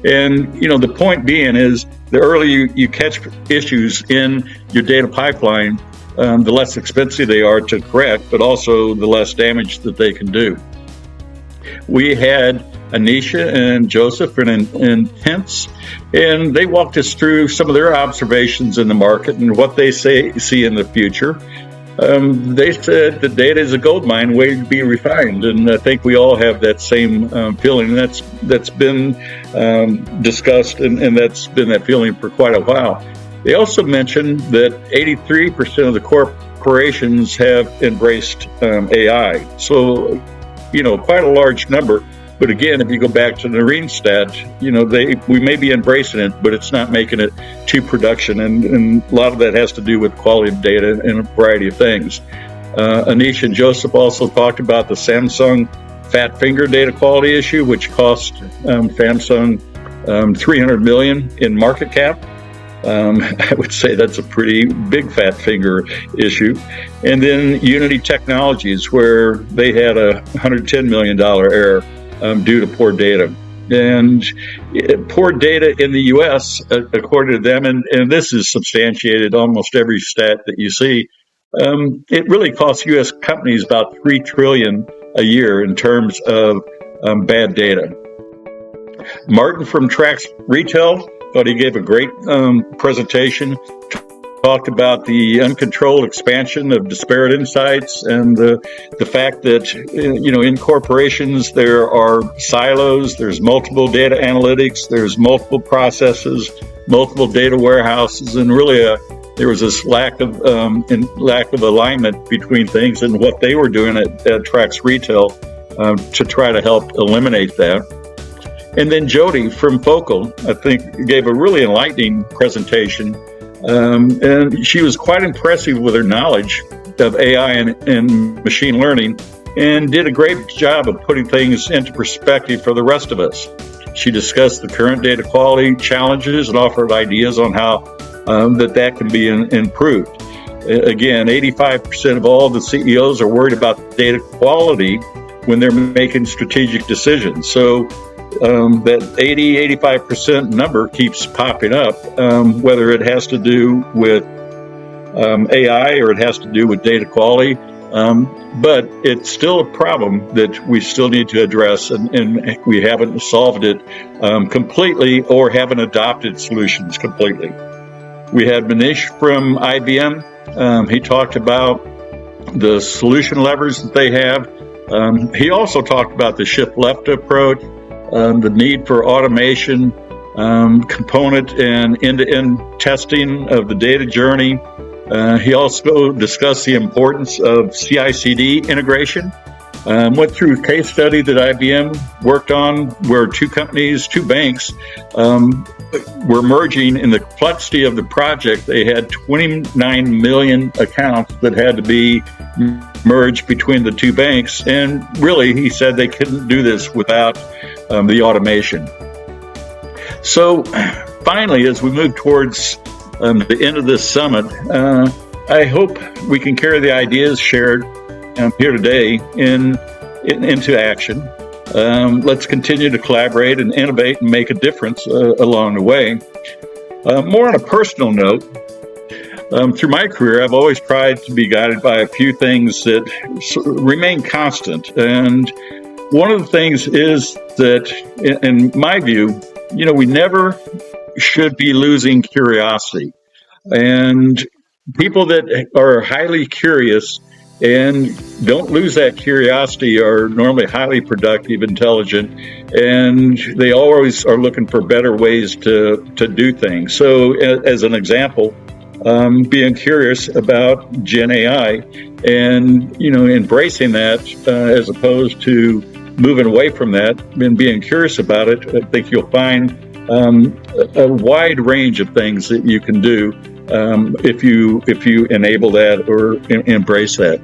And, the point being is the earlier you catch issues in your data pipeline, the less expensive they are to correct, but also the less damage that they can do. We had Anisha and Joseph in Hints, and they walked us through some of their observations in the market and what they see in the future. They said that data is a gold mine waiting to be refined, and I think we all have that same feeling. That's been discussed, and that's been that feeling for quite a while. They also mentioned that 83% of the corporations have embraced AI. So, quite a large number. But again, if you go back to the Noreen stat, we may be embracing it, but it's not making it to production. And a lot of that has to do with quality of data and a variety of things. Anisha and Joseph also talked about the Samsung fat finger data quality issue, which cost Samsung $300 million in market cap. I would say that's a pretty big fat finger issue. And then Unity Technologies, where they had a $110 million error due to poor data. And poor data in the U.S., according to them, and this is substantiated almost every stat that you see, it really costs U.S. companies about $3 trillion a year in terms of bad data. Martin from Trax Retail thought he gave a great presentation, talked about the uncontrolled expansion of disparate insights and the fact that, in corporations there are silos, there's multiple data analytics, there's multiple processes, multiple data warehouses, and really there was this lack of alignment between things and what they were doing at Trax Retail to try to help eliminate that. And then Jody from Focal, I think, gave a really enlightening presentation. And she was quite impressive with her knowledge of AI and machine learning, and did a great job of putting things into perspective for the rest of us. She discussed the current data quality challenges and offered ideas on how that can be improved. Again, 85% of all the CEOs are worried about data quality when they're making strategic decisions. So that 80-85% number keeps popping up, whether it has to do with AI or it has to do with data quality. But it's still a problem that we still need to address, and we haven't solved it completely or haven't adopted solutions completely. We had Manish from IBM. He talked about the solution levers that they have. He also talked about the shift left approach, the need for automation, component and end-to-end testing of the data journey. He also discussed the importance of CI/CD integration Went through a case study that IBM worked on where two banks were merging. In the complexity of the project, they had 29 million accounts that had to be merged between the two banks. And really, he said they couldn't do this without the automation. So finally, as we move towards the end of this summit, I hope we can carry the ideas shared here today into action. Let's continue to collaborate and innovate and make a difference along the way. More on a personal note, through my career, I've always tried to be guided by a few things that remain constant. And one of the things is that, in my view, we never should be losing curiosity. And people that are highly curious and don't lose that curiosity are normally highly productive, intelligent, and they always are looking for better ways to do things. So as an example, being curious about GenAI and, embracing that as opposed to moving away from that and being curious about it, I think you'll find a wide range of things that you can do if you enable that or embrace that.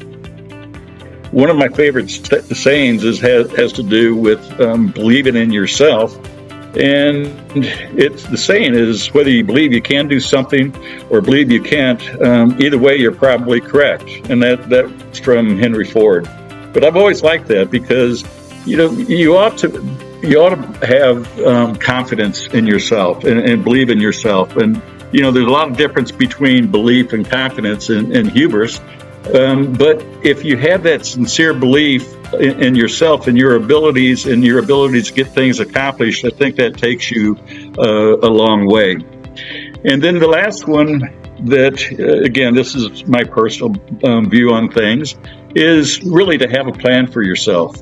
One of my favorite sayings has to do with believing in yourself, and the saying is whether you believe you can do something or believe you can't. Either way, you're probably correct, and that's from Henry Ford. But I've always liked that because you ought to have confidence in yourself and believe in yourself. And there's a lot of difference between belief and confidence and hubris. But if you have that sincere belief in yourself and your abilities to get things accomplished, I think that takes you a long way. And then the last one that, again, this is my personal view on things, is really to have a plan for yourself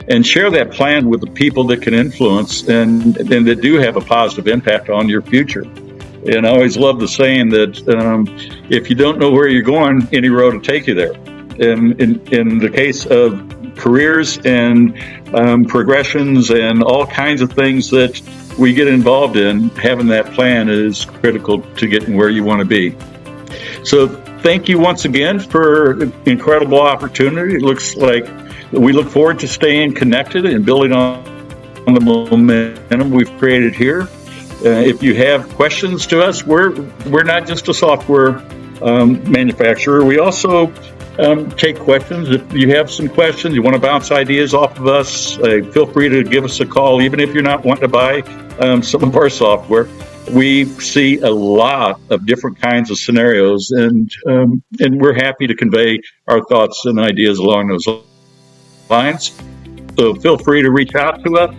and share that plan with the people that can influence and that do have a positive impact on your future. And I always love the saying that if you don't know where you're going, any road will take you there. And in the case of careers and progressions and all kinds of things that we get involved in, having that plan is critical to getting where you want to be. So thank you once again for an incredible opportunity. It looks like we look forward to staying connected and building on the momentum we've created here. If you have questions to us, we're not just a software manufacturer. We also take questions. If you have some questions, you want to bounce ideas off of us, feel free to give us a call, even if you're not wanting to buy some of our software. We see a lot of different kinds of scenarios, and we're happy to convey our thoughts and ideas along those lines. So feel free to reach out to us.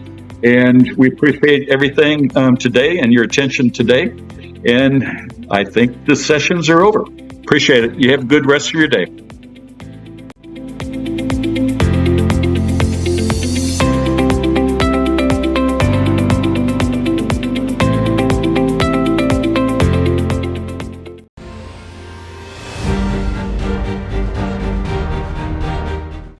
And we appreciate everything today and your attention today. And I think the sessions are over. Appreciate it. You have a good rest of your day.